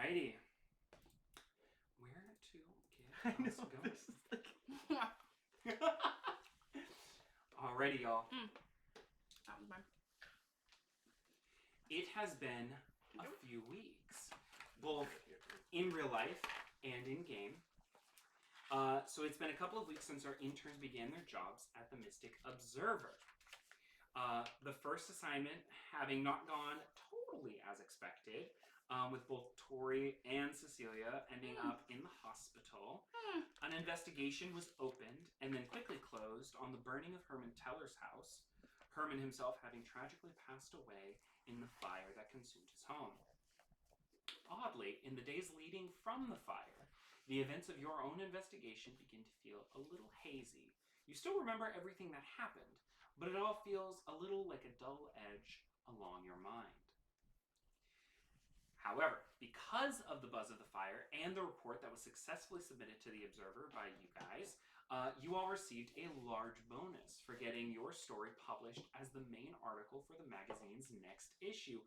Alrighty. Where to get us going? This is like... Alrighty, y'all. That was mine. It has been a few weeks, both in real life and in game. So it's been a couple of weeks since our interns began their jobs at the Mystic Observer. The first assignment having not gone totally as expected, with both Tori and Cecilia ending up in the hospital. An investigation was opened and then quickly closed on the burning of Herman Teller's house, Herman himself having tragically passed away in the fire that consumed his home. Oddly, in the days leading from the fire, the events of your own investigation begin to feel a little hazy. You still remember everything that happened, but it all feels a little like a dull edge along your mind. However, because of the buzz of the fire and the report that was successfully submitted to the Observer by you guys, you all received a large bonus for getting your story published as the main article for the magazine's next issue.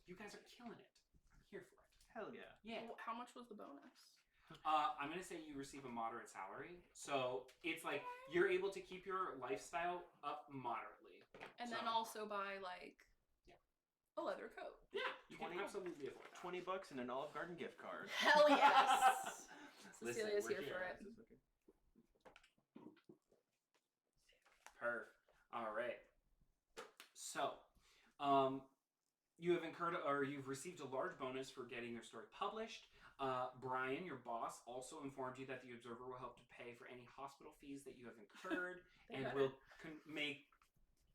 You guys are killing it. I'm here for it. Hell yeah. Yeah. How much was the bonus? I'm going to say you receive a moderate salary. So it's like you're able to keep your lifestyle up moderately. And then also buy, like, a leather coat. Yeah, you can absolutely afford that. $20 and an Olive Garden gift card. Hell yes! Cecilia's Listen, here for it. Perfect. All right. So, you've received a large bonus for getting your story published. Brian, your boss, also informed you that the Observer will help to pay for any hospital fees that you have incurred and will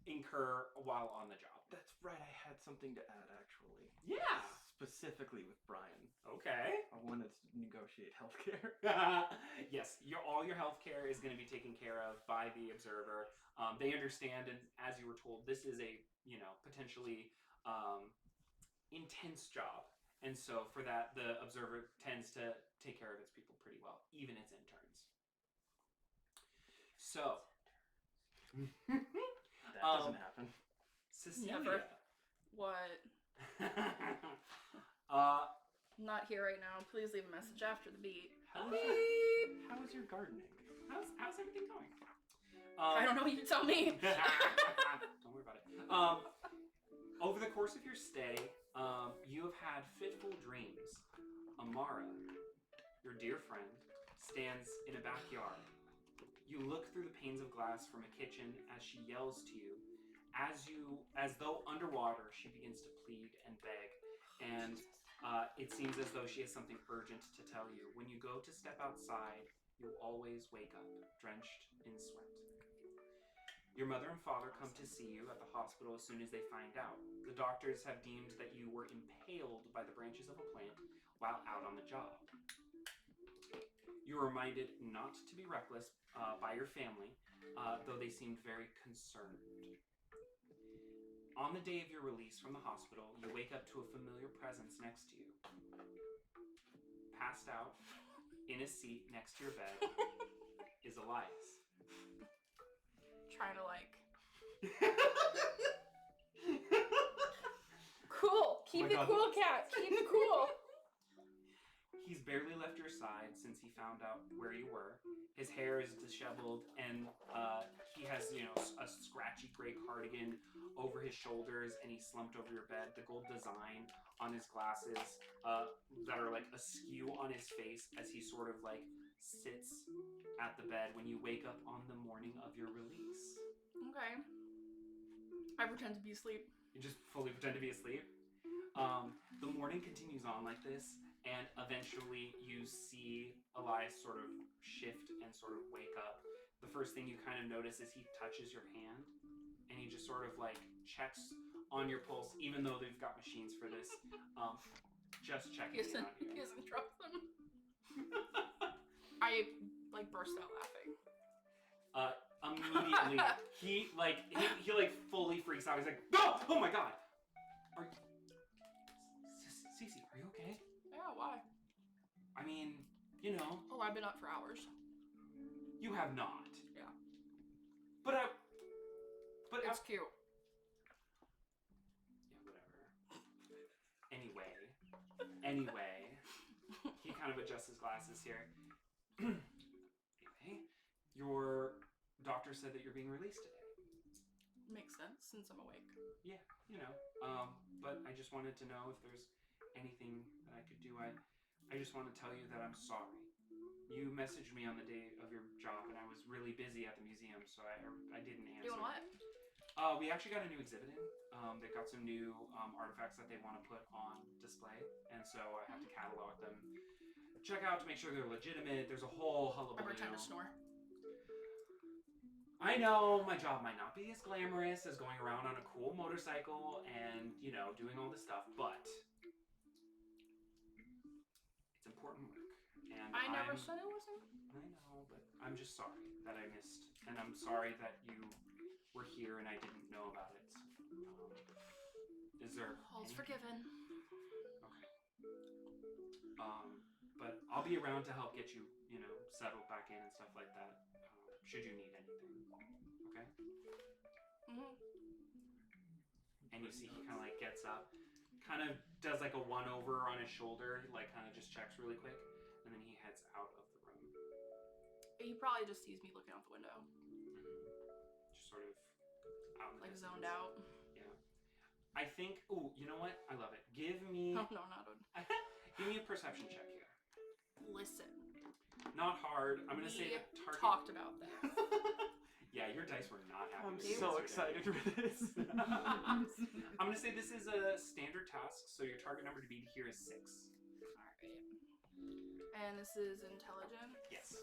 incur while on the job. That's right, I had something to add, actually. Yeah! Specifically with Brian. Okay. I wanted to negotiate healthcare. Yes, all your healthcare is going to be taken care of by the Observer. They understand, and as you were told, this is a, potentially intense job. And so for that, the Observer tends to take care of its people pretty well, even its interns. So... That doesn't happen. Cecilia. Never. What? Not here right now. Please leave a message after the beat. How is your gardening? How's everything going? I don't know. You tell me. Don't worry about it. Over the course of your stay, you have had fitful dreams. Amara, your dear friend, stands in a backyard. You look through the panes of glass from a kitchen as she yells to you. As though underwater, she begins to plead and beg. And it seems as though she has something urgent to tell you. When you go to step outside, you always wake up, drenched in sweat. Your mother and father come to see you at the hospital as soon as they find out. The doctors have deemed that you were impaled by the branches of a plant while out on the job. You were reminded not to be reckless by your family, though they seemed very concerned. On the day of your release from the hospital, you wake up to a familiar presence next to you. Passed out, in a seat next to your bed, is Elias. Trying to Cool. Keep it cool, cat. Keep it cool. He's barely left your side since he found out where you were. His hair is disheveled, and he has, a scratchy gray cardigan over his shoulders, and he's slumped over your bed. The gold design on his glasses that are askew on his face as he sort of sits at the bed when you wake up on the morning of your release. Okay. I pretend to be asleep. You just fully pretend to be asleep. The morning continues on like this. And eventually you see Elias sort of shift and sort of wake up. The first thing you kind of notice is he touches your hand and he just sort of checks on your pulse, even though they've got machines for this. Just checking in on you. He doesn't trust them. I burst out laughing. Immediately he fully freaks out. He's like, oh my god! Cece, are you okay? Yeah, why? I mean, Oh, I've been up for hours. You have not. Yeah. But it's cute. Yeah, whatever. Anyway. kind of adjusts his glasses here. Anyway, your doctor said that you're being released today. Makes sense since I'm awake. Yeah, you know. But I just wanted to know if there's anything that I could do. I just want to tell you that I'm sorry. You messaged me on the day of your job, and I was really busy at the museum, so I didn't answer. Doing what? We actually got a new exhibit in. They've got some new artifacts that they want to put on display, and so I have to catalog them, check out to make sure they're legitimate. There's a whole I hullabaloo. pretend to snore. I know my job might not be as glamorous as going around on a cool motorcycle and, you know, doing all this stuff, but it's important work. And I never said it wasn't. I know, but I'm just sorry that I missed, and I'm sorry that you were here and I didn't know about it. Is there All's any- forgiven. Okay. But I'll be around to help get you, you know, settled back in and stuff like that. Should you need anything. Okay? Mm-hmm. And you see he kind of like gets up, kind of does like a 1-over on his shoulder, like kind of just checks really quick, and then he heads out of the room. He probably just sees me looking out the window. Just sort of out in the Like distance. zoned out. Yeah. I think, ooh, you know what? I love it. Give me Oh, no, not a... give me a perception check here. Listen. Not hard. I'm going to say We the target. talked about this. Yeah, your dice were not happy I'm with you so yesterday. excited for this. I'm going to say this is a standard task, so your target number to beat here is 6. Alright. And this is intelligent. Yes.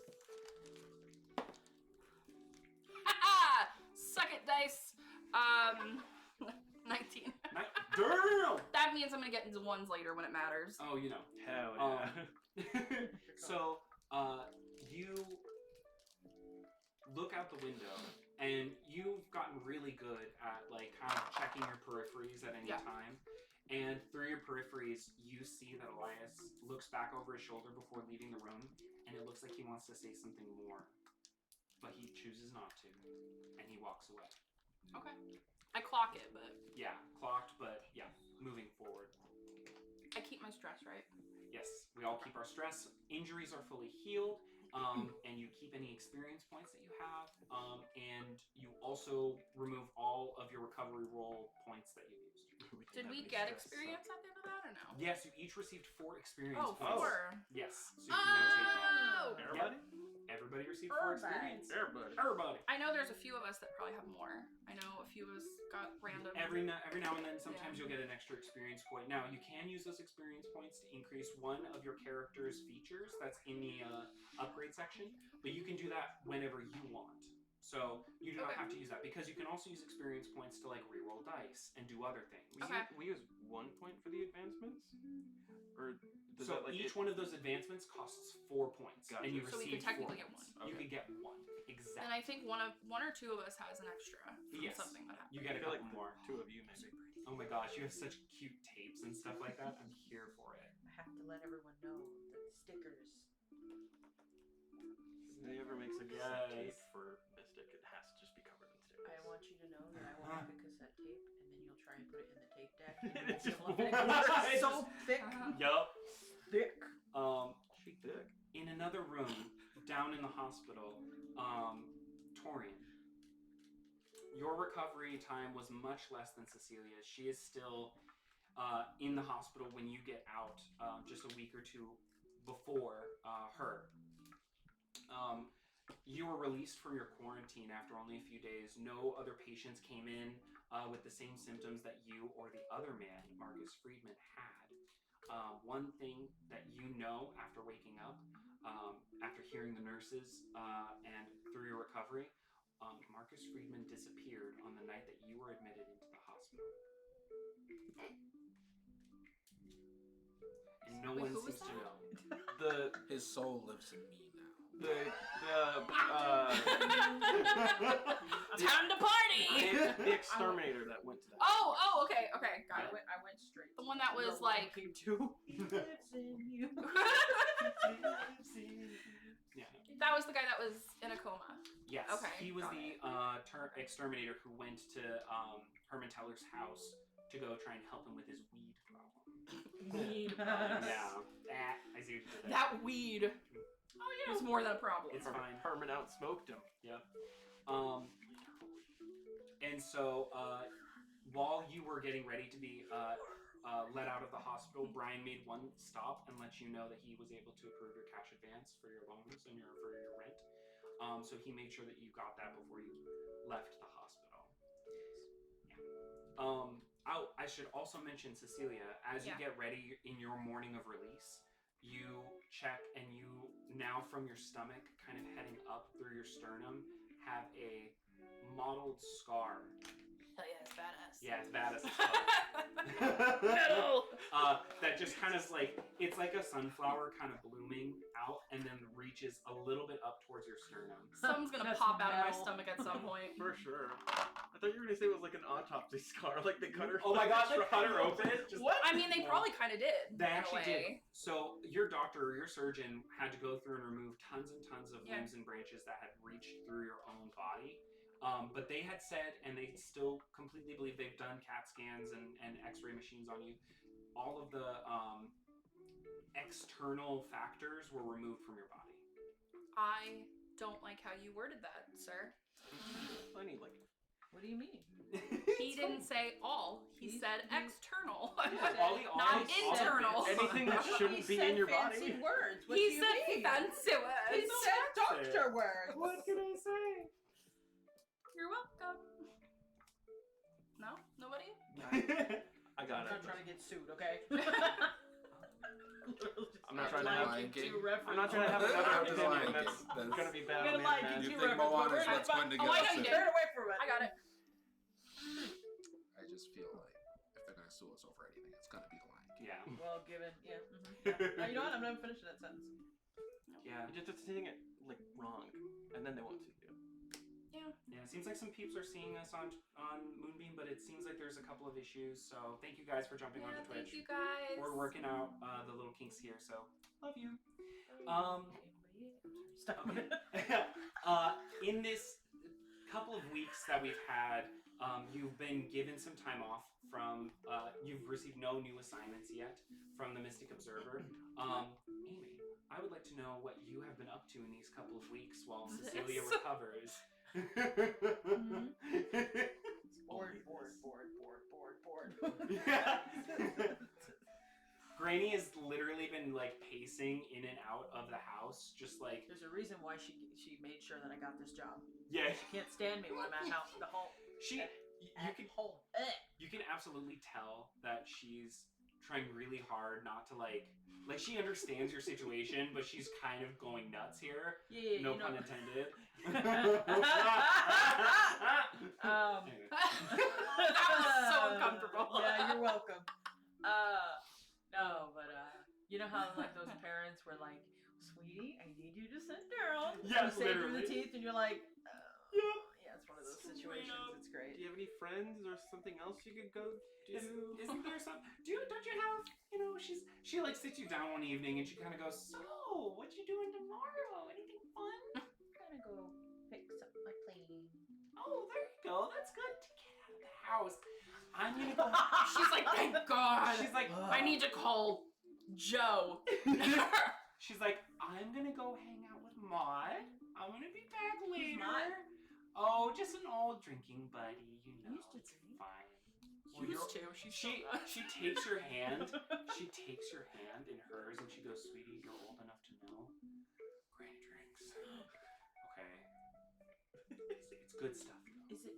Haha! Suck it, dice! 19. Damn! That means I'm gonna get into ones later when it matters. Oh, you know. Hell yeah. So, you look out the window, and you've gotten really good at, like, kind of checking your peripheries at any time. And through your peripheries, you see that Elias looks back over his shoulder before leaving the room, and it looks like he wants to say something more. But he chooses not to, and he walks away. Okay. I clock it, but... Yeah, clocked, but yeah, moving forward. I keep my stress, right? Yes, we all keep our stress. Injuries are fully healed, and you keep any experience points that you have, and you also remove all of your recovery roll points that you used. Did we get experience at the end of that, or no? Yes, you each received 4 experience Oh, points. 4. Yes, so you can notate that. Oh! Everybody? Everybody received 4 experience. Everybody. Everybody. I know there's a few of us that probably have more. I know a few of us got random. Every now and then, sometimes you'll get an extra experience point. Now, you can use those experience points to increase one of your character's features that's in the upgrade section, but you can do that whenever you want. So you do not have to use that, because you can also use experience points to like reroll dice and do other things. We use 1 point for the advancements? Or does So that, like, each one of those advancements costs 4 points, Gotcha. and you So we receive could technically 4 get points. 1. You Okay. could get 1. Exactly. And I think one or two of us has an extra from Yes. something that happened. You get a I feel couple like more. 2 of you maybe. Oh my gosh, you have such cute tapes and stuff like that. I'm here for it. I have to let everyone know that stickers. If they ever makes a cassette tape for Mystic, it has to just be covered in stickers. I want you to know that I will make a cassette tape, and then you'll try and put it in the tape deck. And It just you'll look at it, won't. it's so thick. Yup. Thick. She thick. In another room, down in the hospital, Torian, your recovery time was much less than Cecilia's. She is still in the hospital when you get out, just a week or 2 before her. You were released from your quarantine after only a few days. No other patients came in with the same symptoms that you or the other man, Marcus Friedman, had. One thing that you know after waking up, after hearing the nurses and through your recovery, Marcus Friedman disappeared on the night that you were admitted into the hospital. And no Wait, one who was seems to that? know. His soul lives in me now. Time to party! The exterminator that went to that. Oh, okay, got it. I went straight. The one that was No, like... came to. He lives in you. Yeah. That was the guy that was in a coma. Yes. Okay, He was got the exterminator who went to Herman Teller's house to go try and help him with his weed problem. Weed. Yeah. I see what today. That weed was more than a problem. It's fine. Herman outsmoked him. Yep. And so, while you were getting ready to be let out of the hospital, Brian made one stop and let you know that he was able to approve your cash advance for your loans and for your rent. So he made sure that you got that before you left the hospital. Yeah. I should also mention, Cecilia, as you get ready in your morning of release, you check and you now from your stomach, kind of heading up through your sternum, have a mottled scar. Hell yeah, it's badass. Yeah, it's badass as fuck. Metal! That just kind of like, it's like a sunflower kind of blooming out and then reaches a little bit up towards your sternum. Something's gonna That's pop out of my metal. stomach at some point. For sure. I thought you were gonna say it was like an autopsy scar, like they cut her. Oh my god, they cut her open? Just, What? I mean, they probably kind of did. They in a actually way. did. So your doctor or your surgeon had to go through and remove tons and tons of Yeah. limbs and branches that had reached through your own body. But they had said, and they still completely believe, they've done CAT scans and x-ray machines on you. All of the external factors were removed from your body. I don't like how you worded that, sir. Funny, like. What do you mean? He didn't say all. He said external. All Not the internal. Anything that shouldn't be in your fancy body. words. What He do you said mean? fancy words. He said doctor words. What can I say? You're welcome. No? Nobody? I got I'm not it. trying to get sued, okay? I'm not trying to have. Lion King. I'm not trying to have another Lion opinion King. that's That's- gonna be bad. I'm on gonna the lie, internet. You you think reference, Moana but is what's going to get Oh, I us know you sued? did. Turn away from it. I got it. I just feel like if they're going to sue us over anything, it's going to be the Lion King. Yeah. Well, given, yeah. Mm-hmm. You know what? I'm not finishing that sentence. Yeah. You're just saying it like wrong, and then they won't sue you. Yeah, it seems like some peeps are seeing us on Moonbeam, but it seems like there's a couple of issues. So thank you guys for jumping onto Twitch. Thank you guys. We're working out the little kinks here, so love you. Stop. Okay. In this couple of weeks that we've had, you've been given some time off from. You've received no new assignments yet from the Mystic Observer. Amy, I would like to know what you have been up to in these couple of weeks while Cecilia This. recovers. Bored. Yeah. Granny has literally been like pacing in and out of the house, just like There's a reason why she made sure that I got this job. yeah. She can't stand me when I'm at house. The whole She home. you can absolutely tell that she's trying really hard not to like she understands your situation, but she's kind of going nuts here. Yeah, No you pun know. intended. Anyway. That was so uncomfortable. Yeah, you're welcome. No, but you know how like those parents were like, "Sweetie, I need you to sit down." Yeah, you say through literally. the teeth, and you're like, yeah, it's one of those Straight situations. up. It's great. Do you have any friends or something else you could go do? Isn't there some? Don't you have? She like sits you down one evening and she kind of goes, "So, what you doing tomorrow? Anything fun?" I'm gonna go fix up my plane. Oh, there you go. That's good to get out of the house. I'm gonna go. She's like, thank God. She's like, I need to call Joe. She's like, I'm gonna go hang out with Maud. I'm gonna be back Who's later. Maud? Oh, just an old drinking buddy. You know, used to it's drink. fine. Used to. She takes your hand. She takes your hand in hers and she goes, "Sweetie, you're old enough to know. Granny drinks. Okay. It's good stuff. Is it?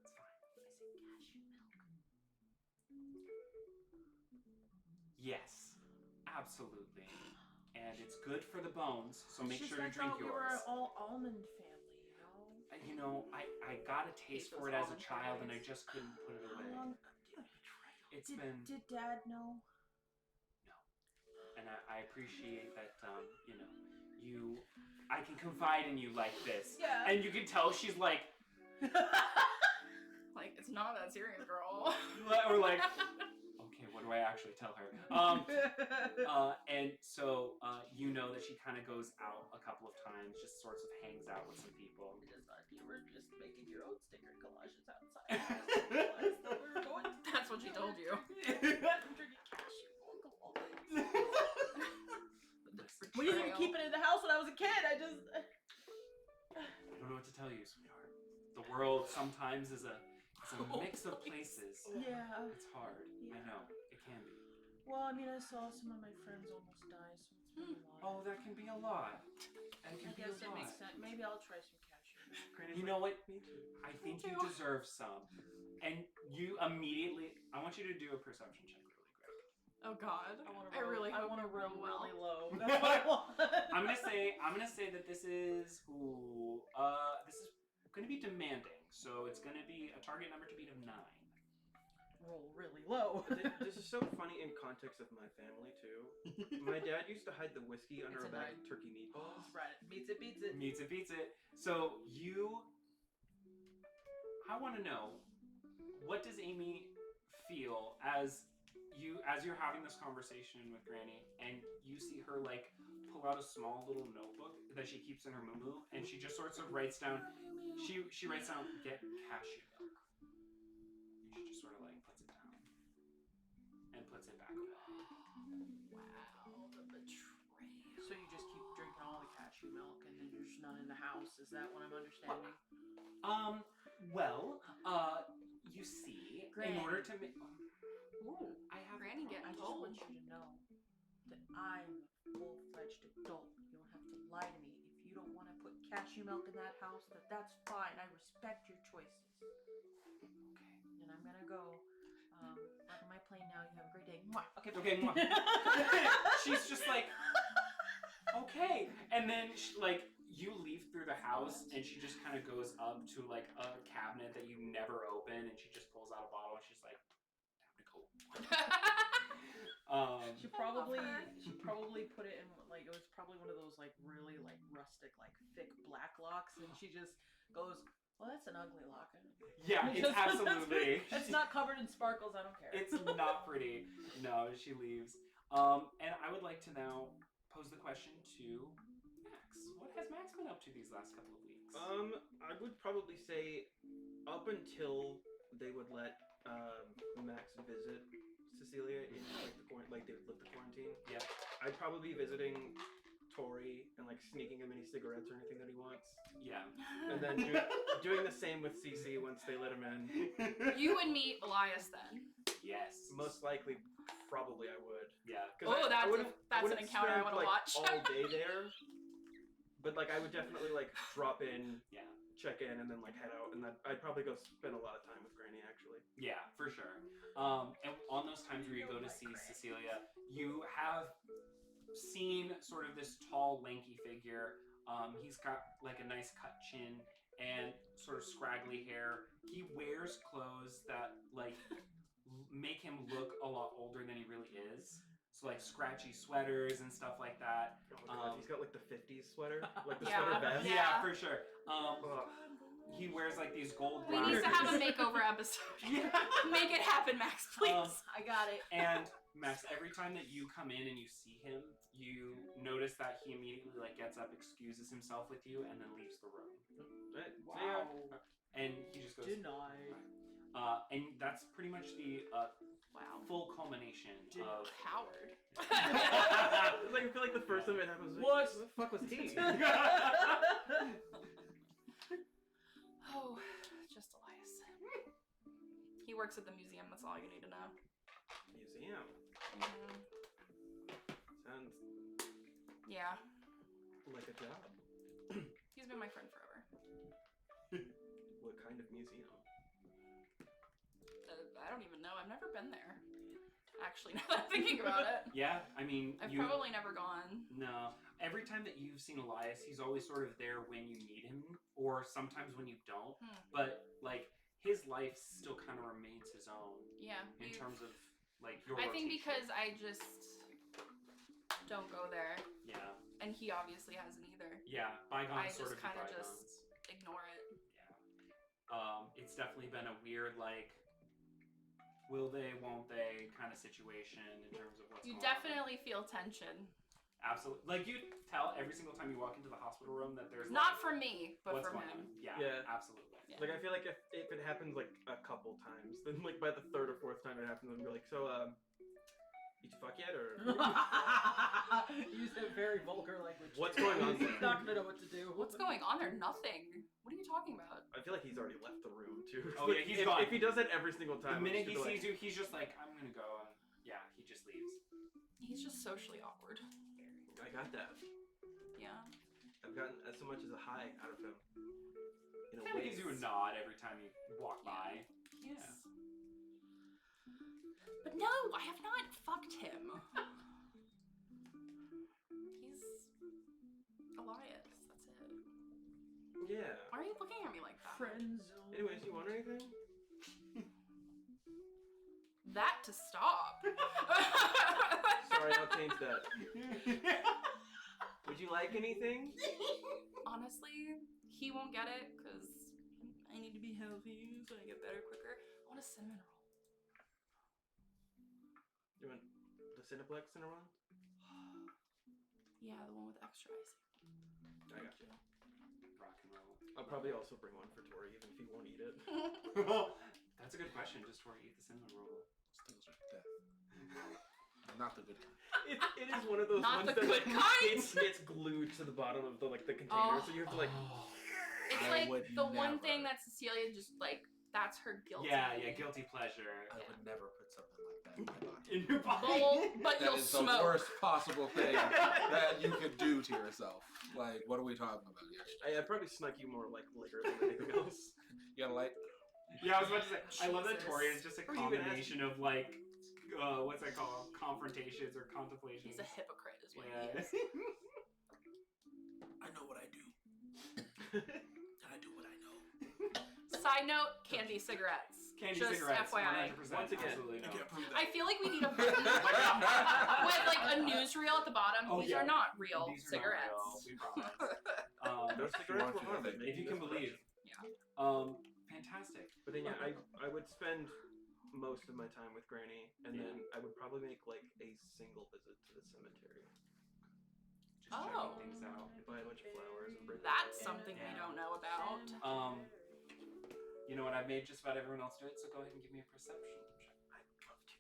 It's fine. Is it cashew milk? Yes, absolutely. And it's good for the bones, so make It's sure just you drink I thought yours. we were all almond family, You know, I got a taste Hate for it those as a almond child and I calories. just couldn't put it How away. long? It's Did, been, did Dad know? and I appreciate that, I can confide in you like this. Yeah. And you can tell she's like, Like, it's not that serious, girl. or like, okay, what do I actually tell her? And so you know that she kind of goes out a couple of times, just sorts of hangs out with some people. I just thought you were just making your own sticker collages outside. I didn't realize that we were going to That's what she told you. I'm drinking cashew milk almonds. keep it in the house when I was a kid. I don't know what to tell you, sweetheart. The world sometimes is a mix of places. Yeah. It's hard. Yeah. I know. It can be. Well, I mean, I saw some of my friends almost die, so it's been a lot. Oh, that can be a lot. That can I be guess a it lot. makes sense. Maybe I'll try some cashew. You know what? Me too. I think you deserve some. And you immediately... I want you to do a perception check really quick. Oh God. I want I really hope to you roll roll well. really low. That's what I want. I'm gonna say that this is gonna be demanding. So it's gonna be a target number to beat of 9. Roll really low. This is so funny in context of my family too. My dad used to hide the whiskey under It's a a bag 9. of turkey meatballs. Right. Beats it. Meets it, beats it. So I want to know, what does Amy feel as you're having this conversation with Granny, and you see her like pull out a small little notebook that she keeps in her moo, and she just sort of writes down. She writes down, "Get cashew milk." And she just sort of like puts it down and puts it back away. Wow, the betrayal. So you just keep drinking all the cashew milk, and then there's none in the house. Is that what I'm understanding? You see, Granny. in order to make... Ooh. I have Granny I getting just told. want you to know that I'm a full-fledged adult. You don't have to lie to me. If you don't want to put cashew milk in that house, that's fine. I respect your choices. Okay. And I'm gonna go. On my plane now. You have a great day. Mwah. Okay. Okay, mwah. She's just like, okay. And then, you leave through the house, and she just kind of goes up to, like, a cabinet that you never open, and she just pulls out a bottle, and she's like, time to go. She probably put it in, like, it was probably one of those, like, really, like, rustic, like, thick black locks, and she just goes, well, that's an ugly lock. Yeah, it's absolutely. It's not covered in sparkles, I don't care. It's not pretty. No, she leaves. And I would like to now pose the question to Max. What has Max been up to these last couple of weeks? I would probably say up until they would let Max visit Cecilia in like they would lift the quarantine. Yeah. I'd probably be visiting Tori and like sneaking him any cigarettes or anything that he wants. Yeah. And then doing the same with Cece once they let him in. You would meet Elias then. Yes. Most likely, probably I would. Yeah. 'Cause Oh, I that's an wouldn't encounter I spend, want to like, watch. all day there. But like I would definitely like drop in, Yeah. check in, and then like head out, and then I'd probably go spend a lot of time with Granny actually. Yeah, for sure. And on those times where you go to see Cecilia, you have seen sort of this tall, lanky figure. He's got like a nice cut chin and sort of scraggly hair. He wears clothes that like make him look a lot older than he really is. So like scratchy sweaters and stuff like that. Oh my God, he's got like the 50s sweater, like the Yeah. sweater vest. Yeah, for sure. Ugh. He wears like these gold We glasses. need to have a makeover episode. Yeah. Make it happen, Max, please. I got it. And Max, every time that you come in and you see him, you notice that he immediately like gets up, excuses himself with you, and then leaves the room. Right, Wow. see ya. And he just goes. Denied. And that's pretty much the Wow. full culmination of. Coward. Like, I feel like the first time it happened was like, What? who the fuck was he? Oh, just Elias. He works at the museum, that's all you need to know. Museum. Mhm. Sounds Yeah. like a job. He's been my friend forever. What kind of museum? I don't even know. I've never been there. Actually, now that I'm thinking about it. Yeah, I mean, I've probably never gone. No. Every time that you've seen Elias, he's always sort of there when you need him, or sometimes when you don't. But like his life still kind of remains his own. Yeah. In terms of like your. I think rotation. because I just don't go there, Yeah. and he obviously hasn't either. Yeah. Bygones I sort just of be kind of bygones. just ignore it. Yeah. It's definitely been a weird like. Will they, won't they kind of situation in terms of what's You going definitely feel tension. on. Absolutely. Like you tell every single time you walk into the hospital room that there's Not like, for me, but what's for going him. on. Yeah, Yeah. absolutely. Yeah. Like I feel like if it happens like a couple times, then like by the third or fourth time it happens, I'm like, so did you fuck yet or? Use that very vulgar language. What's going on? He's not gonna know what to do. What's going on there? Nothing. What are you talking about? I feel like he's already left the room too. Oh, yeah, he's if, gone. If he does that every single time, The minute he I'm just sees gonna you, he's just like, I'm gonna go, and yeah, he just leaves. He's just socially awkward. I got that. Yeah. I've gotten as so much as a high out of him. In a Kind of way. gives you a nod every time you walk Yeah. by. He's... But no, I have not fucked him. He's Elias. That's it. Yeah. Why are you looking at me like that? Friend zone. Anyways, you want anything? That to stop. Sorry, I'll change that. Would you like anything? Honestly, he won't get it because I need to be healthy so I get better quicker. I want a cinnamon roll. You want the Cineplex Center one? Yeah, the one with extra icing. I got you. Rock and roll. I'll probably also bring one for Tori, even if he won't eat it. That's a good question. Just where you eat the cinnamon roll. Steals are death. Not the good kind. It is one of those Not ones the that good like kind! gets glued to the bottom of the container, Oh. so you have to like. It's I like would the one never. thing that Cecilia just like, that's her guilty. Yeah, guilty pleasure. I would never put something like that in my body. In your body. Bowl, but That you'll is the smoke. worst possible thing that you could do to yourself. Like, what are we talking about here? I probably snuck you more like liquor than anything else. You got a light? Yeah, I was about to say. I love that Jesus. Tori is just a Or you can combination of like, what's that called? Confrontations or contemplations. He's a hypocrite, is what Yeah. he is. I know what I do. And I do what I know. Side note: candy cigarettes. Candy Just cigarettes. FYI. 100%. Once again, Absolutely You no. can't prove I that. feel like we need a button with like a newsreel at the bottom. Oh, These yeah. are not real These are cigarettes. Not real, we promise. Those cigarettes were want you to harming think. me. If you can believe. Yeah. Fantastic. But then yeah, I would spend most of my time with Granny, and Yeah. then I would probably make like a single visit to the cemetery. Just Oh. checking things out. Buy a bunch of flowers and bring them That's home. something we Yeah. don't know about. You know what? I've made just about everyone else do it, so go ahead and give me a perception check. I'd love to.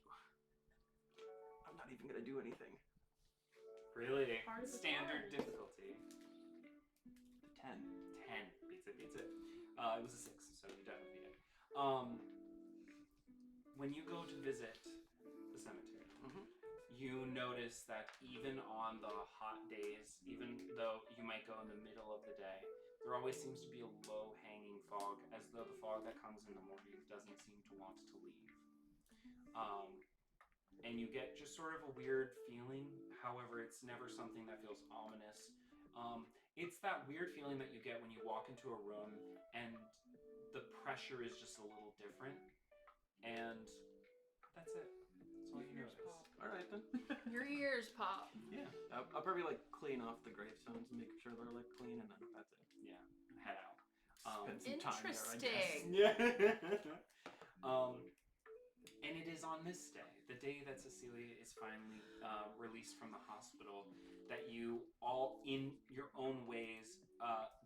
I'm not even gonna do anything. Really? Part of the Standard challenge. difficulty. 10. 10. Beats it, beats it. It was a 6, so you definitely beat it. When you go to visit the cemetery, Mhm. you notice that even on the hot days, even though you might go in the middle of the day, there always seems to be a low-hanging fog, as though the fog that comes in the morning doesn't seem to want to leave. And you get just sort of a weird feeling. However, it's never something that feels ominous. It's that weird feeling that you get when you walk into a room and the pressure is just a little different. And that's it. That's all you notice. All right then. Your ears pop. Yeah. I'll probably like clean off the gravestones and make sure they're like clean, and then that's it. Yeah. Head out. Spend some time there, I guess. Interesting. Yeah. And it is on this day, the day that Cecilia is finally released from the hospital, that you all, in your own ways,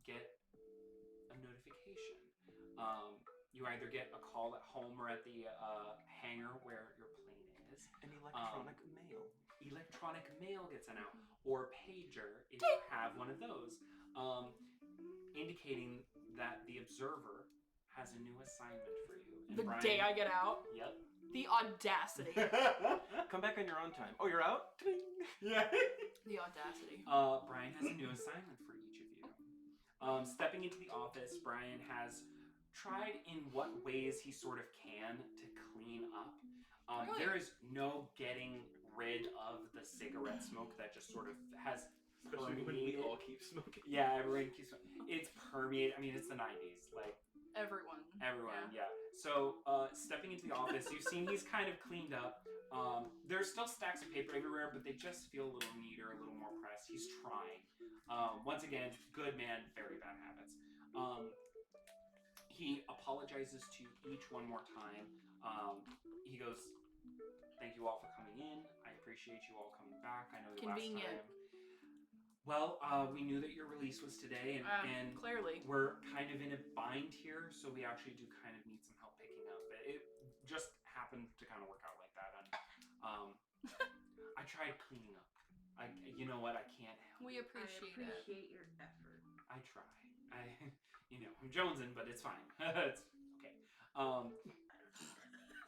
get a notification. You either get a call at home or at the hangar where your plane is. An electronic mail. Electronic mail gets sent out, or pager if you have one of those, indicating that the observer has a new assignment for you. And The Brian, day I get out. Yep. The audacity. Come back on your own time. Oh, you're out? Yeah. The audacity. Brian has a new assignment for each of you. Stepping into the office, Brian has tried in what ways he sort of can to clean up. Really? There is no getting rid of the cigarette smoke that just sort of has Especially when we permeated. all keep smoking. Yeah, everyone keeps. It's permeated. I mean, it's the 90s. Like, Everyone. everyone, yeah. So, stepping into the office, you've seen he's kind of cleaned up. There's still stacks of paper everywhere, but they just feel a little neater, a little more pressed. He's trying. Once again, good man, very bad habits. He apologizes to each one more time. He goes, "Thank you all for coming in. I appreciate you all coming back. I know the Convenient. last time." Well, we knew that your release was today, and Clearly. we're kind of in a bind here, so we actually do kind of need some help picking up. It just happened to kind of work out like that, and I tried cleaning up You know what? I can't help. We appreciate it. your effort. I try. I'm jonesing, but it's fine. It's okay.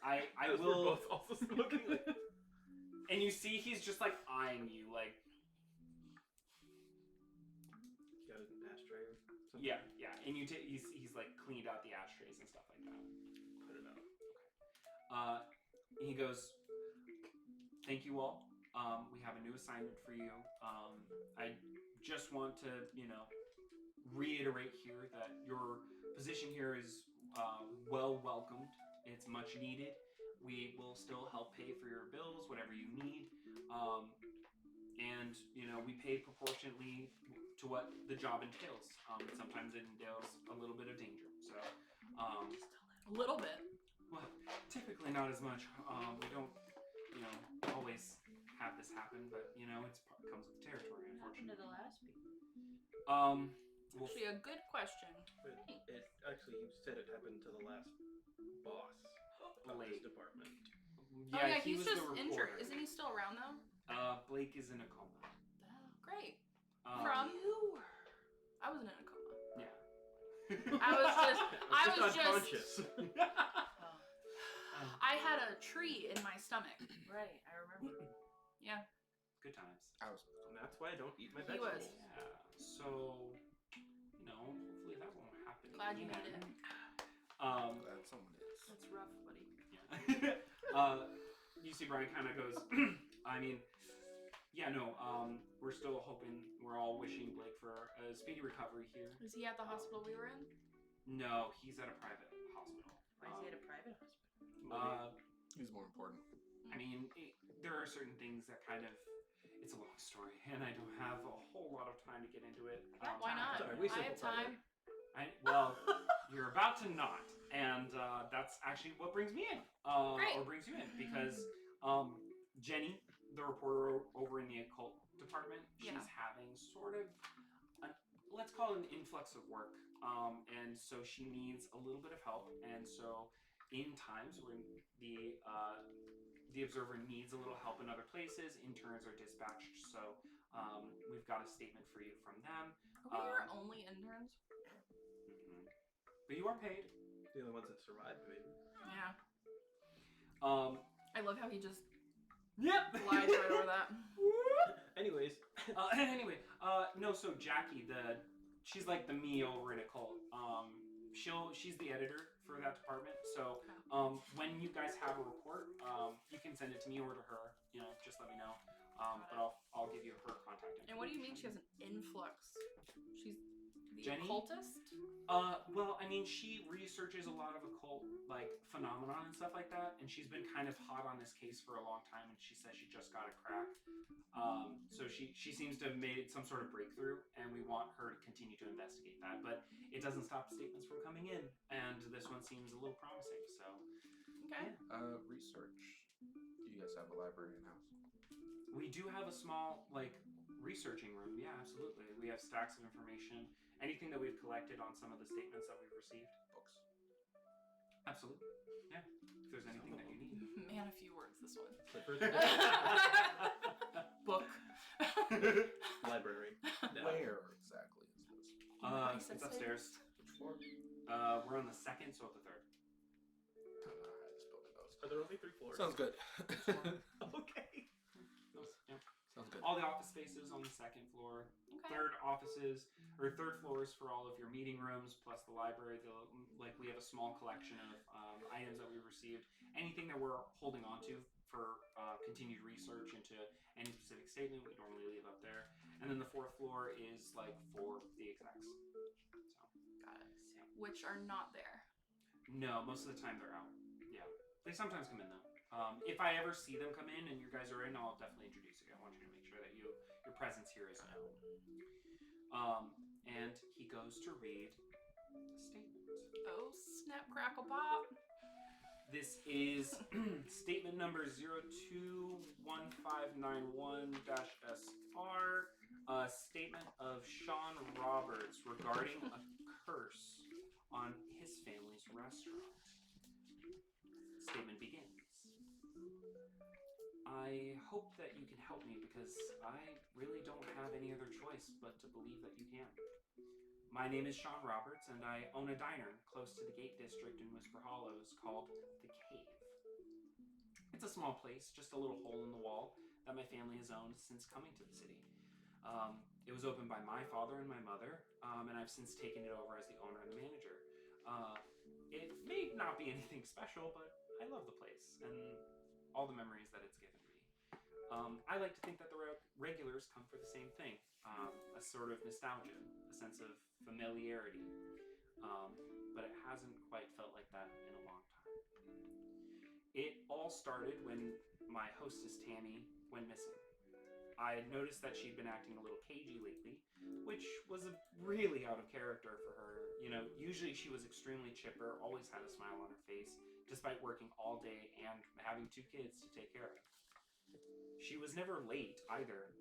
I Because will. We're both also smoking. Like, And you see, he's just like eyeing you, like got an ashtray or something. yeah. And he's like cleaned out the ashtrays and stuff like that. Put it out. He goes, "Thank you all. We have a new assignment for you. I just want to, reiterate here that your position here is well welcomed. It's much needed. We will still help pay for your bills, whatever you need. And, we pay proportionately to what the job entails. Sometimes it entails a little bit of danger. So, A little bit. well, typically not as much. We don't, always have this happen, but, it comes with the territory, What happened to unfortunately. the last people? Well, Actually, a good question. But it actually, you said it happened to the last boss of this Blake. department. Yeah, he he's was just the injured. reporter. Isn't he still around though? Blake is in a coma. Great. Um, You were. I wasn't in a coma. Yeah. I was just unconscious. Oh, I had a tree in my stomach. right. I remember. Yeah. Good times. I was. And that's why I don't eat my He was. vegetables. Yeah. So, hopefully that won't happen. Glad you again. made it. Glad someone is. That's rough, buddy. Yeah. You see, Brian kind of goes. We're still hoping. We're all wishing Blake for a speedy recovery here. Is he at the hospital we were in? No, he's at a private hospital. Why is he at a private hospital? He's more important. There are certain things that kind of. It's a long story, and I don't have a whole lot of time to get into it. Why not? Sorry, we I have simplified time. Well, you're about to not, and that's actually what brings me in, Great. or brings you in, because Jenny, the reporter over in the occult department, she's Yeah. having sort of, let's call it an influx of work, and so she needs a little bit of help, and so in times when the observer needs a little help in other places, interns are dispatched, so we've got a statement for you from them. Are we your only interns? But you are paid. The only ones that survived, maybe. Yeah. I love how he just Yep. glides right over that. Anyways. So Jackie, she's like the me over in occult. She's the editor for that department. So when you guys have a report, you can send it to me or to her. Just let me know. But I'll give you her contact information. And what do you mean she has an influx? She's the Jenny? occultist? She researches a lot of occult phenomenon and stuff like that, and she's been kind of hot on this case for a long time, and she says she just got a crack. So she seems to have made some sort of breakthrough, and we want her to continue to investigate that. But it doesn't stop statements from coming in, and this one seems a little promising. So Okay. Research. Do you guys have a library in house? we do have a small researching room. Yeah, absolutely. We have stacks of information. Anything that we've collected on some of the statements that we've received. Books. Absolutely. Yeah. If there's anything that you need. Man, a few words, this one. Clippers. Book. Library. No. Where exactly is this? It's upstairs. Which floor? We're on the second, so the third. I don't know how this building goes. Are there only 3 floors? Sounds good. Okay. Yeah. Sounds good. All the office spaces on the second floor. Okay. Third floor is for all of your meeting rooms plus the library. We have a small collection of items that we received. Anything that we're holding on to for continued research into any specific statement, we normally leave up there. And then the fourth floor is for the execs. So. Got it. Which are not there. No, most of the time they're out. Yeah, they sometimes come in though. If I ever see them come in and you guys are in, I'll definitely introduce you. I want you to make sure that your presence here is known. And he goes to read a statement. Oh, snap, crackle, pop. This is statement number 021591-SR, a statement of Sean Roberts regarding a curse on his family's restaurant. Statement begins. I hope that you can help me because I any other choice but to believe that you can. My name is Sean Roberts, and I own a diner close to the Gate District in Whisper Hollows called The Cave. It's a small place, just a little hole in the wall that my family has owned since coming to the city. It was opened by my father and my mother, and I've since taken it over as the owner and the manager. It may not be anything special, but I love the place and all the memories that it's given me. I like to think that the regulars come for the same thing, a sort of nostalgia, a sense of familiarity, but it hasn't quite felt like that in a long time. It all started when my hostess Tammy went missing. I noticed that she'd been acting a little cagey lately, which was really out of character for her. You know, usually she was extremely chipper, always had a smile on her face, despite working all day and having 2 kids to take care of. She was never late either,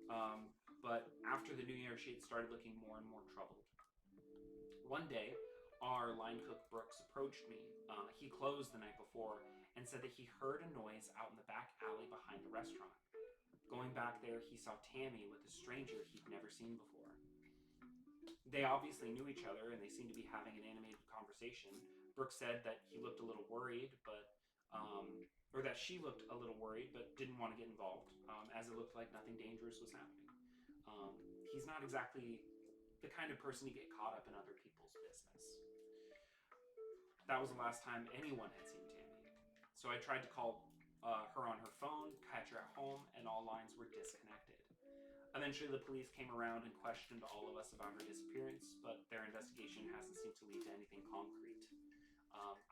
but after the new year, she had started looking more and more troubled. One day, our line cook Brooks approached me. He closed the night before and said that he heard a noise out in the back alley behind the restaurant. Going back there, he saw Tammy with a stranger he'd never seen before. They obviously knew each other, and they seemed to be having an animated conversation. Brooks said that he looked a little worried, or that she looked a little worried, but didn't want to get involved, as it looked like nothing dangerous was happening. He's not exactly the kind of person to get caught up in other people's business. That was the last time anyone had seen Tammy. So I tried to call her on her phone, catch her at home, and all lines were disconnected. Eventually, the police came around and questioned all of us about her disappearance, but their investigation hasn't seemed to lead to anything concrete.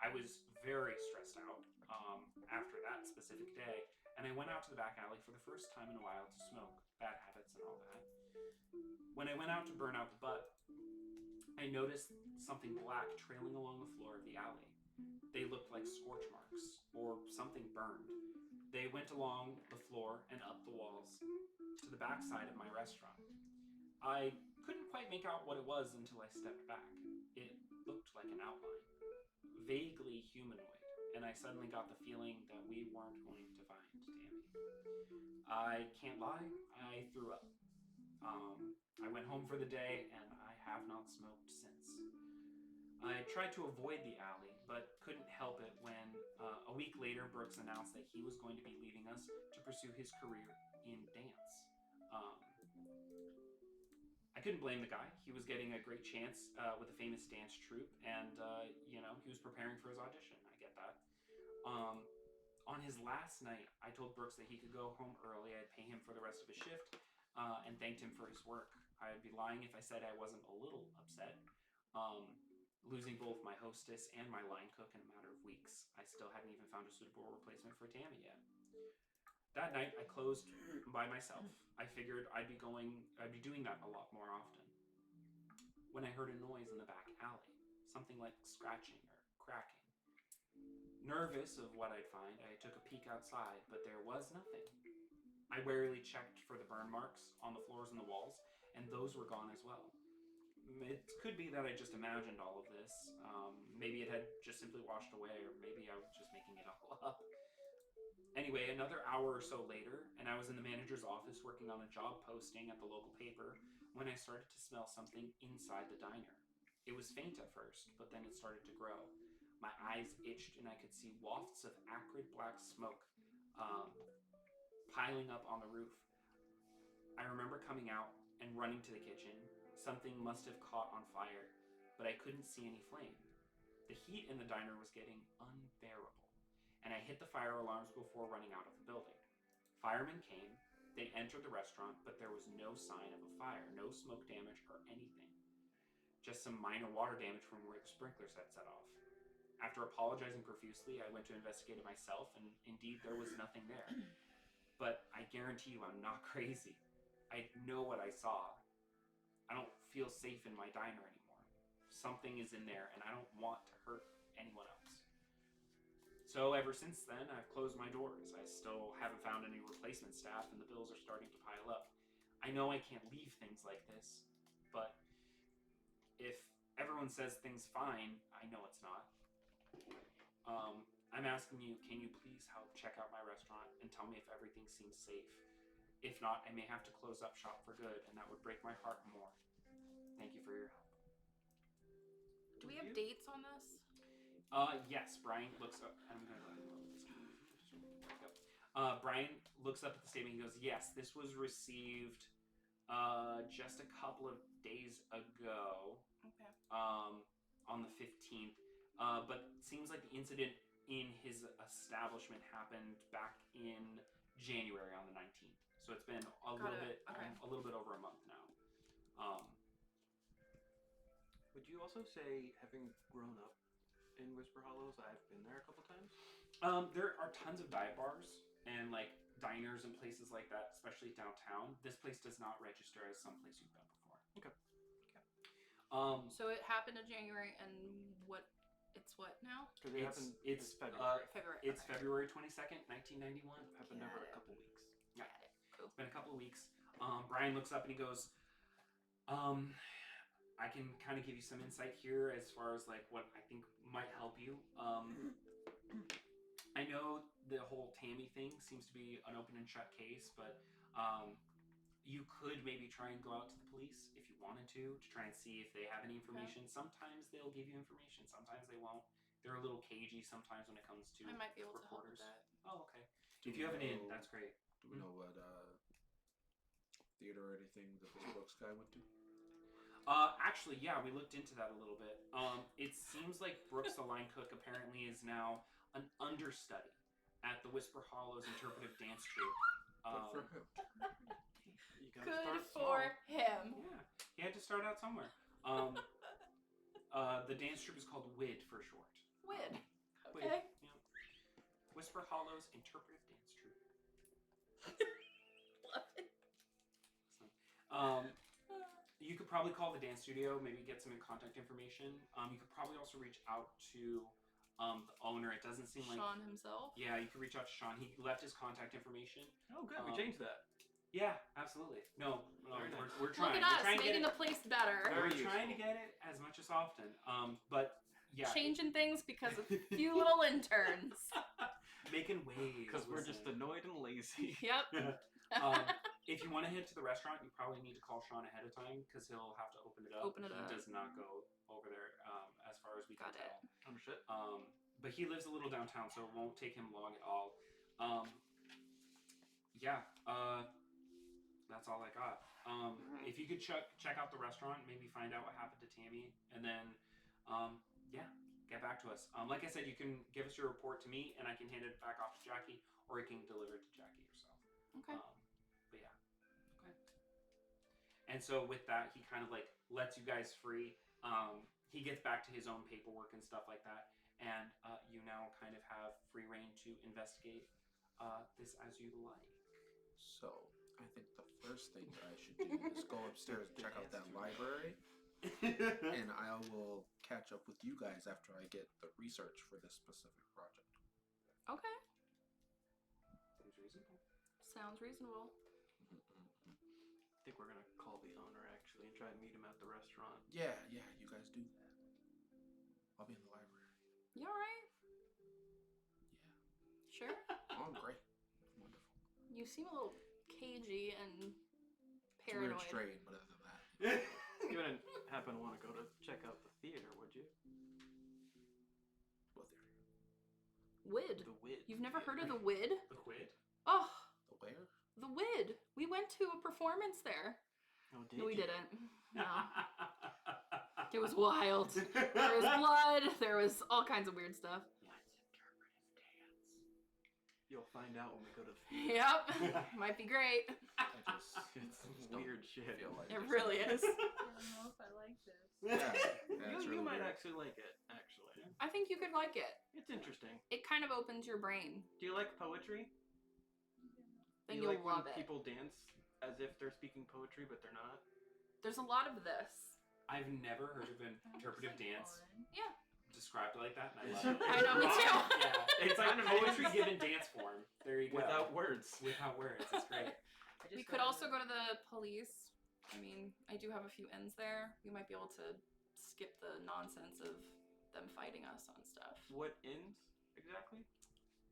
I was very stressed out after that specific day, and I went out to the back alley for the first time in a while to smoke, bad habits and all that. When I went out to burn out the butt, I noticed something black trailing along the floor of the alley. They looked like scorch marks, or something burned. They went along the floor and up the walls to the back side of my restaurant. I couldn't quite make out what it was until I stepped back. It looked like an outline, vaguely humanoid, and I suddenly got the feeling that we weren't going to find Tammy. I can't lie, I threw up. I went home for the day, and I have not smoked since. I tried to avoid the alley, but couldn't help it when a week later Brooks announced that he was going to be leaving us to pursue his career in dance. I couldn't blame the guy. He was getting a great chance with a famous dance troupe, and he was preparing for his audition. I get that. On his last night, I told Brooks that he could go home early. I'd pay him for the rest of his shift, and thanked him for his work. I'd be lying if I said I wasn't a little upset. Losing both my hostess and my line cook in a matter of weeks, I still hadn't even found a suitable replacement for Tammy yet. That night, I closed by myself. I figured I'd be doing that a lot more often. When I heard a noise in the back alley, something like scratching or cracking. Nervous of what I'd find, I took a peek outside, but there was nothing. I warily checked for the burn marks on the floors and the walls, and those were gone as well. It could be that I just imagined all of this. Maybe it had just simply washed away, or maybe I was just making it all up. Anyway, another hour or so later, and I was in the manager's office working on a job posting at the local paper when I started to smell something inside the diner. It was faint at first, but then it started to grow. My eyes itched, and I could see wafts of acrid black smoke piling up on the roof. I remember coming out and running to the kitchen. Something must have caught on fire, but I couldn't see any flame. The heat in the diner was getting unbearable, and I hit the fire alarms before running out of the building. Firemen came, they entered the restaurant, but there was no sign of a fire, no smoke damage or anything. Just some minor water damage from where the sprinklers had set off. After apologizing profusely, I went to investigate it myself, and indeed there was nothing there. But I guarantee you I'm not crazy. I know what I saw. I don't feel safe in my diner anymore. Something is in there, and I don't want to hurt anyone else. So ever since then, I've closed my doors. I still haven't found any replacement staff, and the bills are starting to pile up. I know I can't leave things like this, but if everyone says things fine, I know it's not. I'm asking you, can you please help check out my restaurant and tell me if everything seems safe? If not, I may have to close up shop for good, and that would break my heart more. Thank you for your help. Do we have dates on this? Yes, Brian looks up. I'm gonna go ahead and look this up. Brian looks up at the statement. He goes, "Yes, this was received just a couple of days ago, Okay. on the 15th. But seems like the incident in his establishment happened back in January on the 19th. So it's been a little bit over a month now. Would you also say, having grown up in Whisper Hollows, I've been there a couple times? There are tons of dive bars and like diners and places like that, especially downtown. This place does not register as some place you've been before. Okay. So it happened in January, and it's what now? It's February. February. It's okay. February 22nd, 1991. Happened over a couple weeks. Yeah. Got it. Cool. It's been a couple of weeks. Brian looks up and he goes, I can kind of give you some insight here as far as like what I think might help you. I know the whole Tammy thing seems to be an open and shut case, but you could maybe try and go out to the police if you wanted to try and see if they have any information. Okay. Sometimes they'll give you information, sometimes they won't. They're a little cagey sometimes when it comes to I might be able reporters. to help with that. Oh, okay. If you have an in, that's great. Do we know what theater or anything that this Brooks guy went to? Actually, yeah, we looked into that a little bit. It seems like Brooks the line cook apparently is now an understudy at the Whisper Hollows Interpretive Dance Troupe. Good for him. Good for him. Yeah, he had to start out somewhere. The dance troupe is called WID for short. WID. WID, Okay. yeah. Whisper Hollows Interpretive Dance Troupe. Love it. You could probably call the dance studio, maybe get some contact information. You could probably also reach out to the owner. It doesn't seem like Sean himself. Yeah, you could reach out to Sean. He left his contact information. Oh, good. We changed that. Yeah, absolutely. No, Very nice. we're trying. Look at us, we're trying making the place better. We're Very trying to useful. get it as much as often. But yeah, Changing things because of a few little interns. making waves. Because we're just annoyed and lazy. Yep. If you want to head to the restaurant, you probably need to call Sean ahead of time because he'll have to open it up. He does not go over there as far as we can tell. Oh shit. But he lives a little downtown, so it won't take him long at all. Yeah. That's all I got. If you could check out the restaurant, maybe find out what happened to Tammy, and then, get back to us. Like I said, you can give us your report to me, and I can hand it back off to Jackie, or you can deliver it to Jackie yourself. Okay. But yeah. Okay. And so with that, he kind of like lets you guys free. He gets back to his own paperwork and stuff like that, and you now kind of have free reign to investigate this as you like. So, I think the first thing that I should do is go upstairs and check out that library, and I will catch up with you guys after I get the research for this specific project. Okay. Seems reasonable. Sounds reasonable. I think we're gonna call the owner actually and try and meet him at the restaurant. Yeah, you guys do that. I'll be in the library. You alright? Yeah. Sure. Oh, I'm great. Wonderful. You seem a little cagey and It's a weird paranoid. strain, but other than that. You wouldn't happen to want to go to check out the theater, would you? What theater? WID. The WID. You've never heard of the WID? The quid? Oh, The where? the WID. We went to a performance there. Oh, No, we you? didn't. No. It was wild. There was blood. There was all kinds of weird stuff. You'll find out when we go to the theater. Yep. Might be great. It's weird shit. Feel like It there's really is. I don't know if I like this. Yeah, it's You really might weird. actually like it, actually. I think you could like it. It's interesting. It kind of opens your brain. Do you like poetry? Then Do you you'll like when love it. people dance as if they're speaking poetry, but they're not? There's a lot of this. I've never heard of an interpretive dance Yeah. described like that, and I love it. I know, me too. Yeah, it's like poetry given dance form. There you go. Without words. Without words, it's great. We could also go to the police. I mean, I do have a few ends there. We might be able to skip the nonsense of them fighting us on stuff. What ends exactly?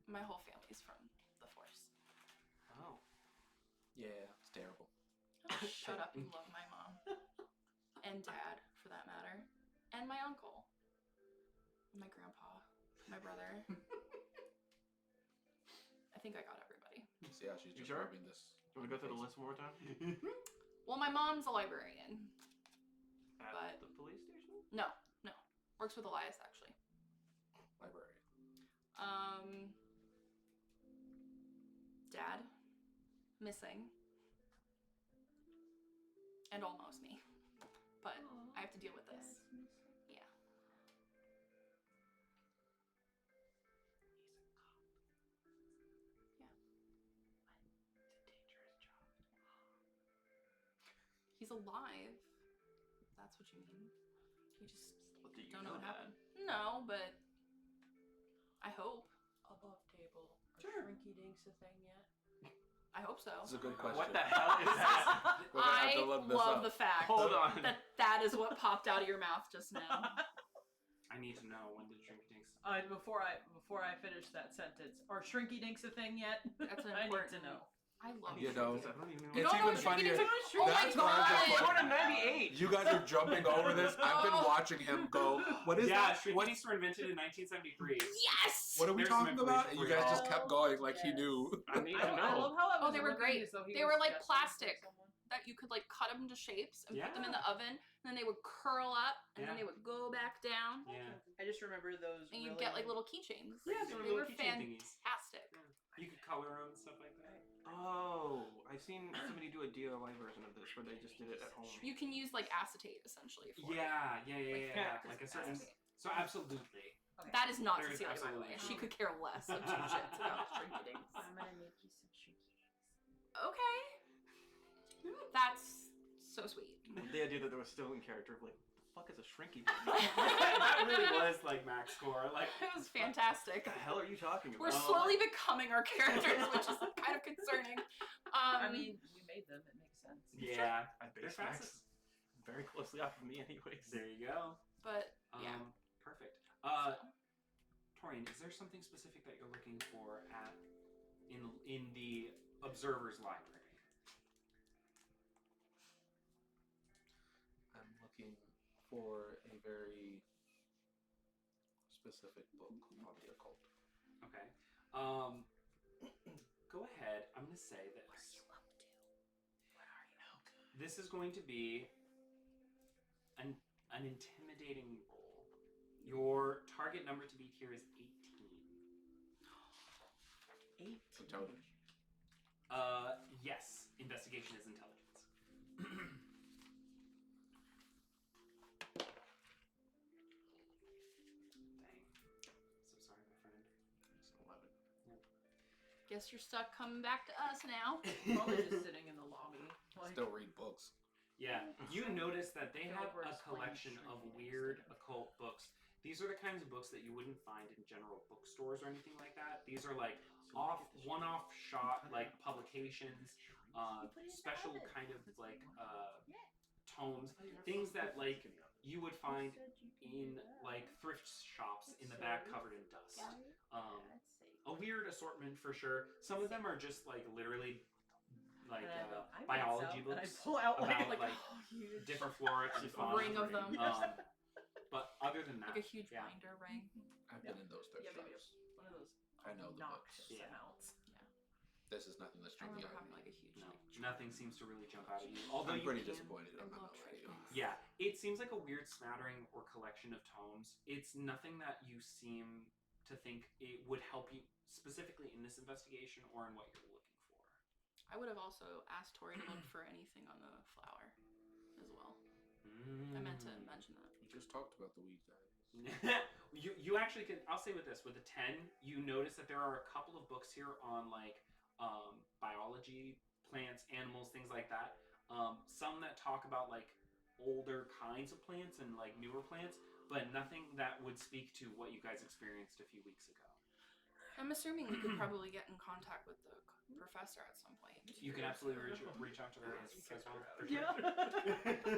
My whole family's from the Force. Oh. Yeah, it's terrible. Shut up, you love my mom. And dad, for that matter. And my uncle. My grandpa. My brother. I think I got everybody. See how she's You just sure? rubbing this. Do we go through the list one more time? Well, my mom's a librarian. At But- the police station? No. Works with Elias, actually. Librarian. Dad. Missing. And almost me. But I have to deal with this. Yeah. He's alive. That's what you mean. You just Well, do you don't know what that? happened. No, but I hope. Above table. Sure. Shrinky Dink's a thing yet? I hope so. This is a good question. What the hell is that? We're gonna have I to look this love up. the fact Hold on. that is what popped out of your mouth just now. I need to know, when did Shrinky Dinks... Before I finish that sentence, are Shrinky Dinks a thing yet? That's I need to important. know. I love You it. know, I don't even know. You It's don't know even what Shrinky funnier. Dinks are? Oh my That's why I'm just God. Born in 98! You guys are jumping over this. I've been watching him go. What is yeah, that? Shrinky What, Dinks were invented in 1973. Yes! what are we There's some talking about? information You for guys y'all. just kept going like he Yes. knew. I need to I know. love how I Oh, was they were looking great. as though he They was were like just looking for plastic. someone. That you could like cut them to shapes and put them in Yeah. the oven, and then they would curl up, and then Yeah. they would go back down, Yeah. I just remember those. and you'd really... get like little keychains. Yeah, they were They little were keychain thingies. fantastic. You could color them and stuff like that. Oh, I've seen somebody do a DIY version of this where they just did it at home. You can use like acetate essentially for it. Yeah. Yeah. Like a certain... Acetate. So absolutely. That is not There is Cecilia, by the way. absolutely She not. could care less of two shits about Shrinky Dinks. I'm gonna make you some Shrinky Dinks. Okay. That's so sweet. The idea that there was still in character of like, what the fuck is a shrinky? That really was like max score. Like, It was fantastic. What the hell are you talking about? We're slowly becoming our characters, which is kind of concerning. I mean, we made them. It makes sense. yeah. I They're based Max fast. very closely off of me anyways. There you go. but yeah. Perfect. So. Torian, is there something specific that you're looking for at in the observer's library? I'm looking for a very specific book on the occult. Okay. Go ahead. I'm gonna say this. What are you up to? What are you up to? This is going to be an intimidating roll. Your target number to beat here is 18. 18. Intelligence. Yes. Investigation is intelligence. Dang. So sorry, my friend. It's 11. Guess you're stuck coming back to us now. Probably just sitting in the lobby. Like, Still read books. Yeah, you notice that they I feel have like we're a explaining collection of Shrinky Dinks weird to them. occult books. These are the kinds of books that you wouldn't find in general bookstores or anything like that. These are like one-off shot like publications, special kind of like tomes, things that like you would find in like thrift shops in the back covered in dust. A weird assortment for sure. Some of them are just like literally like and I go, I read biology some, and I books pull out about like, like huge. different flora and A fauna. ring of them. But other than that, Like a huge yeah. binder ring. I've been in those thrift Yeah, maybe shops. one of those I know the books. obnoxious Yeah. amounts. This is nothing that's I jumping remember out. having like a huge No, like nothing seems to really jump out at you. Although I'm you pretty can- disappointed. I'm I not love gonna lie to you. trade Yeah, it seems like a weird smattering or collection of tomes. It's nothing that you seem to think it would help you specifically in this investigation or in what you're looking for. I would have also asked Tori to look for anything on the flower as well. I meant to mention that. We just talked about the weed guys. you actually can. I'll say with this, with the 10, you notice that there are a couple of books here on like biology, plants, animals, things like that. Some that talk about like older kinds of plants and like newer plants, but nothing that would speak to what you guys experienced a few weeks ago. I'm assuming we could probably get in contact with the professor at some point. You can absolutely reach out to her as well. For sure. Yeah.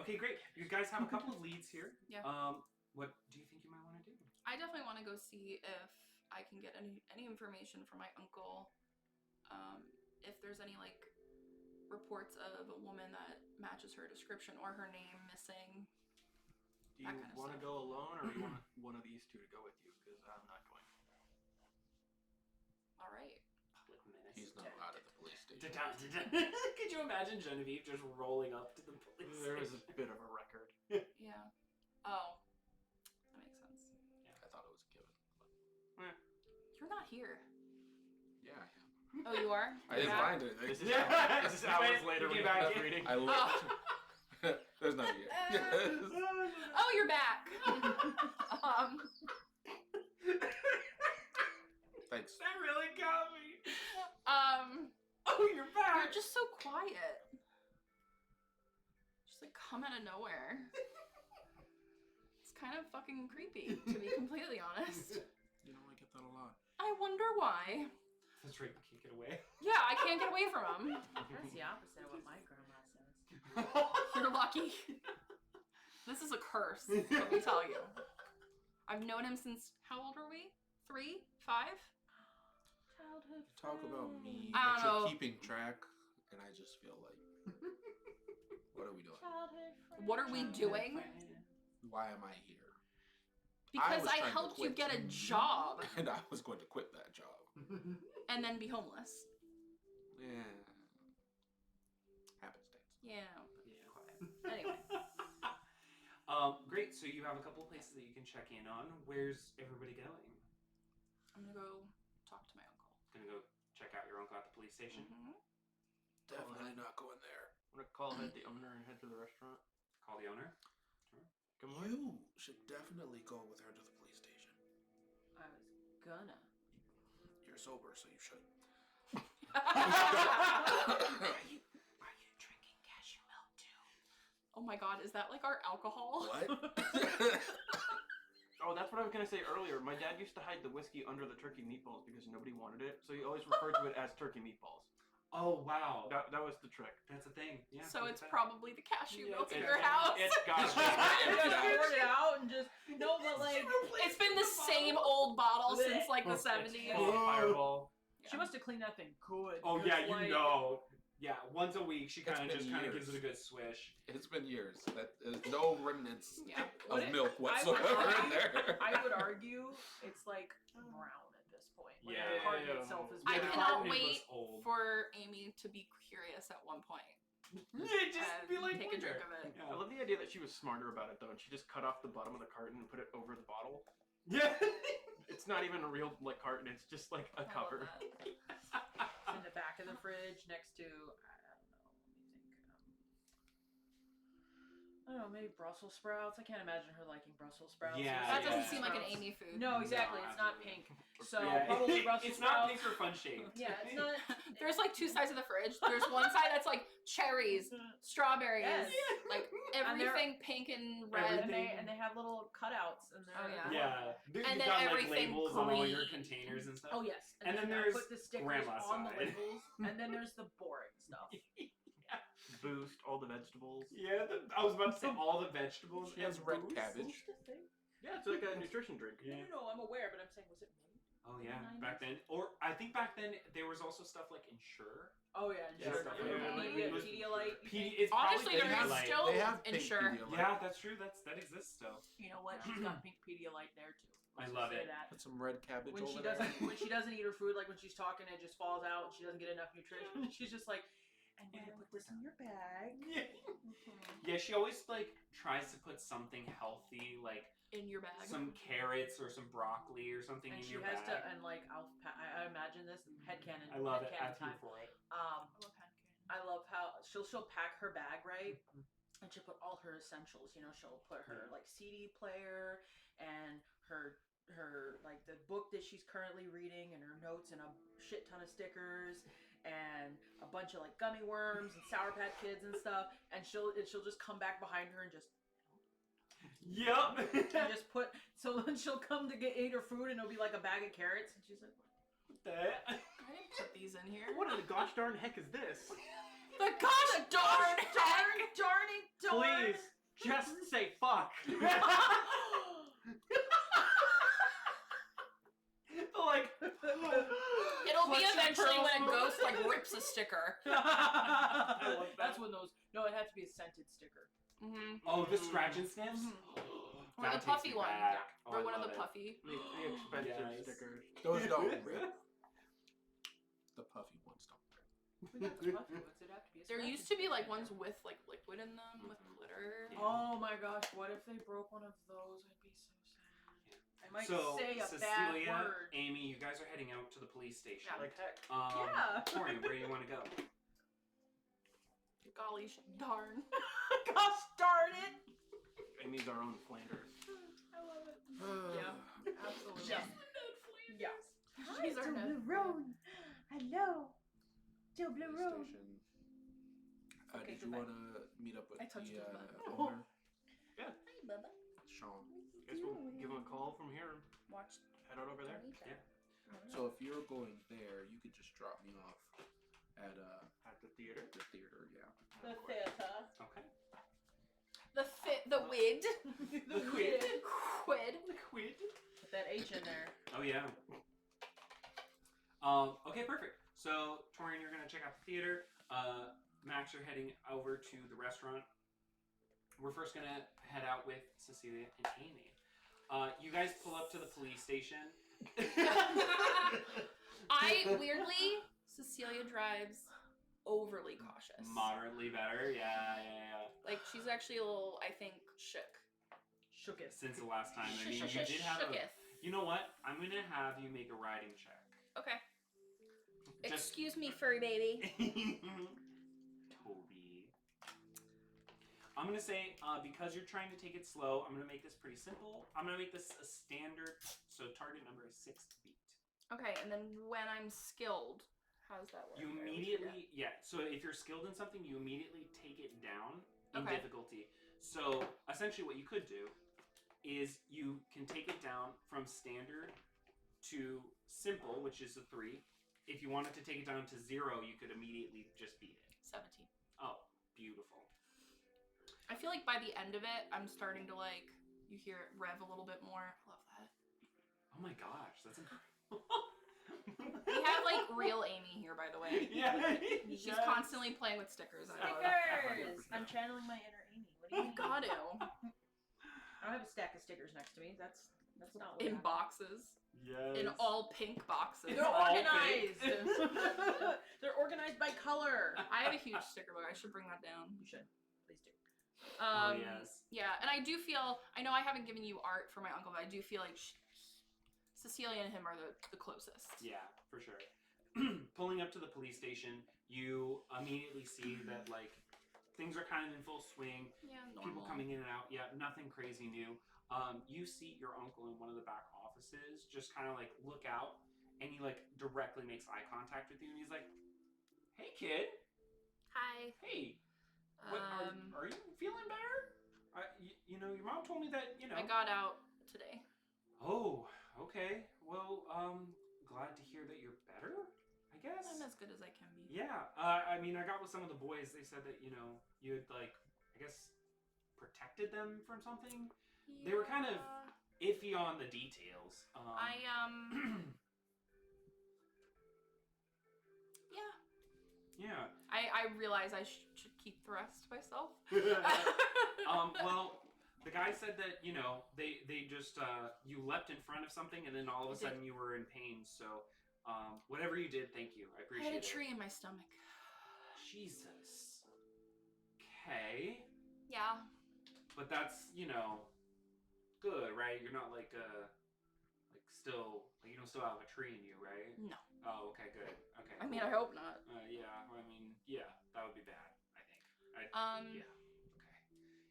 Okay, great. You guys have a couple of leads here. Yeah. What do you think you might want to do? I definitely want to go see if I can get any information from my uncle. if there's any like reports of a woman that matches her description or her name missing. Do That you kind of want to stuff. go alone, or do you want one of these two to go with you? Because I'm not going. All right. Public menace. He's not allowed at the police station. Could you imagine Genevieve just rolling up to the police There is a station? bit of a record. Yeah. Oh, that makes sense. I thought it was a given. You're not here. Yeah, I am. Oh, you are? I didn't Yeah. find it. This is, Yeah. this is hours later when You you came back finish in. reading. I looked. There's nothing here. Oh, you're back. Thanks. That really got me. Oh, you're You're back. just so quiet. Just like come out of nowhere. It's kind of fucking creepy, to be completely honest. You know, I get that a lot. I wonder why. That's right. You can't get away. Yeah, I can't get away from him. That's the opposite of what my grandma says. You're lucky. This is a curse, let me tell you. I've known him since, how old are we? 3? 5? Childhood. Talk about me, I but don't you're know. keeping track, and I just feel like, what are we doing? Childhood friend. What are we doing? Why am I here? Because was I trying to helped you quit. get a job And I was going to quit that job. and then be homeless. Yeah. Happenstance. Yeah. Yeah. Anyway. Great. So you have a couple of places that you can check in on. Where's everybody going? I'm gonna go talk to my uncle. Gonna go check out your uncle at the police station. Mhm. Definitely not going there. I'm gonna call ahead the owner and head to the restaurant. Call the owner. Come on. You should definitely go with her to the police station. I was gonna. You're sober, so you should. Are you drinking cashew milk too? Oh my god, is that like our alcohol? What? Oh, that's what I was gonna say earlier. My dad used to hide the whiskey under the turkey meatballs because nobody wanted it, so he always referred to it as turkey meatballs. Oh wow. That was the trick. That's a thing. Yeah. So look it's at that. probably the cashew Yeah, milk in it's- your house. It's got Just poured it out and just no, but like It's been the same old bottle since like the 70s. Full of Fireball. she must have cleaned that thing good. Oh 'cause, yeah, you like, know. Yeah, once a week she It's kind of been just kind of years. gives it a good swish. It's been years. That there's no remnants Yeah. of Would it- milk I would whatsoever in argue- there. I would argue it's like brown at this point. Like Yeah. the carton itself is I the brown. cannot carton wait looks old. for Amy to be curious at one point. Yeah, just and be like take a drink wonder. of it. Yeah. I love the idea that she was smarter about it though, and she just cut off the bottom of the carton and put it over the bottle. Yeah. It's not even a real like carton; it's just like a I love cover. that. It's in the back of the fridge next to I don't know, maybe Brussels sprouts. I can't imagine her liking Brussels sprouts. Yeah, That doesn't yeah. seem like an Sprouts. Amy food. No, exactly. No, it's not absolutely. pink. So Yeah, probably Brussels it's not sprouts. pink or fun shaped. Yeah, it's not. There's like two sides of the fridge. There's one side that's like cherries, strawberries, Yes. like And they're- everything pink and red. And they have little cutouts in there. Oh, yeah. Yeah. And You've then got, like, everything labels on all your green. containers and stuff. Oh yes. And then I there's put the stickers grandma's on the side. labels, and then there's the boring stuff. Boost all the vegetables. Yeah, I was about to say all the vegetables. She has and red boost. cabbage. Yeah, it's like a nutrition drink. Yeah. No, I'm aware, but I'm saying, was it made? Oh yeah, in the back 90s? then, or I think back then there was also stuff like Insure. Oh yeah, Yeah, sure. stuff Yeah, like that. like It was- Pedialyte. It's Honestly, probably there is Pedialyte. still They have pink Insure. Pedialyte. Yeah, that's true. That exists still. You know what? She's got pink Pedialyte there too. I Let's love just say it. That. Put some red cabbage When she over there. doesn't eat her food, like when she's talking, it just falls out. And she doesn't get enough nutrition. She's just like, and you put this in your bag. Yeah, she always like tries to put something healthy, like In your bag. some carrots or some broccoli or something And in she your has bag. to, and like I imagine this headcanon. I love it. headcanon I'm here time. for it. I love how she'll pack her bag right, and she'll put all her essentials. You know, she'll put her like CD player and her like the book that she's currently reading and her notes and a shit ton of stickers and a bunch of like gummy worms and Sour Patch Kids and stuff. And she'll just come back behind her and just Yep. and just put. So then she'll come to eat her food and it'll be like a bag of carrots and she's like, That. I didn't put these in here. What in the gosh darn heck is this? The gosh darn heck! darning Please, just say fuck. Like, It'll be clutch your eventually when a pearls. ghost like rips a sticker. love that. That's when those. No, it had to be a scented sticker. Mm-hmm. Oh, the scratch and sniffs? Or That the takes puffy me one. back. Yeah. Oh, Or I one of love the it. puffy. The expensive Yes. stickers. Those don't rip. The puffy ones don't rip. We got the puffy ones. It have to be a There scented used to be sticker. like ones with like liquid in them with glitter. Yeah. Oh my gosh! What if they broke one of those? I'd be so sad. I might So, say a Cecilia, bad word. Amy, you guys are heading out to the police station. Yeah. Like heck. Yeah. Torian, where do you want to go? Golly darn. Gosh darn it! Amy's our own Flanders. I love it. Yeah. Absolutely. Yeah. Yeah. She's our Ned. Hello. Police station. Okay, Did you goodbye. want to meet up with I touched the his butt. owner, Hi, Bubba. Sean? Guess we'll give him a call from here. Watch. Head out over there. Yeah. So if you're going there, you could just drop me off at At the theater. the theater. Yeah. The theater. Okay. The wid. The quid. Quid. Quid. Put that H in there. Oh, yeah. Okay, perfect. So, Torian, you're going to check out the theater. Max, you're heading over to the restaurant. We're first going to head out with Cecilia and Amy. You guys pull up to the police station. Cecilia drives overly cautious. Moderately better. Yeah. Like, she's actually a little, I think, shook. Shooketh. Since the last time. I mean, you Shooketh. did have a... You know what? I'm going to have you make a riding check. Okay. Just- Excuse me, furry baby. Toby. I'm going to say, because you're trying to take it slow, I'm going to make this pretty simple. I'm going to make this a standard, so target number is 6 to beat. Okay, and then when I'm skilled, how does that work? You I always immediately, so if you're skilled in something, you immediately take it down in Okay. difficulty. So essentially what you could do is you can take it down from standard to simple, which is a 3. If you wanted to take it down to 0, you could immediately just beat it. 17. Oh, beautiful. I feel like by the end of it, I'm starting to like, you hear it rev a little bit more. I love that. Oh my gosh, that's incredible. We have like real Amy here, by the way. Yeah. She's yes. constantly playing with stickers. I love it. Stickers! I'm channeling my inner Amy. What do you You mean? got to. I don't have a stack of stickers next to me. That's not what In happened. boxes. Yes. In all pink boxes. They're all organized. fake. They're organized by color. I have a huge sticker book. I should bring that down. You should. Please do. Oh, yes. Yeah, and I do feel, I know I haven't given you art for my uncle, but I do feel like Cecilia and him are the closest. Yeah, for sure. Pulling up to the police station, you immediately see that like things are kind of in full swing. Yeah, People normal. coming in and out. Yeah, nothing crazy new. You see your uncle in one of the back offices, just kind of like look out, and he like directly makes eye contact with you, and he's like, "Hey, kid. Hi. Hey. What, are you feeling better? You know, your mom told me that. You know. I got out today. Oh, okay. Well, glad to hear that you're better. I guess. I'm as good as I can be. Yeah. I mean, I got with some of the boys. They said that you know you had like, I guess, protected them from something. They were kind of iffy on the details. Yeah. Yeah. I realize I should keep the rest myself. Well, the guy said that you know they just you leapt in front of something and then all of a I did. sudden you were in pain. So whatever you did, thank you. I I appreciate had a it. tree in my stomach. Jesus. Okay. Yeah. But that's you know good, right? You're not like still like you don't still have a tree in you, right? No. Oh, okay, good. Okay. I mean, I hope not. Yeah. I mean, yeah, that would be bad. I think. Um. Yeah. Okay.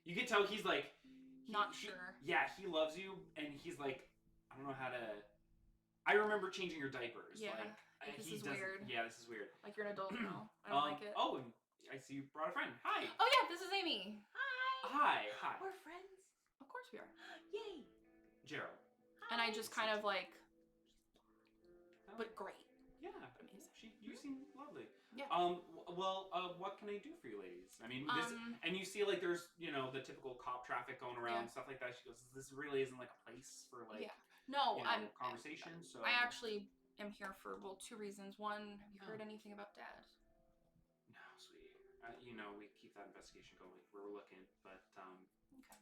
You can tell he's like. Not sure. Yeah, he loves you, and he's like, I don't know how to. I remember changing your diapers. Yeah, Like, this he is doesn't- weird. Yeah, this is weird. Like you're an adult now. I don't like it. Oh, and I see you brought a friend. Hi. Oh yeah, this is Amy. Hi. We're friends. Of course we are. Yay. Gerald. And I just kind of like, but great. Yeah. Amazing. You seem lovely. Yeah. Well, what can I do for you ladies? I mean, this, and you see like there's you know the typical cop traffic going around Yeah. stuff like that. She goes, this really isn't like a place for like Yeah. No, you know, I'm. conversation. So I actually am here for 2 reasons. One, have you heard anything about Dad? we keep that investigation going. We're looking, but Okay.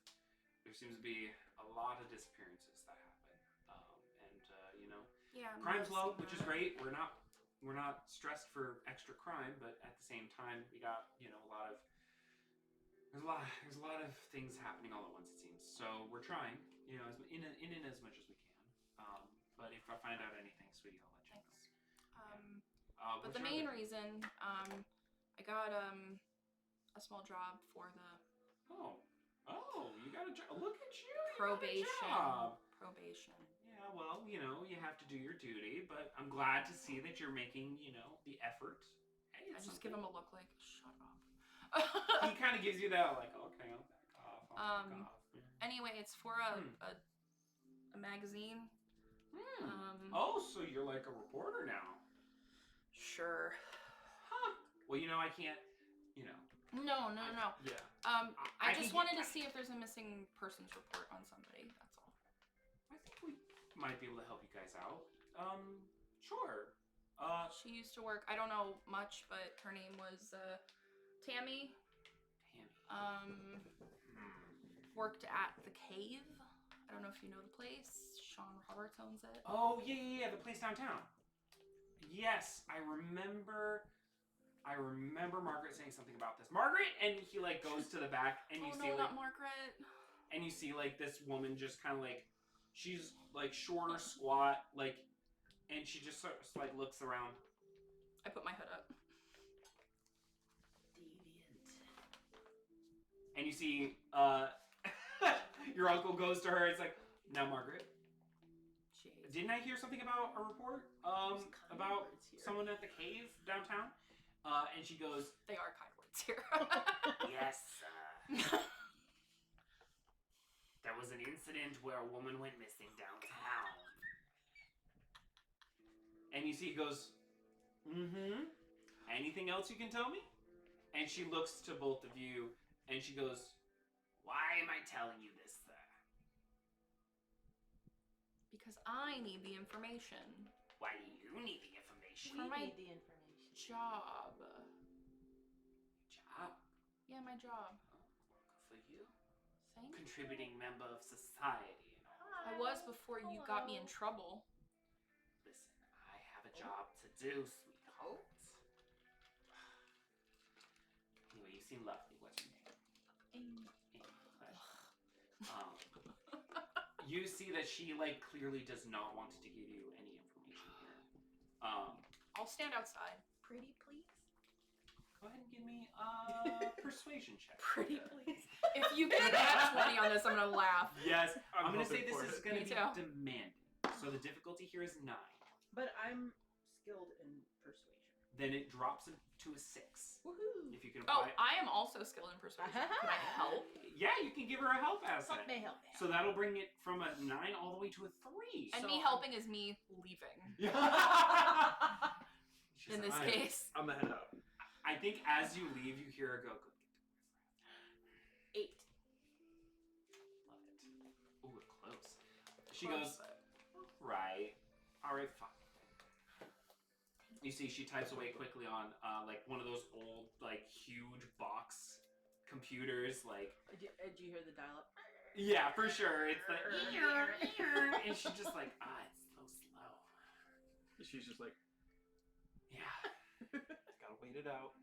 there seems to be a lot of disappearances that happen, and Yeah. I'm crime's low, noticing which is that. great. We're not stressed for extra crime, but at the same time, we got there's a lot of things happening all at once. It seems so. We're trying, in as much as we can. But if I find out anything, sweetie, I'll let you know. Thanks. But What's the your main other- reason, I got a small job for the Oh, you got a job. Look at you. probation. You got a job. Probation. Yeah, well, you have to do your duty, but I'm glad to see that you're making, the effort. Hey, I it's just give him something. a look like, shut up. He kind of gives you that, like, okay, I'll back off. I'll back off. Yeah. Anyway, it's for a magazine. Oh, so you're like a reporter now? Sure. Huh. Well, I can't. No. Yeah. I can just get- wanted to see if there's a missing persons report on somebody. That's all. I think we might be able to help you guys out. Sure. She used to work. I don't know much, but her name was Tammy. Tammy. Worked at the Cave. I don't know if you know the place. Sean Roberts owns it. Oh, yeah, the place downtown. Yes, I remember Margaret saying something about this. Margaret, and he like goes to the back, and you Oh see no, like, not Margaret. and you see like this woman just kind of like, she's like shorter, squat, like, and she just sort of like looks around. I put my hood up. Deviant. And you see, your uncle goes to her. It's like, now, Margaret, Jeez. didn't I hear something about a report about someone at the cave downtown? And she goes, They are kind words here. yes, there was an incident where a woman went missing downtown. And you see he goes, anything else you can tell me? And she looks to both of you, and she goes, why am I telling you this, sir? Because I need the information. Why do you need the information? For my need the information. job. Job? Yeah, my job. Good for you. Thank you. Contributing member of society and all. I was before you got me in trouble. Listen, I have a job to do, sweetheart. Anyway, you seem lovely. What's your name? Amy. You see that she like clearly does not want to give you any information here. I'll stand outside. Pretty, please. Go ahead and give me a persuasion check. Pretty, please. If you get that 20 on this, I'm gonna laugh. Yes, I'm gonna hoping say this for is it. gonna Me be too. demanding. So the difficulty here is 9. But I'm skilled in persuasion. Then it drops to a 6. Woohoo! If you can Oh, apply it. I am also skilled in persuasion. Can I help? Yeah, you can give her a help asset. Help me, help me. So that'll bring it from a 9 all the way to a 3. And So me helping is me leaving. She's In this like, case. I'm gonna head out. I think as you leave, you hear her go, "Go get 8. the love it." Ooh, we're close. She goes, right. All right, fine. You see, she types away quickly on like one of those old, like huge box computers, like. Did you hear the dial-up? Yeah, for sure. It's like, and she's just like, it's so slow. She's just like, Yeah. gotta wait it out.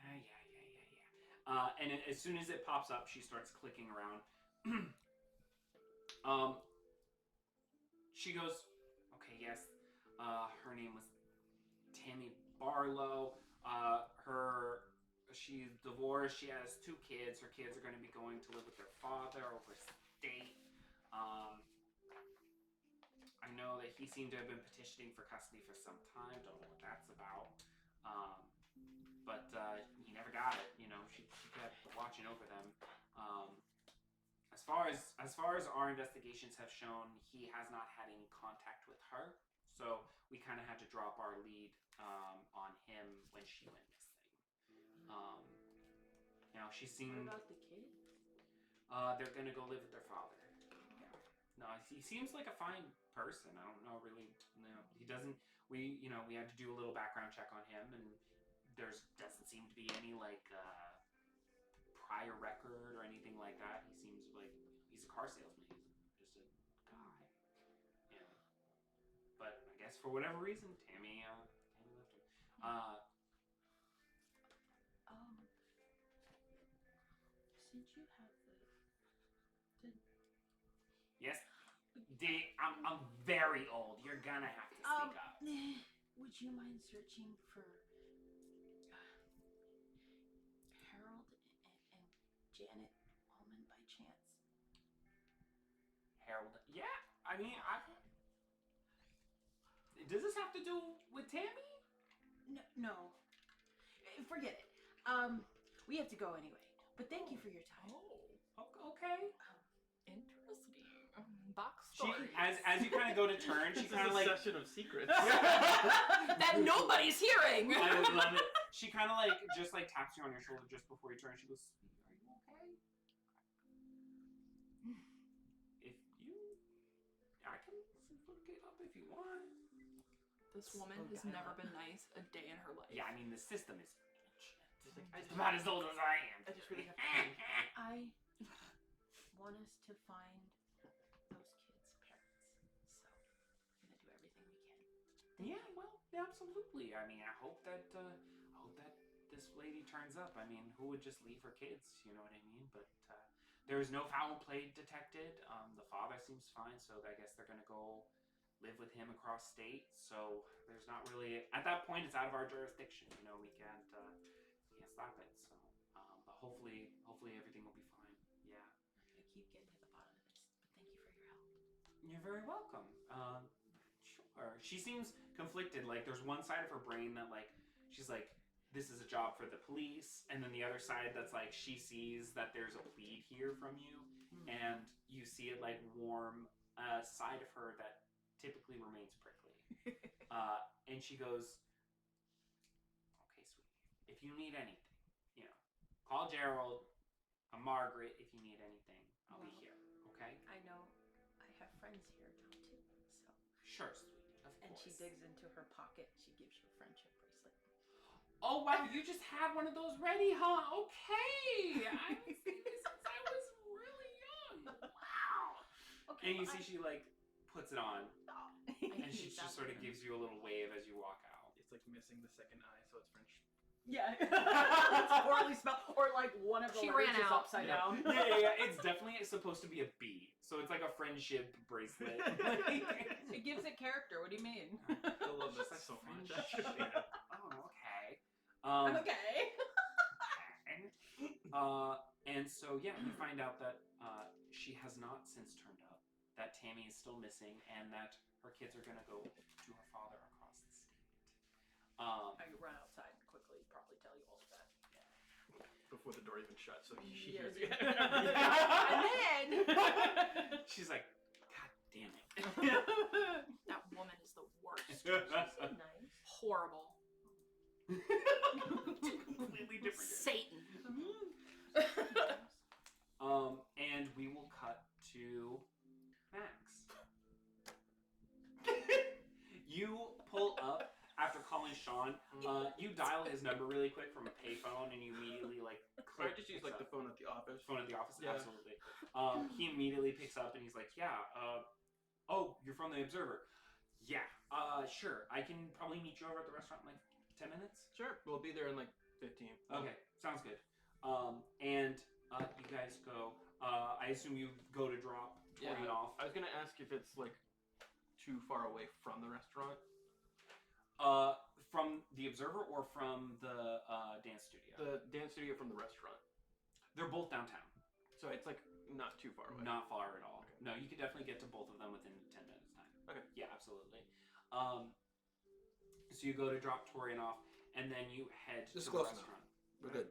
Yeah. And as soon as it pops up, she starts clicking around. She goes, okay, yes. Her name was Tammy Barlow. She's divorced. She has 2 kids. Her kids are going to be going to live with their father overstate. I know that he seemed to have been petitioning for custody for some time. Don't know what that's about. But he never got it. She kept watching over them. As far as our investigations have shown, he has not had any contact with her. So we kind of had to drop our lead on him when she went missing. She seemed. What about the kid? They're gonna go live with their father. Yeah. No, he seems like a fine person. I don't know really. No, he doesn't. We had to do a little background check on him, and doesn't seem to be any like prior record or anything like that. He seems like he's a car salesman. He's just a guy. Yeah. But I guess for whatever reason, Tammy left him. Since you have Yes. I'm very old. You're gonna have to speak up. would you mind searching for Harold and Janet Ullman by chance? Harold. Yeah. I mean, does this have to do with Tammy? No. Forget it. We have to go anyway. But thank you for your time. Oh, okay. Interesting. Backstory. As you kind of go to turn, she This kind is of a like session of secrets. that nobody's hearing. I would love it. She kind of like just like taps you on your shoulder just before you turn. She goes, "Are you okay? I can look it up if you want." This woman has never been nice a day in her life. Yeah, I mean the system is ancient. It's like, It's about as old as I am. I just really have to. I want us to find those kids' parents. So we're gonna do everything we can. Yeah, well, absolutely. I mean, I hope that this lady turns up. I mean, who would just leave her kids? You know what I mean? But there is no foul play detected. The father seems fine, so I guess they're gonna go live with him across state. So there's not really at that point. It's out of our jurisdiction. You know, we can't stop it. So, but hopefully everything will be fine. Yeah. We're gonna keep getting to the bottom of this. But thank you for your help. You're very welcome. Sure. She seems conflicted. Like there's one side of her brain that like she's like, this is a job for the police, and then the other side that's like she sees that there's a plead here from you, and you see it like warm a side of her that typically remains prickly. And she goes, "Okay, sweetie. If you need anything, call Gerald, Margaret. If you need anything, I'll be here. Okay." I know I have friends here now too. So. Sure, sweetie. Of And course. she digs into her pocket. She gives you a friendship bracelet. Oh wow, you just had one of those ready, huh? Okay. I haven't seen this since I was really young. Wow. Okay. And you see she like puts it on, and she Use just that sort of one. gives you a little wave as you walk out. It's like missing the second eye, so it's French. Yeah. It's poorly spelled. Or like one of the She letters ran is out. upside Yeah. down. Yeah. It's definitely supposed to be a B, so it's like a friendship bracelet. It gives it character. What do you mean? I love this so much. Actually. Oh, okay. Okay. And so yeah, you find out that she has not since turned up, that Tammy is still missing, and that her kids are gonna go to her father across the state. I run outside and quickly probably tell you all of that. Before the door even shuts, so she Yes. hears it. And then She's like, "God damn it." That woman is the worst. she's so nice. Horrible. Completely different. Satan. And we will cut to Max. You pull up after calling Sean. You dial his number really quick from a payphone, and you immediately like Or I just use like the phone at the office. phone at the office. Yeah. Absolutely. He immediately picks up and he's like, "Yeah. Oh, you're from the Observer. Yeah. Sure. I can probably meet you over at the restaurant in like 10 minutes. Sure, we'll be there in like 15. Okay, sounds good. And you guys go. I assume you go to drop Tori off. I was gonna ask if it's like too far away from the restaurant. From the Observer or from the dance studio? The dance studio from the restaurant. They're both downtown. So it's like not too far away. Not far at all. Okay. No, you could definitely get to both of them within 10 minutes time. Okay. Yeah, absolutely. So you go to drop Torian off, and then you head Just to the close enough. restaurant. We're good.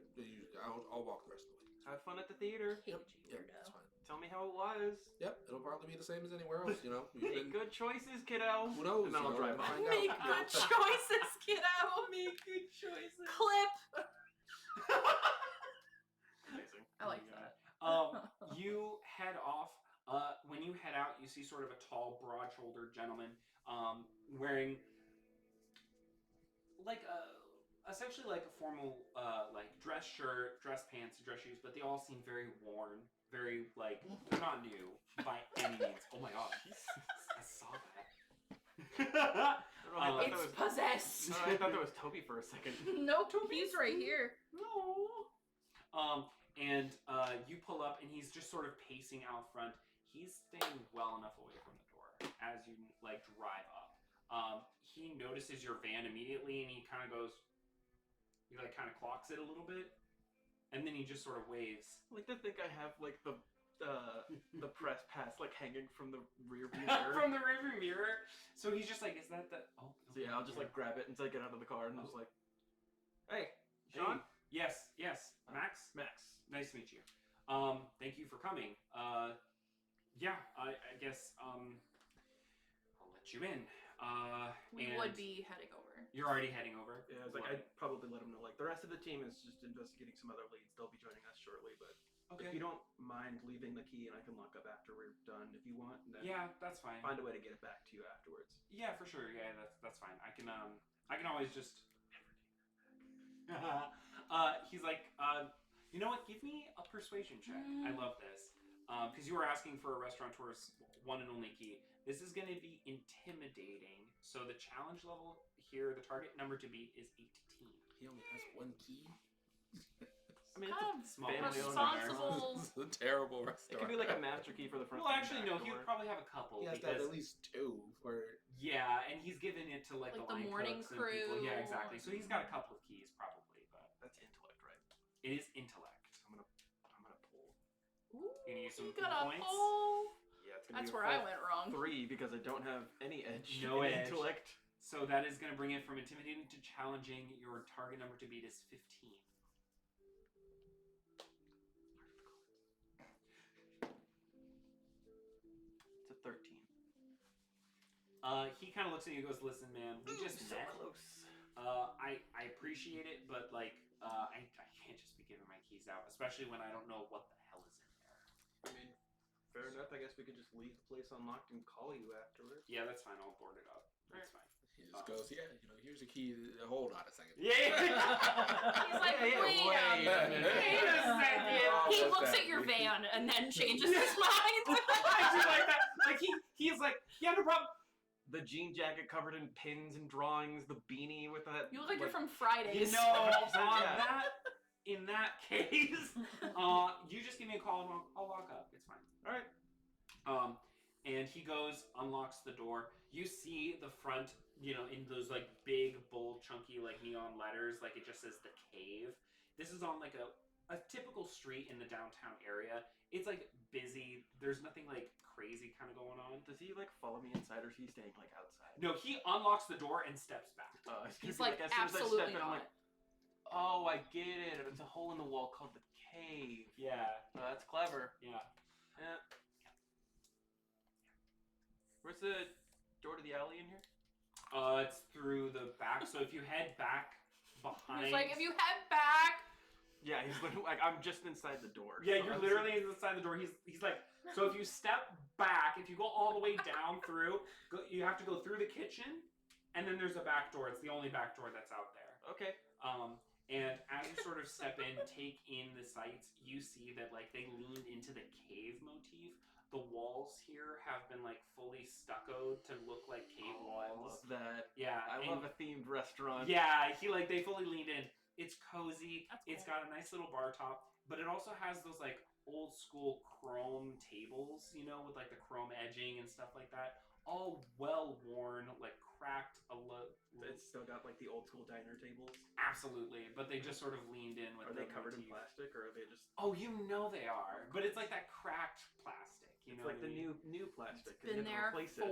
I'll walk the rest of the way. Have fun at the theater. Hate Yep, you, yep, weirdo. that's fine. Tell me how it was. Yep, it'll probably be the same as anywhere else, you know. We've Make been, good choices, kiddo. who knows? And then you I'll know, drive we'll off. find Make out. good choices, kiddo. Make good choices. Clip. Amazing. I like that. You head off. When you head out, you see sort of a tall, broad-shouldered gentleman wearing like essentially like a formal like dress shirt, dress pants, and dress shoes, but they all seem very worn, very like they're not new by any means. Oh my god, I saw that. It's possessed. I thought that was Toby for a second. Nope, he's right here. No. And you pull up, and he's just sort of pacing out front. He's staying well enough away from the door as you like drive up. He notices your van immediately, and he kind of goes. He like kind of clocks it a little bit, and then he just sort of waves. I like to think I have like the press pass like hanging from the rear view mirror. From the rearview mirror. So he's just like, is that the? Oh. So yeah, I'll just like grab it and get out of the car and just like, hey, Sean. Hey. Yes. Max. Nice to meet you. Thank you for coming. Yeah, I guess I'll let you in. We would be heading over. You're already heading over. Yeah, I was like, I'd probably let him know. Like the rest of the team is just investigating some other leads. They'll be joining us shortly, but Okay. if you don't mind leaving the key and I can lock up after we're done, if you want, then Yeah, that's fine. find a way to get it back to you afterwards. Yeah, for sure. Yeah, that's fine. I can always just. He's like, you know what? Give me a persuasion check. I love this. Because you were asking for a restaurateur's one and only key. This is going to be intimidating. So the challenge level here, the target number to beat is 18. He only has one key. I mean, Kind of it's small family-owned responsible. This is a terrible It restaurant. could be like a master key for the front. Well, and actually, back no. He door. would probably have a couple. He has to have because, at least two for. yeah, and he's given it to like Like the the line morning cooks and people. Yeah, crew. exactly. So he's got a couple of keys probably, but That's intellect, right? it is intellect. I'm gonna pull. Ooh, You need some you got a points? pull. Yeah, it's gonna That's be a where I full went wrong. 3 because I don't have any edge. No in edge. intellect. So that is going to bring it from intimidating to challenging. Your target number to beat is 15. It's a 13. He kind of looks at you and goes, "Listen, man, we just so met. close. I appreciate it, but like, I can't just be giving my keys out, especially when I don't know what the hell is in there." I mean, fair enough. I guess we could just leave the place unlocked and call you afterwards. Yeah, that's fine. I'll board it up. That's fine. He just goes, yeah, here's a key. Hold on a second. Yeah. He's like, Yeah, wait wait a a minute. minute. Wait a second. He What's looks that? at your van and then changes his mind. I do like that. Like he's like, yeah, no problem. The jean jacket covered in pins and drawings, the beanie with that. You look like you're from Fridays. You know, on Yeah. that, in that case, you just give me a call and I'll lock up. It's fine. All right. And he goes, unlocks the door. You see the front, in those like big, bold, chunky like neon letters, like it just says the cave. This is on like a typical street in the downtown area. It's like busy. There's nothing like crazy kind of going on. Does he like follow me inside, or is he staying like outside? No, he unlocks the door and steps back. He's Be like, as soon as I absolutely step in, I'm not. like, oh, I get it. It's a hole in the wall called the cave. Yeah, That's clever. yeah. Yeah. Where's the door to the alley in here? It's through the back. So if you head back behind, He's like, if you head back. Yeah, he's literally like, I'm just inside the door. yeah, So you're I'm literally inside the door. He's like, so if you step back, if you go all the way down through, you have to go through the kitchen, and then there's a back door. It's the only back door that's out there. Okay. And as you sort of step in, take in the sights, you see that like they leaned into the cave motif. The walls here have been like fully stuccoed to look like cave I walls. love that. Yeah, I and- love a themed restaurant. Yeah, they fully leaned in. It's cozy. That's It's cool. got a nice little bar top, but it also has those like old school chrome tables, with like the chrome edging and stuff like that. All well worn, like cracked It's still got like the old school diner tables. Absolutely, but they just sort of leaned in with. Are the they covered in motif. plastic, or are they just? Oh, they are, but it's like that cracked plastic. It's Know like what the I mean? new plastic. 'cause you Been have to there replace it.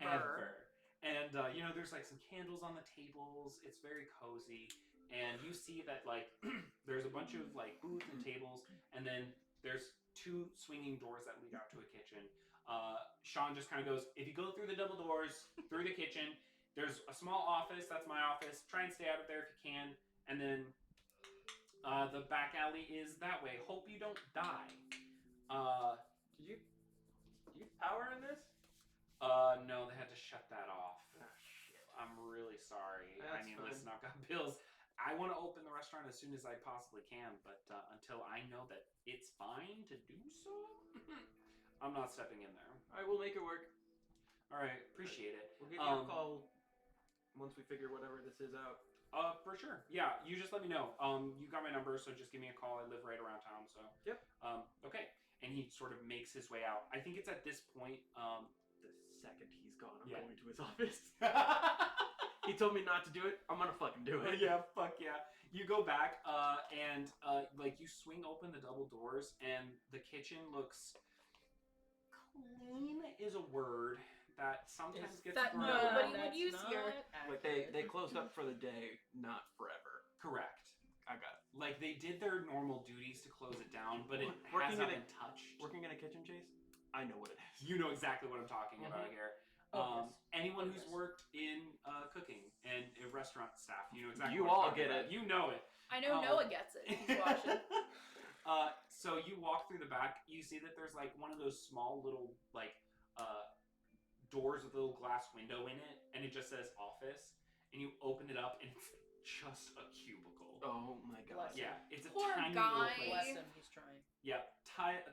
forever. And there's like some candles on the tables. It's very cozy, and you see that like there's a bunch of like booths and tables, and then there's 2 swinging doors that lead out to a kitchen. Sean just kind of goes, if you go through the double doors through the kitchen, there's a small office. That's my office. Try and stay out of there if you can, and then the back alley is that way. Hope you don't die. Do you power in this? No, they had to shut that off. Oh shit. I'm really sorry. That's I mean, fine. listen, I've got bills. I want to open the restaurant as soon as I possibly can, but until I know that it's fine to do so, I'm not stepping in there. I will make it work. All right, appreciate it. We'll give you a call once we figure whatever this is out. For sure. Yeah, you just let me know. You got my number, so just give me a call. I live right around town, so. Yep. Okay. And he sort of makes his way out. I think it's at this point. The second he's gone, I'm Yeah. going to his office. He told me not to do it. I'm gonna fucking do it. Yeah, fuck yeah. You go back, and like you swing open the double doors, and the kitchen looks clean. Is a word that sometimes gets that thrown nobody around. would use here. Like they closed up for the day, not forever. Correct. I got it. Like they did their normal duties to close it down, but it Working has not in a- been touched. Working in a kitchen, Chase, I know what it is. You know exactly what I'm talking about here. Oh, yes. Anyone Oh, who's yes. worked in cooking and restaurant staff, you know exactly. You what I'm all talking get about. it. You know it. I know Noah gets it. He's watching. So you walk through the back. You see that there's like one of those small little like doors with a little glass window in it, and it just says office. And you open it up, and it's just a cubicle. Oh my god. Bless Yeah, it's a Poor tiny guy. little Bless place. him, he's trying. Yeah,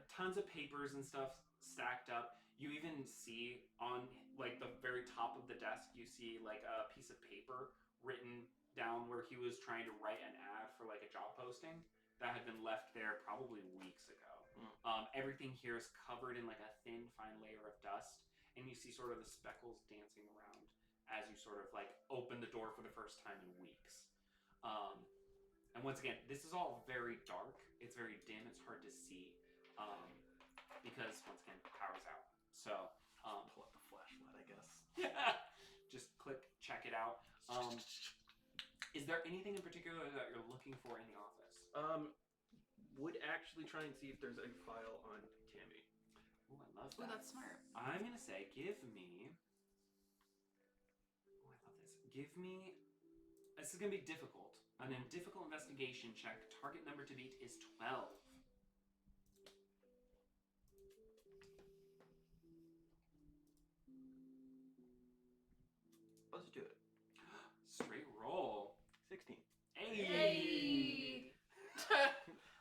tons of papers and stuff stacked up. You even see on like the very top of the desk, you see like a piece of paper written down where he was trying to write an ad for like a job posting that had been left there probably weeks ago. Everything here is covered in like a thin, fine layer of dust, and you see sort of the speckles dancing around as you sort of like open the door for the first time in weeks. And once again, this is all very dark. It's very dim. It's hard to see because once again, power's out. So Pull up the flashlight, I guess. just click, check it out. Is there anything in particular that you're looking for in the office? Would actually try and see if there's a file on Tammy. Oh, I love Oh, that. that's smart. I'm gonna say, give me. Oh, I love this. Give me. This is gonna be difficult. On a difficult investigation check, target number to beat is 12. Let's do it. Straight roll. 16. Hey!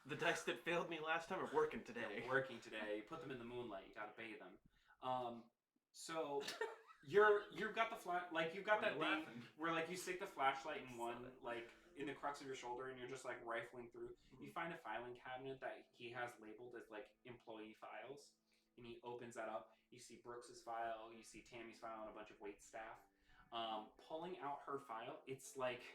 The dice that failed me last time are working today. They're working today. You put them in the moonlight. You gotta bathe them. So you've got the you've got that thing where like you stick the flashlight in one like in the crux of your shoulder and you're just like rifling through. You find a filing cabinet that he has labeled as like employee files, and he opens that up. You see Brooks's file. You see Tammy's file and a bunch of wait staff. Pulling out her file, it's like.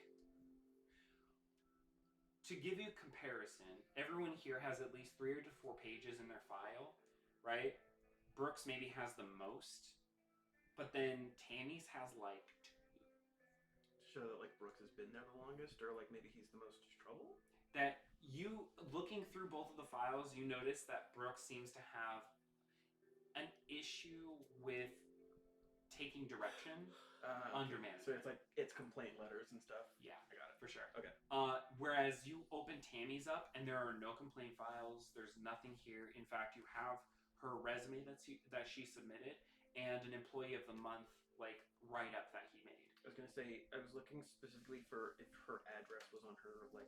To give you comparison, everyone here has at least 3 to 4 pages in their file, right? Brooks maybe has the most, but then Tammy's has like 2. Show that like Brooks has been there the longest, or like maybe he's the most trouble. That you, looking through both of the files, you notice that Brooks seems to have an issue with taking direction under management. So it's like it's complaint letters and stuff. Yeah, I got it. for sure. Okay. Whereas you open Tammy's up and there are no complaint files. There's nothing here. In fact, you have her resume that she submitted and an employee of the month like write-up that he made. I was gonna say I was looking specifically for if her address was on her like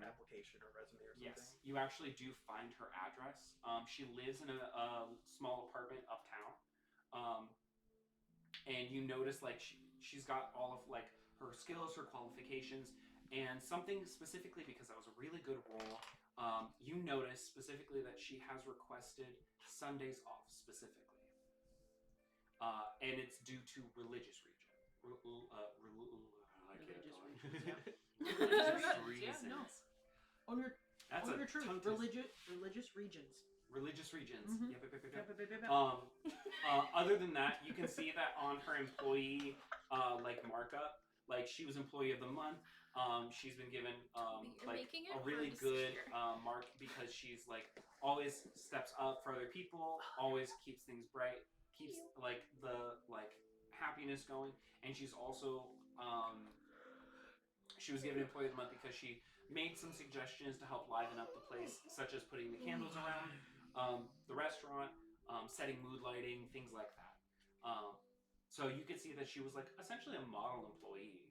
application or resume or something. Yes, you actually do find her address. She lives in a small apartment uptown. And you notice like she's got all of like her skills, her qualifications, and something specifically because that was a really good roll. You notice specifically that she has requested Sundays off specifically, and it's due to religious reason. Religious reasons. Yeah, no. On your That's on a your truth. tongue twister. Religious regions. Religious regions. Mhm. Yep. Other than that, you can see that on her employee like markup, like she was employee of the month. She's been given You're like making it a really hard to see good here. mark because she's like always steps up for other people, always keeps things bright, keeps like the like happiness going, and she's also she was given employee of the month because she made some suggestions to help liven up the place, such as putting the candles around the restaurant, setting mood lighting, things like that. So you could see that she was like essentially a model employee.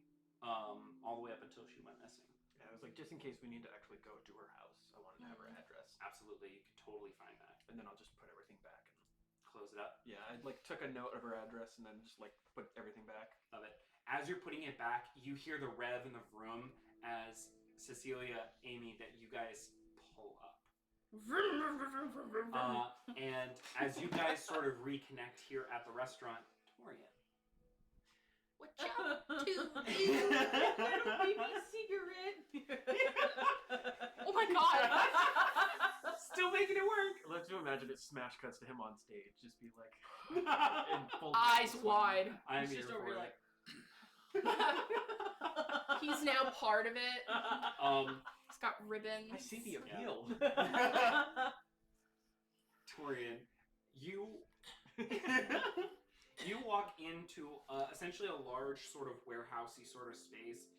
all the way up until she went missing. Yeah, I was like, just in case we need to actually go to her house, I wanted to have her address, Absolutely, you could totally find that. and then I'll just put everything back. Close it up. Yeah, I like took a note of her address and then just like put everything back. Love it. As you're putting it back, you hear the rev in the room as Cecilia, Amy, that you guys pull up. And as you guys sort of reconnect here at the restaurant, Torian. What y'all do? Baby cigarette. Oh my god! Still making it work. Let's you imagine it smash cuts to him on stage, just be like in full Eyes wide. I'm He's here just for over here it. like. He's now part of it. He's got ribbons. I see the appeal. Torian, you you walk into essentially a large sort of warehousey sort of space.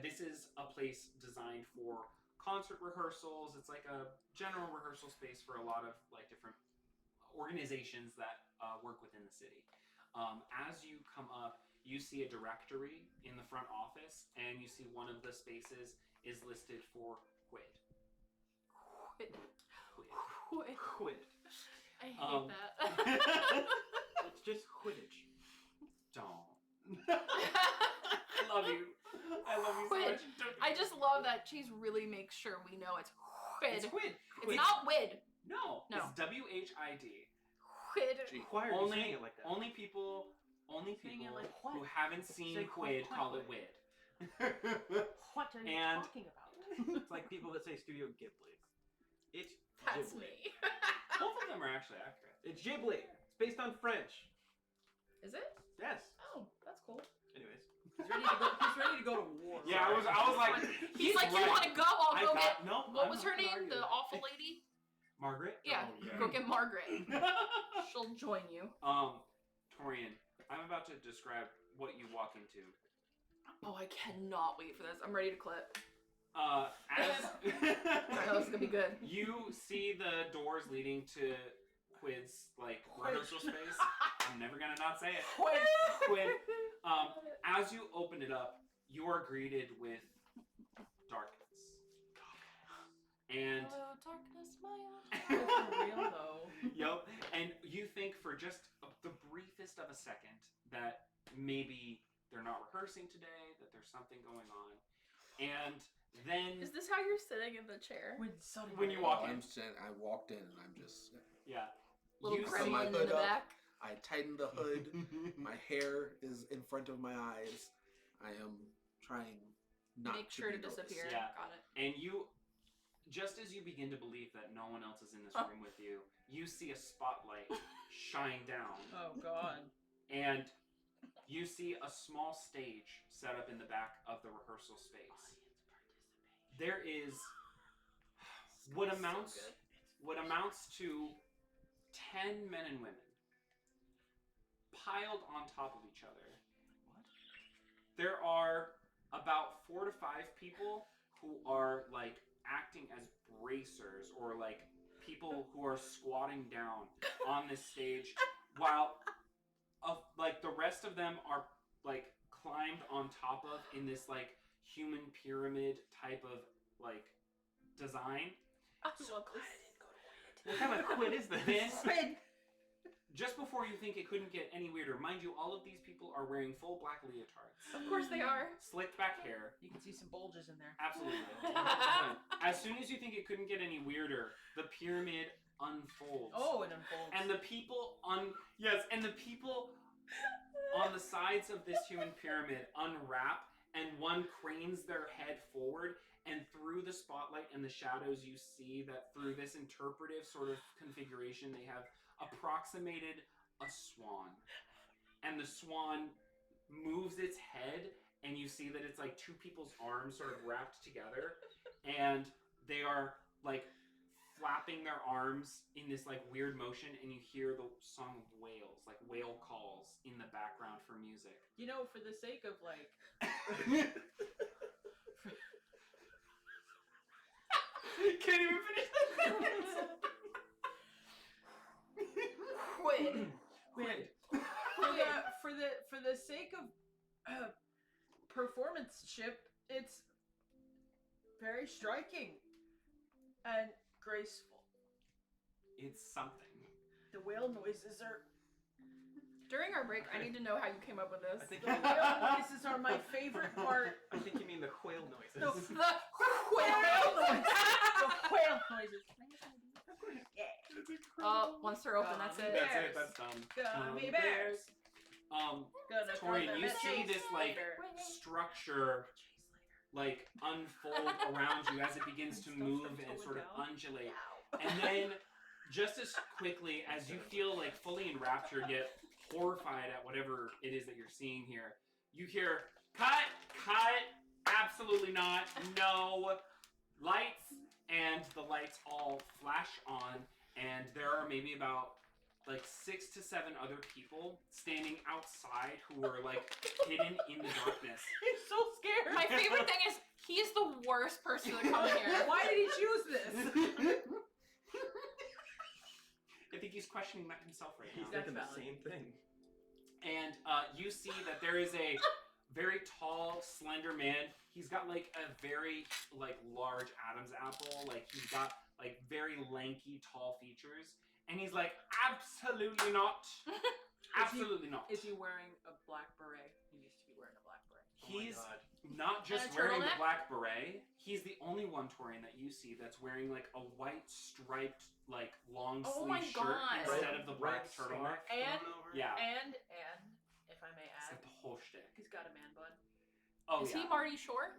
This is a place designed for concert rehearsals. It's like a general rehearsal space for a lot of like different organizations that work within the city. As you come up, you see a directory in the front office, and you see one of the spaces is listed for quid. Quid. Quid. Quid. Quid. I hate that. It's just Quidditch. Don't. I love you. I love you so Quid. much. I just love that Chase really makes sure we know it's quid. It's quid. It's not wid. No. No. It's WHID. Quid. Gee. Why are you Only saying it like that? Only people Saying it like who what? haven't seen Say quid quid. call it wid. What are you And- talking about? It's like people that say Studio Ghibli. It's That's Ghibli. me. Both of them are actually accurate. It's Ghibli. It's based on French. Is it? Yes. Oh, that's cool. Anyways. He's ready to go to war. Yeah, I was like, He's like, right. you want to go? I'll I go thought, get. no. What I'm was not her gonna name? argue The that. awful lady? Margaret? Yeah. Oh, yeah. Go get Margaret. She'll join you. Torian, I'm about to describe what you walk into. Oh, I cannot wait for this. I'm ready to clip. As I know this is gonna be good. you see the doors leading to Quid's like rehearsal space. I'm never gonna not say it. Quid. As you open it up, you are greeted with darkness. And Hello, darkness, my old For real though. yep. And you think for just the briefest of a second that maybe they're not rehearsing today, that there's something going on. And then Is this how you're sitting in the chair? When you walk in. I walked in and I'm just. yeah. Little You gremlin see- my gremlin in hood the up. back. I tightened the hood. My hair is in front of my eyes. I am trying not Make sure to be noticed. disappear. Yeah. Got it. And you, just as you begin to believe that no one else is in this room with you, you see a spotlight shine down. Oh god. And you see a small stage set up in the back of the rehearsal space. There is what amounts to 10 men and women piled on top of each other. What? There are about 4 to 5 people who are like acting as bracers or like people who are squatting down on this stage while like the rest of them are like climbed on top of in this like human pyramid type of like design. I love this. What kind of quid is this? Then, just before you think it couldn't get any weirder, mind you, all of these people are wearing full black leotards, Of course they are. slicked back hair. You can see some bulges in there. Absolutely. As soon as you think it couldn't get any weirder, the pyramid unfolds. Oh, it unfolds. And the people on the sides of this human pyramid unwrap, and one cranes their head forward, and through the spotlight and the shadows you see that through this interpretive sort of configuration they have approximated a swan. And the swan moves its head, and you see that it's like 2 people's arms sort of wrapped together, and they are like flapping their arms in this like weird motion, and you hear the song of whales, like whale calls in the background for music. You know, for the sake of like Can't even finish the sentence. Quid. Quid. for the sake of performance-ship, it's very striking and graceful. It's something. The whale noises are During our break, I need to know how you came up with this. I think the whale noises are my favorite part. I think you mean the whale noises. No. The Whale noises. The whale noises. once they're open, that's it. That's Bears. it. That's done. Gummy bears. Torian, Gonna throw them you at see Chase this like later. structure like unfold around you as it begins to move and sort of undulate. And then, just as quickly as you feel like fully enraptured yet horrified at whatever it is that you're seeing here, you hear, cut, absolutely not, no, lights, and the lights all flash on, and there are maybe about like 6 to 7 other people standing outside who are like hidden in the darkness. I'm so scared. My favorite thing is he's the worst person to come here. Why did he choose this? I think he's questioning that himself right He's now. thinking the valid. same thing. And you see that there is a very tall, slender man. He's got like a very like large Adam's apple. Like he's got like very lanky, tall features. And he's like, absolutely not. Absolutely not. Is he wearing a black beret? He used to be wearing a black beret. He's God. not just And a wearing the turtleneck? black beret. He's the only one, Torian, that you see that's wearing like a white striped, like long Oh sleeve my shirt God. instead of the black Red turtleneck. scarf And- thrown over. Yeah, And if I may it's add, like the whole shtick. he's got a man bun. Oh Is yeah. he Marty Short?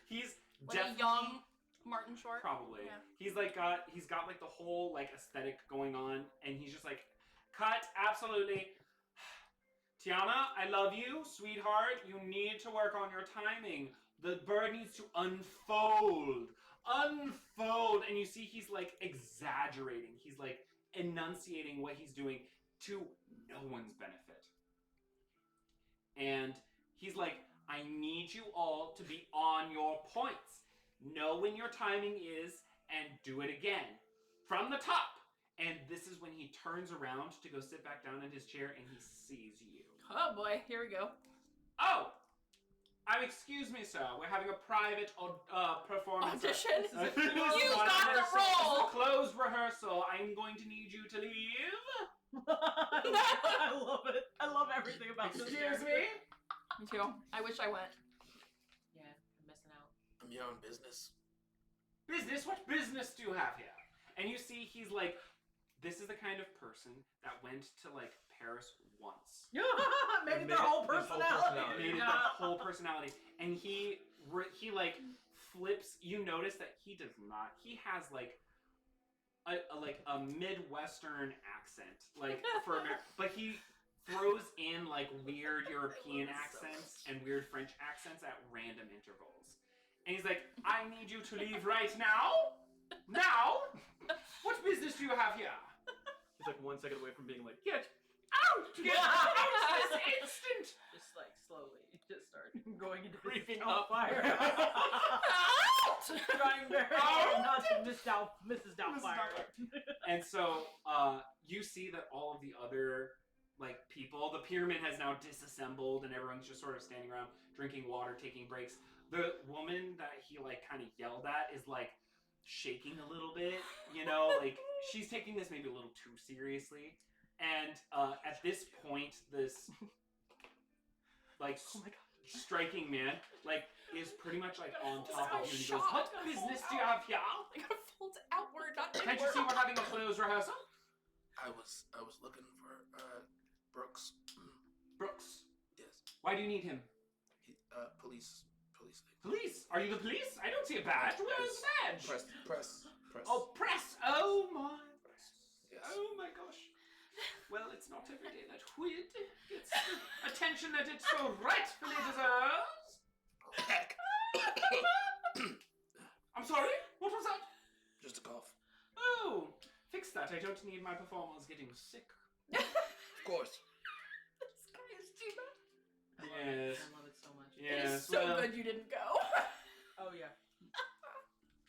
He's Like a definitely young Martin Short? probably. Yeah. He's got like the whole like aesthetic going on, and he's just like, cut, absolutely. Tiana, I love you, sweetheart. You need to work on your timing. The bird needs to unfold. And you see he's like exaggerating. He's like enunciating what he's doing to no one's benefit. And he's like, I need you all to be on your points. Know when your timing is and do it again. From the top. And this is when he turns around to go sit back down in his chair and he sees you. Oh boy, here we go. Oh! Excuse me, sir. We're having a private performance. Audition? This is You not got the rehearsal. role! This is a closed rehearsal. I'm going to need you to leave. I love it. I love everything about this. Excuse me? Me too. I wish I went. Yeah, I'm missing out. I'm here on business. Business? What business do you have here? And you see he's like, this is the kind of person that went to like Paris once. Maybe their whole personality. Made it that whole personality. And he like flips. You notice that he does not. He has like a Midwestern accent, like for but he throws in like weird European accents and weird French accents at random intervals. And he's like, I need you to leave right now. Now, what business do you have here? He's like 1 second away from being like, Get out! Get out this instant! Just like slowly, just start going into Creeping Mrs. up. Doubtfire. Trying very hard not to miss Mrs. Doubtfire. And so you see that all of the other like people, the pyramid has now disassembled and everyone's just sort of standing around drinking water, taking breaks. The woman that he like kind of yelled at is like shaking a little bit, you know, like she's taking this maybe a little too seriously. And at this point, this like striking man like is pretty much like on top of you and he goes, what business do you have here? I gotta fold outward, not Can't you inward. see we're having a closed rehearsal? I was looking for Brooks. Brooks, Yes. why do you need him? He, police. Police? Are you the police? I don't see a badge. Where's the badge? Press. Oh, press! Oh my! Yes. Oh my gosh! Well, it's not every day that Whid gets the attention that it so rightfully deserves. Heck. I'm sorry. What was that? Just a cough. Oh, fix that. I don't need my performers getting sick. Of course. This guy is too bad. Yes. I love it so much. It is Yes. so well, good you didn't go. Oh yeah.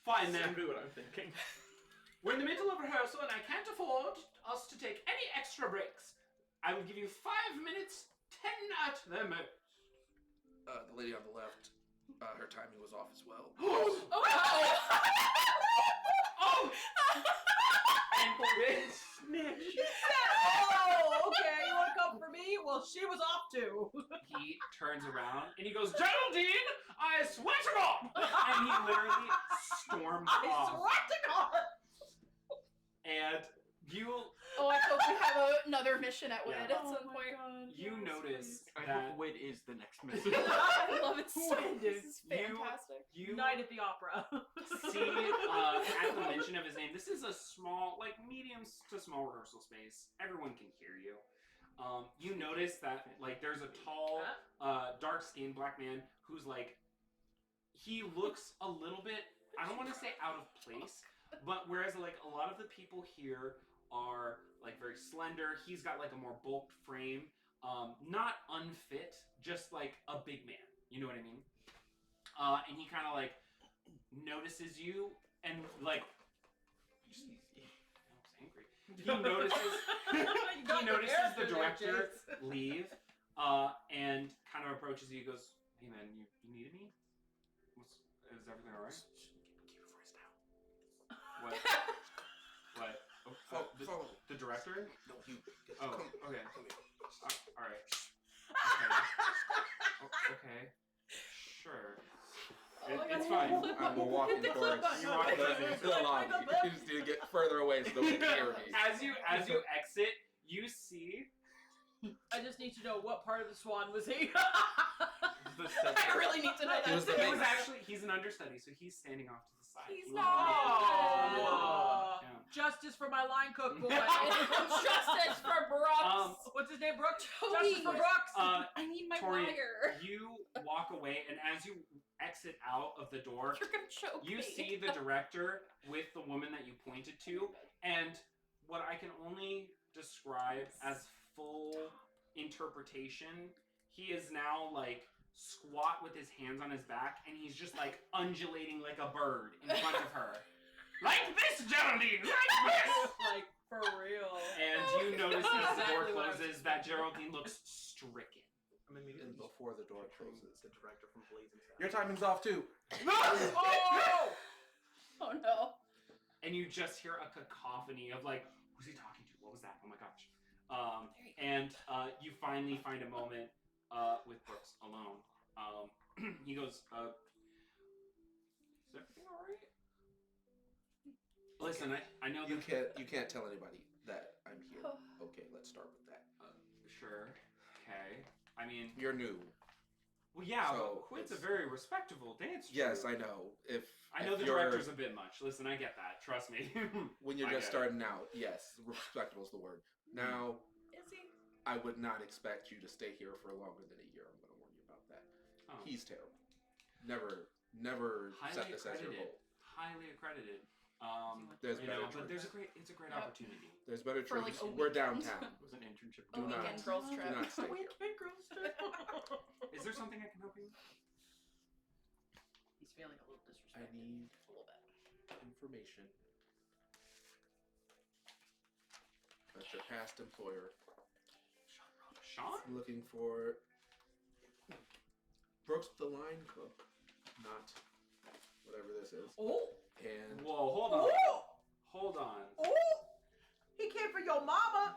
fine then. exactly what I'm thinking. We're in the middle of rehearsal, and I can't afford us to take any extra breaks. I will give you 5 minutes, 10 at the most. The lady on the left, her timing was off as well. Oh no! Oh! And bitch, snitch. Oh, okay. You want to come for me? Well, she was off too. He turns around and he goes, Geraldine, I swear to God! And he literally storms I off. swear to God. And you Oh, I hope we have another mission at WID Yeah. at some point. you notice I that hope Wid is the next mission. I love it so. Wid. This is fantastic. you Night at the opera. see at the mention of his name, this is a small, like medium to small rehearsal space. Everyone can hear you. You notice that like there's a tall, dark-skinned black man who's like, he looks a little bit, I don't want to say out of place, but whereas like a lot of the people here are like very slender, he's got like a more bulked frame, not unfit, just like a big man. You know what I mean? And he kind of like notices you and like, I was angry. He notices. He notices the director leave, and kind of approaches you. He goes, "Hey man, you needed me? Is everything all right?" Keep your voice down. What? What? Oh, Follow. the director? No, you. Oh, Come, okay. come here. All right. Okay. Sure. Oh my It's God, fine. flip I'm button. walking Hit the towards. flip button. You walk towards me. Still on me. You just need to get further away so they can hear me. As you exit, you see. I just need to know what part of the swan was he. I really need to know He was that. the He was main- actually, he's an understudy, so he's standing off to the side. He's He was not. Oh. Yeah. Justice for my line cook boy. Justice for Brooks. What's his name? Brooks. Tony. Justice for Brooks. I need my Tori, wire. you walk away, and as you exit out of the door, You're gonna choke you me. see the director with the woman that you pointed to, and what I can only describe as full interpretation, he is now like squat with his hands on his back, and he's just like undulating like a bird in front of her. Like this, Geraldine! Like this! Like, for real. And you notice as the door Exactly what I was closes that Geraldine looks stricken. I'm immediately And before the door closes. the director from Blazing Saddles. Your timing's off too. Oh! Oh no. And you just hear a cacophony of like, who's he talking to? What was that? Oh my gosh. There you go. And you finally find a moment with Brooks alone. He goes, is everything alright? Listen, I know You that... can't tell anybody that I'm here. Okay, let's start with that. Sure. Okay. I mean... You're new. Well, yeah, So, but Quid's a it's- very respectable dance troupe. Yes, I know. I know if the you're- director's a bit much. Listen, I get that. Trust me. When you're I just get it. starting out, yes, respectable is the word. Now, Is he? I would not expect you to stay here for longer than a year. I'm going to warn you about that. Oh. He's terrible. Never set Highly this as your accredited. goal. Highly accredited. There's You know, better but choices. it's a great Yep. opportunity. There's better For, like, choices. a We're weekend. downtown. It was an internship. A Do not- weekend girls do trip. not stay here. Weekend girls trip. Is there something I can help you with? He's feeling a little I disrespected. need A little bit. information about your past employer. Sean? Looking for Brooks the line cook, not whatever this is. Oh! And Whoa, hold on. Oh! Hold on. Oh! He came for your mama!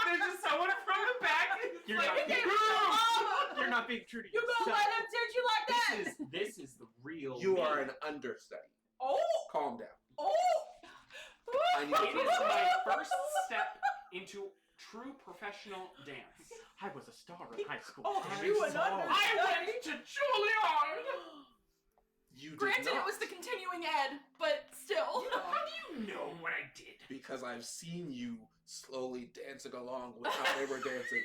There's just someone from the back. You're like, not He came being- for your mama! You're not being true to You yourself. gonna let him teach you like that? this is the real you me. are an understudy. Oh! Calm down. Oh! I need It is my first step into true professional dance. I was a star in high school. Oh, damn you it. an understudy? I went to Juilliard! You did Granted, not, it was the continuing ed, but still. How do you know what I did? because I've seen you slowly dancing along with how they were dancing.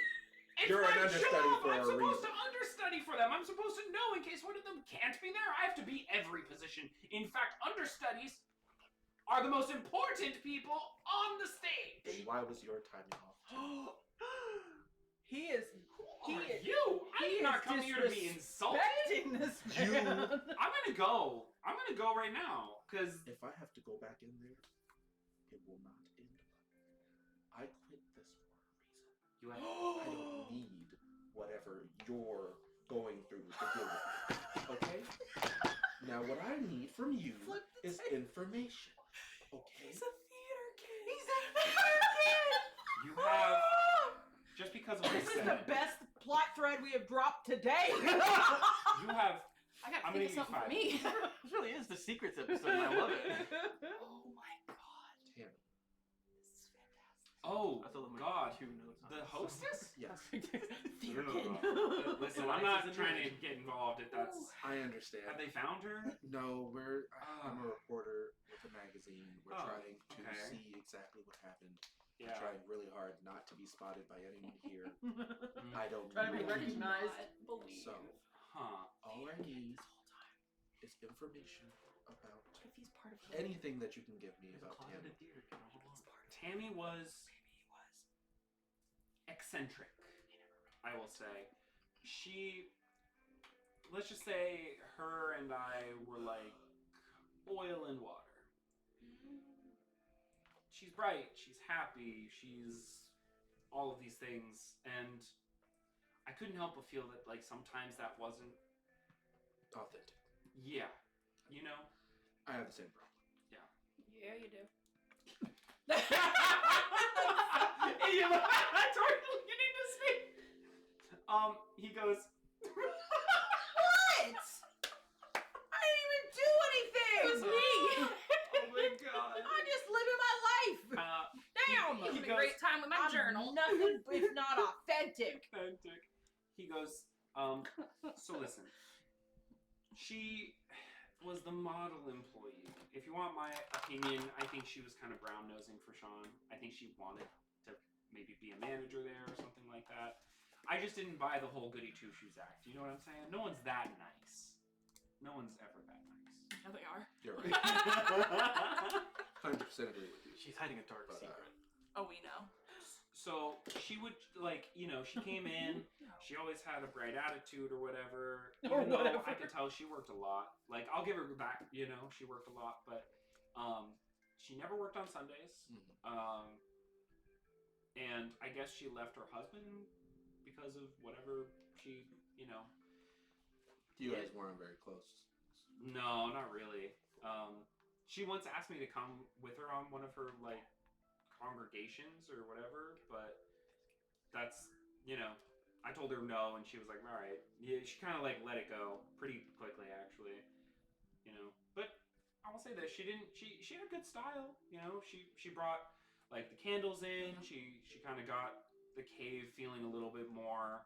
It's You're my an understudy job. for I'm a supposed reason. to understudy for them. I'm supposed to know in case one of them can't be there. I have to be every position. In fact, understudies are the most important people on the stage. Then why was your timing off? He is Who are is- you? I he did not is come here to be insulted. respecting this You- man. I'm gonna go. I'm gonna go right now. Cause If I have to go back in there, it will not end well. I quit this for a reason. you have I don't need whatever you're going through to deal with. Okay? Now, what I need from you is information. Okay? He's a theater kid. He's a theater kid. You have just because of what This I is the said. best plot thread we have dropped today. You have. I gotta I'm think gonna of give you something for 5. me. This really is the secrets episode, and I love it. Oh my god. Tammy. This is fantastic. Oh, I still have my God. 2 notes on The this. hostess? Yes, Theater No, kid. no, no. Listen, I'm not Devices and trying to knowledge. get involved if that's. I understand. Have they found her? No, I'm a reporter with a magazine. We're Oh, trying to okay. see exactly what happened. Yeah. We're trying really hard not to be spotted by anyone here. Mm. I don't Trying to be know. recognized. Not believe. So, Huh. all I need is information about What if he's part of the anything that you can give me He's a about Tammy. closeted theater kid all along. Tammy was eccentric, I will say. Let's just say her and I were like oil and water. She's bright, she's happy, she's all of these things, and I couldn't help but feel that like sometimes that wasn't, Authentic. yeah, you know? I have the same problem. Yeah, you do. You need to speak. He goes, What? I didn't even do anything. It was me. oh my god. I'm just living my life. Damn. he Having a goes- great time with my I'm journal. nothing if not authentic. Authentic. He goes, so listen. She was the model employee. If you want my opinion, I think she was kind of brown-nosing for Sean. I think she wanted to maybe be a manager there or something like that. I just didn't buy the whole goody two-shoes act. You know what I'm saying? No one's that nice. No one's ever that nice. Yeah, they are. You're right. 100% agree with you. She's hiding a dark But, secret. Oh, we know. So she would, like, you know, she came in, she always had a bright attitude or whatever. Or Even though I whatever. could tell she worked a lot. Like, I'll give her that, you know, she worked a lot, but she never worked on Sundays. And I guess she left her husband because of whatever she, you know. You guys weren't very close. No, not really. She once asked me to come with her on one of her, like, congregations or whatever, but that's, you know, I told her no, and she was like, all right. Yeah, she kind of, like, let it go pretty quickly, actually, you know. But I will say this, she had a good style, you know. She brought, like, the candles in. She kind of got the cave feeling a little bit more,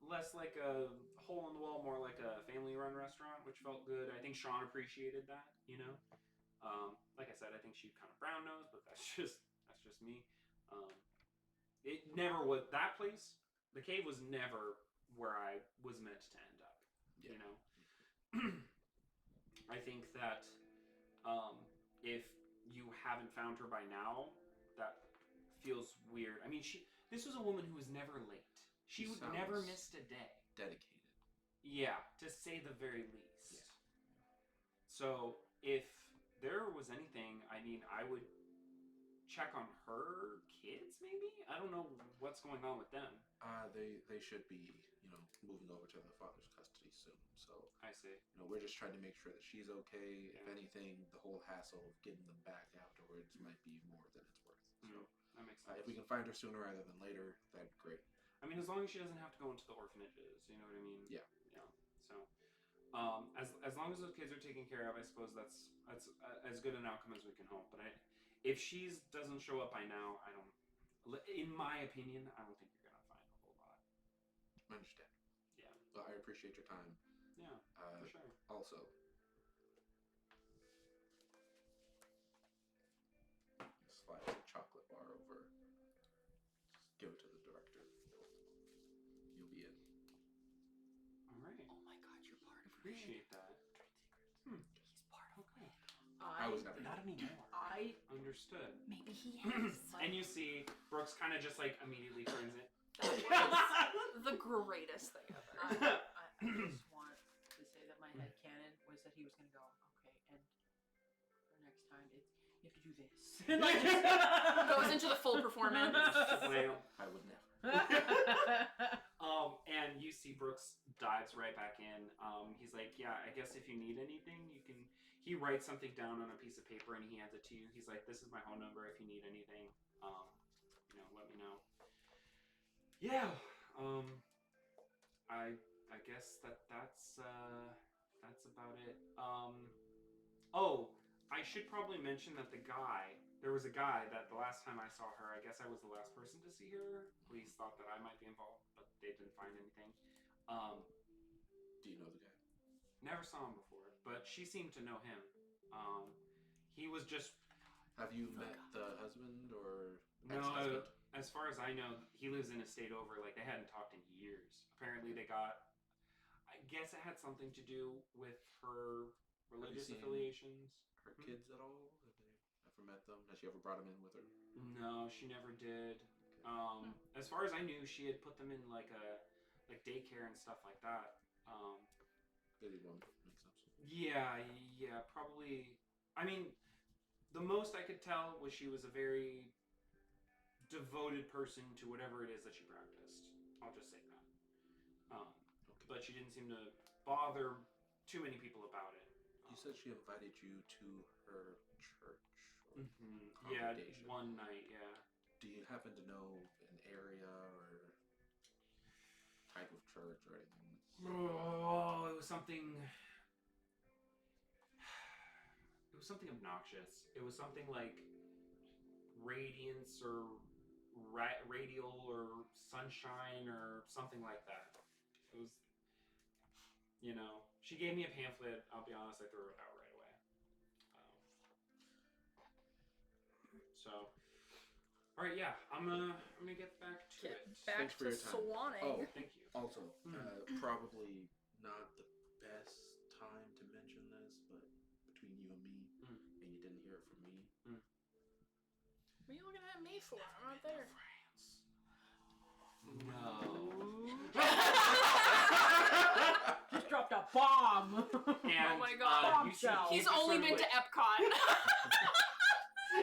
less like a hole-in-the-wall, more like a family-run restaurant, which felt good. I think Sean appreciated that, you know. Like I said, I think she kind of brown-nosed, but that's just me. It never was that place. The cave was never where I was meant to end up. Yeah. You know. I think that if you haven't found her by now, that feels weird. I mean, this was a woman who was never late. She would never sounds missed a day. Dedicated. Yeah, to say the very least. Yeah. So if there was anything, I mean, I would check on her kids, maybe? I don't know what's going on with them. They should be, you know, moving over to the father's custody soon. So, I see. you know, we're just trying to make sure that she's okay. If Yeah. anything, the whole hassle of getting them back afterwards might be more than it's worth. So, That makes sense. if we can find her sooner rather than later, that'd be great. I mean, as long as she doesn't have to go into the orphanages, you know what I mean? Yeah. Yeah. So, as long as those kids are taken care of, I suppose that's as good an outcome as we can hope. But if she doesn't show up by now, in my opinion, I don't think you're gonna find a whole lot. I understand. Yeah. Well, I appreciate your time. Yeah. For sure. Also, slides a chocolate bar over. Just give it to the director. You'll be in. All right. Oh my god, you're part of Appreciate that. He's part of Okay. I was never. Not anymore. Understood. Maybe he has. And you see Brooks kind of just like immediately turns it. That was the greatest thing ever. I just want to say that my headcanon was that he was going to go, okay, and for next time, you have to do this. And like, Goes into the full performance. Well, I would never. And you see Brooks dives right back in. He's like, yeah, I guess if you need anything, you can. He writes something down on a piece of paper and he hands it to you. He's like, this is my phone number. If you need anything, let me know. Yeah. I guess that's about it. Oh, I should probably mention that there was a guy that the last time I saw her, I guess I was the last person to see her. Police thought that I might be involved, but they didn't find anything. Do you know the guy? Never saw him before, but she seemed to know him. He was just... Have you met the husband or No, ex-husband? as far as I know, he lives in a state over. Like, they hadn't talked in years. Apparently they got... I guess it had something to do with her religious seen affiliations. Her kids at all? Have they ever met them? Has she ever brought them in with her? No, she never did. Okay. As far as I knew, she had put them in like daycare and stuff like that. Really one makes sense. Yeah, probably. I mean, the most I could tell was she was a very devoted person to whatever it is that she practiced. I'll just say that. Okay. But she didn't seem to bother too many people about it. You said she invited you to her church or Yeah, congregation. one night, yeah. Do you happen to know an area or type of church or anything? Oh, it was something obnoxious. It was something like radiance or radial or sunshine or something like that. It was, she gave me a pamphlet. I'll be honest, I threw it out right away. All right, yeah, I'm gonna get back to it. Back Thanks for to your time. swanning. Oh, Thank you. also, probably not the best time to mention this, but between you and me, and you didn't hear it from me. What are you looking at me for? I'm not there. No. Just dropped a bomb. And, Oh my God. you see, He's just only sort of been to like- Epcot.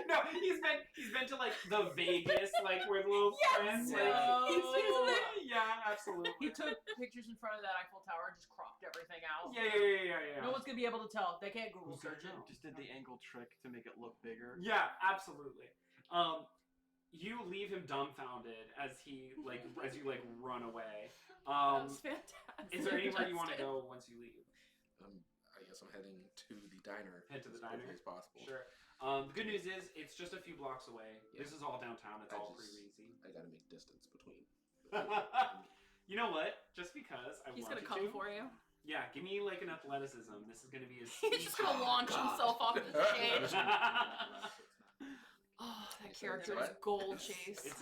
No, he's been to like the Vegas, like where the little friends. No. Like, He's been to the- Yeah, absolutely. He took pictures in front of that Eiffel Tower and just cropped everything out. Yeah. No one's gonna be able to tell. They can't Google Who's gonna search it. know? Just did the angle trick to make it look bigger. Yeah, absolutely. You leave him dumbfounded as you run away. That was fantastic. Is there anywhere you want to Justin. go once you leave? I guess I'm heading to the diner. Head to the as quickly diner? as possible. Sure. The good news is it's just a few blocks away. Yeah. This is all downtown. It's all pretty easy. I gotta make distance between. You know what? Just because I He's want gonna you come to. for you. Yeah, give me like an athleticism. This is gonna be a He's just gonna launch himself off the stage. Oh, that character is gold chase. It's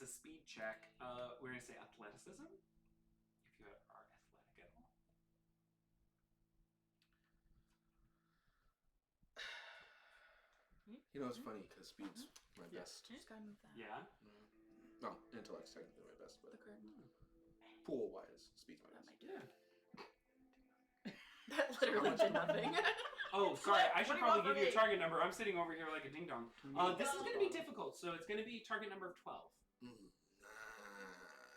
a speed check. We're gonna say athleticism. If you are athletic at all. You know, it's funny because speed's my best. Just gotta move that. Yeah. No, intellect's technically my best, but The curtain. pool wise, speed's my That best. might do it. That literally did nothing. Oh, sorry. I should What do you want probably give from you a me? target number. I'm sitting over here like a ding dong. This is gonna be difficult, so it's gonna be target number of 12.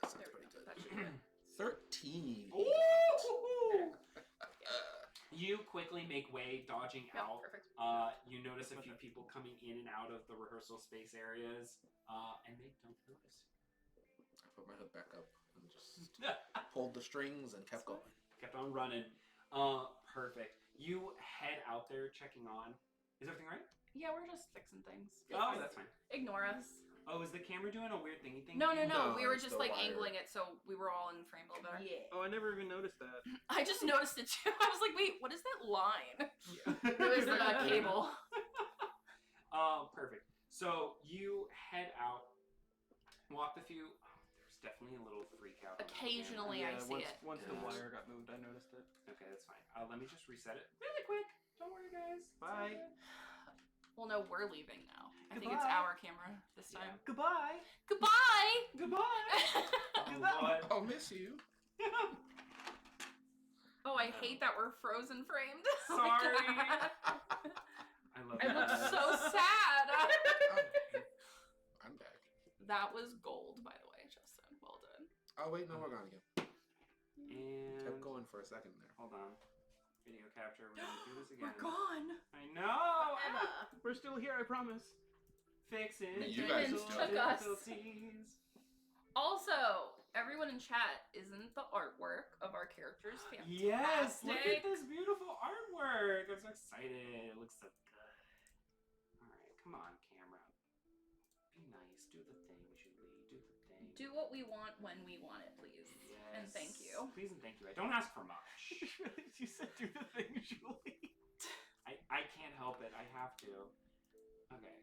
Sounds There we pretty go. good. That should do it. 13. Ooh! You quickly make way, dodging Yeah, out. perfect. You notice a few people coming in and out of the rehearsal space areas, and they don't notice. I put my hood back up and just pulled the strings and kept going. Kept on running. Perfect. You head out there checking on. Is everything right? Yeah, we're just fixing things. Oh, that's fine. Ignore us. Oh, is the camera doing a weird thingy thing? No. No, We were it's just the like wire. angling it so we were all in frame a little better. Yeah. Oh, I never even noticed that. I just noticed it too. I was like, wait, what is that line? It was the cable. Perfect. So you head out, walk a few. There's definitely a little freak out. on the Occasionally I see it. Once the Yeah. wire got moved, I noticed it. camera. Okay, that's fine. Let me just reset it really quick. Don't worry, guys. It's all Bye. good. Well, no, we're leaving now. I think it's Goodbye. our camera this Yeah. time. Goodbye. Goodbye! Goodbye. What? I'll miss you. Oh, I hate that we're frozen framed. Oh my Sorry. God. I love I that. look so sad. I'm back. That was gold, by the way. Oh wait, no, we're gone again. And Kept going for a second there. hold on. Video capture. We're gonna do this again. We're gone. I know. Emma. We're still here, I promise. Fixing You guys demons still- took us. difficulties. Also, everyone in chat, isn't the artwork of our characters fantastic? Yes, look at this beautiful artwork. I'm so excited. It looks so good. All right, come on, camera. Be nice. Do the thing, Julie. Do the thing. Do what we want when we want it, please. And thank you. Please and thank you. I don't ask for much. You said do the thing, Julie. I can't help it. I have to. Okay.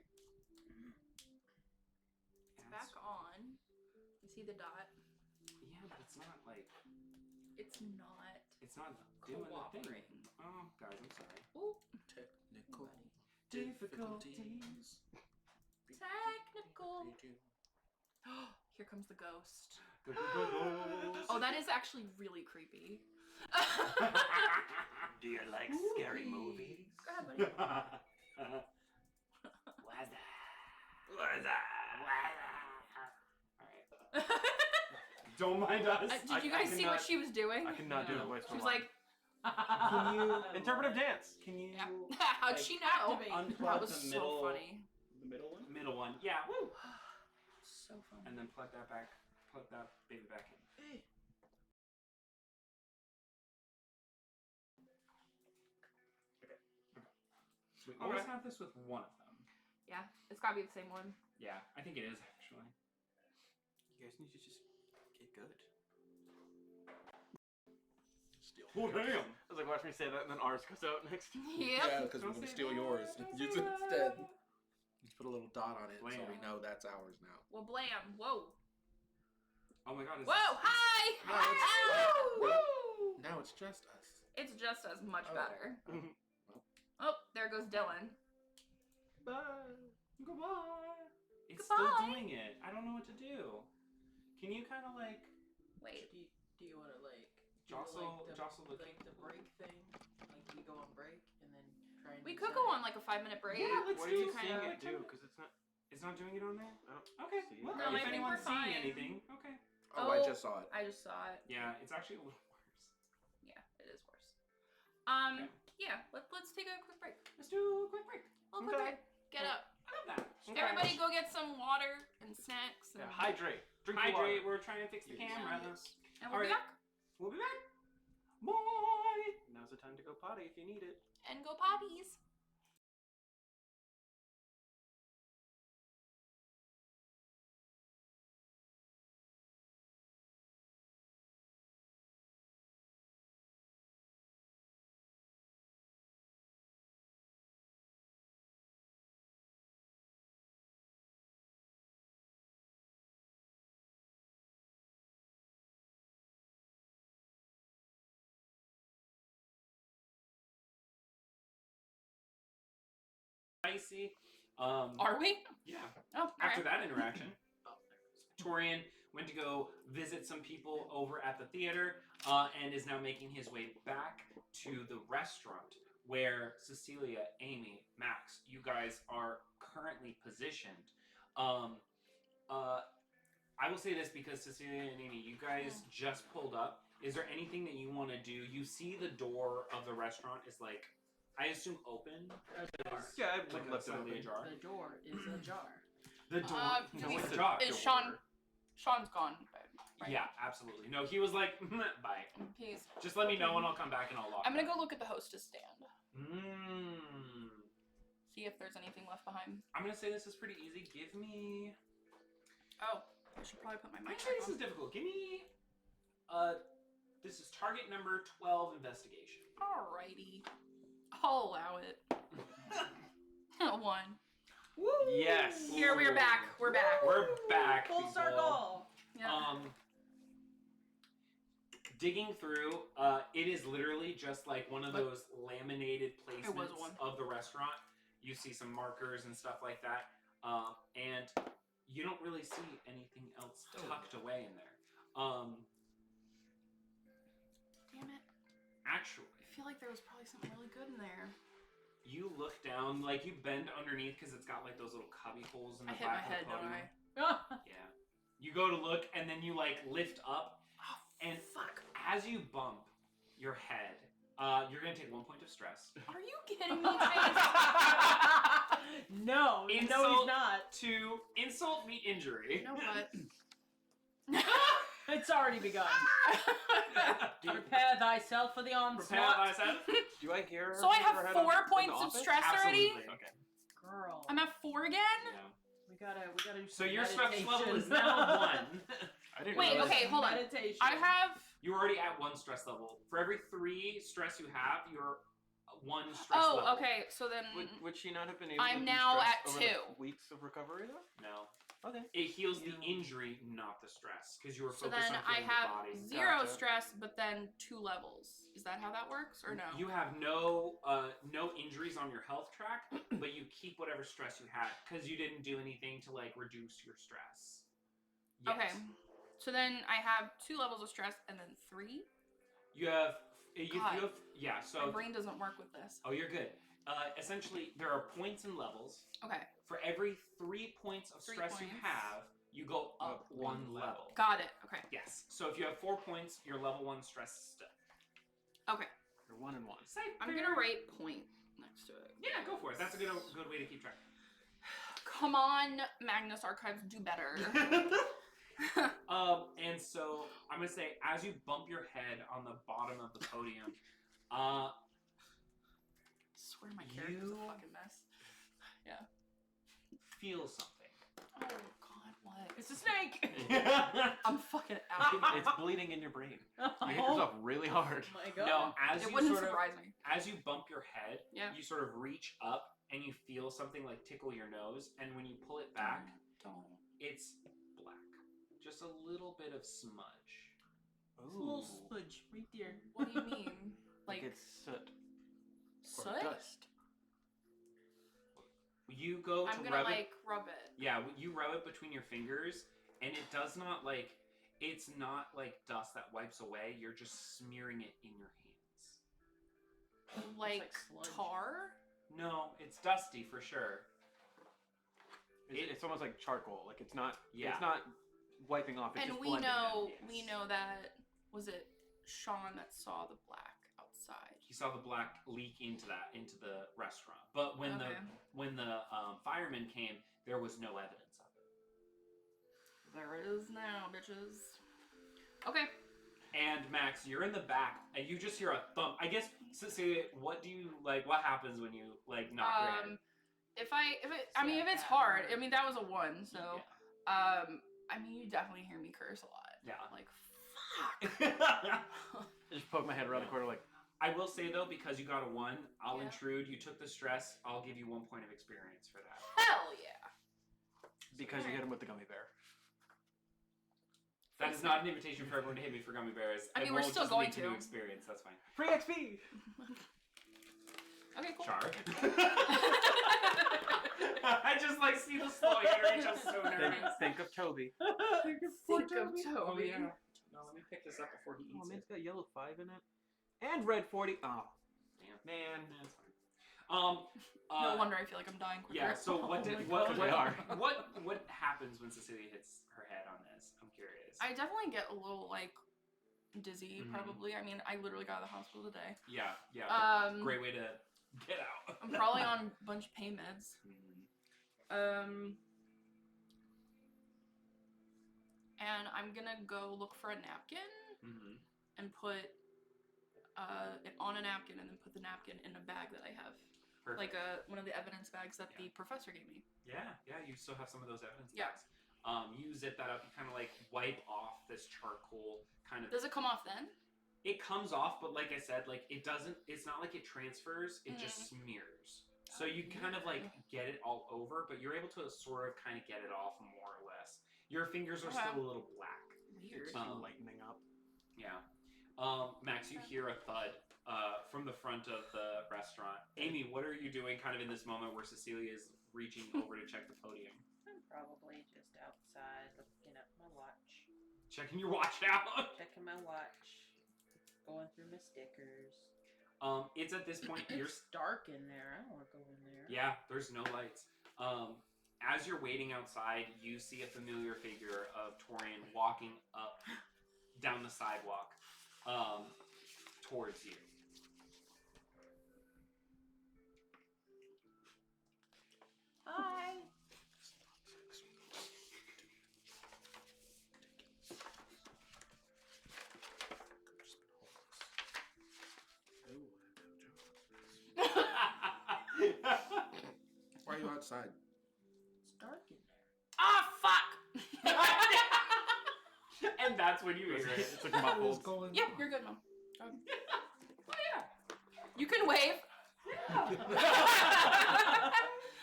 It's back on. You see the dot? Yeah, but it's not like It's not it's not doing the thing. cooperating. Oh, guys, I'm sorry. Ooh, Technical Difficulties. technical. Here comes the ghost. Go, go, go, go. Oh, that is actually really creepy. Do you like scary movies? Go ahead, buddy. What's that? What's that? Alright. Don't mind us. Did you guys see what she was doing? I cannot do No. the voice. She was like, Can you Interpretive dance. Can you how'd she know? activate. unplug That was the so middle funny. The middle one? middle one? Yeah, woo. So funny. And then plug that baby back in. We always have this with one of them. Yeah, it's gotta be the same one. Yeah, I think it is actually. You guys need to just get good. Steal. Oh damn! I was like, watch me say that, and then ours goes out next. Yep. Yeah, because we're gonna steal yours and use it instead. Just put a little dot on it so we Blam. know that's ours now. Well, blam. Whoa. Oh my god! Whoa. Hi. No, it's- Ow! Wait. Woo! Now it's just us. It's just as much Oh. better. Mhm. Oh, there goes Dylan. Bye. Goodbye. It's Goodbye. still doing it. I don't know what to do. Can you kind of like Wait. Do you want to like do Jostle- like the, jostle the like the break thing? Like we go on break and then try and We do could go on something? like a 5-minute break. Yeah, let's What do are you kinda seeing like it do? Because it's not. It's not doing it on there? I don't Okay. see Well, it. No, I if think anyone's we're fine. seeing anything, okay. Oh, I Oh. just saw it. I just saw it. Yeah, it's actually a little worse. Yeah, it is worse. Okay. Yeah. Let's take a quick break. Let's do a quick break. A quick Okay. break. Get up. I love that. Okay. Everybody, go get some water and snacks. And, Yeah, hydrate. Drink your Hydrate. water. We're trying to fix the Yes. cameras. and we'll be Alright. back. We'll be back. Bye. Now's the time to go potty if you need it. And go potties. Icy. Are we? Yeah. Oh, After alright. that interaction, Torian went to go visit some people over at the theater and is now making his way back to the restaurant where Cecilia, Amy, Max, you guys are currently positioned. I will say this because Cecilia and Amy, you guys just pulled up. Is there anything that you want to do? You see the door of the restaurant is like, I assume open. Yeah, I Like would left it slightly open. ajar. The door is ajar. The door. Do no, we- it's ajar. Is Sean's gone. Right. Yeah, absolutely. No, he was like, bye. He's. Just let me know and I'll come back and I'll lock I'm gonna it. go look at the hostess stand. Mmm. See if there's anything left behind. I'm gonna say this is pretty easy. Give me. Oh, I should probably put my mic Actually, back this is difficult. Give me. This is target number 12 investigation. on. Alrighty. I'll allow it. 1. Woo! Yes. Here, we're back. We're back. We're back. Full people. circle. Yeah. Digging through, it is literally just like one of Look. those laminated It was placements one. of the restaurant. You see some markers and stuff like that, and you don't really see anything else tucked away in there. Damn it. Actually, I feel like there was probably something really good in there. you look down, like you bend underneath because it's got like those little cubby holes in the I hit my back head, of the don't podium. I? Yeah. You go to look, and then you like lift up, and Fuck. as you bump your head, you're gonna take 1 point of stress. Are you kidding me, Chase? No, he's not. To insult meet injury. You know what? It's already begun. Prepare thyself for the onslaught. Prepare thyself. Do I hear? So I have her head 4 in the points of office? stress already? Absolutely. Okay. Girl. I'm at 4 again? Yeah. We gotta do So some your stress level is meditation. now 1. I didn't Wait, realize. okay, hold on. Meditation. I have. You're already at 1 stress level. For every 3 stress you have, you're 1 stress Oh, level. okay. So then. Would she not have been able I'm to now de-stress at over 2. the weeks of recovery though? No. Okay. It heals the injury, not the stress, because you were So focused then on I healing have the body. 0 Gotcha. stress, but then 2 levels. Is that how that works, or no? You have no injuries on your health track, but you keep whatever stress you had because you didn't do anything to like reduce your stress. Yet. Okay. So then I have 2 levels of stress, and then 3. You have. God. Yeah. My So. brain doesn't work with this. Oh, you're good. Essentially, there are points and levels. Okay. For every 3 points of 3 stress you points. have, you go up 1 level. Got it. Okay. Yes. So if you have 4 points, you're level 1 stress still. Okay. You're 1 and 1. I'm gonna rate point next to it. Yeah, go for it. That's a good way to keep track. Come on, Magnus Archives, do better. And so I'm gonna say, as you bump your head on the bottom of the podium, I swear my character's You- a fucking mess. feel something. Oh God, what? It's a snake. I'm fucking out. It's bleeding in your brain. You hit Oh yourself really hard. my god. No, as It you wouldn't sort of, surprise me. as you bump your head, Yeah. you sort of reach up and you feel something like tickle your nose, and when you pull it back, Don't. it's black, just a little bit of smudge. It's a little smudge right there. What do you mean? Like Like it's soot or soot? dust. You go to I'm gonna rub like it. rub it. Yeah, you rub it between your fingers, and it does not like. It's not like dust that wipes away. You're just smearing it in your hands. Like sludge. tar? No, it's dusty for sure. It's almost like charcoal. Like it's not. Yeah. It's not wiping off. It's And just we blending know Yes. we know that was it Sean that saw the black outside. He saw the black leak into the restaurant. But when Okay. the firemen came, there was no evidence of it. There it is now, bitches. Okay. And Max, you're in the back, and you just hear a thump. I guess, Cecilia, what do you like? What happens when you like knock your head? If it's hard. I mean, that was a 1, so Yeah. I mean, you definitely hear me curse a lot. Yeah. Like, fuck. I just poke my head around the corner like. I will say though, because you got a 1, I'll Yeah. intrude. You took the stress. I'll give you 1 point of experience for that. Hell yeah. Because you hit him with the gummy bear. That is not an invitation for everyone to hit me for gummy bears. I mean, It we're won't still just going lead to to. new experience. That's fine. Free XP. Okay, cool. Char. I just like see the slow Henry just so nervous. Think of Toby. Think of Toby. Oh yeah. No, let me pick this up before he Oh eats man, it. it's got yellow 5 in it. And red 40. Oh Damn. man. That's fine. No wonder I feel like I'm dying quicker. Yeah. So what did my God. They are. what happens when Cecilia hits her head on this? I'm curious. I definitely get a little like dizzy, Mhm. probably. I mean, I literally got out of the hospital today. Yeah. Great way to get out. I'm probably on a bunch of pain meds. And I'm gonna go look for a napkin Mm-hmm. and put it on a napkin, and then put the napkin in a bag that I have, Perfect. like one of the evidence bags that the professor gave me. Yeah. You still have some of those evidence Yeah. bags. You zip that up. You kind of like wipe off this charcoal kind of. Does it come off then? It comes off, but like I said, like it doesn't. It's not like it transfers. It just Mm-hmm. smears. So you kind of like get it all over, but you're able to sort of kind of get it off more or less. Your fingers are still a little black. Weird. It's lightening up. Yeah. Max, you hear a thud from the front of the restaurant. Amy, what are you doing kind of in this moment where Cecilia is reaching over to check the podium? I'm probably just outside looking at my watch. Checking your watch out. Checking my watch. Going through my stickers. It's at this point you're It's dark in there. I don't want to go in there. yeah, there's no lights. as you're waiting outside, you see a familiar figure of Torian walking up down the sidewalk towards you. Hi. Why are you outside? It's dark in there. Ah, fuck! And that's when you hear it. It's like muffled. Yep, you're good, Mom. Oh, yeah. You can wave. I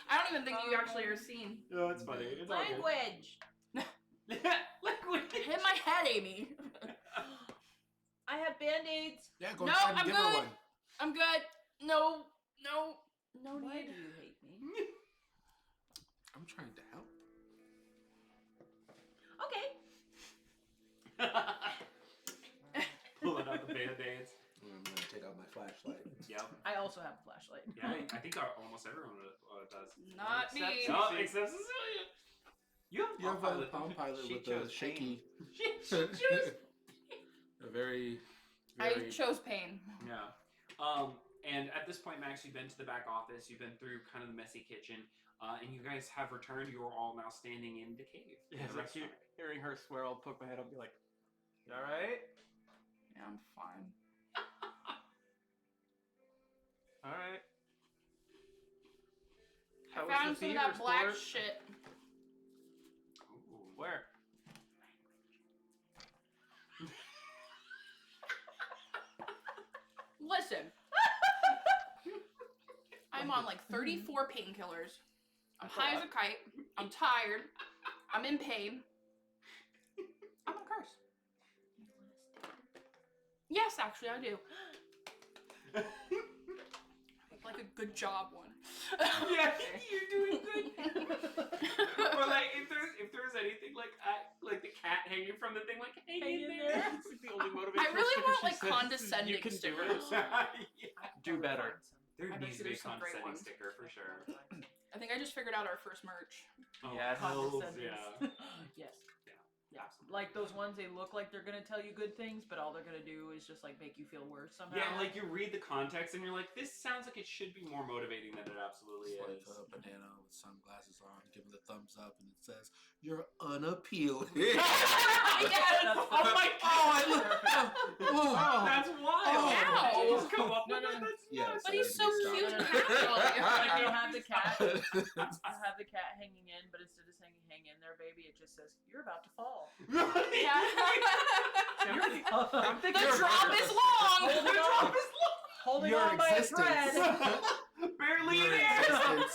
don't even think you actually are seen. No, it's funny. It's all good. Language. Language. Hit my head, Amy. I have band-aids. Yeah, go No, inside and I'm give her good. one. I'm good. No Why need. do you hate me? I'm trying to help. Okay. Pulling out the band-aids. I'm gonna take out my flashlight. Yep. I also have a flashlight. Yeah, I think almost everyone does. Not me. No, except Cecilia. You You have a Palm Pilot. Pilot She with the chose shaky. She chose. A very. I chose pain. Yeah. And at this point, Max, you've been to the back office. You've been through kind of the messy kitchen, and you guys have returned. You are all now standing in the cave. in Yeah, the like restaurant. hearing her swear, I'll poke my head up and be like, "You all right? Yeah, I'm fine. All right." I How was found the some of theater that black sport? shit. Ooh. Where? Listen. I'm on like 34 painkillers. I'm high as a kite. I'm tired. I'm in pain. I'm on curse. Yes, actually, I do. Like a good job one. Yeah, you're doing good. Or like if there's anything like the cat hanging from the thing, like hang in there. It's like the only motivational I really sticker want she like says, condescending you can do stickers. it. Do better. There I bet needs you to be a there's some great condescending ones. sticker for sure. I think I just figured out our first merch. Oh, Yes. hells Condescending. yeah. Yes. Yeah. Like those ones, they look like they're gonna tell you good things, but all they're gonna do is just like make you feel worse somehow. Yeah, like you read the context and you're like, this sounds like it should be more motivating than it absolutely It's like is. a banana with sunglasses on, giving the thumbs up, and it says, "You're unappealing." Yes! Oh my god! Oh. That's wild! Oh. How did you just come up with No, that? no. That's Yes, nuts. But he's so Stop. cute and Like natural. they have the cat. I have the cat hanging in, but instead of saying "hang in there, baby," it just says "you're about to fall." Yeah. I'm The thinking drop is long. Holding on, holding Your on by a existence. thread. Barely Your in there!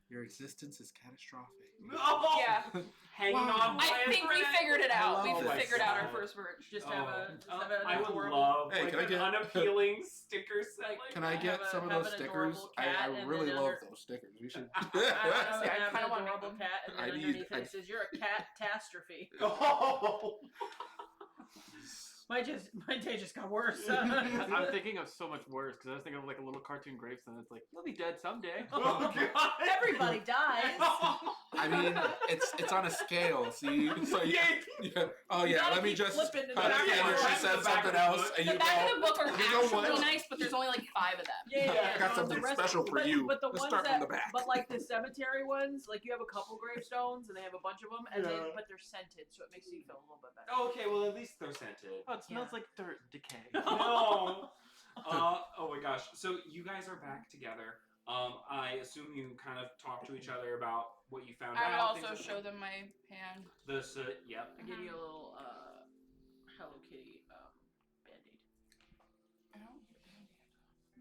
Your existence is catastrophic. Oh! Yeah. Hanging Wow. on by I a think we thread. figured it out. I We love figured this. out our first merch. Just have an I would adorable love Hey, like can I an get- unappealing sticker set like Can I that. get Have some of have those an stickers? adorable I cat, and really then love under- those stickers. We should. Honestly, I have kinda an wanna make adorable them. cat, and then I need- underneath I- it says "you're a catastrophe." Oh! My day just got worse. I'm thinking of so much worse because I was thinking of like a little cartoon gravestone. It's like we'll be dead someday. Oh god! Everybody dies. I mean, it's on a scale. See, so yeah. Oh yeah. gotta Let me keep just. flipping to the cut back it of in, the or she book. said The back of something the else, book. and The you back go. of the book are You know actually what? nice, but there's only like 5 of them. Yeah, I got the something rest- special for but- you. But the Let's ones start that, from the back. but like the cemetery ones, like you have a couple gravestones and they have a bunch of them, and Yeah. but they're scented, so it makes you feel a little bit better. Okay, well at least they're scented. Oh, it smells Yeah. like dirt decay. No. Oh my gosh. So you guys are back together. I assume you kind of talked to each other about what you found I would out. also things like show that. them my hand. The soot. Yep. I give you a little Hello Kitty band-aid. I don't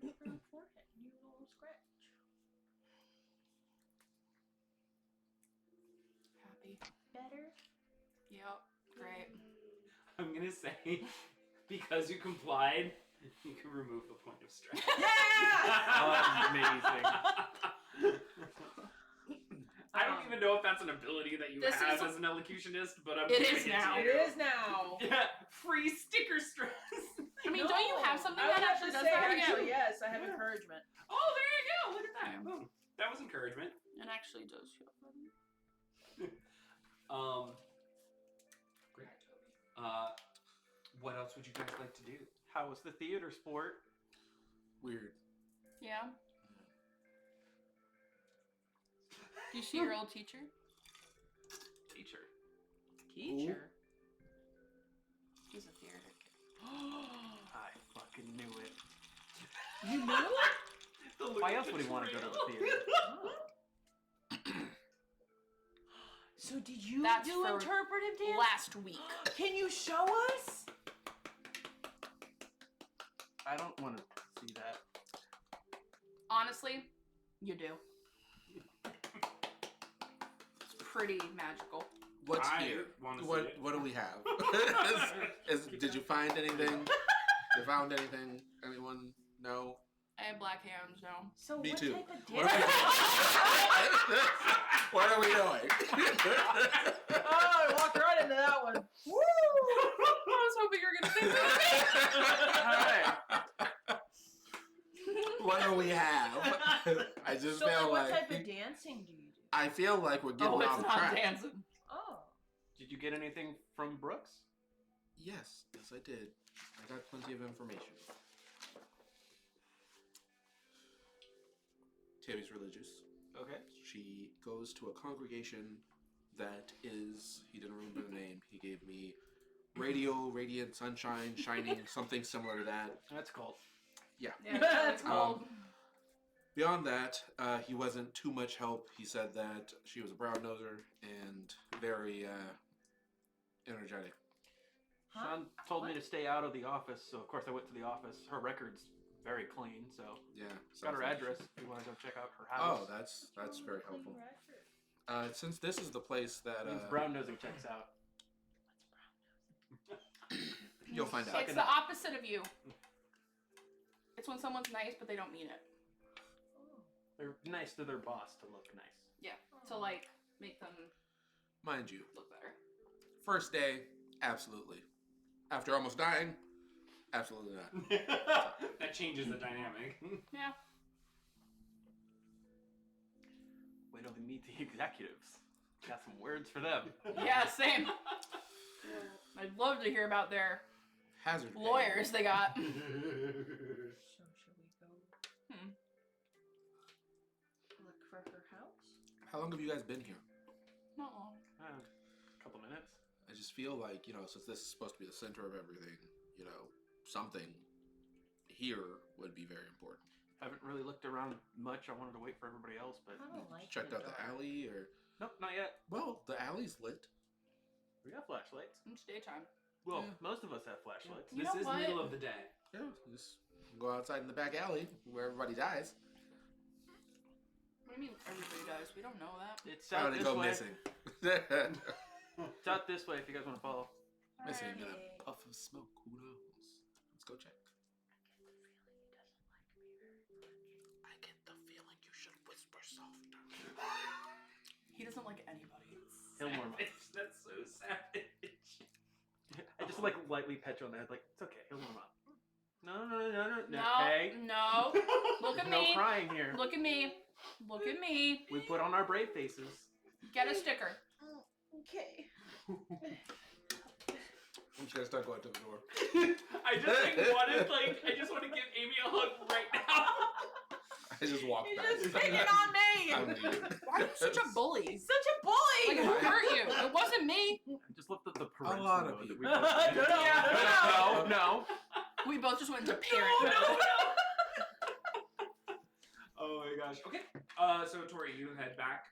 For your forehead, you a little scratch. happy. Better. Yep. Great. I'm gonna say because you complied, you can remove the point of stress. Amazing. I don't even know if that's an ability that you This have is- as an elocutionist, but I'm It giving is it now. to It you. is now. Yeah, free sticker stress. I mean, don't you have something I that would have actually to does say, that? actually, Yeah. yes, I have Yeah. encouragement. Oh, there you go. Look at that. Yeah. Boom. That was encouragement. It actually does feel funny. Great. What else would you guys like to do? How was the theater sport? Weird. Yeah. Do you see your old teacher? Teacher. Teacher. He's a theater kid. I fucking knew it. You knew? Why else would he want to go to the theater? So did you That's do for interpretive dance? Last week. Can you show us? I don't want to see that. Honestly, you do. It's pretty magical. What's I here? wanna see What it. What do we have? Did you find anything? You found anything? Anyone? No. I have black hands now. So Me what too. type of What dance? What are we doing? Oh, I walked right into that one. Woo! I was hoping you were gonna say that. What do we have? I just So feel what like type of dancing do you do? I feel like we're getting Oh, it's off not track. dancing. Oh. Did you get anything from Brooks? Yes, I did. I got plenty of information. Tammy's religious. Okay. She goes to a congregation that is, he didn't remember the name. He gave me Radio, Radiant, Sunshine, Shining, something similar to that. That's called. Yeah, that's cold. Beyond that, he wasn't too much help. He said that she was a brown noser and very energetic. Sean told me to stay out of the office, so of course I went to the office. Her record's very clean, so Yeah. got her sounds like- address if you want to go check out her Oh, house. that's very helpful. Since this is the place that Means brown nosing checks out. you'll find out. Suck It's it the up. opposite of you. It's when someone's nice, but they don't mean it. They're nice to their boss to look nice. Yeah. To like make them Mind you, look better. first day, absolutely. After almost dying, absolutely not. That changes the dynamic. Yeah. Wait till they meet the executives. Got some words for them. Yeah, same. I'd love to hear about their Hazard. pay. lawyers they got. So should we go look for her house? How long have you guys been here? Not long. A couple minutes. I just feel like, since this is supposed to be the center of everything, something here would be very important. Haven't really looked around much. I wanted to wait for everybody else, but I don't like Checked out the dark. alley, or nope, not yet. well, the alley's lit. We got flashlights. It's daytime. Well, Yeah. most of us have flashlights. You This know is what? middle of the day. Yeah, just go outside in the back alley where everybody dies. What do you mean everybody dies? We don't know that. It's How out they this go way. missing? It's out this way if you guys want to follow. Missing in Alright. a puff of smoke. Who knows? Let's go check. I get the feeling you should whisper softer. He doesn't like anybody. He'll warm up. That's so savage. I just like lightly pet you on the head, like it's okay. He'll warm up. No. No, Hey, no. Look at no me. crying here. Look at me. Look at me. We put on our brave faces. Get a sticker. Okay. I'm just gonna start going to the door. I just I just want to give Amy a hug right now. I just walk He's past. just picking on me. I'm leaving. Why are you such a bully? Such a bully. Like, who hurt you? It wasn't me. I just left the parental lot of mode that people. we no. We both just went into parent mode. Oh my gosh. Okay. So Tori, you head back.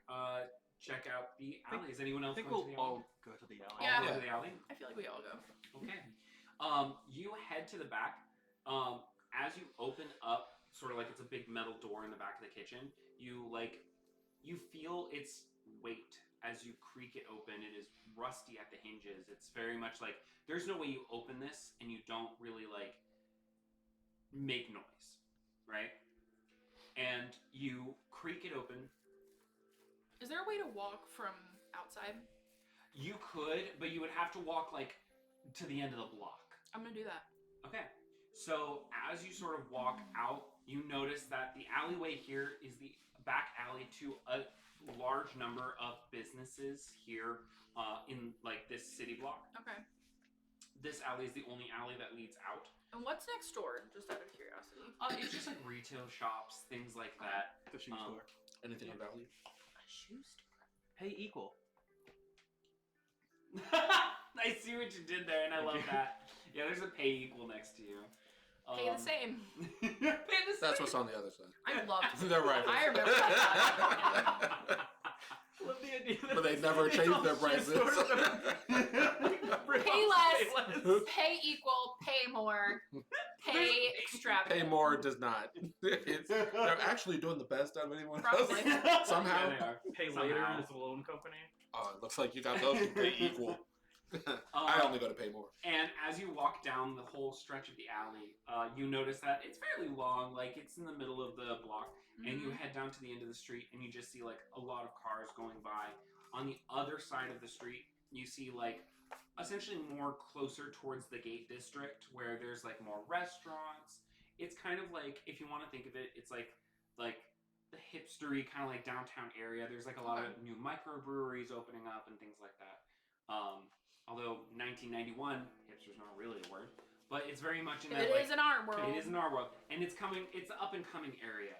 Check out the alley. Is anyone I else think going we'll to the alley? all go to the alley. Yeah. All go to the alley. I feel like we all go. Okay. You head to the back. As you open up, sort of like it's a big metal door in the back of the kitchen, you feel its weight as you creak it open. It is rusty at the hinges. It's very much like there's no way you open this and you don't really make noise, right? And you creak it open. Is there a way to walk from outside? You could, but you would have to walk to the end of the block. I'm gonna do that. Okay. So as you sort of walk out, you notice that the alleyway here is the back alley to a large number of businesses here in like this city block. Okay. This alley is the only alley that leads out. And what's next door? Just out of curiosity. It's just like retail shops, things like that. The shoe store. Anything of value? A shoe store. Pay equal. I see what you did there, and I love that. Yeah, there's a pay equal next to you. Pay the same. Pay the same. That's what's on the other side. I loved it. They're rivals. I remember that. Love the idea that But they never it's changed all their shit prices. stores that are- Pay less. Pay equal. Pay more. Pay extravagant. Pay more does not. They're actually doing the best out of anyone Probably. else. Somehow. Yeah, they are. Pay Somehow. later is a loan company. Oh, it looks like you got those who pay equal. I only go to pay more. And as you walk down the whole stretch of the alley, you notice that it's fairly long, like it's in the middle of the block, and you head down to the end of the street, and you just see like a lot of cars going by. On the other side of the street, you see like essentially more closer towards the Gate District, where there's like more restaurants. It's kind of like, if you want to think of it, it's like the hipstery kind of like downtown area. There's like a lot of new microbreweries opening up and things like that. Although 1991, hipster's not really a word, but it's very much in that. It is in our world. It is in our world, and it's coming. It's an up and coming area.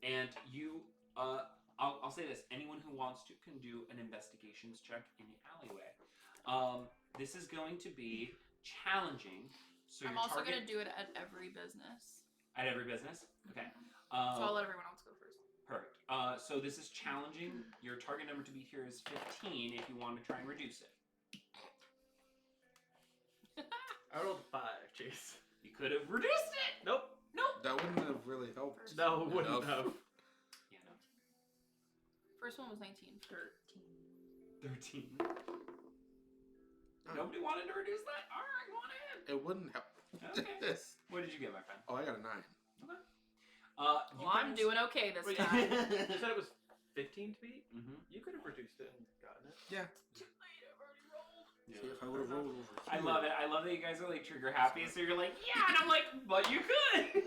And you, I'll say this: anyone who wants to can do an investigations check in the alleyway. This is going to be challenging. So I'm your also target going to do it at every business. at every business. Okay. So I'll let everyone else go first. Perfect. So this is challenging. Your target number to beat here is 15 if you want to try and reduce it. I rolled 5, Chase. You could have reduced it! Nope. That wouldn't have really helped. No, it wouldn't enough. have. You know, First one was 19. 13. Oh. Nobody wanted to reduce that? Alright, go on ahead. It wouldn't help. Okay. What did you get, my friend? Oh, I got a 9. Well, I'm doing okay this Wait, time. You said it was 15 to beat? Mm-hmm. You could have reduced it and gotten it. Yeah. Too late, I've already rolled. See, if I would have rolled over I here. love it. I love that you guys are like trigger happy, so you're like, yeah, and I'm like, but you could.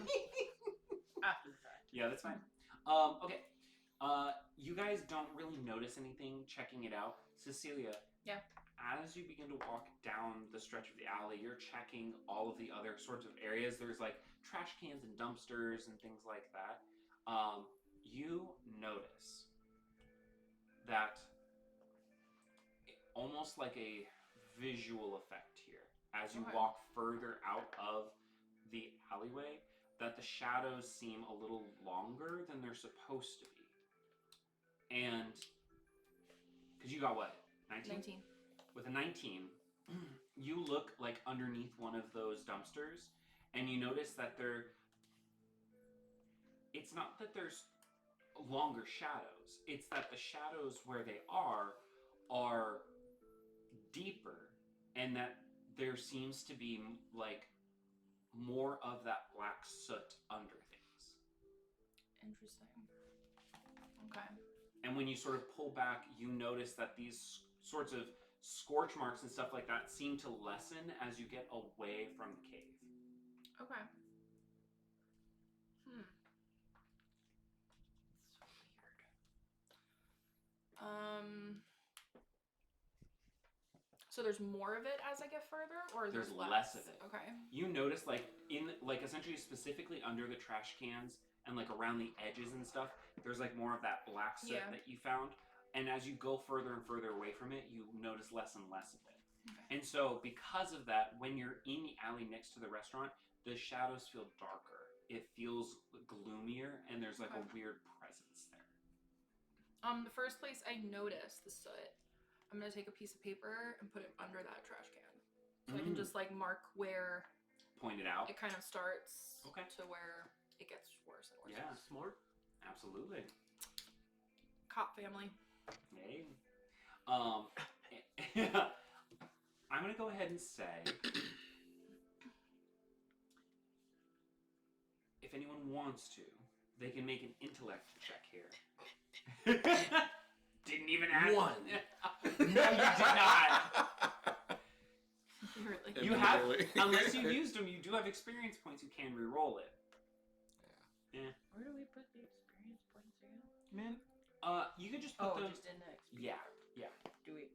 After the fact. Yeah, that's fine. Okay. You guys don't really notice anything checking it out. Cecilia. Yeah. As you begin to walk down the stretch of the alley, you're checking all of the other sorts of areas. There's like trash cans and dumpsters and things like that. You notice that almost like a visual effect here as you Okay. walk further out of the alleyway, that the shadows seem a little longer than they're supposed to be. And because you got what, 19? With a 19, you look like underneath one of those dumpsters, and you notice that it's not that there's longer shadows, it's that the shadows where they are deeper, and that there seems to be like more of that black soot under things. Interesting. Okay. And when you sort of pull back, you notice that these sorts of scorch marks and stuff like that seem to lessen as you get away from the cave. Okay. So weird. So there's more of it as I get further, or There's less? less of it. Okay. You notice like essentially specifically under the trash cans and like around the edges and stuff, there's like more of that black soot Yeah. that you found. And as you go further and further away from it, you notice less and less of it. Okay. And so because of that, when you're in the alley next to the restaurant, the shadows feel darker. It feels gloomier, and there's like a weird presence there. The first place I noticed the soot, I'm gonna take a piece of paper and put it under that trash can, so I can just like mark where Point it out. it kind of starts Okay. to where it gets worse and worse. Yeah, Smart. absolutely. Cop family. Hey. I'm gonna go ahead and say, if anyone wants to, they can make an intellect check here. Didn't even ask. 1. No, you did not. Really? You have, Immediately. unless you used them, you do have experience points. You can re-roll it. Where do we put the experience points again? Man, You could just put them. Just in the experience. Yeah. Do we?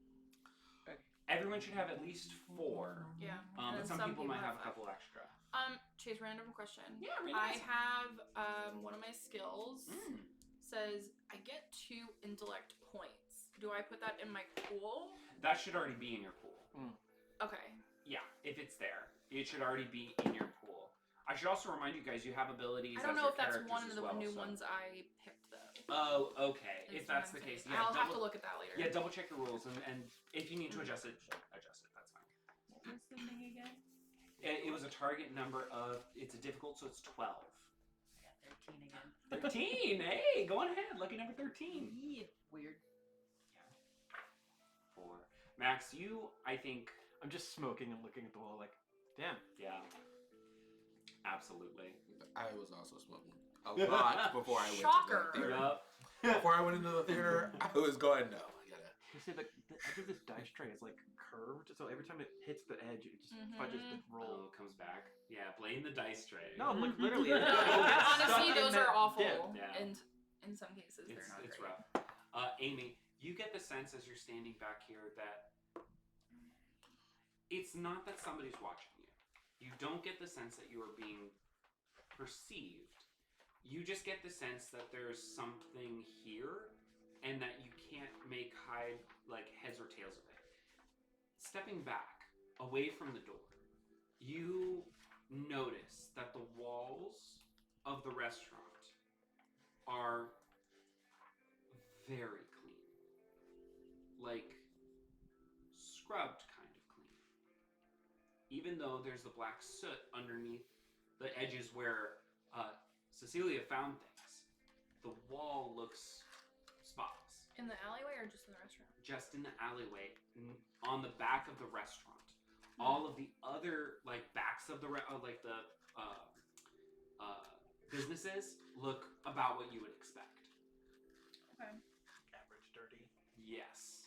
Everyone should have at least 4. Yeah. But And some people might have a 5. couple extra. Chase, random question. Yeah, I have one of my skills Mm. says I get 2 intellect points. Do I put that in my pool? That should already be in your pool. Okay. Yeah, if it's there, it should already be in your pool. I should also remind you guys you have abilities. I don't as know your if that's characters one of as the well, new so. ones I picked though. Oh, okay. Is If what that's I'm the case, saying. yeah. I'll have to look at that later. Yeah, double check your rules, and if you need to adjust it, adjust it. That's fine. What was the thing again? It was a target number of. It's a difficult, so it's 12. I got 13 again. 13. Hey, go on ahead. Lucky number 13. Weird. 4. Max, you, I think. I'm just smoking and looking at the wall like, damn. Yeah. Absolutely. I was also smoking a lot before I went Shocker. to the theater. Yup. Before I went into the theater, I was going, no, I gotta. You see, the edge of this dice tray is like curved, so every time it hits the edge, it just fudges the roll. Oh, it comes back. Yeah, blame the dice tray. No, I'm like literally. No, honestly, those are awful. Yeah. And in some cases, they're not It's great. rough. Amy, you get the sense as you're standing back here that it's not that somebody's watching you. You don't get the sense that you are being perceived. You just get the sense that there's something here and that you can't make heads or tails of it. Stepping back, away from the door, you notice that the walls of the restaurant are very clean. Like, scrubbed kind of clean. Even though there's the black soot underneath the edges where Cecilia found things, the wall looks spotless. In the alleyway or just in the restaurant? Just in the alleyway, on the back of the restaurant. All of the other backs of the businesses look about what you would expect. Okay. Average dirty. Yes.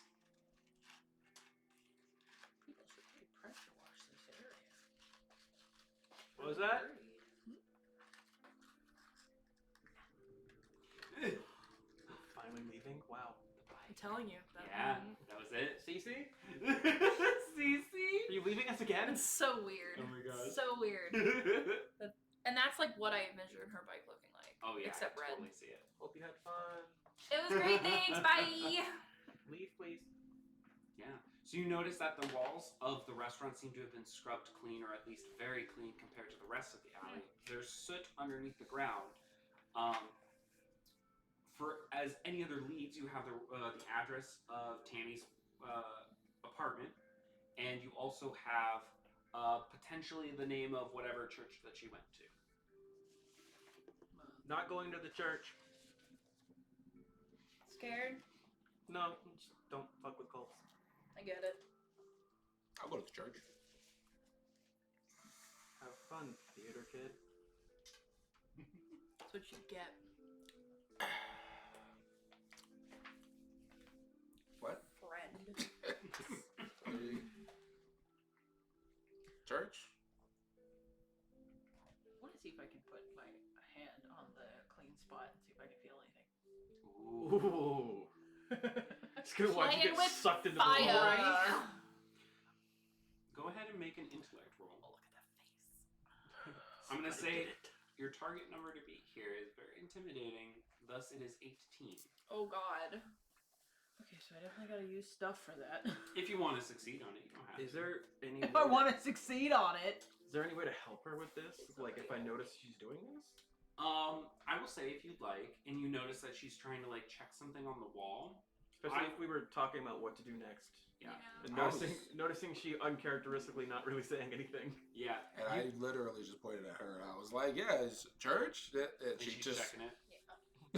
People should really pressure wash this area. What was that? Finally leaving? Wow. I'm telling you. That Yeah, that was it. Cece? Cece? Are you leaving us again? It's so weird. Oh my gosh. So weird. And that's like what I envisioned her bike looking like. Oh yeah, Except I red. totally see it. Hope you had fun. It was great. Thanks. Bye. Leave, please. Yeah. So you notice that the walls of the restaurant seem to have been scrubbed clean, or at least very clean compared to the rest of the alley. There's soot underneath the ground. For as any other leads, you have the address of Tammy's apartment, and you also have potentially the name of whatever church that she went to. Not going to the church. Scared? No, just don't fuck with cults. I get it. I'll go to the church. Have fun, theater kid. That's what you get. What? Friend. Church? I want to see if I can put my hand on the clean spot and see if I can feel anything. Ooh. Just gonna watch you Playing get with sucked into fire. the wall. Right? Go ahead and make an intellect roll. Oh, look at that face. I'm gonna Somebody say did it. your target number to beat here is very intimidating. Thus, it is 18. Oh God. Okay, so I definitely gotta use stuff for that. If you want to succeed on it, you don't have Is to. there any If I way- want to succeed on it. Is there any way to help her with this? Like if I notice she's doing this? I will say if you'd like, and you notice that she's trying to check something on the wall. Especially if we were talking about what to do next. Yeah. And I was- noticing she uncharacteristically not really saying anything. Yeah. And I literally just pointed at her and I was like, yeah, it's church. And And she she's just. checking it.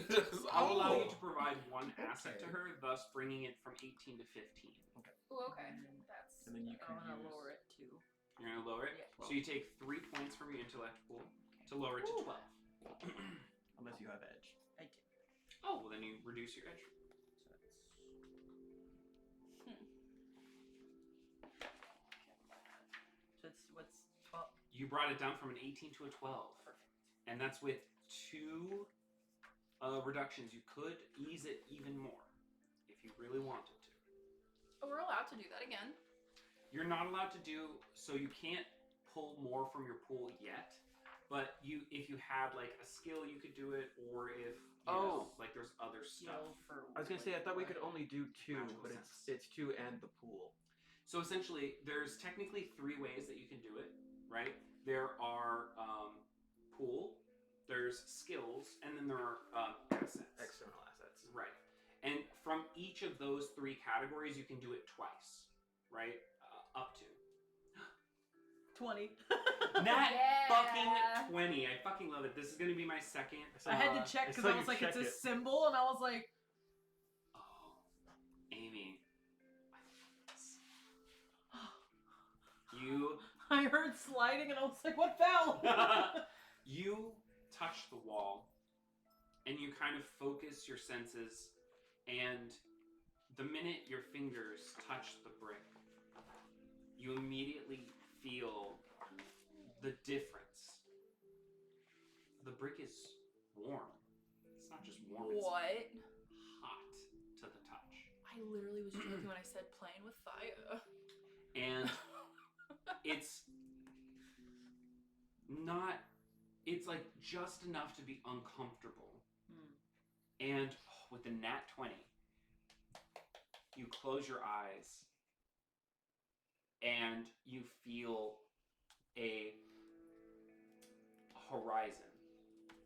just I'll allow you oh. to provide one asset to Okay. her, thus bringing it from 18 to 15. Oh, okay. That's. And then you can I'm gonna use... lower it to. You're gonna lower it. Yeah. So you take 3 points from your intellect pool to lower it to 12. Unless you have edge. I do. Oh, well then you reduce your edge. So it's. You brought it down from an 18 to a 12. Perfect. And that's with 2 reductions. You could ease it even more if you really wanted to. Oh, we're allowed to do that again. You're not allowed to do, so you can't pull more from your pool yet. But if you had like a skill, you could do it, or if you know, like there's other stuff. I was gonna say I thought we could only do 2, Magical but sense. it's 2 and the pool. So essentially, there's technically 3 ways that you can do it, right? There are pool, there's skills, and then there are assets. External assets. Right. And from each of those 3 categories, you can do it twice, right? Up to. 20. Nat Yeah. fucking 20. I fucking love it. This is going to be my second. I had to check because I was like, it's a symbol, and I was like, Oh, Amy. You I heard sliding, and I was like, what fell? you touch the wall, and you kind of focus your senses, and the minute your fingers touch the brick, you immediately feel the difference. The brick is warm. It's not just warm, it's What? hot to the touch. I literally was joking when I said playing with fire. And it's not, it's like just enough to be uncomfortable. And with the nat 20, you close your eyes and you feel a horizon.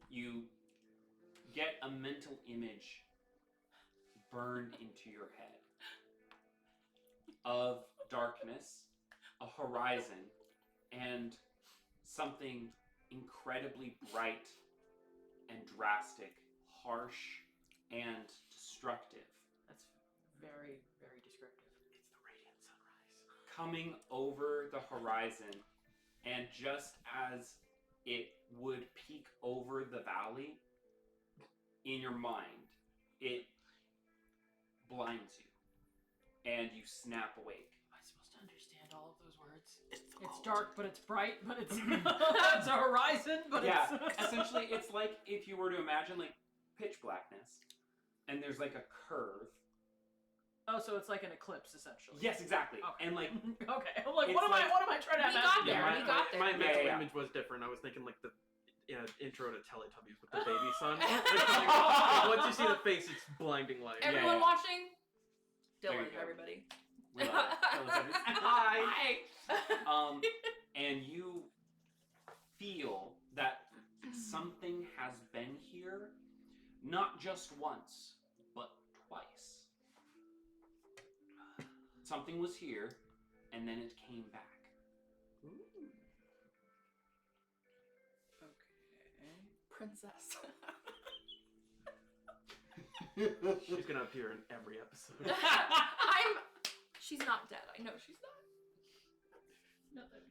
You get a mental image burned into your head of darkness, a horizon, and something incredibly bright and drastic, harsh and destructive. That's very, very descriptive. It's the radiant sunrise. Coming over the horizon, and just as it would peek over the valley, in your mind, it blinds you, and you snap awake. Am I supposed to understand all of those words? It's It's dark, but it's bright, but it's it's a horizon, but Yeah, it's essentially, it's like if you were to imagine like pitch blackness, and there's like a curve. Oh, so it's like an eclipse, essentially. Yes, exactly. Okay. And like, Okay. I'm like, It's what am like- I trying to We imagine? got here? there. We got there. My mental Yeah. image was different. I was thinking like the intro to Teletubbies with the baby sun. Like, once you see the face, it's blinding light. Everyone yeah. watching? There you Dylan, go. everybody. we love it. Hi. And you feel that something has been here, not just once, but twice. Something was here, and then it came back. Princess. She's gonna appear in every episode. She's not dead. I know she's not.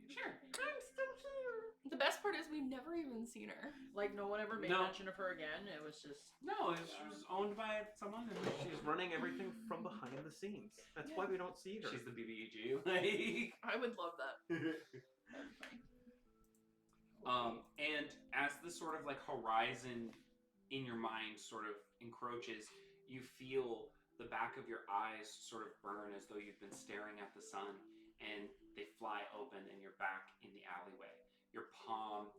Sure. I'm still here. The best part is we've never even seen her. Like, no one ever made No. mention of her again. It was just. No, she was owned by someone. And She's running everything from behind the scenes. That's why we don't see her. She's the BBEG. Like, I would love that. That'd be funny. and as the sort of like horizon in your mind sort of encroaches, you feel the back of your eyes sort of burn as though you've been staring at the sun, and they fly open and you're back in the alleyway. Your palm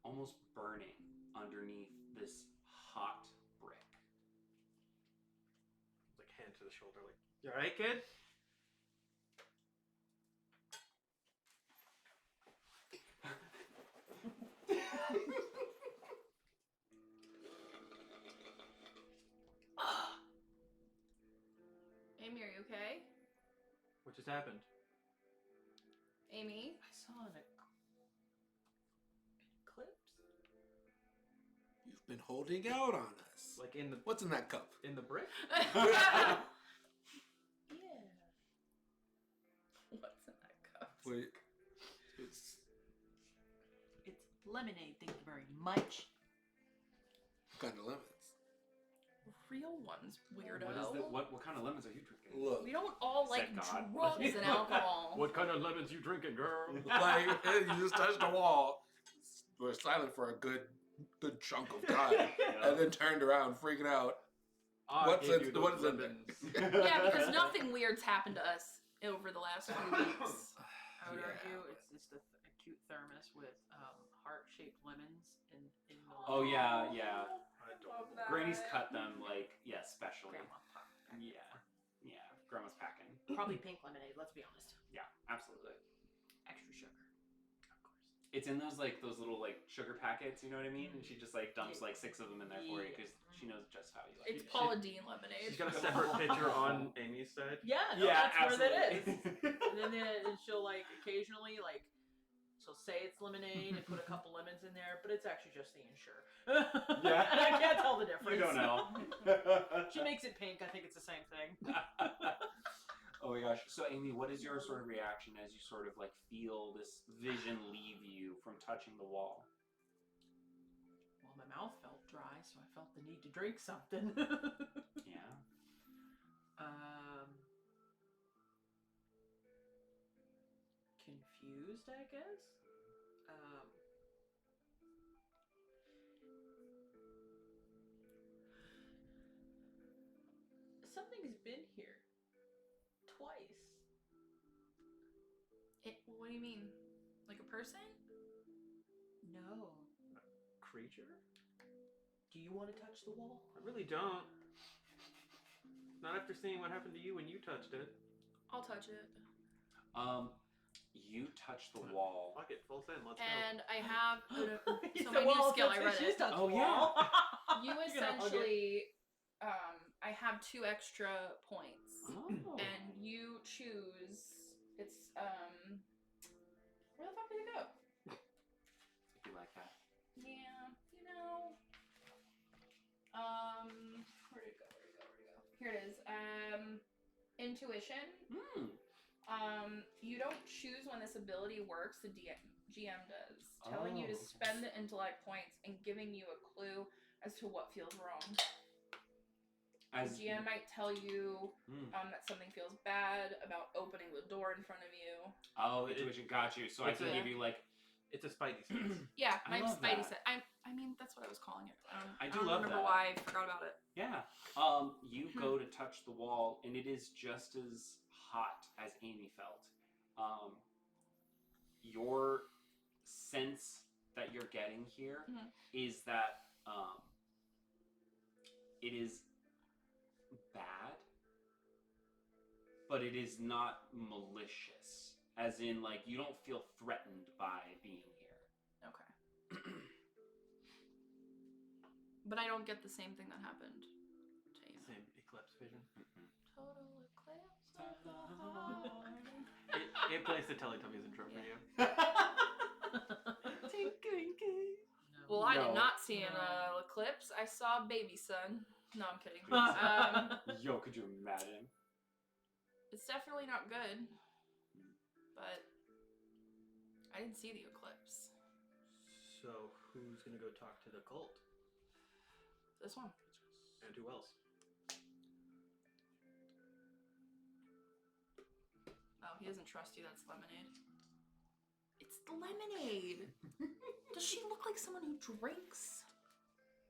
almost burning underneath this hot brick. Like hand to the shoulder, like, you alright, kid? Amy, are you okay? What just happened? Amy? I saw an eclipse. You've been holding out on us. Like in the What's in that cup? brick? Yeah. What's in that cup? Wait, it's It's lemonade. Thank you very much. kind of lemons. real ones, weirdo. What kind of lemons are you drinking? Look, We don't all like Said God. drugs and alcohol. What kind of lemons you drinking, girl? like you just touched the wall. We're silent for a good chunk of time, and then turned around, freaking out. What is in there? Yeah, because nothing weird's happened to us over the last few weeks. I would Yeah. argue it's the cute thermos with heart-shaped lemons in the. Oh yeah. Love that. Granny's cut them specially. Grandma pop. Yeah. Grandma's packing. Probably pink lemonade. Let's be honest. Yeah, absolutely. Extra sugar. Of course. It's in those little sugar packets. You know what I mean? And she just dumps 6 of them in there for you because she knows just how you like It's it. Paula Deen lemonade. She's got a separate picture on Amy's side. Yeah, no, Yeah, that's absolutely. where that is. And then she'll occasionally she'll say it's lemonade and put a couple lemons in there, but it's actually just the Ensure. Yeah. And I can't tell the difference. You don't know. She makes it pink. I think it's the same thing. Oh my gosh. So Amy, what is your sort of reaction as you sort of feel this vision leave you from touching the wall? Well, my mouth felt dry, so I felt the need to drink something. Yeah. Confused, I guess. Something's been here twice. What do you mean? Like a person? No. Creature? Do you want to touch the wall? I really don't. Not after seeing what happened to you when you touched it. I'll touch it. You touch the wall. Fuck it, full send, let's And I have He so said, my new "Well, skill. I since read she's it. touched Oh, the yeah. wall." You You're gonna hug it. essentially, I have 2 extra points, Oh. and you choose. It's where the fuck did it go? If you like that. Yeah, where'd it go? Here it is. Intuition. You don't choose when this ability works. The GM does, telling you to Oh. spend the intellect points and giving you a clue as to what feels wrong. As The GM might tell you that something feels bad about opening the door in front of you. Oh, intuition got you. So I it's can a- give you It's a Spidey sense. Yeah, I my love Spidey that. set. I mean, that's what I was calling it. I do don't love remember that. why I forgot about it. Yeah. You go to touch the wall, and it is just as hot as Amy felt. Your sense that you're getting here is that it is bad, but it is not malicious. As in, you don't feel threatened by being here. Okay. But I don't get the same thing that happened to you. Same eclipse vision. Total eclipse of the heart. It plays the Teletubbies intro for you. Well, I No. did not see an eclipse. I saw baby sun. No, I'm kidding. Yo, could you imagine? It's definitely not good. But I didn't see the eclipse. So, who's gonna go talk to the cult? This one. And who else? Oh, he doesn't trust you. That's lemonade. It's the lemonade. Does she look like someone who drinks?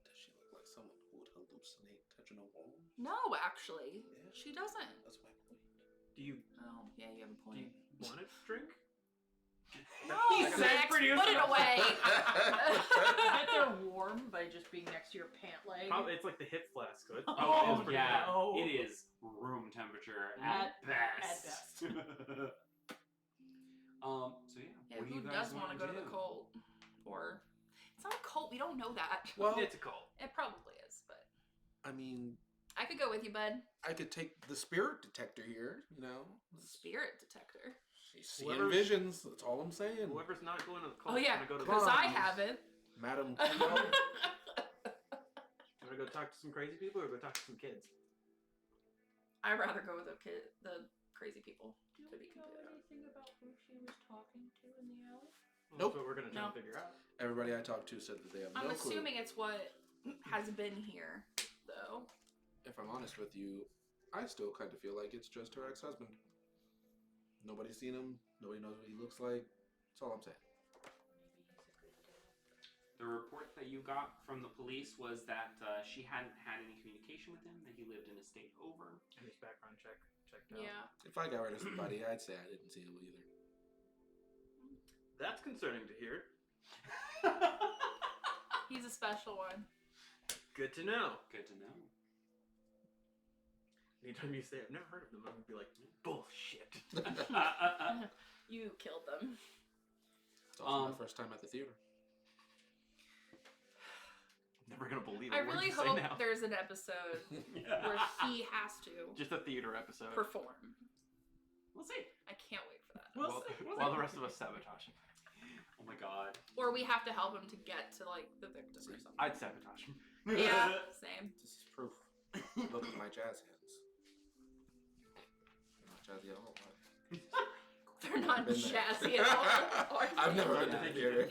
Does she look like someone who would hallucinate touching a wall? No, actually. Yeah. She doesn't. That's my point. Do you Oh, yeah, you have a do point. you want to drink? No, He Max, said put it away. I bet they're warm by just being next to your pant leg. It's like the hip flask. So Oh, it's pretty yeah. bad. no. It is room temperature at best. At So yeah, Yeah, what do who you guys does want to wanna go to the do? cult? Or it's not a cult. We don't know that. Well, It's a cult. It probably is, but I mean, I could go with you, bud. I could take the spirit detector here, you know? Spirit detector. She's seeing Whoever- visions, that's all I'm saying. Whoever's not going to the cult Oh yeah, is gonna go to the because Come on, I miss. haven't. Madam Cleo, Want to go talk to some crazy people or go talk to some kids? I'd rather go with the crazy people. Do To be we know completely anything about who she was talking to in the alley? Well, Nope. That's what we're gonna try No. and figure out. everybody I talked to said that they have I'm no assuming clue. it's what has been here, though. if I'm honest with you, I still kind of feel like it's just her ex-husband. Nobody's seen him. Nobody knows what he looks like. That's all I'm saying. The report that you got from the police was that she hadn't had any communication with him, that he lived in a state over. And his background checked out. Yeah. If I got rid of somebody, I'd say I didn't see him either. That's concerning to hear. He's a special one. Good to know. Good to know. Anytime you say I've never heard of them, I'm gonna be like, bullshit. You killed them. It's also my first time at the theater. Never gonna believe it. I What'd really you say hope now? there's an episode where he has to Just a theater episode. perform. We'll see. I can't wait for that. While the rest of us sabotage him. Oh my god. Or we have to help him to get to like the victim or something. I'd sabotage him. Yeah, same. This is proof. Look at my jazz hands. They're not jazzy at all. They're not Been there. jazzy at all. are I've they? never been to the theater.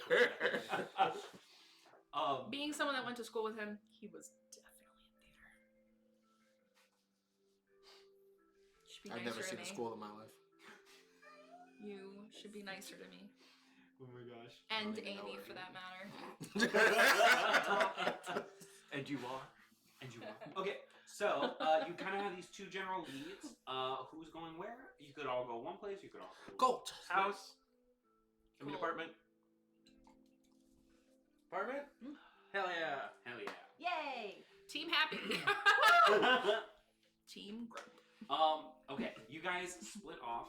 Being someone that went to school with him, he was definitely in theater. Should be I've nicer never to seen me. a school in my life. You should be nicer to me. Oh my gosh. And don't even know Amy, her. for that matter. And you are. And you are. Okay, so you kind of have these two general leads. Who's going where? You could all go one place. You could all go. Gold. House. I mean Cool. apartment. Apartment? Hell yeah. Hell yeah. Yay! Team happy. Team grump. Okay, you guys split off.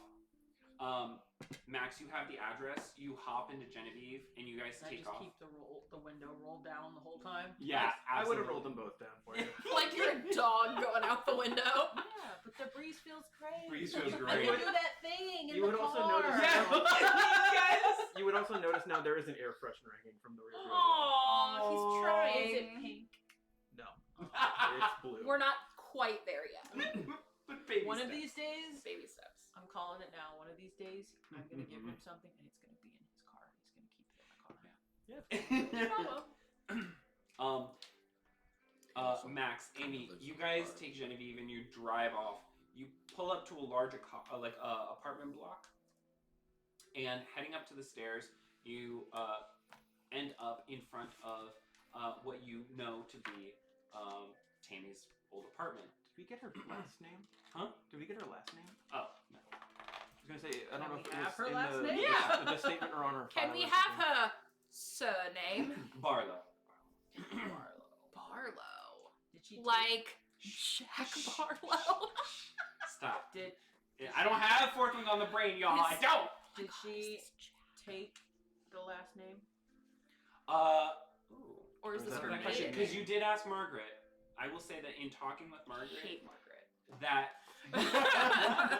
Max, you have the address. You hop into Genevieve, and you guys I take just off. keep the window rolled down the whole time. Yeah, I would have absolutely. rolled them both down for you. Like you're a dog going out the window. Yeah, but the breeze feels great. Breeze feels I great. can do that thing in You the would car. also notice Yeah. You would also notice now there is an air freshener hanging from the rear view. Aww, he's trying. Is it pink? No. It's blue. We're not quite there yet. But baby One of steps. these days, Baby steps. I'm calling it now. One of these days, I'm gonna give him something, and it's gonna be in his car. He's gonna keep it in the car. Oh, well. Max, Amy, you guys take Genevieve and you drive off. You pull up to a large apartment block, and heading up to the stairs, you end up in front of what you know to be Tammy's old apartment. Did we get her last name? Huh? Did we get her last name? Oh, no. I was gonna say I don't Can know we if it have was her in last the, name? Yeah. the statement or on her Can file we or have something. her surname? Barlow. Barlow. Did she Like Jack Barlow. Stop. Did I don't have forking on the brain, y'all. I His- don't. did she take the last name? Ooh. Or is Or this is her that her maiden name? Because you did ask Margaret. I will say that in talking with I Margaret, hate Margaret. that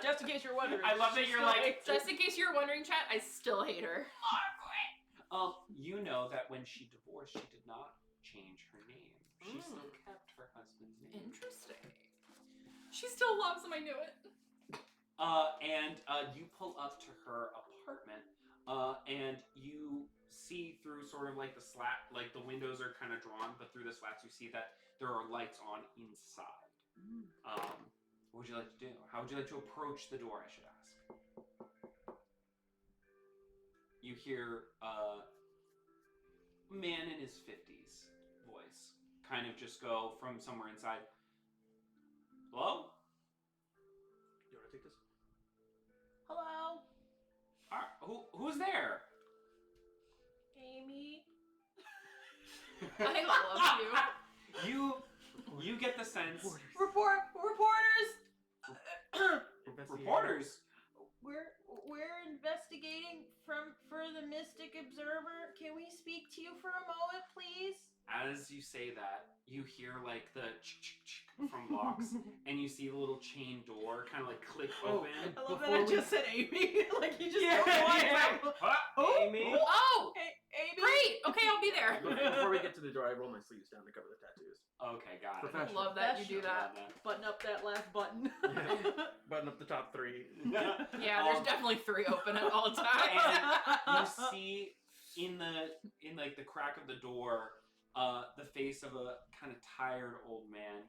Just in case you're wondering. I love that she's you're still like- Just in case you're wondering, chat, I still hate her. you know that when she divorced, she did not change her name. She still kept her husband's name. Interesting. She still loves him, I knew it. And you pull up to her apartment, and you see through sort of like the slat, like the windows are kind of drawn, but through the slats you see that there are lights on inside. What would you like to do? How would you like to approach the door, I should ask? You hear a man in his 50s voice kind of just go from somewhere inside. Hello? You wanna take this? Hello, Who's there? Amy. I love you. You get the sense. Reporters. Reporters. We're investigating for the Mystic Observer. Can we speak to you for a moment, please? As you say that, you hear like the from locks, and you see the little chain door kind of like click open. I love that I just said Amy. Like you just Yeah, don't want yeah. to. Huh? Amy. Oh, Hey, Amy. great. Okay, I'll be there. Before we get to the door, I roll my sleeves down to cover the tattoos. Okay, got it. I love that you do that. Button up that last button. Yeah. Button up the top 3. Yeah, there's definitely 3 open at all times. And you see in like the crack of the door, the face of a kind of tired old man,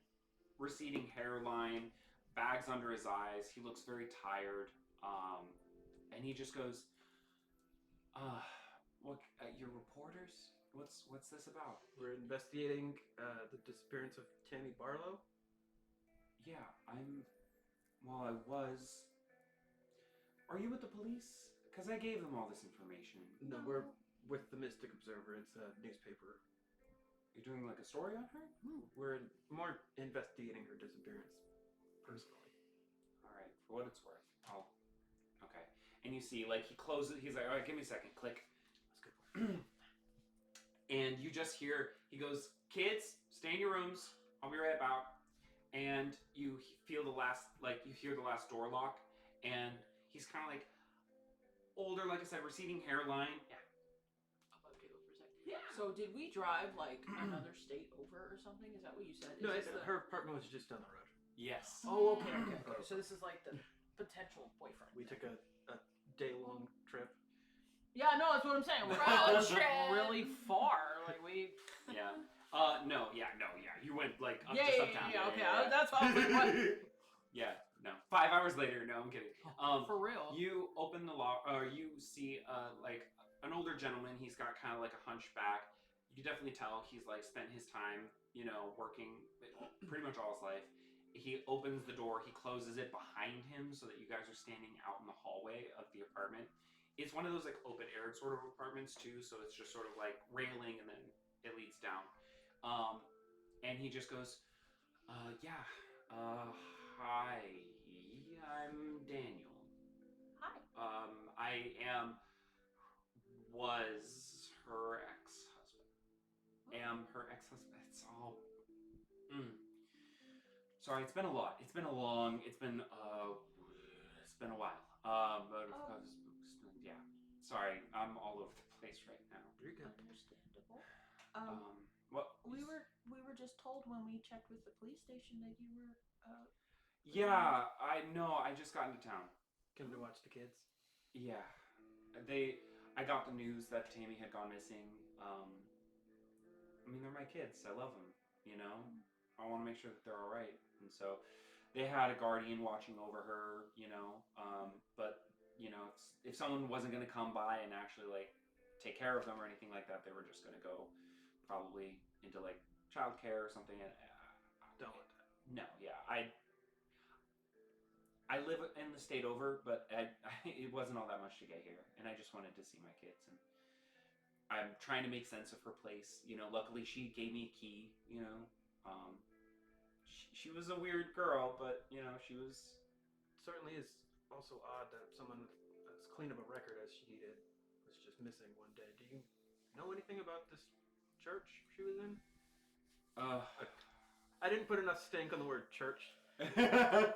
receding hairline, bags under his eyes. He looks very tired. And he just goes, what, you're reporters? What's this about? We're investigating the disappearance of Tammy Barlow. Yeah, I was. Are you with the police? Because I gave them all this information. No, we're with the Mystic Observer. It's a newspaper. You're doing like a story on her? We're more investigating her disappearance, personally. All right, for what it's worth. Okay. And you see, like, he closes, he's like, all right, give me a second. Click. That's good. And you just hear, he goes, kids, stay in your rooms. I'll be right back. And you feel you hear the last door lock. And he's kind of like, older, like I said, receding hairline. Yeah. Above table for a second. Yeah. So did we drive like another state over or something? Is that what you said? No, her apartment was just down the road. Yes. Oh, okay. So this is like the potential boyfriend. We took a day-long trip. Yeah, no, that's what I'm saying. We're Road trip. really far. Like we. Yeah. No. You went like up, Yeah, just up, down. okay. That's all. Yeah. No. 5 hours later. No, I'm kidding. For real. You open the lock, or you see like an older gentleman. He's got kind of like a hunchback. You can definitely tell he's like spent his time, working pretty much all his life. He opens the door. He closes it behind him so that you guys are standing out in the hallway of the apartment. It's one of those like open air sort of apartments too, so it's just sort of like railing and then it leads down. And he just goes, hi, I'm Daniel. Hi. Was her ex-husband. Am her ex-husband. It's all. Sorry, it's been a lot. It's been a while. Yeah. Sorry, I'm all over the place right now. You're good. Understandable. What? We were just told when we checked with the police station that you were. Yeah, I know. I just got into town. Come to watch the kids. Yeah, I got the news that Tammy had gone missing. I mean, they're my kids. I love them. I want to make sure that they're all right. And so, they had a guardian watching over her. But if someone wasn't going to come by and actually like take care of them or anything like that, they were just going to go probably into like childcare or something. And don't want that. No, yeah, I live in the state over, but it wasn't all that much to get here, and I just wanted to see my kids, and I'm trying to make sense of her place. Luckily she gave me a key. She was a weird girl, but she was. Certainly is also odd that someone as clean of a record as she did was just missing one day. Do you know anything about this church she was in? I didn't put enough stank on the word church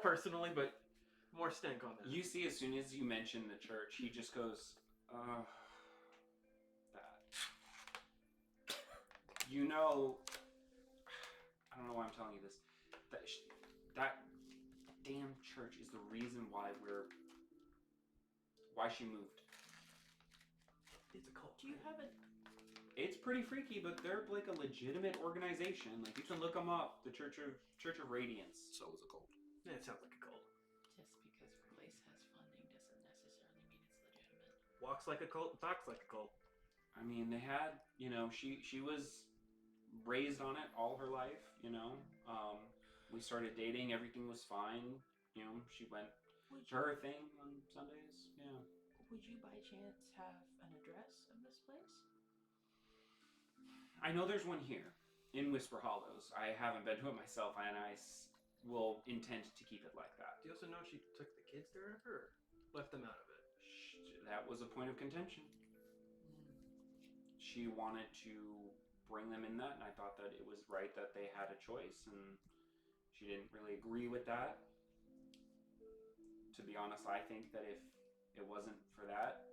personally, but more stank on that. You see, as soon as you mention the church, he just goes, that. I don't know why I'm telling you this. That damn church is the reason why she moved. It's a cult. Do you have a? It's pretty freaky, but they're like a legitimate organization. Like you can look them up. The Church of Radiance. So is a cult. Yeah, it sounds like a cult. Just because a place has funding doesn't necessarily mean it's legitimate. Walks like a cult, talks like a cult. I mean, they had, she was raised on it all her life. We started dating. Everything was fine. She went to her thing on Sundays. Yeah. Would you by chance have an address of this place? I know there's one here in Whisper Hollows. I haven't been to it myself, and I will intend to keep it like that. Do you also know she took the kids there ever, or left them out of it? That was a point of contention. She wanted to bring them in that, and I thought that it was right that they had a choice, and she didn't really agree with that. To be honest, I think that if it wasn't for that,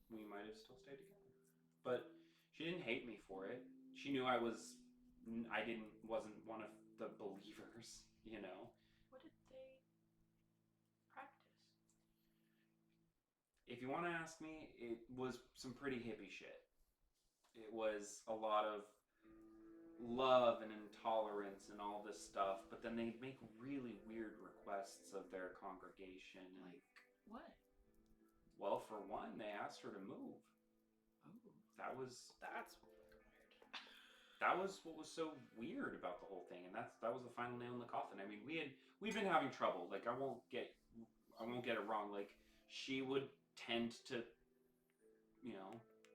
we might have still stayed together. But she didn't hate me for it. She knew I wasn't one of the believers, What did they practice? If you want to ask me, it was some pretty hippie shit. It was a lot of love and intolerance and all this stuff, but then they make really weird requests of their congregation. And, Like what? well, for one, they asked her to move. Oh, That was That's what was so weird about the whole thing, and that was the final nail in the coffin. I mean, we've been having trouble. Like, I won't get it wrong. Like, she would tend to,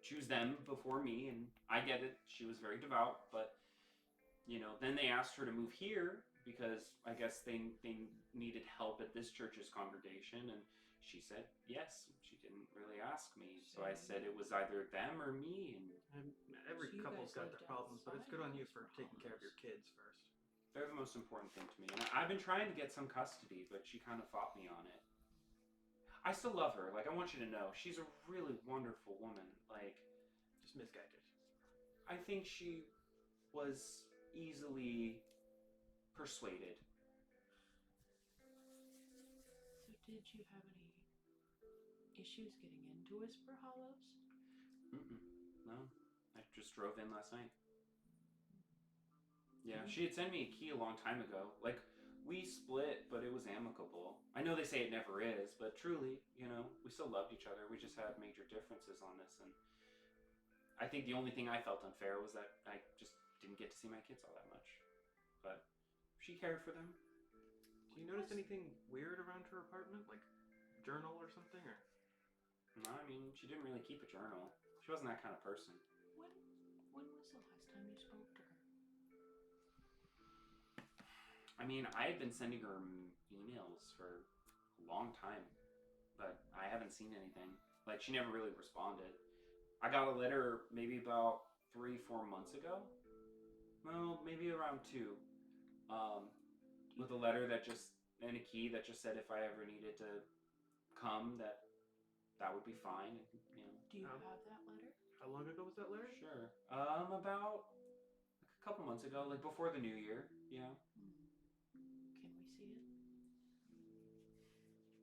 choose them before me, and I get it. She was very devout, but then they asked her to move here because I guess they needed help at this church's congregation, and she said yes. She didn't really ask me, so I said it was either them or me, and Every So you couple's guys got lived their problems, but it's good on you for outside taking care of your Hollis. kids first. they're the most important thing to me. And I've been trying to get some custody, but she kind of fought me on it. I still love her. Like, I want you to know, she's a really wonderful woman. Like, Just misguided. I think she was easily persuaded. So did you have any issues getting into Whisper Hollows? Mm-mm. No, I just drove in last night. Yeah, she had sent me a key a long time ago. Like, we split, but it was amicable. I know they say it never is, but truly, we still loved each other. We just had major differences on this, and I think the only thing I felt unfair was that I just didn't get to see my kids all that much. But she cared for them. Do you notice anything weird around her apartment? Like journal or something? Or No, I mean, she didn't really keep a journal. She wasn't that kind of person. When was the last time you spoke to her? I mean, I had been sending her emails for a long time, but I haven't seen anything. Like, she never really responded. I got a letter maybe about 3-4 months ago. Well, maybe around 2. With a letter and a key that just said if I ever needed to come, that would be fine. Do you have that letter? how long ago was that letter? Sure. About a couple months ago, like before the new year. Yeah.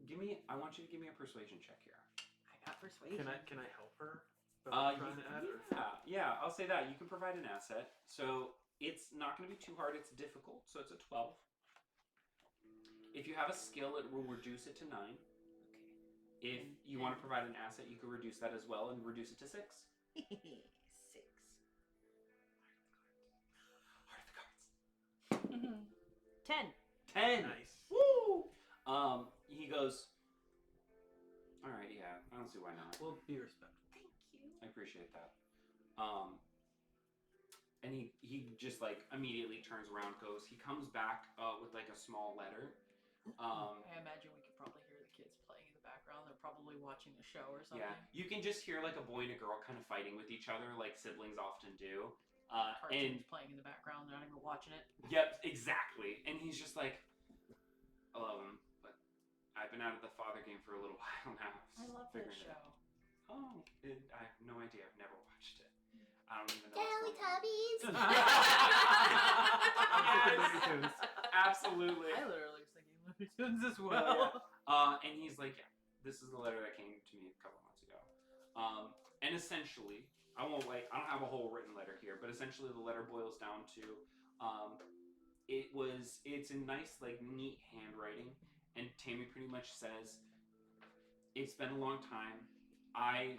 Can we see it? I want you to give me a persuasion check here. I got persuasion. Can I help her? Trying to add, or? Yeah, I'll say that. You can provide an asset. So it's not going to be too hard. It's difficult. So it's a 12. If you have a skill, it will reduce it to 9. Okay. If you want to provide an asset, you can reduce that as well and reduce it to 6. 6. Heart of the cards. 10. 10. Nice. Woo! He goes, all right, yeah, I don't see why not. Well, be respectful. Thank you. I appreciate that. And he just like immediately turns around, he comes back with like a small letter. I imagine we could probably hear the kids playing in the background. They're probably watching a show or something. Yeah, you can just hear like a boy and a girl kind of fighting with each other, like siblings often do. Cartoons playing in the background. They're not even watching it. Yep, exactly. And he's just like, I love him, but I've been out of the father game for a little while now. I love that Figuring it show. out. Oh, I have no idea. I've never watched it. I don't even know. Teletubbies. Tunes. Absolutely. I literally was thinking Looney Tunes as well. And he's like, yeah, this is the letter that came to me a couple months ago. And essentially, I don't have a whole written letter here, but essentially the letter boils down to, it's in nice, like, neat handwriting, and Tammy pretty much says, it's been a long time. I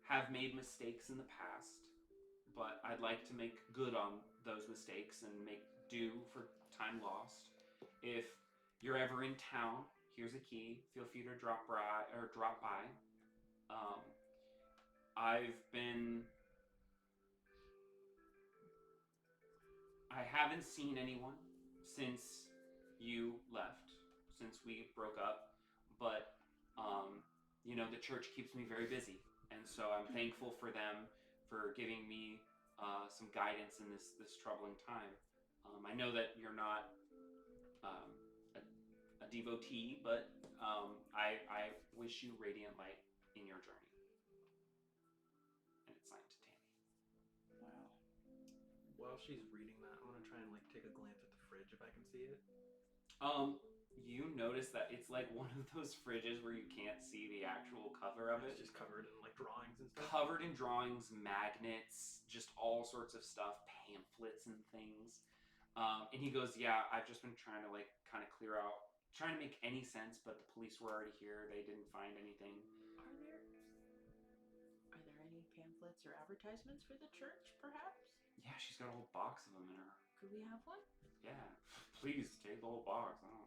have made mistakes in the past, but I'd like to make good on those mistakes and make due for time lost. If you're ever in town, here's a key. Feel free to drop by. I haven't seen anyone since you left, since we broke up, but the church keeps me very busy, and so I'm thankful for them for giving me some guidance in this troubling time. I know that you're not a devotee, but I wish you radiant light in your journey. And it's signed to Tammy. Wow. While she's reading that, I want to try and take a glance at the fridge if I can see it. You notice that it's like one of those fridges where you can't see the actual cover of it. It's just covered in drawings and stuff. Covered in drawings, magnets, just all sorts of stuff, pamphlets and things. And he goes, yeah, I've just been trying to like kind of clear out, trying to make any sense, but the police were already here. They didn't find anything. Are there any pamphlets or advertisements for the church, perhaps? Yeah, she's got a whole box of them in her. Could we have one? Yeah, please take the whole box. I don't.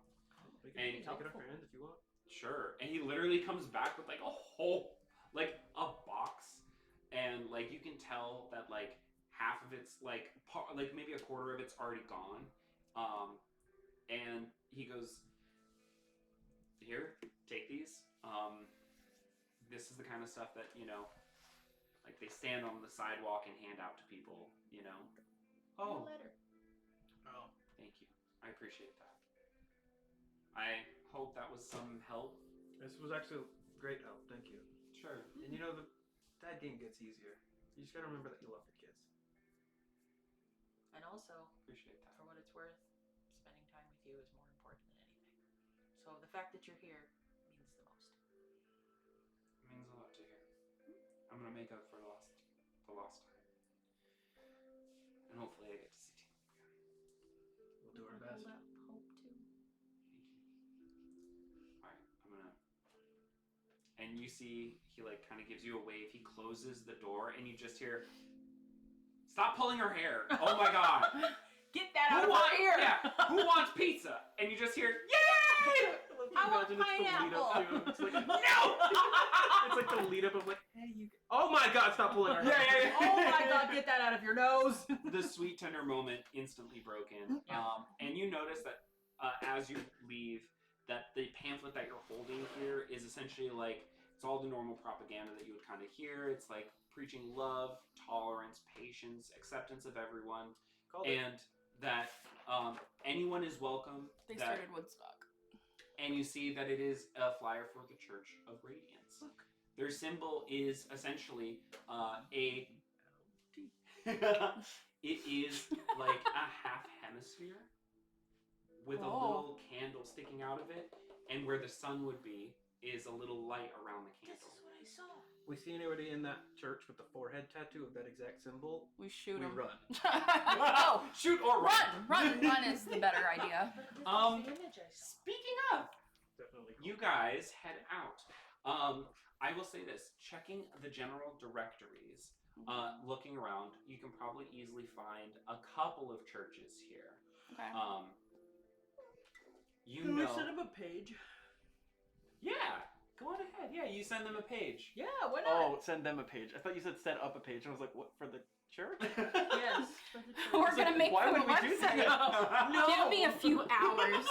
We can And- take it off your hand if you want. Sure. And he literally comes back with like a whole, like a box, and like you can tell that like half of it's like like maybe a quarter of it's already gone. And he goes, here, take these. This is the kind of stuff that, you know, like they stand on the sidewalk and hand out to people, you know. Oh, A letter. Oh. thank you. I appreciate that. I hope that was some help. This was actually great help. Thank you. Sure. And you know, that game gets easier. You just gotta remember that you love your kids. And also, Appreciate that. for what it's worth, spending time with you is more important than anything. So the fact that you're here means the most. It means a lot to hear. I'm gonna make up for the lost time. And hopefully I get to see Tina again. We'll do our I best. hold out hope too. Thank you. Alright, I'm gonna. And you see, he like kind of gives you a wave. He closes the door, and you just hear, "Stop pulling her hair! Oh my god! Get that out of my ear! Yeah, who wants pizza?" And you just hear, "Yay!" I want Imagine it's the lead up pineapple. to. It's like No! it's like the lead up of like, hey, you. Oh my God! Stop pulling our hair. Yeah. Oh my god, get that out of your nose! The sweet tender moment instantly broken. Yeah. And you notice that as you leave, that the pamphlet that you're holding here is essentially like, it's all the normal propaganda that you would kind of hear. It's like preaching love, tolerance, patience, acceptance of everyone, Called it. and that anyone is welcome. They that- started Woodstock. And you see that it is a flyer for the Church of Radiance. Look. Their symbol is essentially a it is like a half hemisphere with a Oh. little candle sticking out of it, and where the sun would be is a little light around the This candle. is what I saw. We see anybody in that church with the forehead tattoo of that exact symbol, We shoot we him. run. Oh, Shoot or run is the better idea. But this Um, is the image I saw. Speaking of, Definitely. you guys head out. I will say this: checking the general directories, looking around, you can probably easily find a couple of churches here. Okay. You Can we know, send him a page? yeah. Go on ahead. Yeah, you send them a page. Yeah, why not? Oh, send them a page. I thought you said set up a page. I was like, what, for the church? Yes. For the church. We're gonna make why the would we do website. that? No. Give me a few hours.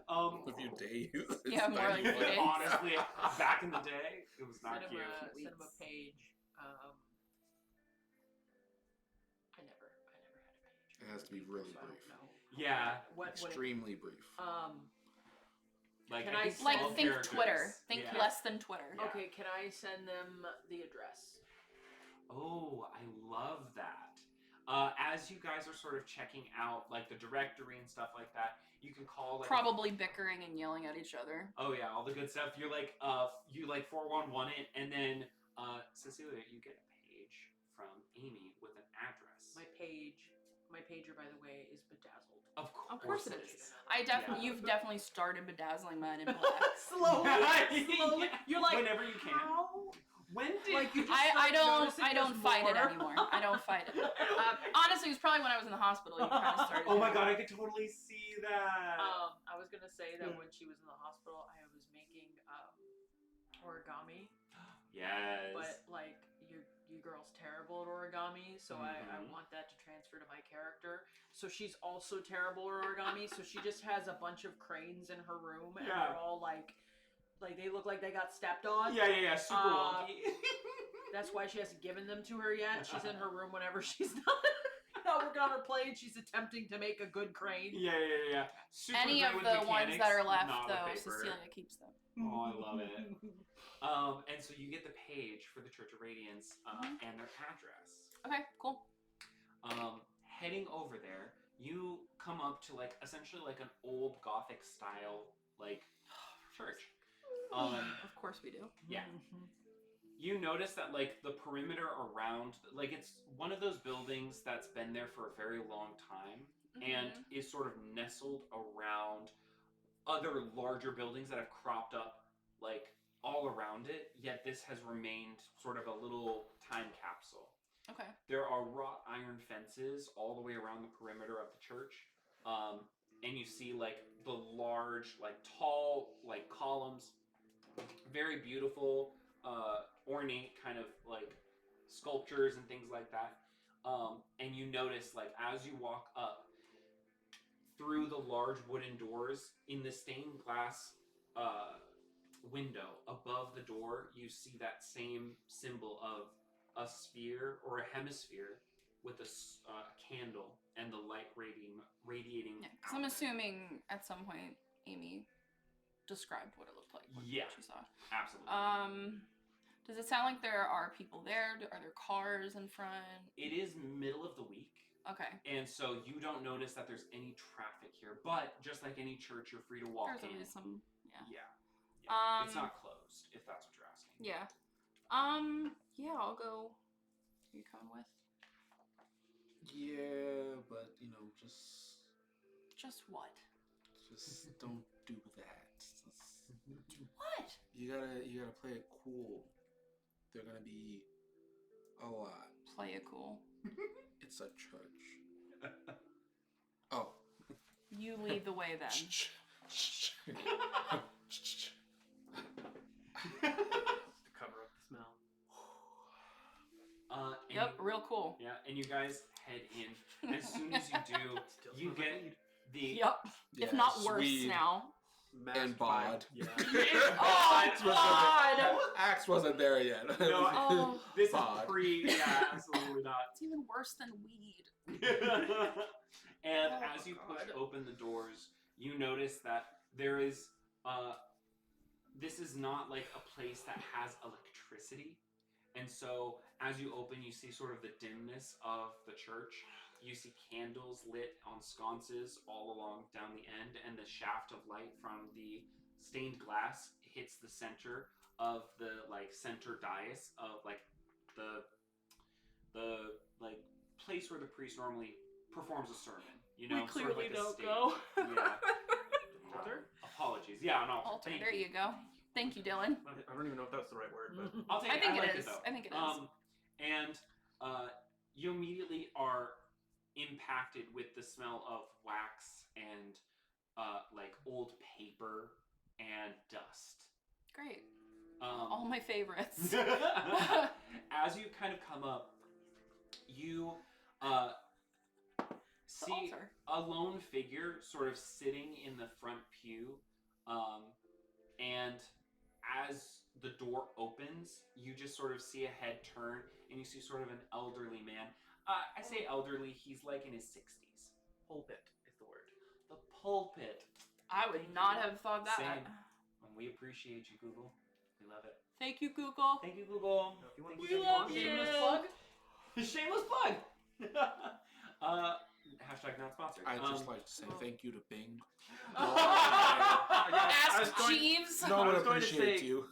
A few days. Yeah, more like 90 few days. Honestly, back in the day, it was not Send cute. him a page. I never had a page. It has to be really So I don't brief. know. Yeah, What Extremely brief. like Can I I think Like 12 think characters. Twitter. Think Yeah. less than Twitter. Yeah. Okay, can I send them the address? Oh, I love that. As you guys are sort of checking out like the directory and stuff like that, you can call like Probably bickering and yelling at each other. oh yeah, all the good stuff. You're like you like 411 it, and then Cecilia, you get a page from Amy with an address. My pager, by the way, is bedazzled. Of course it it is. You've definitely started bedazzling mine in black. Slowly. Yeah. You're like, Whenever you can. how? When did Like you just I start noticing I don't there's fight it more? anymore. I don't fight it. Honestly, it was probably when I was in the hospital. You kind of started. Oh my god, I could totally see that. I was gonna say that when she was in the hospital, I was making origami, Yes. but like your girl's terrible at origami, so I Mhm. want that to transfer to my character. So she's also terrible at origami, so she just has a bunch of cranes in her room, and Yeah. they're all like they look like they got stepped on. Yeah, super wonky. That's why she hasn't given them to her yet. She's in Uh-huh. her room whenever she's not working on her plane. She's attempting to make a good crane. Yeah. Super Any great of with the ones mechanics, that are left, not with though, paper. Cecilia keeps them. Oh, I love it. And so you get the page for the Church of Radiance and their address. Okay, cool. Heading over there, you come up to like essentially like an old Gothic style like church. Of course we do. Yeah. you notice that like the perimeter around, like it's one of those buildings that's been there for a very long time and is sort of nestled around other larger buildings that have cropped up like all around it, yet this has remained sort of a little time capsule. Okay. There are wrought iron fences all the way around the perimeter of the church, and you see like the large, like tall, like columns, very beautiful, ornate kind of like sculptures and things like that. And you notice like as you walk up through the large wooden doors in the stained glass window above the door, you see that same symbol of a sphere or a hemisphere with a candle and the light radiating. Yeah, because I'm assuming at some point Amy described what it looked like. What Yeah. she saw. Absolutely. Does it sound like there are people there? Are there cars in front? It is middle of the week. Okay. And so you don't notice that there's any traffic here, but just like any church, you're free to walk There's in. always some. Yeah. Yeah. It's not closed, if that's what you're asking. Yeah. Yeah, I'll go. Who are you coming with? Yeah, but you know, just what? Just don't do that. What? You gotta play it cool. They're gonna be a lot. Play it cool. It's a church. Oh. You lead the way then. To cover up the smell. Yep, real cool. Yeah, and you guys head in. As soon as you do, Still you smells like get weed. the Yep. If not worse Swede now. and bod. Yeah. Oh, God! Axe wasn't there yet. No, Oh. this Bod. is pre. Yeah, absolutely not. It's even worse than weed. And Oh, as you push God. open the doors, you notice that there is. This is not like a place that has electricity, and so as you open, you see sort of the dimness of the church. You see candles lit on sconces all along down the end, and the shaft of light from the stained glass hits the center of the like center dais of like the like place where the priest normally performs a sermon. You know, We clearly sort of like a don't stage. go. Yeah. Altar? Apologies. Yeah, an altar. Altar. Thank There you go. Thank you, Dylan. I don't even know if that's the right word, but I'll take I it. think like it is. though. I think it is. And you immediately are impacted with the smell of wax and like old paper and dust. Great. Um, All my favorites. As you kind of come up, you see altar. a lone figure sort of sitting in the front pew, and as the door opens, you just sort of see a head turn, and you see sort of an elderly man. I say elderly, he's like in his 60s. pulpit is the word. The pulpit. I would not have thought that. Same. And we appreciate you, Google. We love it. Thank you, Google. Thank you, Google. If you want Thank to you. be love sponsored, you. Shameless plug. Shameless plug. Hashtag not sponsored. I'd just like to say thank you to Bing. I was Ask going- Jeeves. No one was going to appreciates say- you.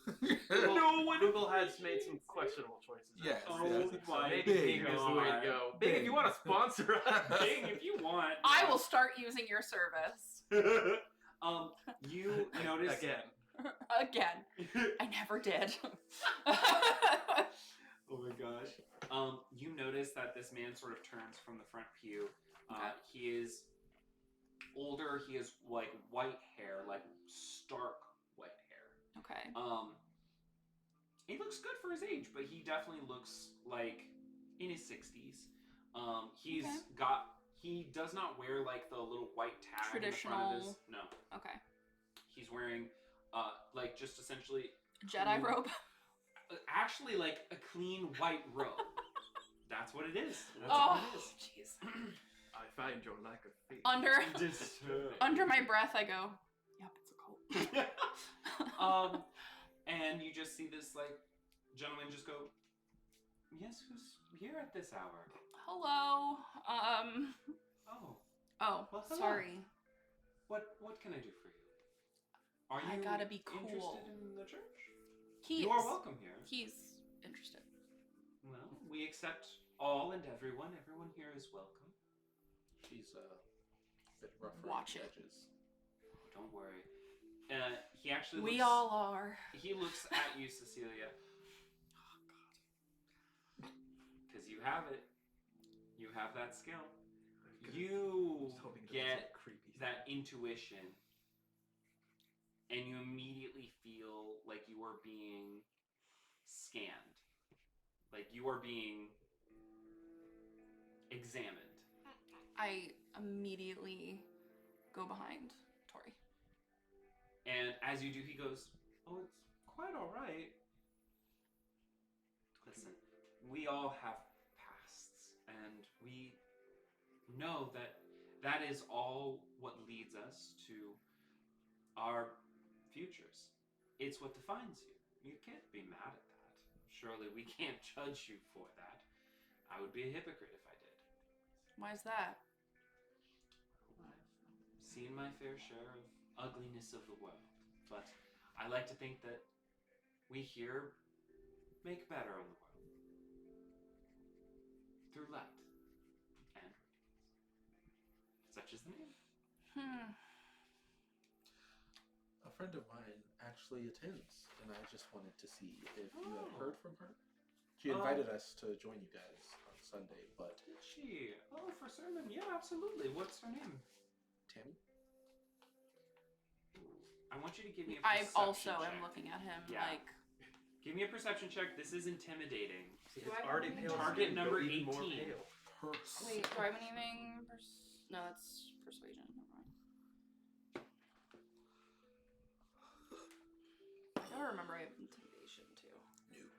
Google has made some questionable choices. Yes, Oh yes. my Maybe Bing is the way to God. go. Bing, if you want to sponsor us. Bing, if you want. I will start using your service. You notice Again. I never did. Oh my gosh. You notice that this man sort of turns from the front pew. Okay. He is older. He has like white hair, like stark white hair. Okay. He looks good for his age, but he definitely looks like in his 60s. He's Okay. got. He does not wear like the little white tag in the front of his. Traditional- No, Okay. he's wearing like just essentially Jedi robe. actually like a clean white robe. That's what it is. That's Oh, what it is. jeez. I find your lack of faith. Under my breath, I go, yep, it's a cult. And you just see this like gentleman just go, yes, who's here at this hour? Hello. Oh, Oh, Well, hello. sorry. what can I do for you? Are I you gotta be cool. interested in the church? He You is. are welcome here. He's interested. Well, we accept all and everyone. Everyone here is welcome. She's a bit rough Watch around the it. edges. Don't worry. He actually We looks, all are. He looks at you, Cecilia. Because you have it. You have that skill. You Just hoping it doesn't get seem creepy. that intuition, and you immediately feel like you are being scanned. Like you are being examined. I immediately go behind Tori. And as you do, he goes, "Oh, it's quite all right. Listen, we all have pasts, and we know that that is all what leads us to our futures. It's what defines you. You can't be mad at that. Surely we can't judge you for that. I would be a hypocrite if I did. Why is that? I've seen my fair share of ugliness of the world, but I like to think that we here make better in the world through light and radiance. Such is the name. A friend of mine actually attends, and I just wanted to see if you had heard from her. She invited us to join you guys on Sunday, but Did she? Oh, for sermon? Yeah, absolutely. What's her name? Tammy? I want you to give me a I perception also check. am looking at him Yeah. like. Give me a perception check. This is intimidating. See, Do it's I already have pale. target skin, but number even more 18. pale. Wait, do I have anything? No, that's persuasion. Never mind. I gotta remember I have intimidation too. Nope.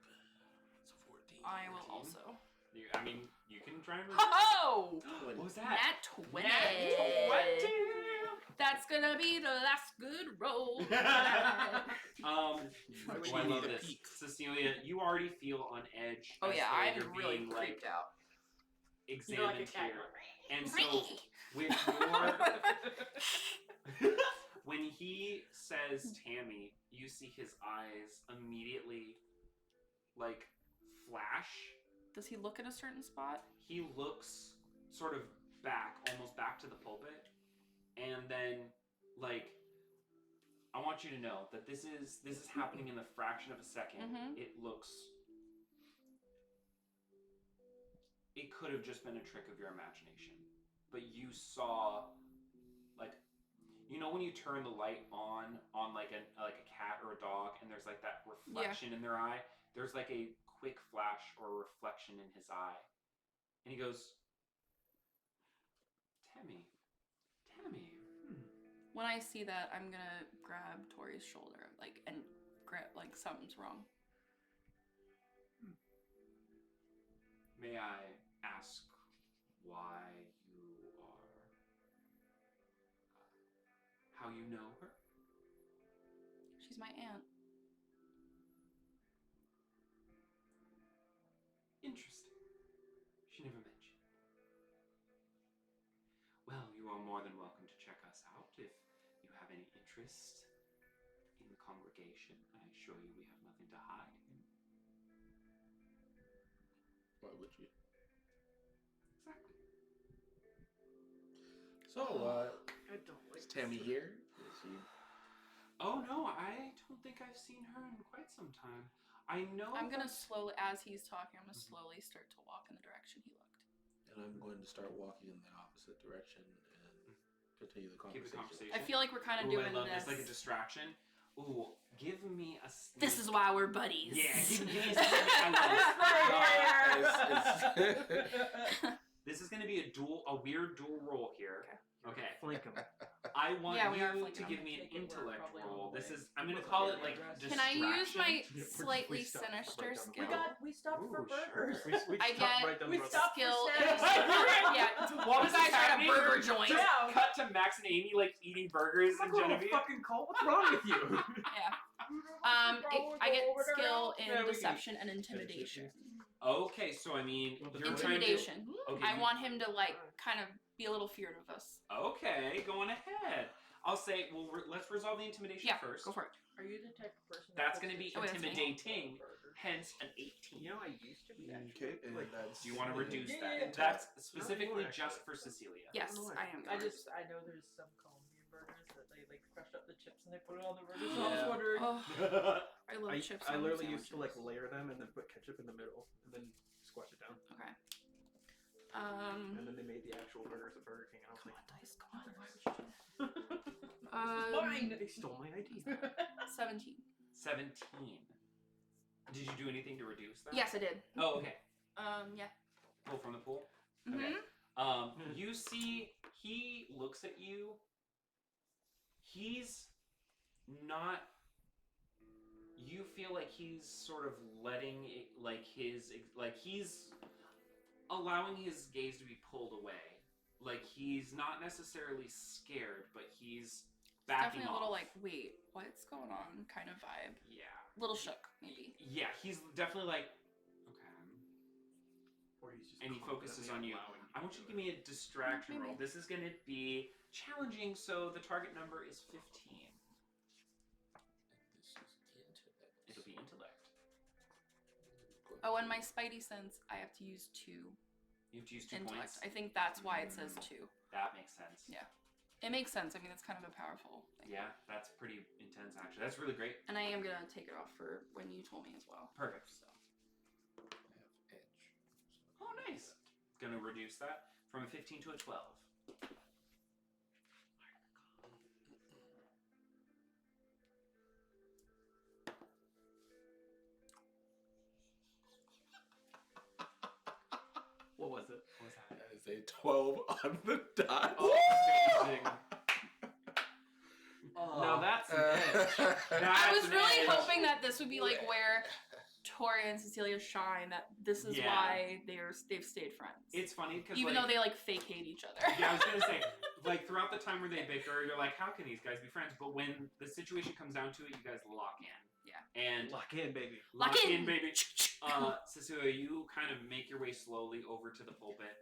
It's a 14. I will 14? also. You can try and resist. Oh! What was that? Nat 20. Nat 20. That's gonna be the last good roll. Oh, But I you love need a this. peek. Cecilia, you already feel on edge. Oh as yeah, though I'm you're really being, creeped out. You're like a examined cat. here. And so, with your... when he says Tammy, you see his eyes immediately, flash. Does he look at a certain spot? He looks sort of back, almost back to the pulpit, and then, I want you to know that this is happening in the fraction of a second. Mhm. It could have just been a trick of your imagination, but you saw, when you turn the light on like a cat or a dog, and there's that reflection in their eye. There's a quick flash or reflection in his eye, and he goes, Tammy. When I see that, I'm gonna grab Tori's shoulder, and grab, something's wrong. May I ask why you are, how you know her? She's my aunt. Interesting. She never mentioned. Well, you are more than welcome to check us out if you have any interest in the congregation. I assure you we have nothing to hide. Why would you? Exactly. So, I don't like is Tammy here? Is she? Oh no, I don't think I've seen her in quite some time. I know. I'm gonna that- slowly, as he's talking, I'm gonna slowly start to walk in the direction he looked. And I'm going to start walking in the opposite direction and continue the Keep the conversation. conversation. I feel like we're kind of Ooh, doing I love this. this, like a distraction. Ooh, give me a sneak. This is why we're buddies. Yeah, give me a sneak. I love this. This is gonna be a weird dual roll here. Okay. Flank him. I want Yeah, we are you flanking to give him. me an Make it work intellect probably roll. all the This way. is, I'm gonna With call the it like address. Can I use my Yeah, slightly we stopped sinister right down the skill? road. We stopped for Ooh, sure. burgers. We I stopped get- right down we the road. stopped Skill for and snacks. yeah. What was You guys this are at a happening? burger joint. Just Yeah. cut to Max and Amy eating burgers and Like, we're all Genevieve. fucking cold. What's wrong with you? Yeah. I get skill in Yeah, we can- deception and intimidation. Okay, so I mean, Well, you're trying to. Intimidation. Okay. I want him to kind of be a little feared of us. Okay, going ahead. I'll say, well, let's resolve the intimidation Yeah, first. go for it. Are you the type of person That's puts going to be it- Oh, wait, that's me. intimidating, hence an 18. You know, I used to be. Okay, and Like, that's. Do you want to reduce Yeah, that? yeah, yeah. That's No, specifically actually. just for Cecilia. Yes, No, I am. I gonna reduce know there's some Colombian burgers that they like crush up the chips and they put it on the burger. So I was Yeah. wondering. Oh, I love chips. I on literally used to like sandwiches. layer them and then put ketchup in the middle and then squash it down. Okay. And then they made the actual burgers at Burger King, and I was Come like, on, dice. Come on. Why would you do that? Mine. they stole my idea. 17. 17. Did you do anything to reduce that? Yes, I did. Oh, okay. Yeah. Pull from the pool? Mhm. Okay. You see, he looks at you. He's not. You feel like he's sort of letting it, he's allowing his gaze to be pulled away. Like he's not necessarily scared, but he's backing Definitely a off. little like, wait, what's going on kind of vibe. Yeah. Little shook, maybe. Yeah, he's definitely like, okay. Or he's just And he focuses on you. allowing I want you to give me a distraction Maybe. roll. This is going to be challenging, so the target number is 15. This is intellect. It'll be intellect. Oh, and my spidey sense, I have to use 2 You have to use 2 intellect. points. I think that's why it says 2. That makes sense. Yeah. It makes sense. I mean, it's kind of a powerful thing. Yeah, that's pretty intense, actually. That's really great. And I am gonna take it off for when you told me as well. Perfect. So. I have edge. Oh, nice. Gonna reduce that from a 15 to a 12. What was it? What was that? That is a 12 on the dot. Oh, amazing. Now that's an edge. I was That's an really edge. hoping that this would be like where Tori and Cecilia shine. That this is Yeah. why they've stayed friends. It's funny because even though they like fake hate each other. Yeah, I was gonna say, like throughout the time where they bicker, you're like, how can these guys be friends? But when the situation comes down to it, you guys lock in. Yeah. And Lock in, baby. Lock in. baby. Cecilia, you kind of make your way slowly over to the pulpit.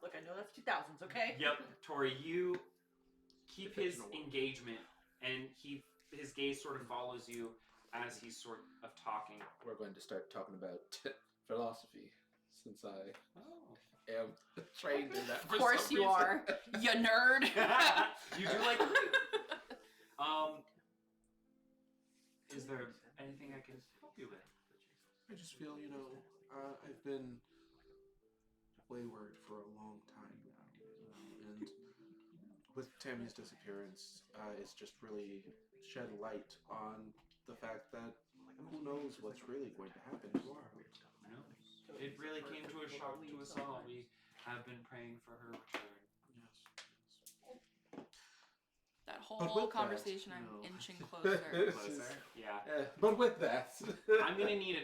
Look, I know that's 2000s, okay? Yep, Tori, you keep his Fictional world. engagement, and his gaze sort of follows you as he's sort of talking. We're going to start talking about philosophy, since I am trained in that. Of course you are, you nerd. You do like to read. Is there anything I can help you with? I just feel, I've been wayward for a long time now, and with Tammy's disappearance, it's just really shed light on the fact that who knows what's really going to happen to our No. It really came to a shock to us all. We have been praying for her return. That But whole with that, conversation, you I'm know. inching closer. Closer? Yeah. But with that, I'm gonna need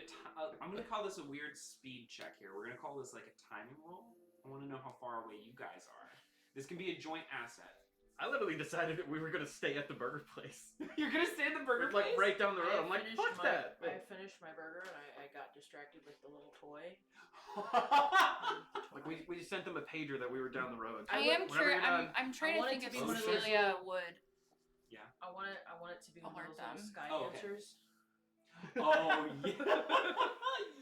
I'm gonna call this a weird speed check here. We're gonna call this like a timing roll. I want to know how far away you guys are. This can be a joint asset. I literally decided that we were gonna stay at the burger place. You're gonna stay at the burger Like place? right down the road. I'm like, finished fuck my, that. I finished my burger and I got distracted with the little toy. Like we sent them a pager that we were down the road. I am Whenever curious. you're done- I'm trying to want think it if to be one of those Cecilia would. I want it to be one Alert of those little them. sky Oh, okay. dancers. Oh yeah.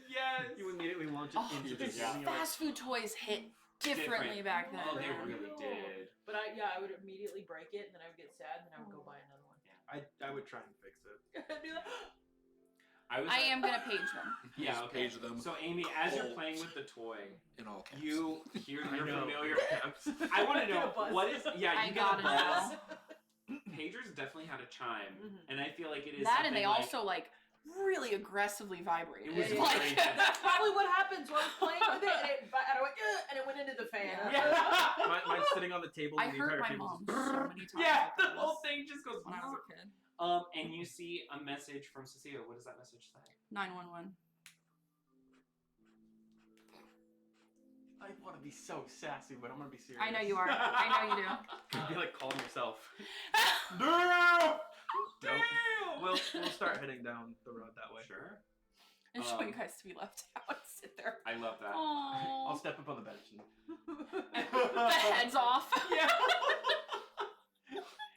Yes. You immediately launch it Oh, into the yeah. game. You're like, Fast food toys hit differently back then. Oh, they man. really did. But I would immediately break it and then I would get sad and then I would go buy another one. I would try and fix it. I'd be like, I am gonna page them. Yeah, Just okay. page them. So Amy, as you're Oh. playing with the toy, in all caps. you hear I your know. familiar. I want to Get know a buzz. what is. Yeah, I you get a gotta buzz. know. Pagers definitely had a chime, Mhm. and I feel like it is That and something they like, also like really aggressively vibrated. It was Yeah, very like, intense. that's probably what happens when I was playing with it and I went, "Ugh," and it went into the fan. Yeah. Mine's sitting on the table. I and the heard entire my table's mom just- so many times. Yeah, with the this whole thing just goes. when I was a kid. And you see a message from Cecilia. What does that message say? 911. I want to be so sassy, but I'm gonna be serious. I know you are. I know you do. You'd be like calling yourself. No. Nope. We'll start heading down the road that way. Sure. I just want you guys to be left out and sit there Sure. I love that. I'll Oh, step up on the bench and the head's off. Yeah.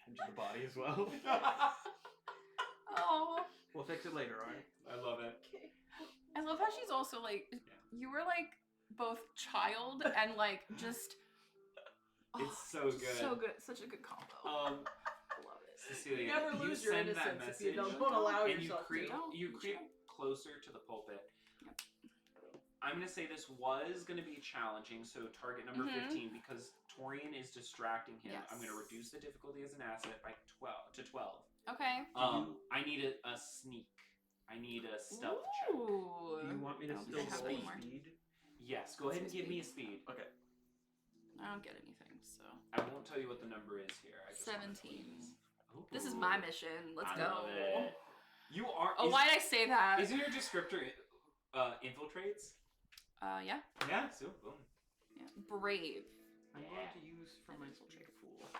into the body as well. Oh, We'll fix it later, alright? I love it. I love how she's also like, you were like both child and like just. It's so good. So good. Such a good combo. Um, I love it. Cecilia, You never lose your send that innocence if you message, don't allow and you yourself creep, to. Don't. you You creep try. closer to the pulpit. Yep. I'm gonna say this was gonna be challenging, so target number Mhm. 15 because Torian is distracting him. I'm gonna Yes. reduce the difficulty as an asset by 12. Okay. I need a sneak. I need a stealth check. Ooh. Do you want me to That'll be still nice. roll Speed. speed? Yes, go ahead and give me a speed. Okay. I don't get anything, so. I won't tell you what the number is here. I just wanna 17. please. This is Ooh. my mission. Let's I go. love it. You are. Oh, why'd I say that? Isn't your descriptor infiltrates? Yeah. Yeah. So boom. Yeah. Brave. I'm going to use for my speed pool.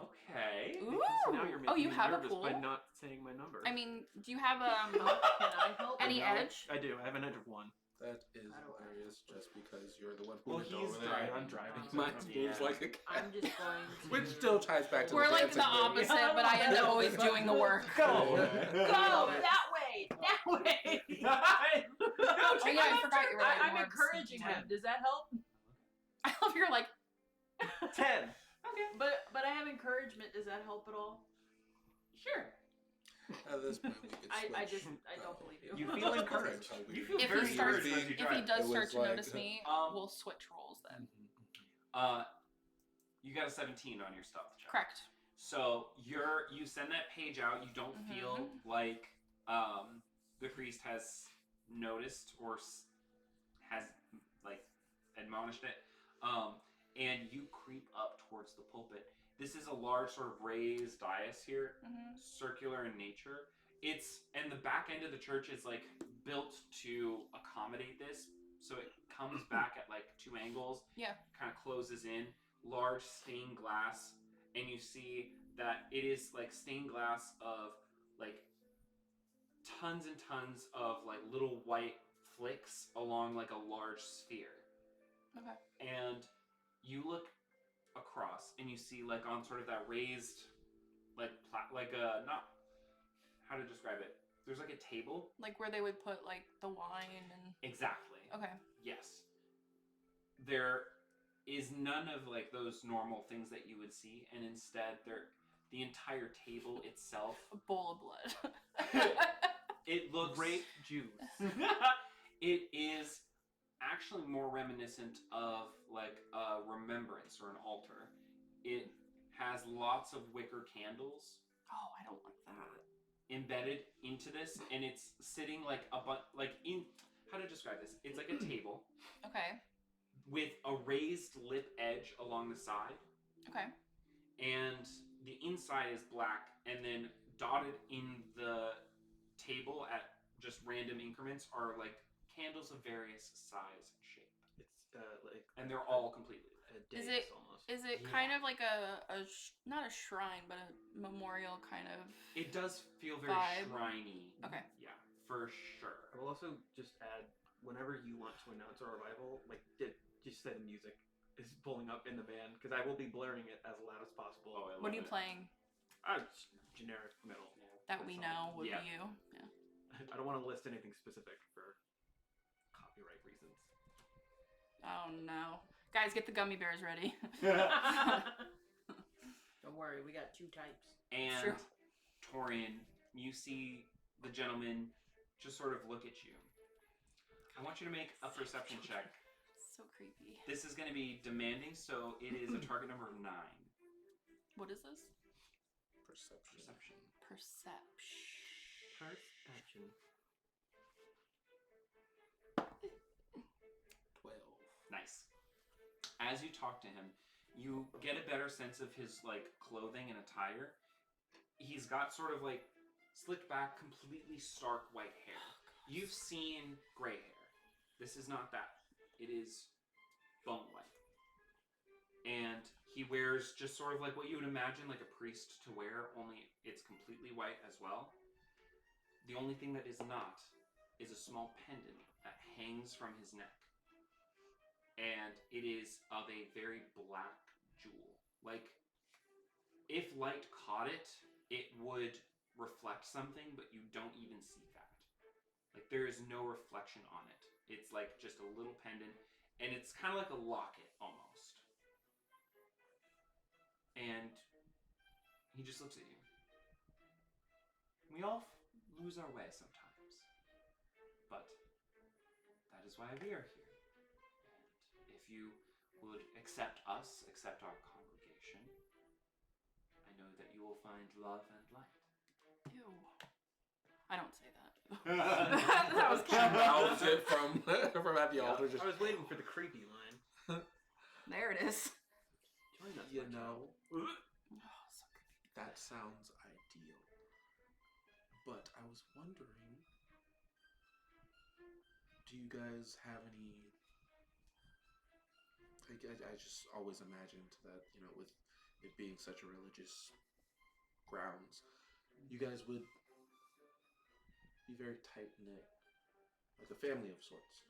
Okay. Ooh. Because now you're making Oh, you me have a nervous pool? by not saying my number. I mean, do you have Can I help? any No, edge? I do. I have an edge of 1. That is I don't hilarious just because you're the one who Well, went he's over there. driving. I'm driving. Mine Yeah. moves like a cat. I'm just going to. Which still ties back to We're the like dancing the lady. opposite, but I end up always doing the work. Go. Go that way. That way. Oh yeah, I forgot you were like I'm more of a encouraging sneaky him. one. Does that help? I love you're like 10! But I have encouragement. Does that help at all? Sure. At this point, we could switch. I don't believe you. You feel encouraged. That's how we You do feel it. if very he starts encouraged as you if he drive. does It start was to like- notice me, Um, we'll switch roles then. You got a 17 on your stealth check. Correct. So you send that page out. You don't feel like the priest has noticed or has like admonished it. And you creep up towards the pulpit. This is a large sort of raised dais here, circular in nature. And the back end of the church is like built to accommodate this, so it comes back at like 2 angles. Yeah. Kind of closes in. Large stained glass, and you see that it is like stained glass of like tons and tons of like little white flicks along like a large sphere. Okay. And you look across and you see like on sort of that raised like not how to describe it. There's like a table. Like where they would put like the wine and Exactly. okay. Yes. There is none of like those normal things that you would see, and instead the entire table itself A bowl of blood. it looks Grape juice. it is actually more reminiscent of like a remembrance or an altar. It has lots of wicker candles Oh, I don't like that. embedded into this, and it's sitting like in how to describe this? It's like a table Okay. with a raised lip edge along the side, Okay. and the inside is black, and then dotted in the table at just random increments are like candles of various size and shape, It's like and they're all completely lit. a Is dais it- almost. Is it Yeah. kind of like not a shrine, but a memorial kind of? It does feel very Vibe. shriny. Okay. Yeah, for sure. I will also just add, whenever you want to announce our arrival, like just say the music is pulling up in the van, because I will be blaring it as loud as possible. Oh, I love What are you it. playing It's generic metal. Yeah, that we that's all. know would Yeah. be you? Yeah. I don't want to list anything specific for copyright reasons. Oh no, guys, get the gummy bears ready. Don't worry, we got 2 types. And True. Torian, you see the gentleman just sort of look at you. I want you to make a perception check. So creepy. This is going to be demanding, so it is a target number of 9. What is this? Perception. Perception. Perception. Perception. 12. Nice. As you talk to him, you get a better sense of his like clothing and attire. He's got sort of like slicked back, completely stark white hair. You've seen gray hair. This is not that. It is bone white. And he wears just sort of like what you would imagine like a priest to wear, only it's completely white as well. The only thing that is not is a small pendant that hangs from his neck. and it is of a very black jewel. Like, if light caught it, it would reflect something, but you don't even see that. Like, there is no reflection on it. It's like just a little pendant, and it's kind of like a locket almost. And he just looks at you. We all lose our way sometimes, but that is why we are here. And if you would accept us, accept our congregation, I know that you will find love and light. Ew. I don't say that. That was kind of mouthed it from at the altar. Just I was waiting for the creepy line. There it is. Join us, you my know, Oh, so creepy. that sounds ideal. But I was wondering, do you guys have any? I just always imagined that, you know, with it being such a religious grounds, you guys would be very tight knit, like a family of sorts.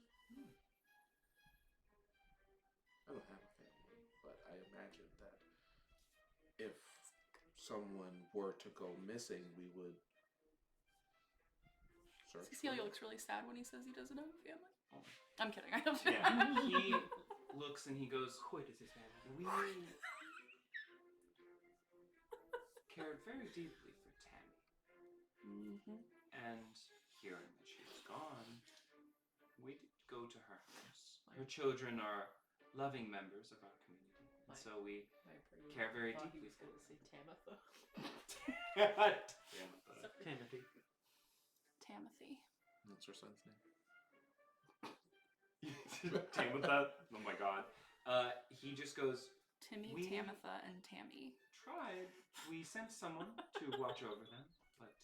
I don't have a family, but I imagine that if someone were to go missing, we would search. Cecilia looks really sad when he says he doesn't have a family. I'm kidding. I don't. Yeah, he looks and he goes, Quit is his family. we cared very deeply for Tammy. Mm-hmm. And hearing that she was gone, we did go to her house. Her children are loving members of our community, and so we care very deeply for them. Say Tamitha. Timothy. Tamothy. That's her son's name. Tamitha? Oh my god. He just goes, Timmy, We- Tamitha, and Tammy. tried. We sent someone to watch over them, but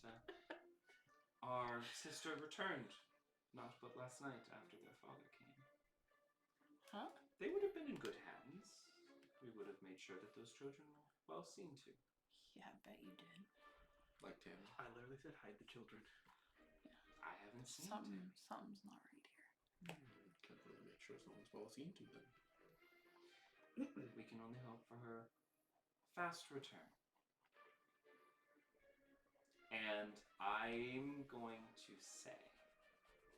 our sister returned not but last night after their father came. Huh? They would have been in good hands. We would have made sure that those children were well seen to. Yeah, I bet you did. Like Tammy. I literally said hide the children. I haven't seen Something's not right here. Can't really make sure someone's well seen to then. We can only hope for her fast return. And I'm going to say,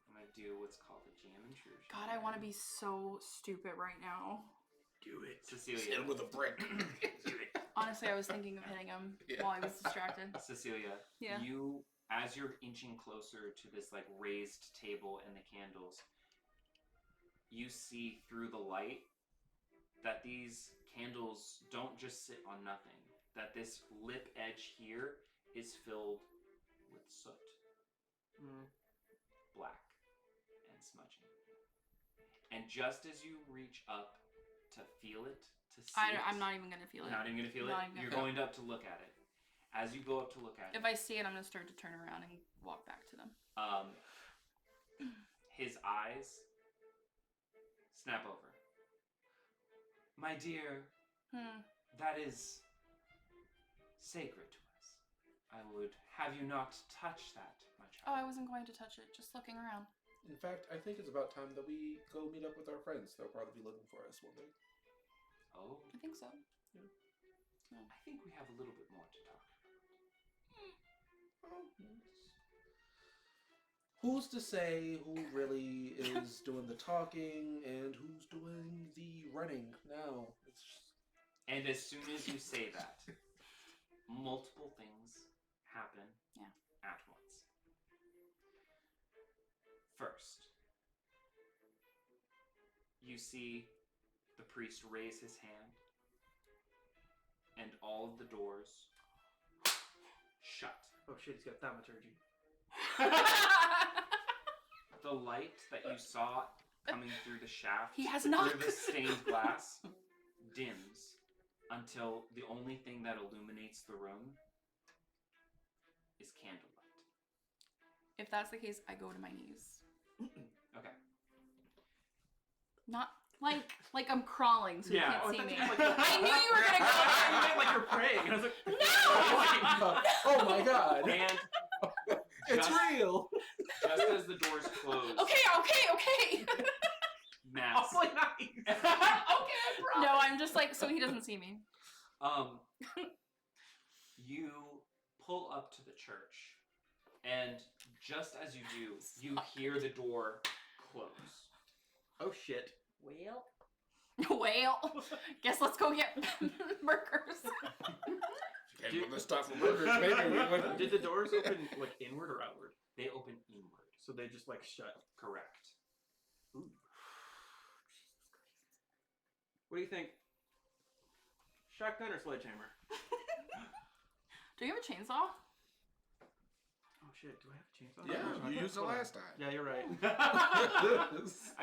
I'm going to do what's called a GM intrusion. God, I want to be so stupid right now. Do it. Cecilia. Hit with a brick. Honestly, I was thinking of hitting him while I was distracted. Cecilia, Yeah. you, as you're inching closer to this like raised table and the candles, you see through the light that these candles don't just sit on nothing. That this lip edge here is filled with soot, black, and smudging. And just as you reach up to feel it, to see it, I'm not even gonna feel it. not even gonna feel it. Not even You're gonna- going up to look at it. As you go up to look at it, If I see it, I'm gonna start to turn around and walk back to them. his eyes snap over. My dear, that is sacred to us. I would have you not touch that, my Oh, I child. wasn't going to touch it. Just looking around. In fact, I think it's about time that we go meet up with our friends. They'll probably be looking for us one day. Oh, I think so. I think we have a little bit more to talk about. Who's to say who really is doing the talking and who's doing the running now? It's just... And as soon as you say that, multiple things happen at once. First, you see the priest raise his hand, and all of the doors shut. Oh shit, he's got thaumaturgy. The light that you saw coming through the shaft, He has not. through the stained glass, dims until the only thing that illuminates the room is candlelight. If that's the case, I go to my knees. Okay. Not like I'm crawling so Yeah. you can't see me. Like, I knew you were gonna go you there. meant like you're praying. And I was like, No! Oh my god! And It's just- real! just as the doors close, Okay. Max, awfully nice. I'm just like, so he doesn't see me. You pull up to the church, and just as you do, you hear the door close. Oh shit. Well, Well, guess let's go get burgers. Came from the stuff from burgers, maybe we would. Did the doors open like inward or outward? They open inward. So they just like shut. Correct. Ooh. What do you think? Shotgun or sledgehammer? Do you have a chainsaw? Oh shit, do I have a chainsaw? Yeah, you used it last time. Yeah, you're right.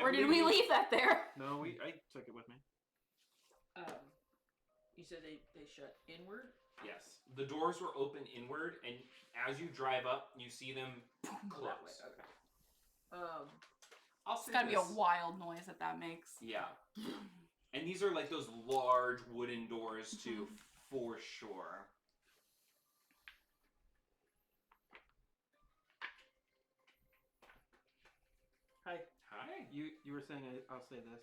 Or did we leave that there? No, I took it with me. you said they shut inward? Yes. The doors were open inward, and as you drive up, you see them close. That way, okay. I'll It's say gotta be a this. wild noise that makes. Yeah. And these are like those large wooden doors too, for sure. Hi. Hi. You were saying I'll say this.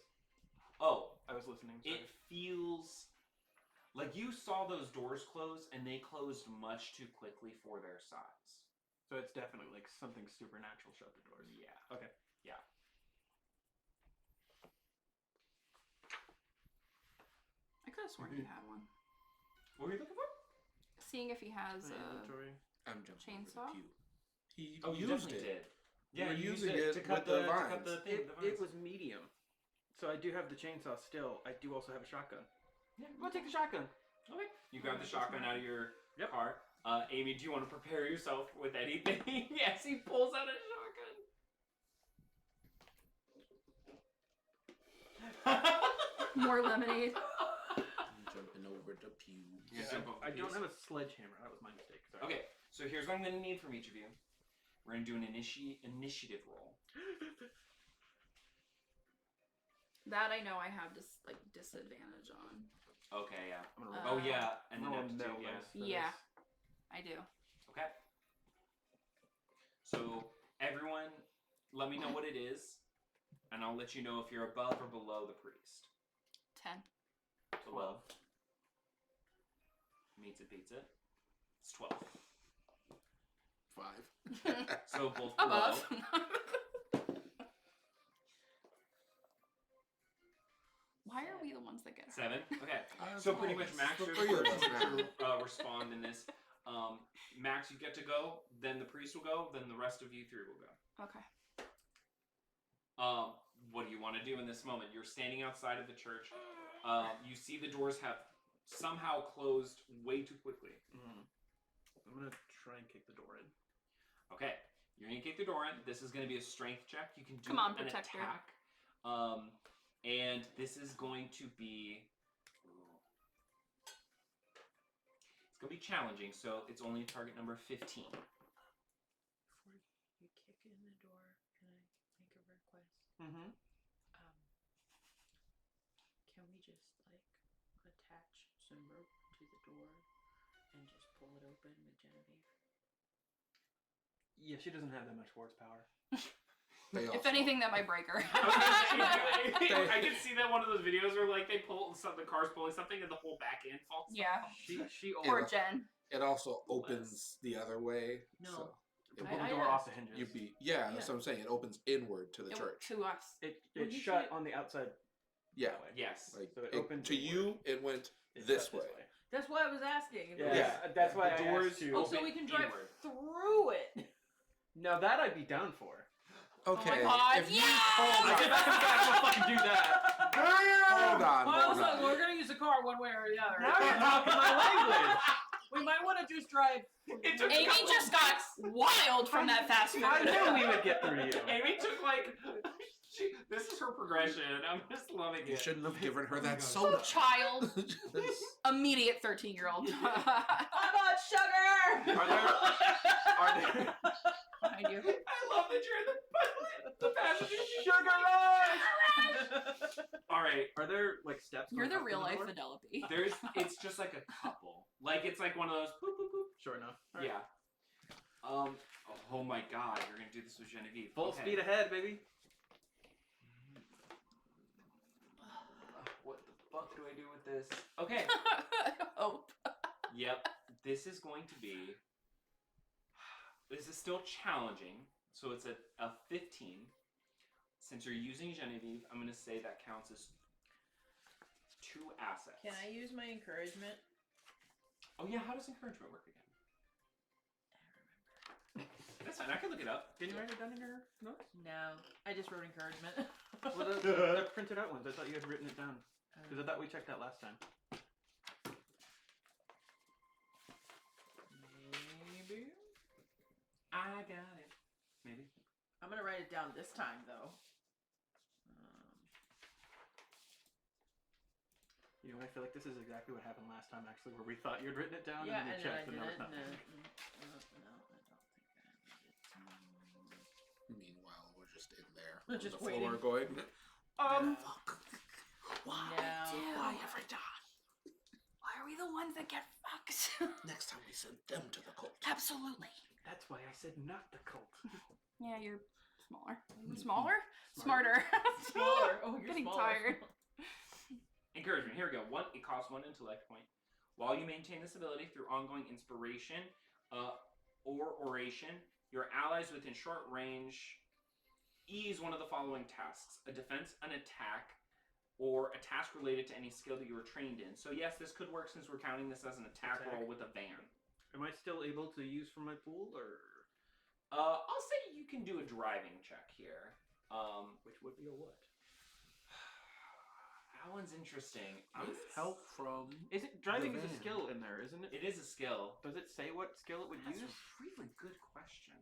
Oh, I was listening. Sorry. it feels like you saw those doors close, and they closed much too quickly for their size. So it's definitely like something supernatural shut the doors. Yeah. Okay. Yeah. I could have sworn he had one. What were you looking for? Seeing if he has My a. inventory. I'm jumping Chainsaw? over the pew. He Oh, you used definitely it. did. You were you using used it to cut with the to cut vines. the thing. the It vines. was medium. So I do have the chainsaw still. I do also have a shotgun. Yeah. I'm gonna take the shotgun. Okay. You grab the shotgun out of your Yep. car. Amy, do you want to prepare yourself with anything? Yes, he pulls out a shotgun. More lemonade. I'm jumping over the pew. You jump off the I don't piece. have a sledgehammer. That was my mistake. Sorry. Okay, so here's what I'm going to need from each of you. We're going to do an initiative roll. That I know I have disadvantage on. Okay, yeah. I'm gonna Uh, Oh, yeah, and I'm then gonna roll aptitude, metal yeah. dice for Yeah. this. I do. Okay. So, everyone, let me know what it is, and I'll let you know if you're above or below the priest. 10. Below. Meets it, beats it. It's 12. 5. So, both below. Above. Why are we the ones that get hurt? 7. Okay. So pretty much Max The is three of going us now. to respond in this. Max, you get to go. Then the priest will go. Then the rest of you three will go. Okay. What do you want to do in this moment? You're standing outside of the church. You see the doors have somehow closed way too quickly. I'm gonna try and kick the door in. Okay, you're gonna kick the door in. This is gonna be a strength check. You can do Come on, an protector. attack. And this is going to be. It's gonna be challenging. So it's only target number 15. Before you kick in the door, can I make a request? Mm-hmm. Can we just attach some rope to the door and just pull it open with Genevieve? Yeah, she doesn't have that much horsepower. If anything, that might break her. I can see that one of those videos where like they pull something, the car's pulling something, and the whole back end falls. Yeah. She Poor almost Jen. It also opens the other way. No. So it I- pulled the I door off asked. the hinges. you'd be that's what I'm saying. It opens inward to the church. To us. It Well, you shut should- on the outside. Yeah. that way. Yes. Like So it it, opened to inward. you, it went It this shut way. That's why I was asking. Yeah, Yeah. that's why The I doors asked you. Oh, so open we can drive inward. through it. Now that I'd be down for. Okay. God, if you yeah! hold I on, can fucking do that. hold on, Well, hold listen, on. we're gonna use the car one way or the other. Now you're talking my language. We might want to just drive. It took Amy just got wild from that fast food. I knew we would get through to you. Amy took like. This is her progression. I'm just loving You it. shouldn't have given her that Poor soda. child. Just- Immediate 13-year-old. How about sugar? Are there Behind you. I love that you're in the passenger. sugar rush? All right. Are there like steps? You're going the up to real life door? Fidelity. It's just like a couple. Like it's like one of those. Boop, boop, boop. Sure enough. All right. Yeah. Oh my God! You're gonna do this with Genevieve. Full Okay. speed ahead, baby. What the fuck fuck do I do with this? Okay. Hope. Yep. This is going to be. This is still challenging. So it's a 15. Since you're using Genevieve, I'm going to say that counts as 2 assets. Can I use my encouragement? Oh, yeah. How does encouragement work again? That's fine. I can look it up. Didn't you write it down in your notes? No, I just wrote encouragement. Well, the printed out ones. I thought you had written it down. Because I thought we checked that last time. Maybe. I got it. Maybe. I'm gonna write it down this time, though. You know, I feel like this is exactly what happened last time, actually, where we thought you'd written it down Yeah, and then and we then I checked, but no, it's not. didn't. No, I don't think I needed Meanwhile, we're just in there We're on just the floor waiting. going, fuck. Why? No. Why every time? Why are we the ones that get fucked? Next time we send them to the cult. Absolutely. That's why I said not the cult. Yeah, you're smaller. Smaller? Smarter. Smaller. Oh, you're Getting smaller. tired. Encouragement. Here we go. It costs 1 intellect point. While you maintain this ability through ongoing inspiration or oration, your allies within short range ease one of the following tasks: a defense, an attack, or a task related to any skill that you were trained in. So yes, this could work since we're counting this as an attack roll with a van. Am I still able to use from my pool, or I'll say you can do a driving check here. which would be a what? That one's interesting. With help from... Is it driving is a van. skill in there, isn't it? It is a skill. Does it say what skill it would That's use? a really good question.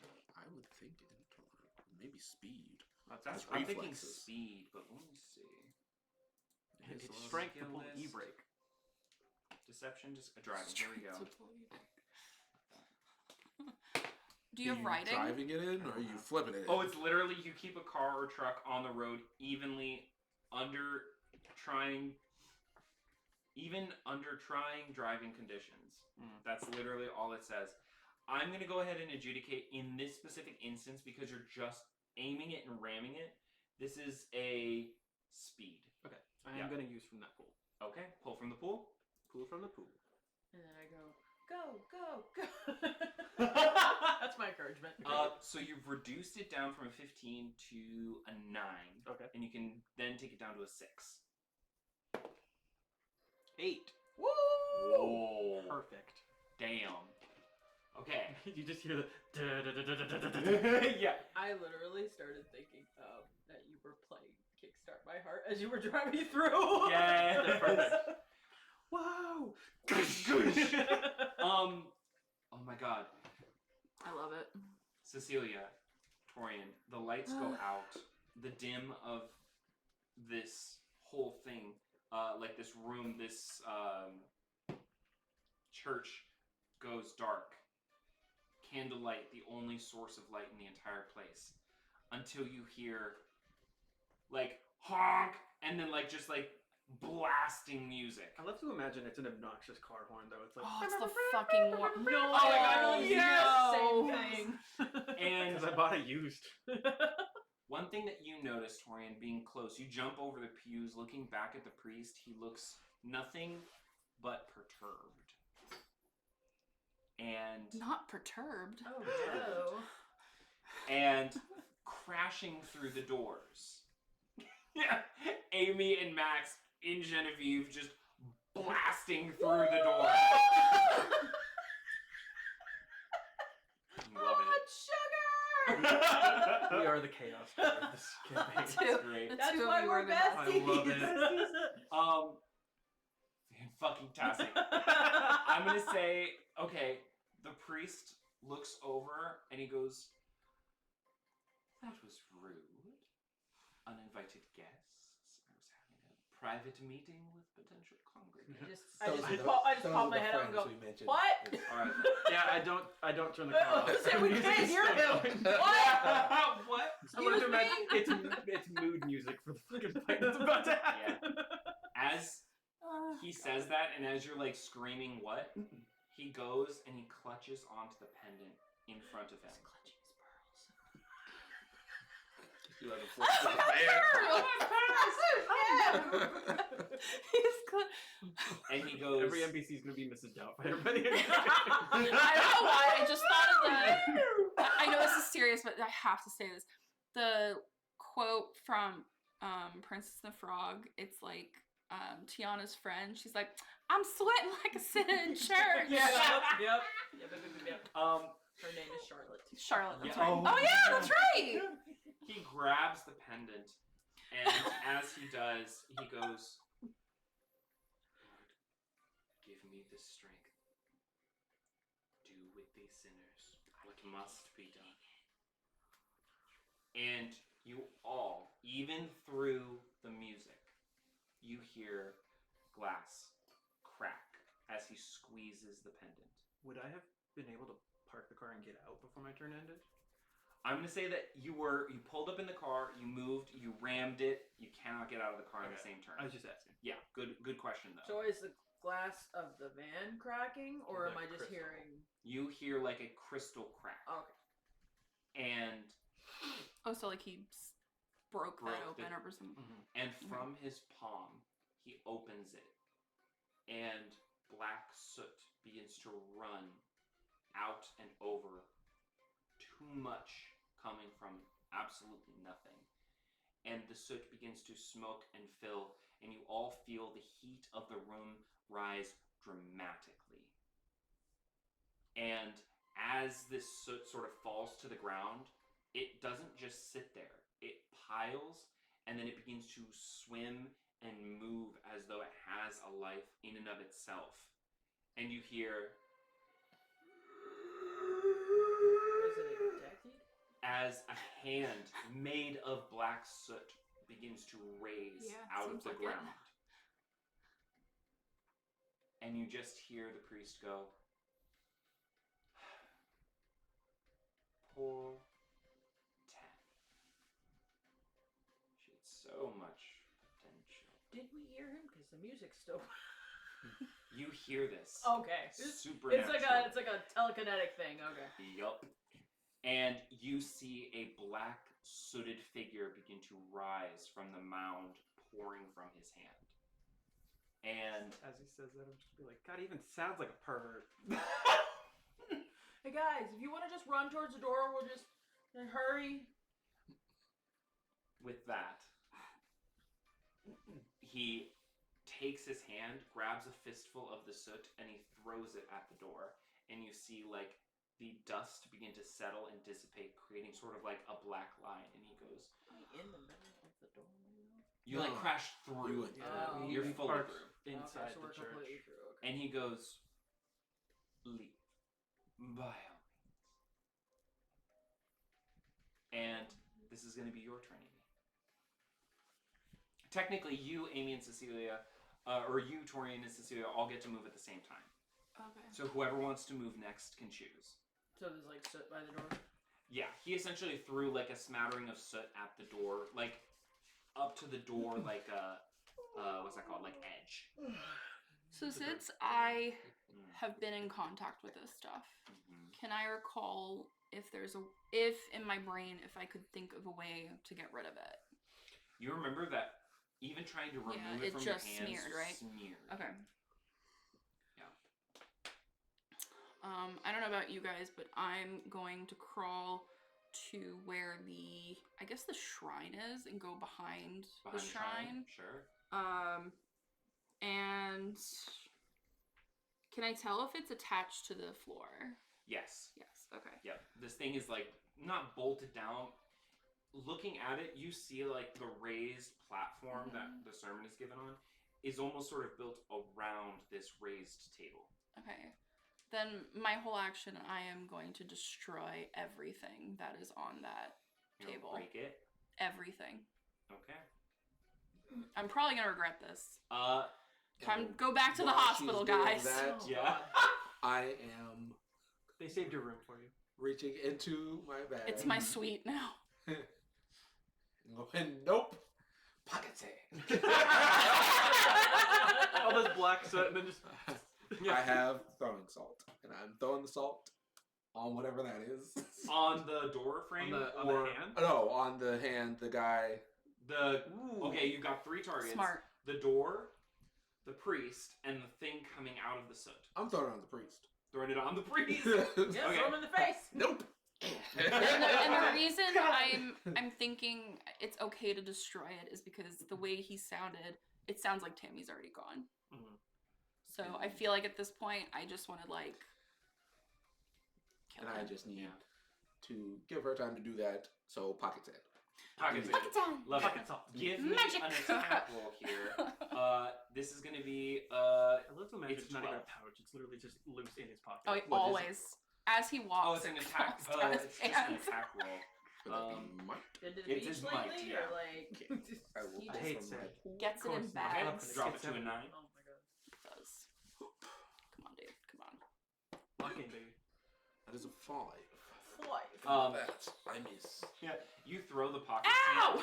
I would think maybe speed. That's I'm thinking reflexes. speed, but let me see. It's His strength to skill pull the list. e-brake. Deception, just driving. Here we go. Do you have Are writing? driving it in, or are you flipping it in? Oh, it's literally you keep a car or truck on the road evenly under trying driving conditions. That's literally all it says. I'm going to go ahead and adjudicate in this specific instance because you're just aiming it and ramming it. This is a speed. Okay, I am going to use from that pool. Okay, pull from the pool. Pull from the pool. And then I go, go. That's my encouragement. So you've reduced it down from a 15 to a 9. Okay. And you can then take it down to a 6. 8. Woo! Whoa. Perfect. Damn. Okay. You just hear the Yeah. I literally started thinking that you were playing Kickstart My Heart as you were driving through. Yes. Perfect. Wow. Oh my god. I love it. Cecilia, Torian, the lights go out. The dim of this whole thing, like this room, this church goes dark. Candlelight, the only source of light in the entire place. Until you hear, like, honk, and then, like, just, like, blasting music. I love to imagine it's an obnoxious car horn, though. It's like, Oh, it's the fucking war. No, Oh my God, I yes! same thing. And because I bought it used. one thing that you notice, Torian, being close, you jump over the pews, looking back at the priest. He looks nothing but perturbed. And Not perturbed. Oh no. and crashing through the doors. Yeah, Amy and Max in Genevieve just blasting through the door. Love Sugar! We are the chaos of this campaign. it. It's great. The That's two of why you we're are the besties. I love it. Fucking tastic. I'm gonna say, okay, the priest looks over and he goes, "That was rude. Uninvited guests. I was having a private meeting with potential congregants." I just pop my head out and go, what? Alright. Yeah, I don't turn the car off. So we Music's can't hear still him. going. What? What? I love to imagine it's mood music for the fucking fight that's about to happen. As he says that, and as you're like screaming, "What?" he goes and he clutches onto the pendant in front of him. You let him flip to the fan. And he goes. Every NPC is gonna be Mrs. Doubtfire by the end. I don't know why. I just thought of I know this is serious, but I have to say this. The quote from Princess and the Frog. It's like Tiana's friend. She's like, "I'm sweating like a sinner in church." Yep. Her name is Charlotte. Charlotte. That's Yeah. right. Oh, Oh yeah, that's right. He grabs the pendant, and as he does, he goes, "Lord, give me the strength. Do with these sinners what must be done." And you all, even through the music, you hear glass crack as he squeezes the pendant. Would I have been able to park the car and get out before my turn ended? I'm gonna say that you pulled up in the car, you moved, you rammed it, you cannot get out of the car in the same turn. I was just asking. Yeah, good question though. So is the glass of the van cracking, or am I just crystal. hearing? You hear like a crystal crack, Okay. and Oh, so like he broke that Broke open the- or something. and from his palm he opens it, and black soot begins to run out and over. Too much coming from absolutely nothing. And the soot begins to smoke and fill, and you all feel the heat of the room rise dramatically. And as this soot sort of falls to the ground, it doesn't just sit there. It piles, and then it begins to swim and move as though it has a life in and of itself. And you hear, Was it a decade? as a hand made of black soot begins to raise Yeah, out of seems the like it. ground. And you just hear the priest go, "Poor Tan. She had so much potential." Did we hear him? Because the music's still. You hear this. Okay. Supernatural. It's like a telekinetic thing. Okay. Yup. And you see a black sooted figure begin to rise from the mound pouring from his hand. And As he says that, I'm just gonna be like, God, he even sounds like a pervert. Hey guys, if you want to just run towards the door, we'll just hurry. with that, he takes his hand, grabs a fistful of the soot, and he throws it at the door. And you see like the dust begin to settle and dissipate, creating sort of like a black line. And he goes, In the middle of the door. "You like No. crash through. Oh. You're We fully parked through." inside so the we're church. completely through. Okay. And he goes, "Leave. By all means." And this is going to be your turn, Amy. Technically, you, Amy, and Cecilia, or you, Torian, and Cecilia, all get to move at the same time. Okay. So whoever wants to move next can choose. So there's like soot by the door. Yeah, he essentially threw like a smattering of soot at the door, like up to the door, like what's that called, like edge. So since I have been in contact with this stuff, can I recall if in my brain if I could think of a way to get rid of it? You remember that even trying to remove Yeah, it it from just your hands smeared, right? Smeared. Okay. Yeah. I don't know about you guys, but I'm going to crawl to where I guess the shrine is and go behind the shrine. Sure. And can I tell if it's attached to the floor? Yes. Yes. Okay. Yep. This thing is like not bolted down. Looking at it, you see like the raised platform that the sermon is given on is almost sort of built around this raised table. Okay. Then my whole action, I am going to destroy everything that is on that You know, table. break it. Everything. Okay. I'm probably gonna regret this. Time to And go back to the while hospital, she's doing guys. that, Oh, Yeah. I am They saved your room for you. reaching into my bag. It's my suite now. Going, nope. Pocket sand. All this black soot and then just. I have throwing salt, and I'm throwing the salt on whatever that is. On the door frame on or the hand? No, on the hand, the guy. okay, you got 3 targets. Smart. The door, the priest and the thing coming out of the soot. I'm throwing on the priest. Throwing it on the priest. Yeah, Okay. throw him in the face. Nope. And the reason I'm thinking it's okay to destroy it is because the way he sounded, it sounds like Tammy's already gone. Mhm. So I feel like at this point, I just want to like kill And I him. just need Yeah. to give her time to do that. So pockets in. Pockets in. Pockets on. Love it. Pockets off. Give me Magic. an attack roll here. This is going to be I love to imagine It's it's not even a 12. pouch. It's literally just loose in his pocket. Oh, What is it? always. As he walks, Oh, it's an it attack. falls down his It's just an hands. attack roll. Could that be might? Been to the It beach is lately, might, yeah. or like? I will He go just from my pool. Gets it in Of course not. bags. Okay. Drop it to a 9. Oh my god. It does. Come on, dude. Come on. Lock in, baby. That is a 5. Boy. That I miss. Yeah, you throw the pocket Ow!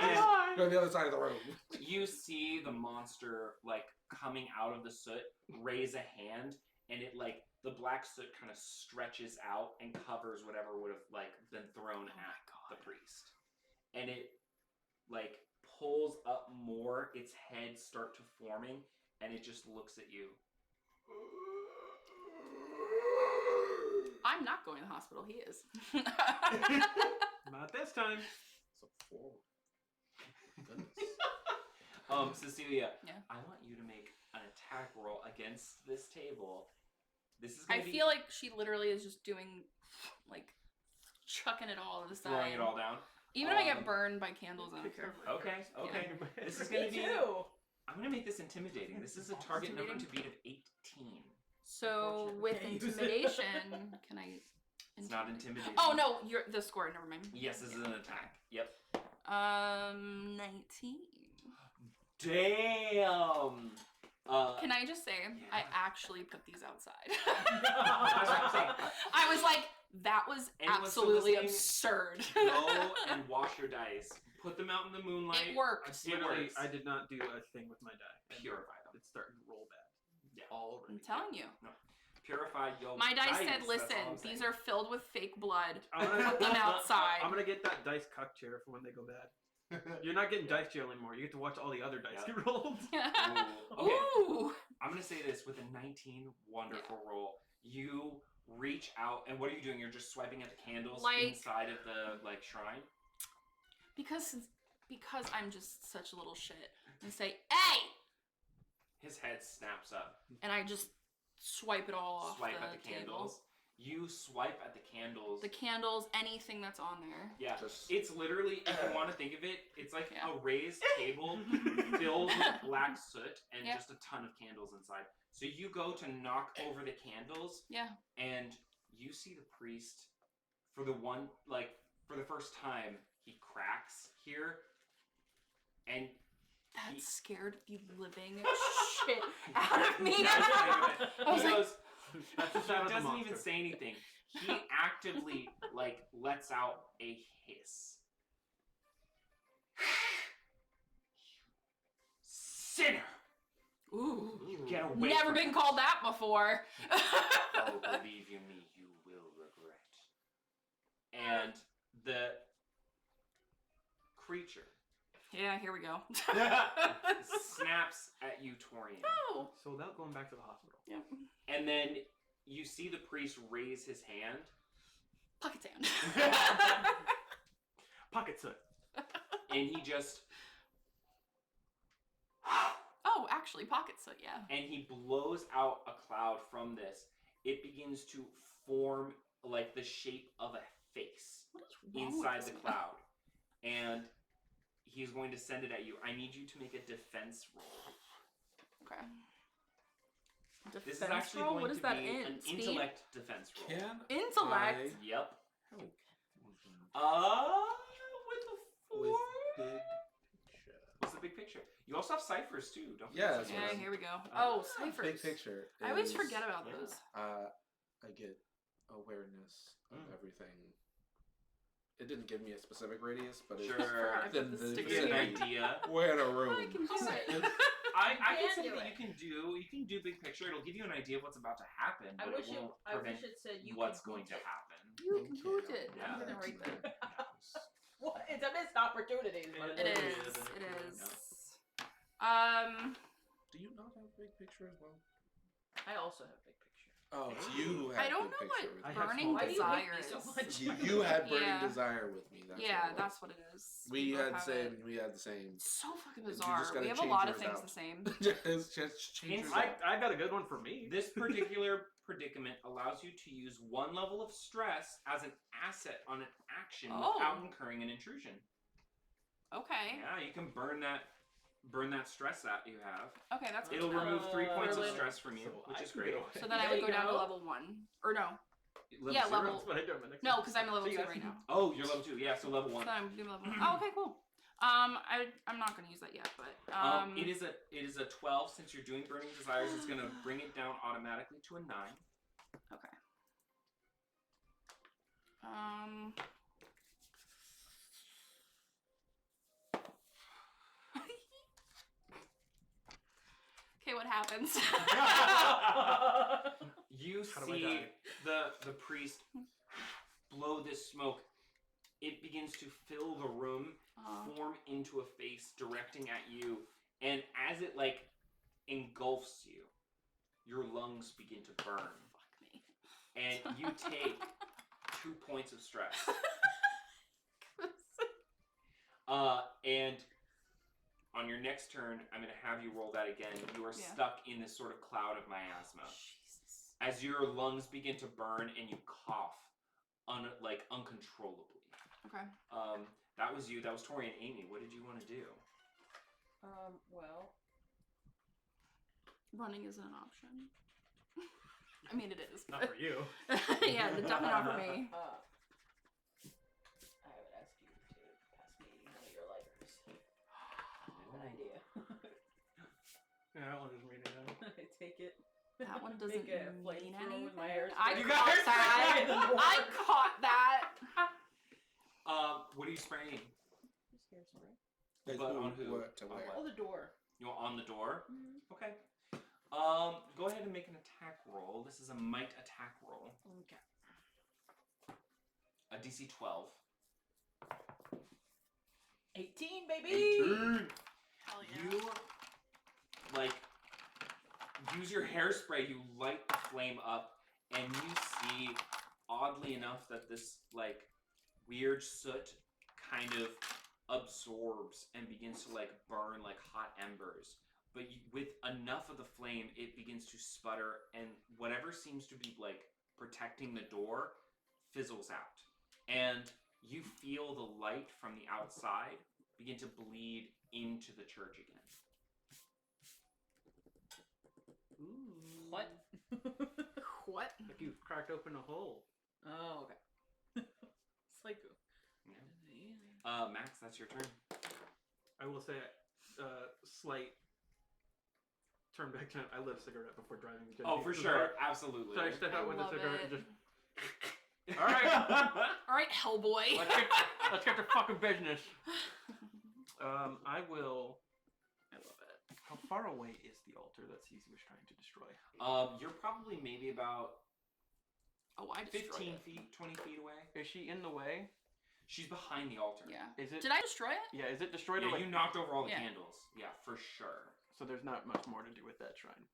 and Go to the other side of the room. you see the monster like coming out of the soot, raise a hand, and it like the black soot kind of stretches out and covers whatever would have like been thrown at the priest, and it like pulls up more. Its head start to forming, and it just looks at you. I'm not going to the hospital. He is. Not this time. It's a 4. Goodness. Cecilia, Yeah. I want you to make an attack roll against this table. This is I gonna be feel like she literally is just doing, like, chucking it all to the side. throwing it all down. Even if I get burned by candles, I don't care. Okay, okay. This is Me gonna be. too. I'm gonna make this intimidating. This is a target number to beat of 18. So with Can't use it. intimidation, can I? It's not intimidating. Oh no, you're the score. Never mind. Yes, this is an attack. Yep. 19. Damn. Can I just say, I Yeah. actually put these outside. That's what I'm saying. I was like, that was And what's so absolutely listening- absurd. Go and wash your dice. Put them out in the moonlight. It worked. Literally, works. I did not do a thing with my die. And Purify them. It's starting to roll bad. Yeah. Already. I'm telling you. Purify your My dice dice, said, that's all listen, I'm these saying. are filled with fake blood. I'm gonna, Put them outside. I'm gonna get that dice cuck chair for when they go bad. You're not getting dice jail anymore. You get to watch all the other dice Yeah. get rolled. Ooh. Okay. Ooh. I'm gonna say this with a 19 wonderful roll. You reach out, and what are you doing? You're just swiping at the candles Like- inside of the like shrine. Because I'm just such a little shit. And say, hey! His head snaps up. And I just swipe it all off Swipe the at the table. candles. You swipe at the candles. The candles, anything that's on there. Yeah, Just- it's literally, if you want to think of it, it's like Yeah. a raised table filled with black soot and Yeah. just a ton of candles inside. So you go to knock over the candles, Yeah. and you see the priest for the first time, he cracks here, and That He- scared the living shit out of me. I was like- goes, That's the he sound of the doesn't monster. even say anything. He actively lets out a hiss. Sinner! Ooh. Get away Never from been us. called that before. Oh, believe you me, you will regret. And the creature Yeah, here we go. snaps at you, Torian. Oh. So without going back to the hospital. Yep. And then you see the priest raise his hand. Pocket sand. Pocket soot. And he just Oh, actually, pocket soot, yeah. and he blows out a cloud from this. It begins to form like the shape of a face What is wrong inside with the this cloud. And he's going to send it at you. I need you to make a defense roll. Okay. This is Defense actually roll? going What to is that be in? an Speed? intellect defense roll. Can Intellect. Yep. I With a 4. with big picture? What's the big picture? You also have ciphers too, don't Yeah, forget that's ciphers. Yeah, here we go. Oh, ciphers. Big picture. I always is, forget about yeah. those. I get awareness of everything. It didn't give me a specific radius, but it's Sure. I then put the the Give you an sticker vicinity. idea. We're in a room. I can do it. I can can say do that it. you can do big picture. It'll give you an idea of what's about to happen, I but wish it it. won't I wish prevent it said you. what's can going to boot it. happen. You can boot it. Yeah. I'm gonna write that. What? It's a missed opportunity. is what It Yeah, is. that It is. is. picture as well. I also have big picture. Oh, it's you who had I don't big know picture what with I me. have burning small Why do you hate desire me so is. much? You had burning Yeah. desire with me. That's Yeah, what it was. that's what it is. We both had have same. it. We had the same. It's so fucking You just bizarre. gotta We have a change lot of yours things out. the same. just change yours Inside- out. I got a good one for me. This particular predicament allows you to use 1 level of stress as an asset on an action without incurring an intrusion. Okay. Yeah, you can burn that stress that you have. Okay, that's good. It'll to know. remove 3 points of Berlin. stress from you, So which I is can great. get away. So then I There would you go down to go. level 1. Or no. Level Yeah, 0? level- That's what I do on my next No, one. because I'm a level See 2 you guys. right now. Oh, you're level 2. Yeah, so level 1. So I'm doing level 1. Oh, okay, cool. I'm not gonna use that yet, but It is a 12 since you're doing burning desires. It's gonna bring it down automatically to a 9. okay. Okay, what happens? You How do I see die? the priest blow this smoke. It begins to fill the room, form into a face directing at you, and as it like engulfs you, your lungs begin to burn, Fuck me. and you take 2 points of stress. And on your next turn, I'm going to have you roll that again. You are stuck in this sort of cloud of miasma. Jesus. As your lungs begin to burn and you cough uncontrollably. Okay. That was you. That was Tori and Amy. What did you want to do? Well, Running isn't an option. I mean, it is. Not for you. Yeah, definitely not for me. I would ask you to pass me one of your lighters. I have an idea. Yeah, I want to just read it out. I take it. That one doesn't Make a mean flamethrower anything. with my hair. I You caught guys- that. I caught that. What are you spraying? Just hairspray. Like, But on who? What to On wear? what? Oh, the door. You want on the door? Mm-hmm. Okay. Go ahead and make an attack roll. This is a might attack roll. Okay. A DC 12. 18, baby. 18. Hell You use your hairspray. You light the flame up, and you see, oddly enough, that this weird soot kind of absorbs and begins to burn like hot embers. But with enough of the flame, it begins to sputter, and whatever seems to be protecting the door fizzles out, and you feel the light from the outside begin to bleed into the church again. Ooh. What? What? Like you cracked open a hole. Oh, okay. Psycho. Max, that's your turn. I will say, slight turn back time. I lit a cigarette before driving. Oh, for sure, absolutely. So I stepped out I with a love cigarette it. and just. All right, All right, Hellboy. let's get to fucking business. I will. I love it. How far away is the altar that Caesar was trying to destroy? You're probably maybe about Oh, I 15 destroyed it. feet, 20 feet away. Is she in the way? She's behind the altar. Yeah. Is it? Did I destroy it? Yeah. Is it destroyed? Yeah, or you knocked over all the Yeah. candles. Yeah, for sure. So there's not much more to do with that shrine.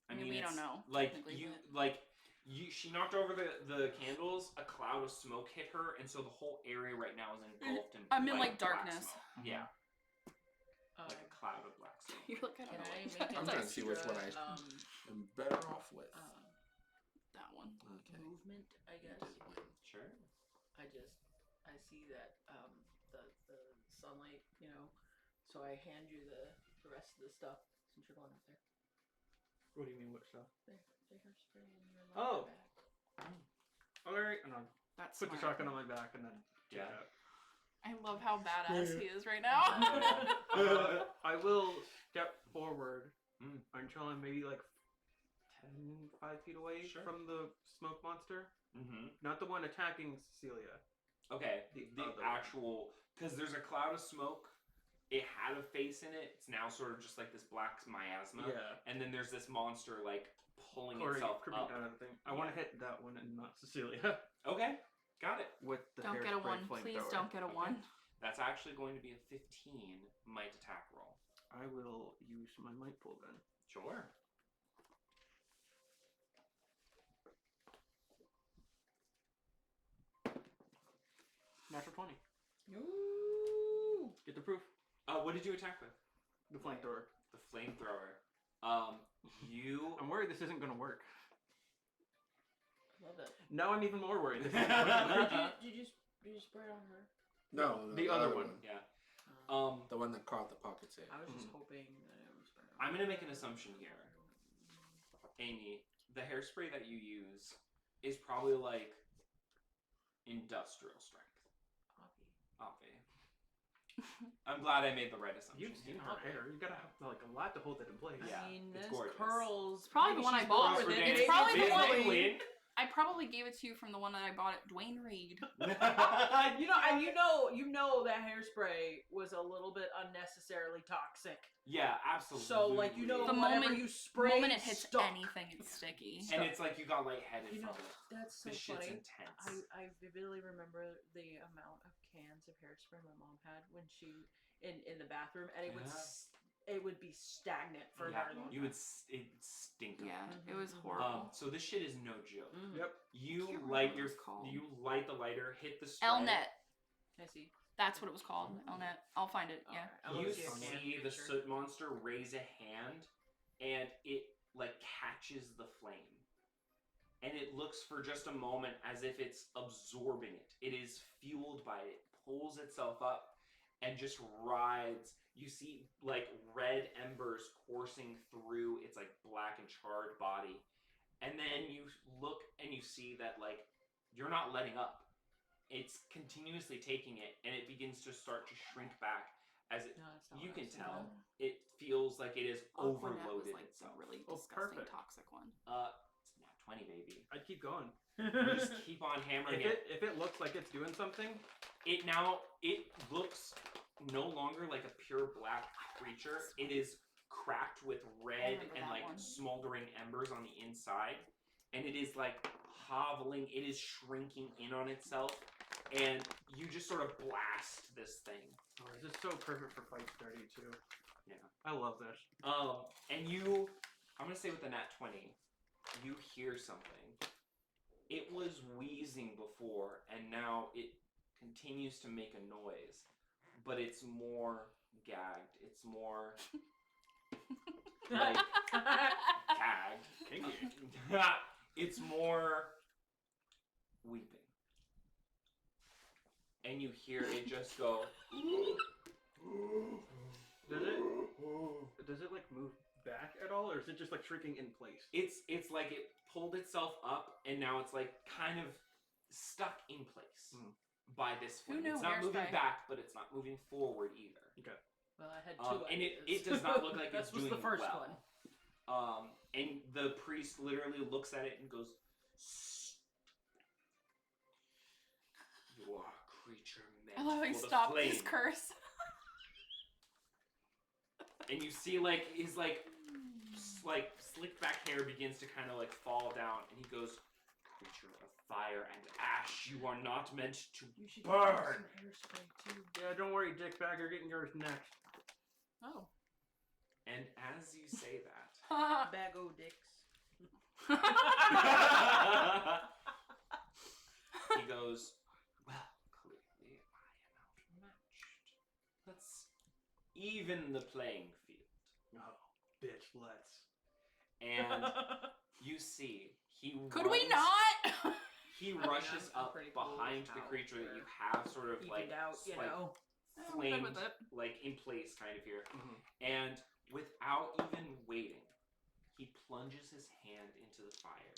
I mean, we don't it's know, Like technically, she knocked over the candles. A cloud of smoke hit her, and so the whole area right now is engulfed in. I'm in, black darkness. smoke. Yeah, like a cloud of black smoke. You're looking Can at I it. make I'm an trying to see which one extra, I'm better off with. That one. Okay. movement, I guess? Sure. I see that the sunlight, so I hand you the rest of the stuff since you're going up there. What do you mean, what stuff? The hairspray in your Oh. bag. All right, and I'll That's put the smart. shotgun on my back and then Yeah. check out. I love how badass he is right now. I will step forward Mm. until I'm maybe 5 feet away Sure. from the smoke monster. Mm-hmm. Not the one attacking Cecilia. Okay. The The other one. actual, because there's a cloud of smoke. It had a face in it. It's now sort of just like this black miasma. Yeah. And then there's this monster pulling Or itself creeping up. down on the thing. I want to hit that one and not Cecilia Okay, got it. with the Don't get a hairspray 1. Please flamethrower. don't get a 1. That's actually going to be a 15 might attack roll. I will use my might pool then. Sure. Natural 20. Ooh. Get the proof. What did you attack with? The flamethrower. The flamethrower. You. I'm worried this isn't gonna work. Love it. Now I'm even more worried. This isn't Did you spray it on her? No, The other one. Yeah. The one that caught the pocket save. I was just hoping that it was sprayed on I'm gonna make an assumption here. Amy, the hairspray that you use is probably like industrial strength. Obvi. I'm glad I made the right assumption. You've seen her hair. You gotta have like a lot to hold it in place. Yeah, I mean, it's there's gorgeous. curls. It's probably the one I bought. Girls for It's days. probably the Biz one- McQueen. I probably gave it to you from the one that I bought at Dwayne Reed. You know, and you know that hairspray was a little bit unnecessarily toxic. Yeah, absolutely. So, like, you know, The whatever moment- you spray, moment it hits stuck. anything, it's sticky. And it's like you got lightheaded You know, from it. that's so This shit's funny. intense. I vividly remember the amount of cans of hairspray my mom had when she in the bathroom, and it would be stagnant for a Yeah, very long time. you would it stink. Yeah, it was Mhm. horrible. So this shit is no joke. Mhm. Yep. You Can't remember light what your it's called. you light the lighter, hit the spray. Elnet. I see. That's what it was called. Elnet. I'll find it. Yeah. Alright, I'll You see a can see the picture. soot monster raise a hand, and it like catches the flame, and it looks for just a moment as if it's absorbing it. It is fueled by it. It pulls itself up and just rides. You see like red embers coursing through its like black and charred body, and then you look and you see that like you're not letting up. It's continuously taking it, and it begins to start to shrink back as it. No, that's not You what I can was tell thinking. it feels like it is Aquanet was overloaded like the itself. really Oh, disgusting perfect. toxic one. It's nat 20, baby. I'd keep going. You just keep on hammering If it looks like it's doing something, It looks no longer like a pure black creature. It is cracked with red remember and that like one. smoldering embers on the inside, and it is like hoveling. It is shrinking in on itself, and you just sort of blast this thing. oh, this is so perfect for fight starting too. Yeah. I love this. And I'm gonna say with the nat 20, you hear something. It was wheezing before, and now it continues to make a noise, but it's more gagged. It's more like gagged. Kinky. It's more weeping. And you hear it just go. Does it like move back at all, or is it just like shrinking in place? It's like it pulled itself up, and now it's like kind of stuck in place by this Who flame. knew It's not moving hairspray? back, but it's not moving forward either. Well, I had two And it ideas. does not look like That it's was doing the first well. one. And the priest literally looks at it and goes, "You are a creature meant I love how he for the stopped flame." his curse. And you see like his like slicked back hair begins to kind of like fall down, and he goes, "Creature of fire and ash, you are not meant to You should burn." use some hairspray too. Yeah, don't worry, Dickbag, you're getting yours next. Oh, And as you say that, bag o' dicks. he goes, "Well, clearly I am outmatched. Let's even the playing field." Oh, bitch, let's. And you see, he Could we runs- not? He mean, rushes I'm up pretty cool behind with the how creature that we're you have sort of like, Evened out, you like know. I'm good flamed, with it. like in place kind of here. Mhm. And without even waiting, he plunges his hand into the fire,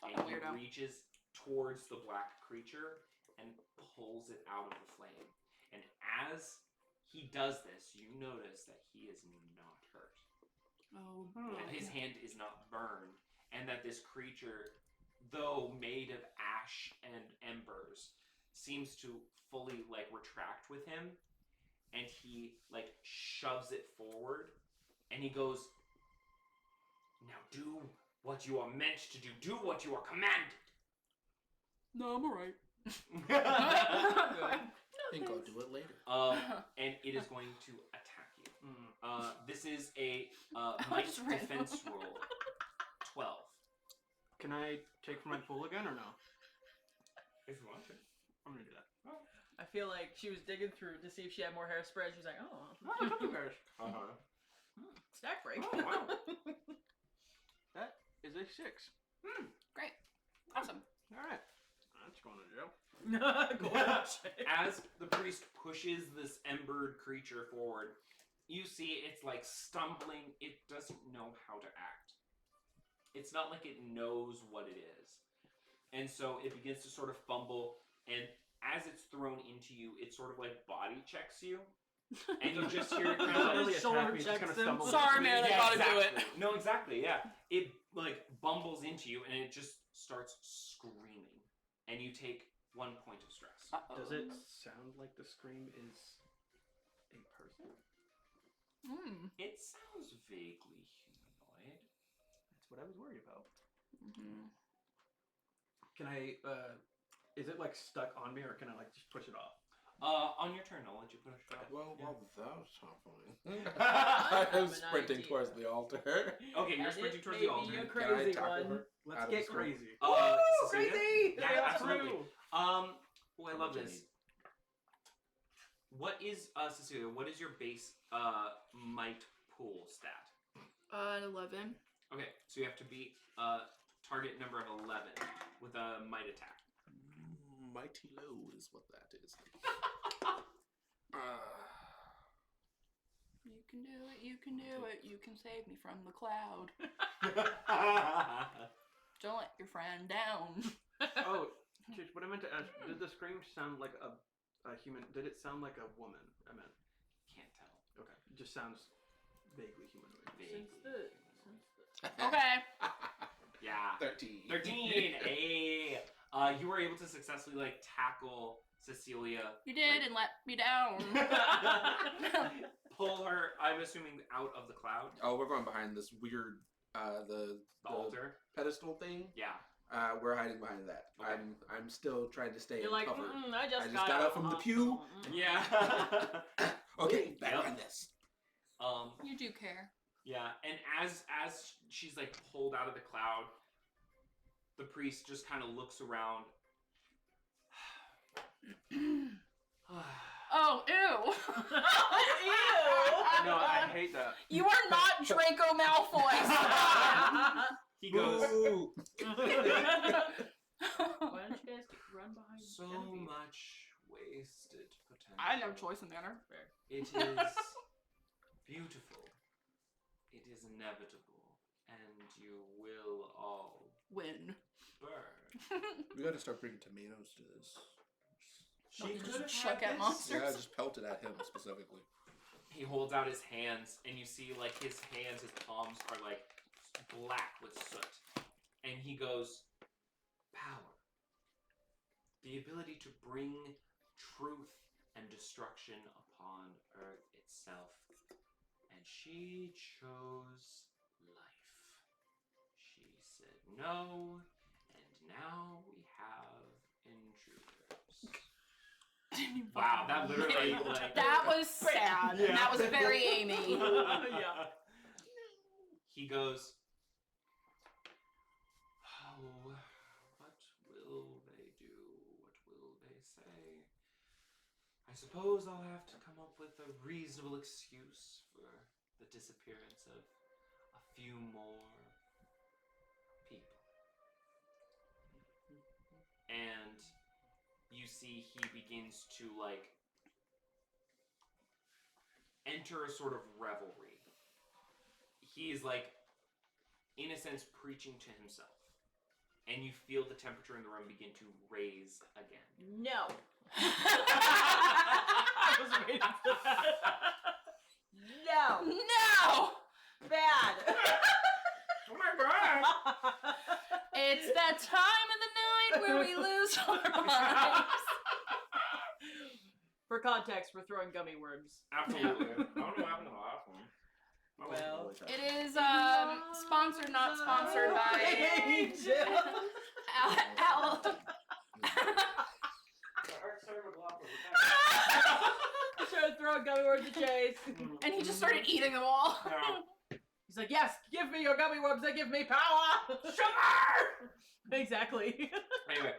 and he Weirdo. reaches towards the black creature and pulls it out of the flame. And as he does this, you notice that he is not hurt. Oh, That his hand is not burned, and that this creature, though made of ash and embers, seems to fully like retract with him, and he like shoves it forward, and he goes, "Now do what you are meant to do. Do what you are commanded." no, I'm alright. Think I'll do it later. And it is going to attack you. Mm. This is a might Just random. defense roll. 12. Can I take from my pool again or no? If you want to. I'm gonna do that. I feel like she was digging through to see if she had more hairspray. She's like, oh, stack break. Oh, wow. That is a 6. Great. Awesome. All right. That's going to jail. As the priest pushes this embered creature forward, you see it's like stumbling. It doesn't know how to act. It's not like it knows what it is. And so it begins to sort of fumble, and as it's thrown into you, it sort of like body checks you. And you just hear it kind Not of really shoulder attack me, just checks kind of him. stumble. Sorry, man, I gotta do exactly. it. No, exactly, yeah. It like bumbles into you, and it just starts screaming. And you take 1 point of stress. Does it sound like the scream is a person? It sounds vaguely humanoid. That's what I was worried about. Mm-hmm. Can I, is it like stuck on me, or can I like just push it off? On your turn, I'll let you push it. Well, Yeah. that's happening. I I'm have an sprinting idea. towards the altar. Okay, you're sprinting towards the altar. A Can I crazy tackle one. her? Let's Out of get the screen. crazy. Cecilia? Crazy! Yeah, Yeah, absolutely. true. Oh, I love How much I this. need? What is Cecilia? What is your base might pool stat? 11. Okay, so you have to beat target number of 11 with a might attack. Mighty low is what that is. You can do it. You can do it. You can save me from the cloud. Don't let your friend down. Oh, Chish, what I meant to ask, did the scream sound like a human? Did it sound like a woman? I meant. Can't tell. Okay. It just sounds vaguely humanoid. Okay. Yeah. 13. 13. Hey. You were able to successfully like tackle Cecilia. You did and let me down. Pull her, I'm assuming, out of the cloud. Oh, we're going behind this weird, the Altar. pedestal thing. Yeah. We're hiding behind that. Okay. I'm still trying to stay You're like, covered. I just got up from the pew. Yeah. Okay, back Yep. on this. You do care. Yeah, and as she's like pulled out of the cloud, the priest just kind of looks around. Oh, ew. No, I hate that. You are not Draco Malfoy. He goes, Ooh. Why don't you guys run behind so Genevieve? much wasted potential. I had no choice in the matter. It is beautiful. It is inevitable. And you will all Win. burn. We gotta start bringing tomatoes to this. She Just could have chuck had at this. monsters. Yeah, just pelted at him specifically. He holds out his hands, and you see, like, his hands, his palms are, like, black with soot. And he goes, power. The ability to bring truth and destruction upon Earth itself. And she chose life. She said no, and now we have intruders. Wow, that literally, like... That was sad. Yeah. And that was very Amy. Yeah. He goes, oh, what will they do? What will they say? I suppose I'll have to come up with a reasonable excuse for the disappearance of a few more people. And you see he begins to, like, enter a sort of revelry. He is, like, in a sense, preaching to himself. And you feel the temperature in the room begin to raise again. No. I was waiting for that. No. No! Bad. Oh my god! It's that time of the night where we lose our minds. For context, we're throwing gummy worms. Absolutely. I don't know what happened to the last one. Well, It is sponsored, not sponsored by Al. Started throwing gummy worms at Chase. And he just started eating them all. Yeah. He's like, yes, give me your gummy worms, they give me power! Sugar! Exactly. Anyway,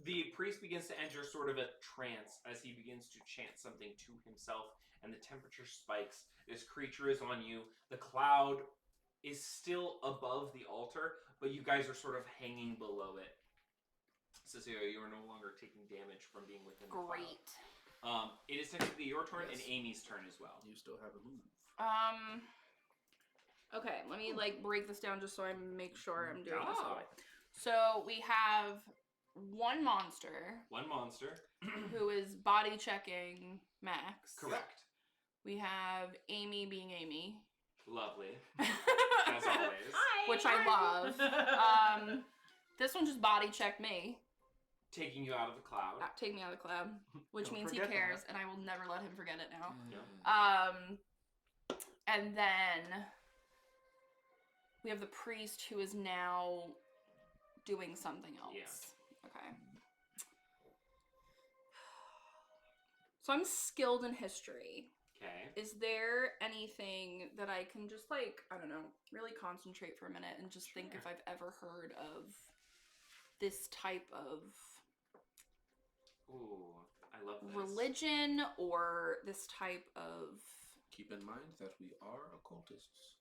The priest begins to enter sort of a trance as he begins to chant something to himself, and the temperature spikes. This creature is on you. The cloud is still above the altar, but you guys are sort of hanging below it. Cecilia, you are no longer taking damage from being within the cloud. Great. It is technically your turn and Yes. Amy's turn as well. You still have a move. Okay, let me like break this down just so I make sure I'm doing this all Oh. right. So we have one monster One monster. who is body checking Max. Correct. We have Amy being Amy. Lovely. As always. Which I love. This one just body checked me. Taking you out of the cloud. Take me out of the cloud. Which Don't means he forget cares, that. and I will never let him forget it now. Yeah. And then we have the priest who is now doing something else. Yeah. Okay. So I'm skilled in history. Okay. Is there anything that I can just like, I don't know, really concentrate for a minute and just think if I've ever heard of this type of Ooh, I love this. religion or this type of Keep in mind that we are occultists.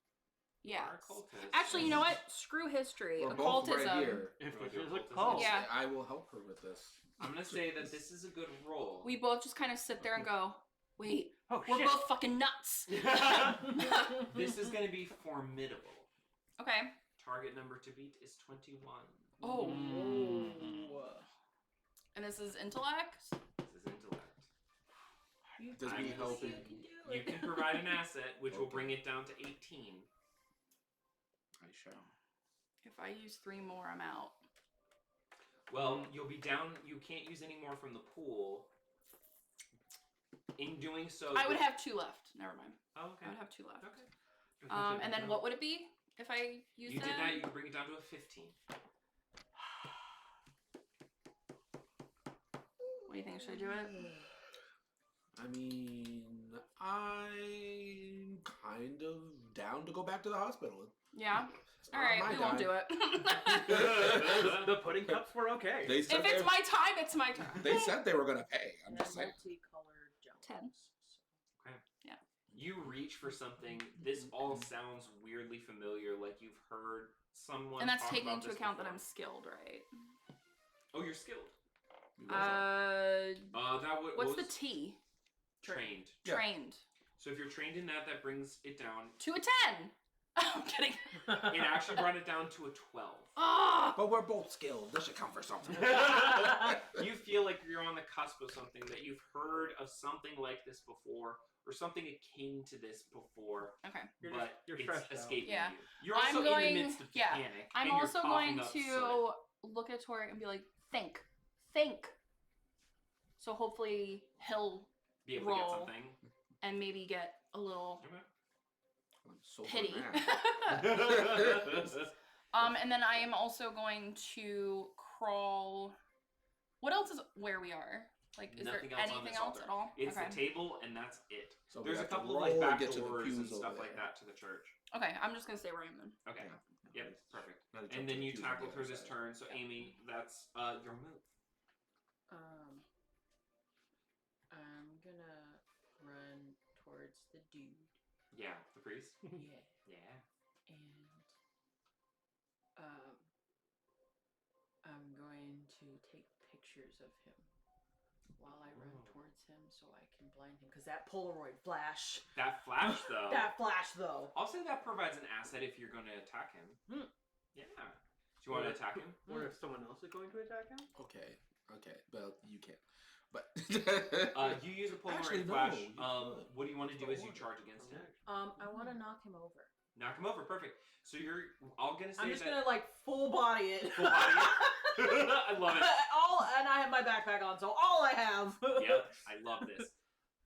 yeah. Our cultists. Actually, you know what? Screw history. We're both Occultism. right here. If Wanna this do is a occultism? cult. Yeah. I will help her with this. I'm gonna say that this is a good roll. We both just kind of sit there and go, wait, Oh we're shit. both fucking nuts. This is gonna be formidable. Okay. Target number to beat is 21. Oh. Mm. And this is intellect? This is intellect. Does I'm me gonna helping? You can provide an asset, which will Okay. bring it down to 18. I shall. If I use 3 more, I'm out. Well, you'll be down. You can't use any more from the pool. In doing so, I would have 2 left. Never mind. Oh, I okay. would have 2 left. Okay. And then what would it be if I used You that? did that. You can bring it down to a 15. What do you think? Should I do it? I mean, I'm kind of down to go back to the hospital. Yeah. It's All not right, my we won't dime. do it. The pudding cups were okay. They said If it's they- my time, it's my time. They said they were gonna pay. I'm And just then saying. multicolored Jones. 10. You reach for something. This all sounds weirdly familiar, like you've heard someone. And that's talk taking about into this account that before. I'm skilled, right? Oh, you're skilled. That would. What's what the was- T? Trained. Yeah. Trained. So if you're trained in that, that brings it down. To a 10. I'm kidding. It actually brought it down to a 12. Ah! But we're both skilled. This should count for something. You feel like you're on the cusp of something, that you've heard of something like this before, or something akin to this before, Okay. but you're it's stressed out. escaping Yeah. you. You're also I'm going- in the midst of yeah. panic. I'm and you're also coughing going up soot. to look at Tori and be like, think. So hopefully he'll be able to get roll. something. and maybe get a little I'm so pity. mad. And then I am also going to crawl. What else is where we are? Like, is Nothing there else on anything this else altar. at all? It's okay. the table, and that's it. So we There's a have to couple of like roll back and get to the doors and pews stuff over like there. that to the church. Okay, I'm just gonna stay where I am then. Okay. Yeah. Yep. Perfect. Gotta jump And to then the you pews on tackle the her other this side. turn. So Amy, that's your move. I'm gonna run towards the dude. Yeah, the priest. Yeah. Yeah. And I'm going to take pictures of him while I run Oh. towards him so I can blind him. Because that Polaroid flash. That flash though. That flash, though. I'll say that provides an asset if you're going to attack him. Hmm. Yeah. Do you want to attack him? What if someone else is going to attack him? Okay. Well, you can't. But You use a Polaroid Actually, no, flash. you could. What do you want to do Go as you on. charge against him? I want to knock him over. Knock him over. Perfect. So you're. I'm gonna say I'm just that. gonna like full body it. Full body it? I love it. And I have my backpack on, so all I have. Yep, I love this.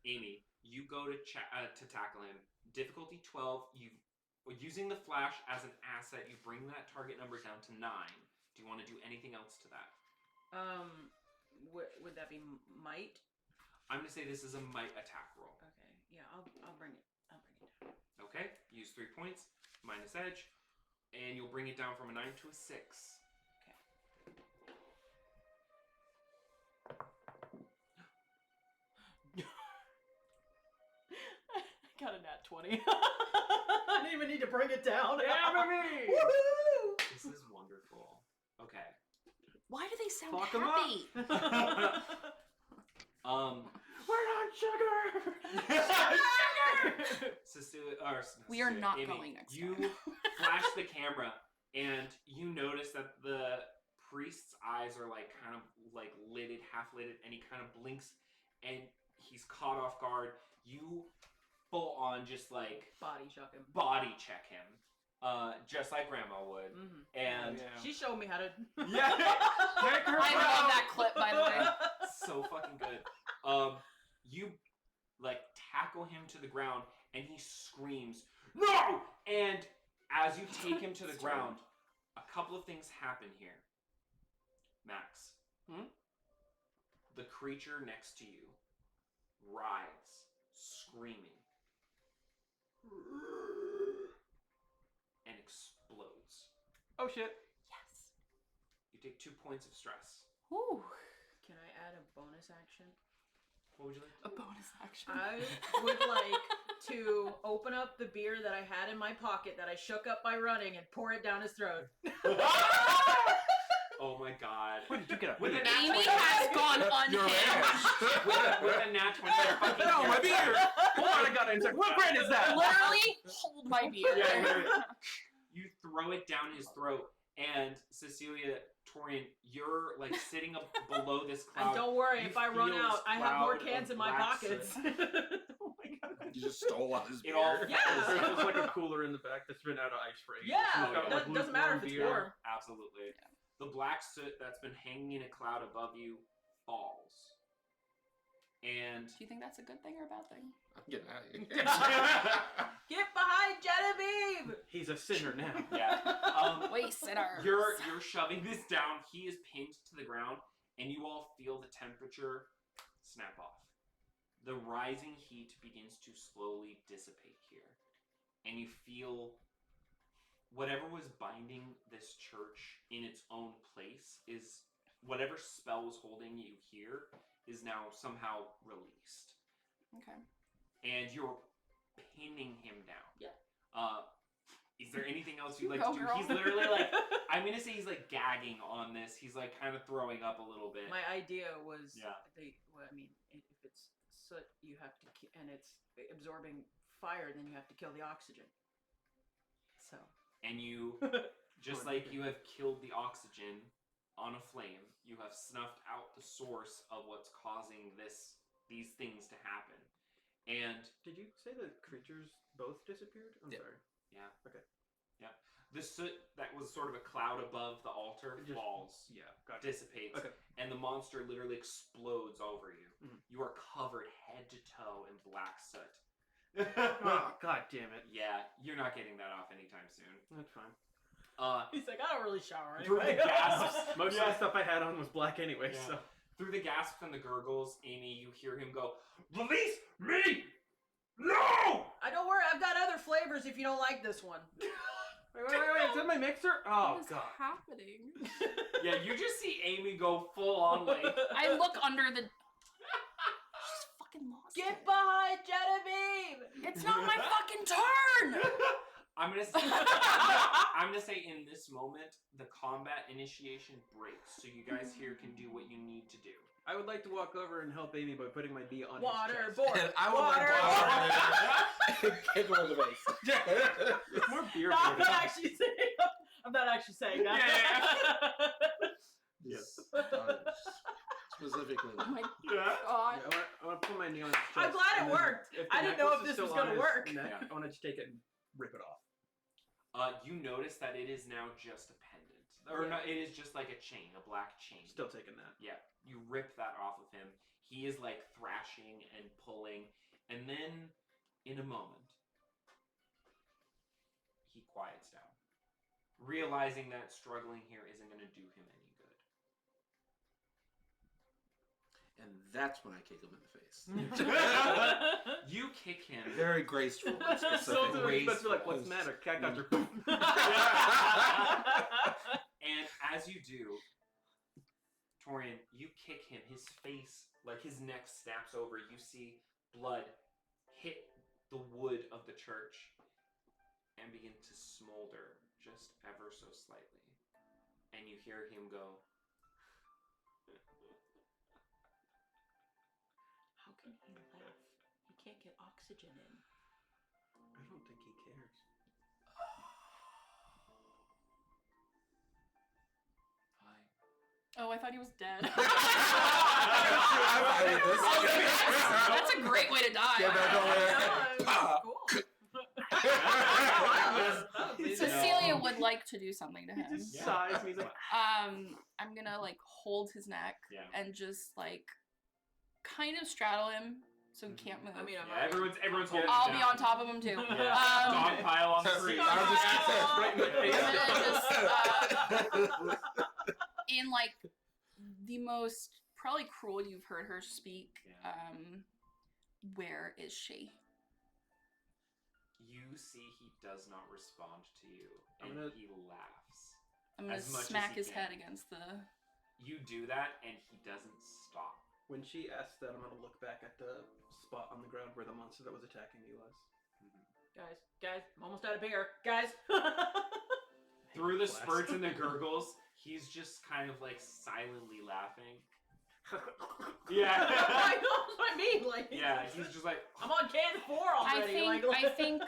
Amy, you go to tackle him. Difficulty 12. Using the flash as an asset, you bring that target number down to 9. Do you want to do anything else to that? Would that be might? I'm gonna say this is a might attack roll. Okay, yeah, I'll bring it. I'll bring it down. Okay, use 3 points minus edge, and you'll bring it down from a 9 to a 6. nat 20. I didn't even need to bring it down. Yeah, baby! Woohoo! This is wonderful. Okay. Why do they sound Fuck 'em up. happy? We're not sugar! Cecilia, We are not Amy, going next You time. flash the camera, and you notice that the priest's eyes are like kind of like lidded, half lidded, and he kind of blinks, and he's caught off guard. You full on just like Body chuck him. body check him, just like Grandma would, and She showed me how to. yeah, take her I out. love that clip, by the way. So fucking good. You like tackle him to the ground, and he screams, "No!" And as you take him to the ground, a couple of things happen here. Max, the creature next to you writhes, screaming, and explodes. Oh shit. Yes. You take 2 points of stress. Ooh. Can I add a bonus action? What would you like? A bonus action. I would like to open up the beer that I had in my pocket that I shook up by running and pour it down his throat. Oh my god. Where did you get up? With an Amy has gone unhinged. with a nat 20 fucking No, my beer! Hold on, I got it. What brand is that? Literally, hold my beer. Yeah, you throw it down his throat, and Cecilia, Torian, you're like sitting up below this cloud. And don't worry, You if I run feel out, this I have more cloud cans of in my black pockets. soot. You just stole all his It beer. all Yeah. falls. There's like a cooler in the back that's been out of ice for ages. Yeah, It's got, like, doesn't matter if lukewarm it's beer. warm. Absolutely. The black soot that's been hanging in a cloud above you falls. And Do you think that's a good thing or a bad thing? I'm getting out of here. Get behind Genevieve! He's a sinner now. yeah, Wait, sinners. you're shoving this down. He is pinned to the ground, and you all feel the temperature snap off. The rising heat begins to slowly dissipate here, and you feel whatever was binding this church in its own place is whatever spell was holding you here is now somehow released, Okay. and you're pinning him down. Yeah. Is there anything else you'd like Go, to do? girl. He's literally like, I'm gonna say he's like gagging on this. He's like kind of throwing up a little bit. My idea was, Yeah. well, I mean, if it's soot, you have to, and it's absorbing fire, then you have to kill the oxygen. So. And you, just like you have killed the oxygen on a flame, you have snuffed out the source of what's causing these things to happen. And Did you say the creatures both disappeared? I'm Yeah. sorry. yeah, Okay. yeah, the soot that was sort of a cloud above the altar It just- falls, Yeah, gotcha. dissipates, Okay. and the monster literally explodes over you. Mhm. You are covered head to toe in black soot. Oh, god damn it. Yeah, you're not getting that off anytime soon. That's fine. He's like, I don't really shower Through anyway. the gasps, Most of the stuff I had on was black anyway, Yeah. so. through the gasps and the gurgles, Amy, you hear him go, "Release me! No!" I don't worry, I've got other flavors if you don't like this one. Wait, is that my mixer? Oh, What is god. happening? Yeah, you just see Amy go full on like, I look under the. She's fucking lost. Get it. behind Genevieve! It's not my fucking turn. I'm gonna say in this moment the combat initiation breaks, so you guys here can do what you need to do. I would like to walk over and help Amy by putting my bee on his chest. Waterboard! And I would like to Waterboard! kick him in the face. It's more beer. No, I'm than not it is. actually saying. I'm not actually saying that. Yes. Specifically. Oh my Yeah. god. Yeah, I want to put my knee on his chest. I'm glad it and then worked. the I didn't know necklace if is this was still on gonna his work. neck, Yeah. I want to just take it and rip it off. You notice that it is now just a pendant, or Yeah. no, it is just like a chain, a black chain. Still taking that. Yeah, you rip that off of him. He is like thrashing and pulling, and then in a moment, he quiets down, realizing that struggling here isn't going to do him any good. And that's when I kick him in the face. You kick him. Very graceful and So specific. Grace supposed to be like, what's the matter? Cat got your poop. And as you do, Torian, you kick him. His face, like his neck snaps over. You see blood hit the wood of the church and begin to smolder just ever so slightly. And you hear him go, How can he laugh? He can't get oxygen in. I don't think he cares. fine. Oh, I thought he was dead. I'm That's a great way to die. Get back over there. Cecilia would like to do something to He him. just Yeah. sighs and he's like, I'm gonna like hold his neck Yeah. and just like kind of straddle him so he can't move. I mean, I'm Yeah, everyone's holding I'll you be down. on top of him too. Yeah. Dog pile on the street. I'm just right in the face. I'm gonna just, in like the most probably cruel you've heard her speak. Yeah. Where is she? You see he does not respond to you, I'm and gonna- he laughs. I'm gonna As much as smack he his can. head against the. You do that, and he doesn't stop. when she asks that, I'm gonna look back at the spot on the ground where the monster that was attacking me was. Guys, I'm almost out of beer. Guys. Through the Blast. spurts and the gurgles, he's just kind of like silently laughing. Yeah. I know what I mean. Like, Yeah, he's just like, I'm on can 4 I already. think. like, I think.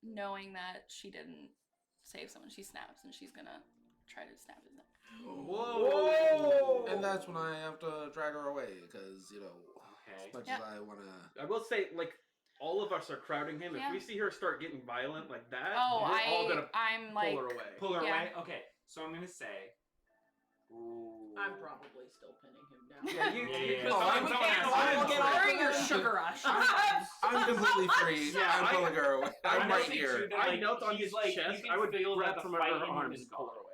Knowing that she didn't save someone, she snaps and she's gonna try to snap his neck. Whoa! And that's when I have to drag her away, because, you know, okay. as much Yeah. as I want to... I will say, like, all of us are crowding him. Yeah. If we see her start getting violent like that, Oh, we're all gonna I'm pull like. her away. Pull her Yeah. away? Okay, so I'm gonna say. Ooh. I'm probably still pinning him down. Yeah, you. Yeah. because Oh, we I'm- can't I'm- all get I'm- off During your of her. sugar rush. I'm completely free. Yeah, I'm I- pulling her away. I'm right noticing here. too that, I like, knelt on he's his like, chest. you I can would feel grab that the from her fight in him arms is and pull gone. her away.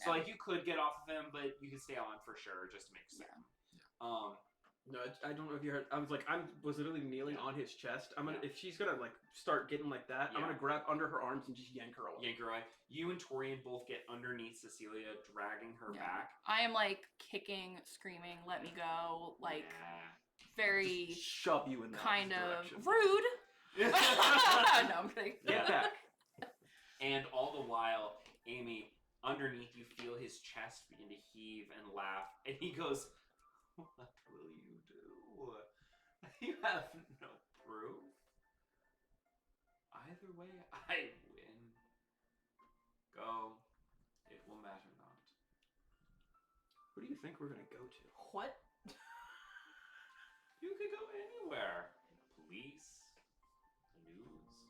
So like you could get off of him, but you can stay on for sure, just to make sense. No, I don't know if you heard. I was like, was literally kneeling on his chest. I'm gonna, Yeah. if she's gonna like start getting like that, I'm Yeah. gonna grab under her arms and just yank her away. Yank her away. You and Torian both get underneath Cecilia, dragging her Yeah. back. I am like kicking, screaming, let me go, like Yeah. very Just shove you in that kind of direction. rude. No, I'm kidding. Get back. And all the while, Amy, underneath you feel his chest begin to heave and laugh, and he goes, "What will you do? You have no proof. Either way, I win. Go. It will matter not." Who do you think we're gonna go to? What? You could go anywhere. Police. News.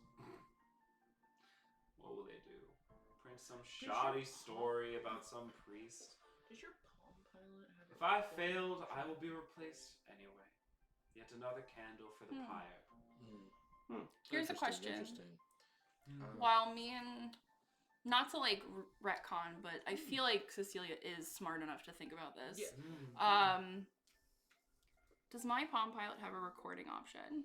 What will they do? Print some shoddy story about some priest? Does your Palm Pilot have If I failed, I will be replaced anyway. Yet another candle for the Hmm. pyre. Here's a Interesting, question. Interesting. While me and not to like retcon, but I feel like Cecilia is smart enough to think about this. Yeah. Does my Palm Pilot have a recording option?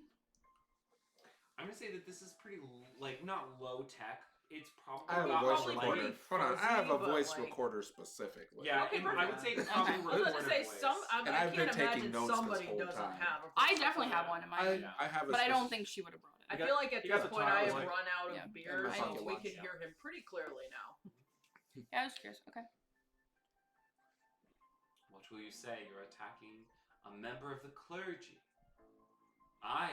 I'm gonna say that this is pretty, like, not low tech. It's probably I have a not voice probably recorder. pretty Hold on, I have a fuzzy, but, voice like- recorder specifically. Yeah, Okay, I would say it's perfect. probably Okay. I was recorded gonna say ways. I And I've been can't taking imagine notes this somebody whole doesn't time. have a I definitely have one in my. I have a but I don't spec- think she would have brought it. I You feel like at you got this the point I tile, have like- run out of Yeah. beer, And the and pocket we watch. can hear him pretty clearly now. Yeah, I was curious. Okay. What will you say? You're attacking a member of the clergy. I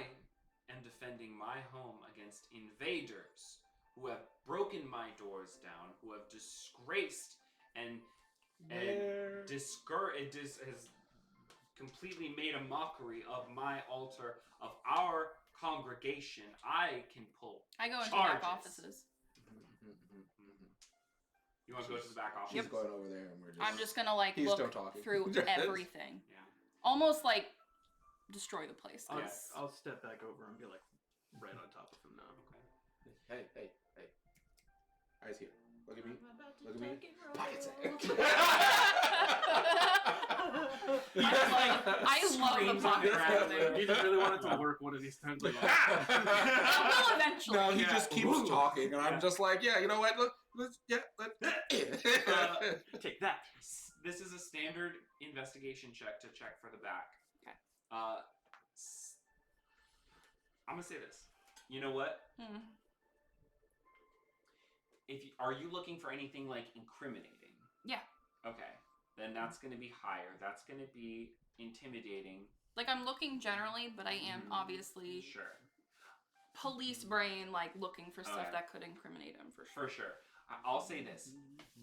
am defending my home against invaders who have broken my doors down, who have disgraced and has completely made a mockery of my altar, of our congregation. I can pull. I go into Charges. back offices. You want to go to the back office? She's going over there, and we're just. I'm just gonna like He's still look talking. through everything. Yeah. Almost like destroy the place. I'll, 'cause- I'll step back over and be like right on top of him now. Okay. Hey. Eyes here. Look at me. I'm about to Look at me. tuck and roll. Pocket sack. I love the Screams on pocket the sack ground. thing. You just really wanted to work one of these times. Like, I will eventually. No, he Yeah. just keeps Ooh. talking, and Yeah. I'm just like, yeah, you know what? Look, take that. This is a standard investigation check to check for the back. Okay. I'm gonna say this. You know what? Are you looking for anything like incriminating? Yeah. Okay. Then that's gonna be higher. That's gonna be intimidating. Like, I'm looking generally, but I am obviously Sure. police brain, like, looking for stuff Okay. that could incriminate him, for sure. For sure. I'll say this.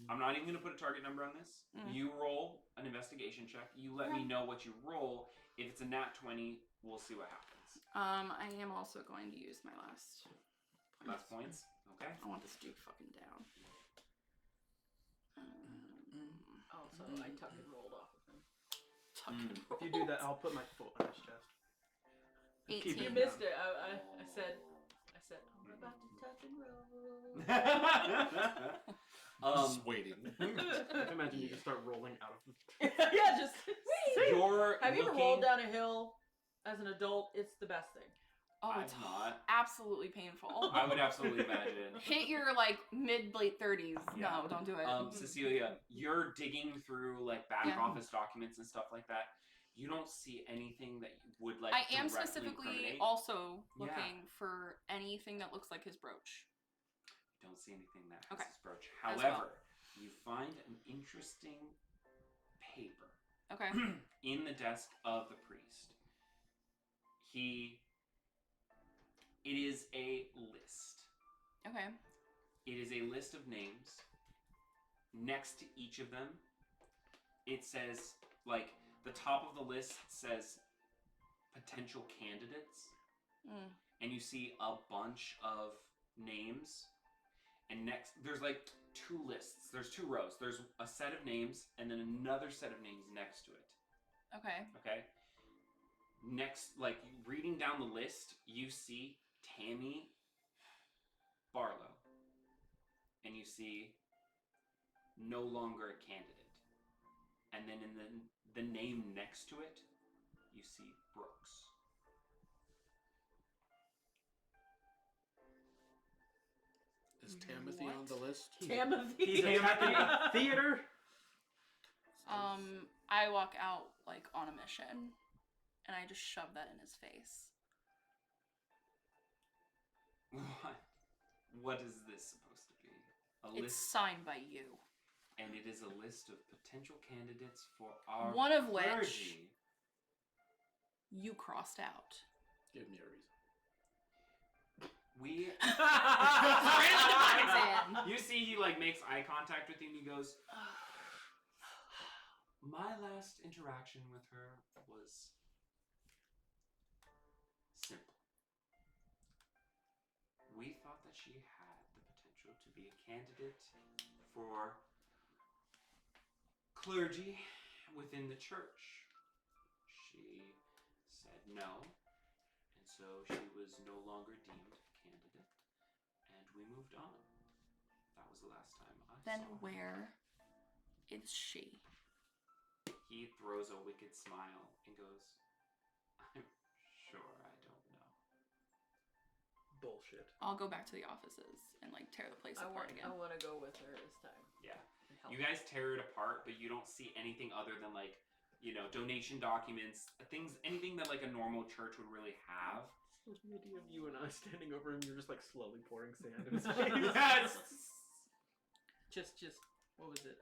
I'm not even going to put a target number on this. You roll an investigation check. You let me know what you roll. If it's a nat 20, we'll see what happens. I am also going to use my last Points? Okay. I want this dude fucking down. Also, I tuck and rolled off of him. Tuck and If you do that, I'll put my foot on his chest. 18. You missed it. I said, I'm about to tuck and roll. Just waiting. I can imagine you just start rolling out of the... Yeah, just. Have you ever looking- rolled down a hill as an adult? It's the best thing. Oh, I've it's not. absolutely painful. I would absolutely imagine. Hit your, like, mid-late 30s. Yeah. No, don't do it. Cecilia, you're digging through like back Yeah. office documents and stuff like that. You don't see anything that would like. I am directly specifically incriminate. also Yeah. looking for anything that looks like his brooch. You don't see anything that has Okay. this brooch. As However, you find an interesting paper Okay. in the desk of the priest. It is a list. Okay. It is a list of names. Next to each of them, it says, like, the top of the list says potential candidates. And you see a bunch of names. And next, there's like two lists. There's two rows. There's a set of names and then another set of names next to it. Okay. Okay? Next, like, reading down the list, you see Tammy Barlow. And you see no longer a candidate. And then in the name next to it, you see Brooks. Is Timothy on the list? Timothy. He's attacking the theater. I walk out, like, on a mission, and I just shove that in his face. What is this supposed to be? It's signed by you. And it is a list of potential candidates for our One of which clergy. you crossed out. Give me a reason. We. Roxanne. You see, he like makes eye contact with you, and he goes, "My last interaction with her was simple. We thought that she had the potential to be a candidate for clergy within the church. She said no, and so she was no longer deemed a candidate, and we moved on. That was the last time I Then saw her." where is she? He throws a wicked smile and goes, "I'm sure I don't know." Bullshit. I'll go back to the offices and, like, tear the place apart again. I want to go with her this time. Yeah. And help. You guys tear it apart, but you don't see anything other than, like, you know, donation documents, things, anything that, like, a normal church would really have. The idea of you and I standing over him, you're just like slowly pouring sand in his face. Yes! Just, what was it?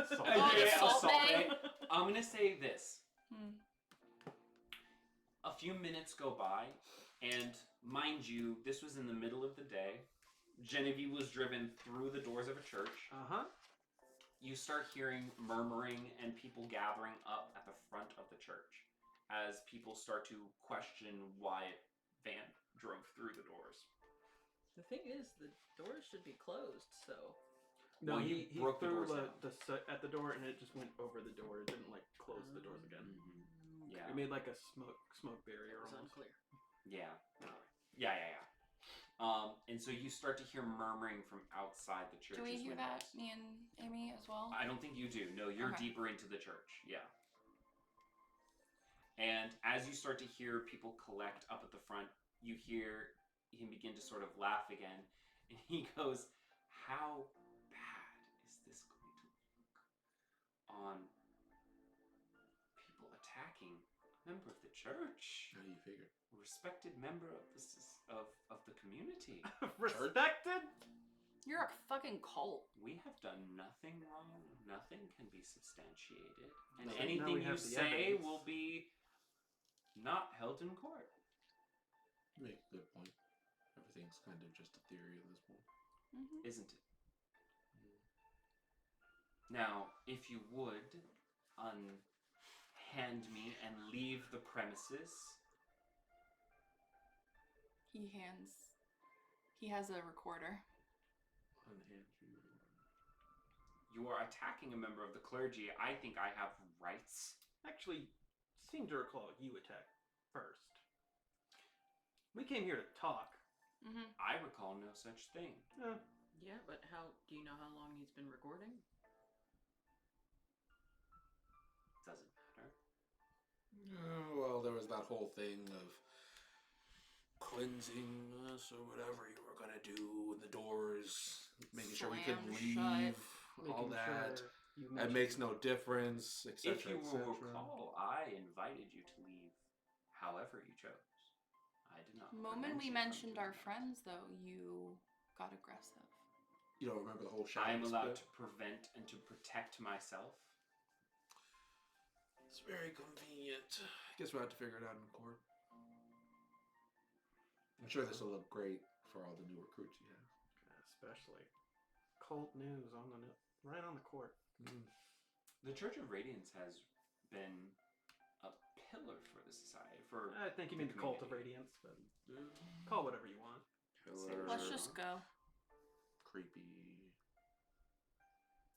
Salt. Oh, the Yeah, Salt Salt Bay? Bay. I'm gonna say this. Hmm. A few minutes go by, and mind you, this was in the middle of the day. Genevieve was driven through the doors of a church. Uh-huh. You start hearing murmuring and people gathering up at the front of the church as people start to question why Van drove through the doors. The thing is, the doors should be closed, so. No, Well, he broke the threw doors down. the soot at the door and it just went over the door. It didn't like close the doors again. Yeah. It made like a smoke barrier It was almost. unclear. Yeah. Yeah. And so you start to hear murmuring from outside the church. Do we hear that, me and Amy, as well? I don't think you do. No, you're Okay. deeper into the church. Yeah. And as you start to hear people collect up at the front, you hear him begin to sort of laugh again. And he goes, "How bad is this going to look on people attacking a member of the church. How do you figure? A respected member of the community. Respected? You're a fucking cult. We have done nothing wrong. Nothing can be substantiated. And Now anything we you have the say evidence. will be not held in court. You make a good point. Everything's kind of just a theory at this point. Mm-hmm. Isn't it? Now, if you would unhand me and leave the premises. He has a recorder. Unhand you. You are attacking a member of the clergy. I think I have rights. Actually, seem to recall you attacked first. We came here to talk. Mm-hmm. I recall no such thing. Yeah, but do you know how long he's been recording? Doesn't matter. Well, there was that whole thing of cleansing us or whatever you were gonna do in the doors, making sure we could Slam leave, all Making that. sure you It mentioned- makes no difference, etc. If you will recall, I invited you to leave however you chose. I did not. The moment prevent we you from mentioned doing our that. friends, though, you got aggressive. You don't remember the whole I shouting am allowed spit? to prevent and to protect myself. It's very convenient. I guess we'll have to figure it out in court. I'm sure this will look great for all the new recruits you have. Especially cult news on the right on the court. The Church of Radiance has been a pillar for the society. For I think you the mean the cult of community. radiance, but call whatever you want. Killer. Let's just go. Creepy.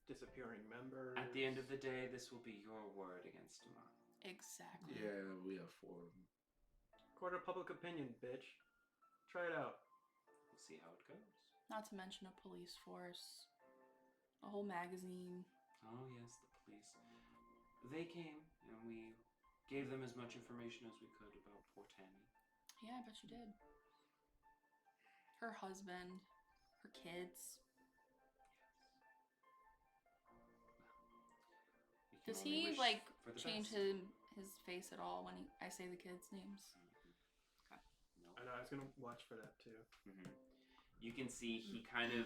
Disappearing members. At the end of the day, this will be your word against mine. Exactly. Yeah, we have 4 of them. Court of public opinion, bitch. Try it out. We'll see how it goes. Not to mention a police force, a whole magazine. Oh yes, the police. They came and we gave them as much information as we could about poor Tammy. Yeah, I bet you did. Her husband, her kids. We can Does only he wish like for the change best. his face at all when I say the kids' names? No. I know, I was gonna watch for that too. You can see he kind of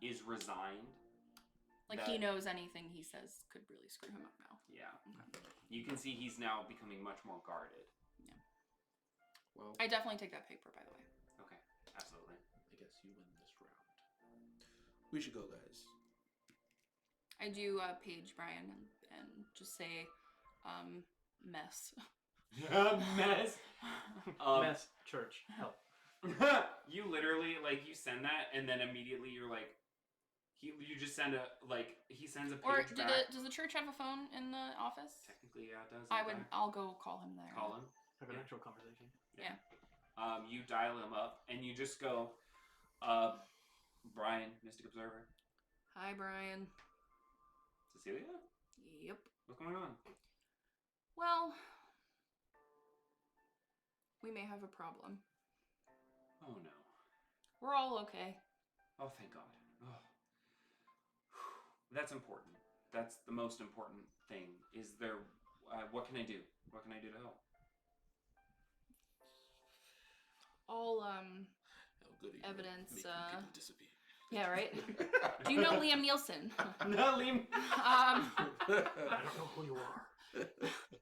is resigned. Like he knows anything he says could really screw him up now. Yeah. You can see he's now becoming much more guarded. Well, I definitely take that paper, by the way. Okay, absolutely. I guess you win this round. We should go, guys. I do page Brian and just say, mess. Mess. Mess church. Help. You literally you send that and then immediately you're like, you just send he sends a page Or back. does the church have a phone in the office? Technically, yeah, it does. I'll go call him there. Call him. Have an Yeah. actual conversation. Yeah. You dial him up and you just go, Brian, Mystic Observer. Hi, Brian. Cecilia? Yep. What's going on? Well, we may have a problem. Oh no. We're all okay. Oh, thank God. Oh. That's important. That's the most important thing. Is there, what can I do? What can I do to help? All How good are you at evidence. making people disappear? Yeah, right. Do you know Liam Nielsen? No, Liam. I don't know who you are,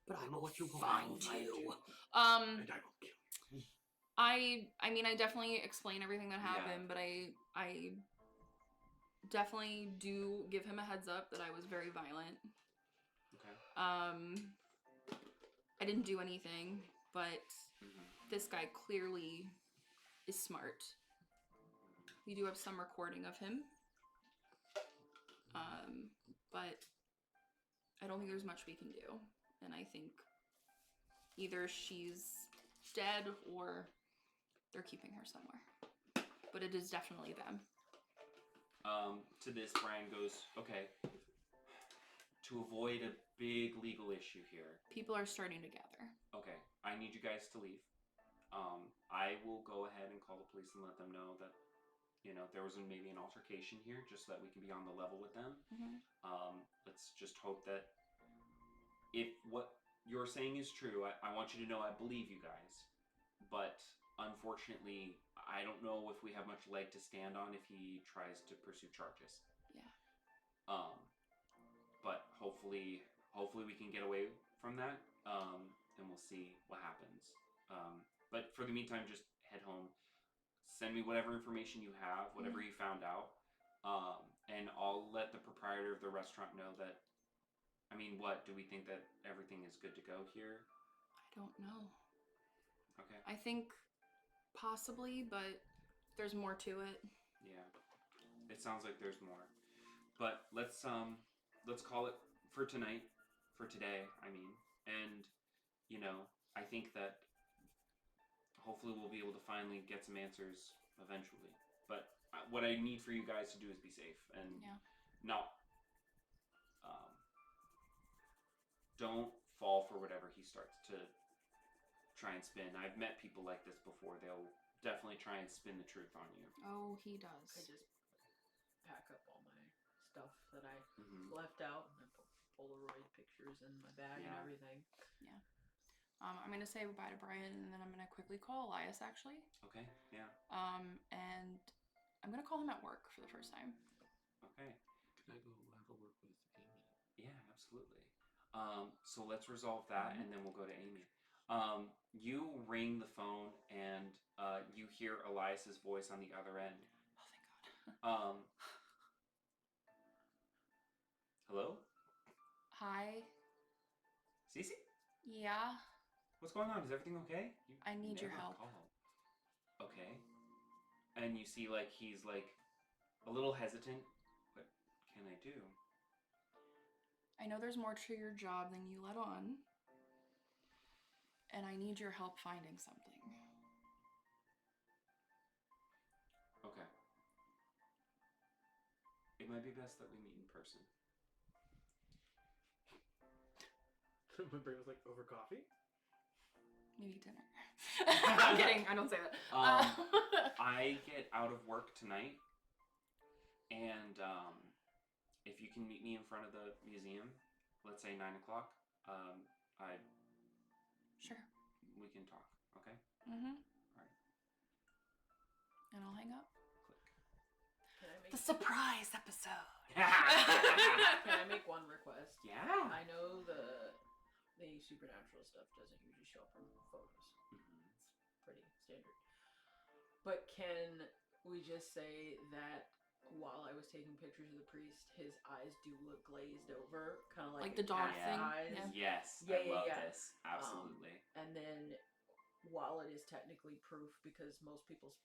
but I know what you want. Find you. And I will kill you. I mean, I definitely explain everything that happened, Yeah. but I definitely do give him a heads up that I was very violent. Okay. I didn't do anything, but this guy clearly is smart. We do have some recording of him. But I don't think there's much we can do. And I think either she's dead or they're keeping her somewhere. But it is definitely them. To this, Brian goes, okay, to avoid a big legal issue here. People are starting to gather. Okay, I need you guys to leave. I will go ahead and call the police and let them know that, there was maybe an altercation here, just so that we can be on the level with them. Mm-hmm. Let's just hope that if what you're saying is true. I want you to know I believe you guys. But unfortunately, I don't know if we have much leg to stand on if he tries to pursue charges. Yeah. But hopefully we can get away from that. And we'll see what happens. But for the meantime, just head home. Send me whatever information you have, whatever you found out. And I'll let the proprietor of the restaurant know that. I mean, what? Do we think that everything is good to go here? I don't know. Okay. I think possibly, but there's more to it. Yeah. It sounds like there's more. But let's call it for tonight. For today, I mean. And, you know, I think that hopefully we'll be able to finally get some answers eventually. But what I need for you guys to do is be safe and not don't fall for whatever he starts to try and spin. I've met people like this before. They'll definitely try and spin the truth on you. Oh, he does. I just pack up all my stuff that I left out, and I put Polaroid pictures in my bag and everything. Yeah. I'm gonna say goodbye to Brian, and then I'm gonna quickly call Elias. Actually. Okay. Yeah. And I'm gonna call him at work for the first time. Okay. Can I go have a word with Amy? Yeah, absolutely. So let's resolve that, and then we'll go to Amy. You ring the phone, and you hear Elias's voice on the other end. Oh, thank God. Hello? Hi. Cece? Yeah. What's going on? Is everything okay? I need your never help. called. Okay. And you see, like, he's, like, a little hesitant. What can I do? I know there's more to your job than you let on. And I need your help finding something. Okay. It might be best that we meet in person. My brain was like, over coffee? Maybe dinner. I'm kidding. I don't say that. I get out of work tonight, and if you can meet me in front of the museum, let's say 9 o'clock, Sure. we can talk. Okay. Mm-hmm. All right. And I'll hang up. Click. Can I make The surprise episode. Can I make one request? Yeah. I know the supernatural stuff doesn't usually show up from photos. It's pretty standard. But can we just say that while I was taking pictures of the priest, his eyes do look glazed over, kind of like the dog cat's thing? eyes. Yeah. Yes. Yeah, I love yeah. this. Absolutely. And then, while it is technically proof, because most people's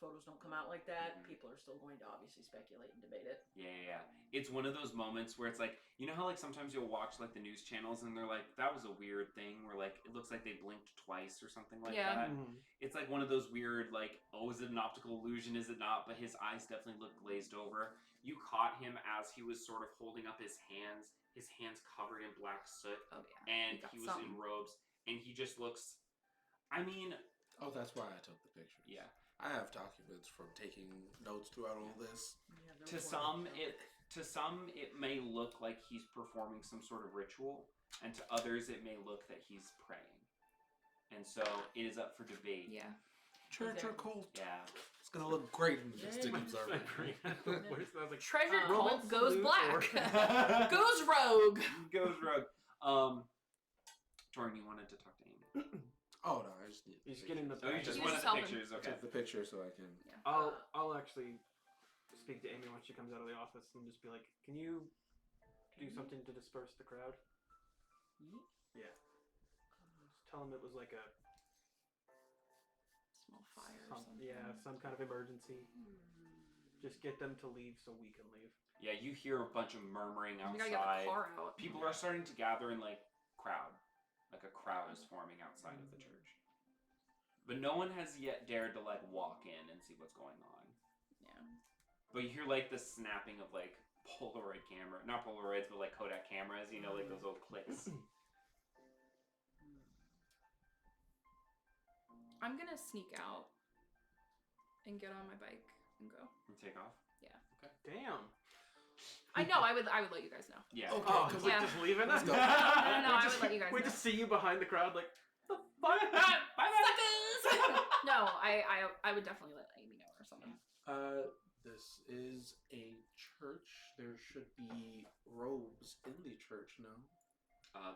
photos don't come out like that, people are still going to obviously speculate and debate it. Yeah. It's one of those moments where it's like, you know how like sometimes you'll watch like the news channels and they're like, that was a weird thing where like it looks like they blinked twice or something like that. It's like one of those weird like, oh, is it an optical illusion? Is it not? But his eyes definitely look glazed over. You caught him as he was sort of holding up his hands covered in black soot. Oh yeah. And he was in robes, and he just looks. I mean. Oh, that's why I took the pictures. Yeah. I have documents from taking notes throughout all this. Yeah, To some, it may look like he's performing some sort of ritual, and to others, it may look that he's praying. And so it is up for debate. Yeah. Church or cult? Yeah. It's gonna look great in the distant My observer. brain. Where's that? I was like, Treasure Roman cult goes salute black. or- Goes rogue. Goes rogue. Torin, you wanted to talk to Amy. Oh no, I just need. He's getting the. Oh, you just You wanted just the tell him. pictures. I Okay. took the picture so I can. Yeah. I'll actually speak to Amy when she comes out of the office and just be like, can you do something to disperse the crowd? Yeah. Just tell him it was like a Small fire or something. some kind of emergency. Just get them to leave so we can leave. Yeah, you hear a bunch of murmuring We gotta get outside. the car out. People are starting to gather in like crowd. Like a crowd is forming outside of the church. But no one has yet dared to like walk in and see what's going on. Yeah. But you hear like the snapping of like Polaroid camera, not Polaroids, but like Kodak cameras, you know, like those little clicks. I'm gonna sneak out and get on my bike and go. And take off. Yeah. Okay. Damn. I know. I would let you guys know. Yeah. Okay. Oh, Cause like Yeah. just leaving Let's us? go. No, I would let you guys We know. just see you behind the crowd, like, the Bye bye. Suckers! No, I would definitely let Amy know or something. This is a church. There should be robes in the church, no?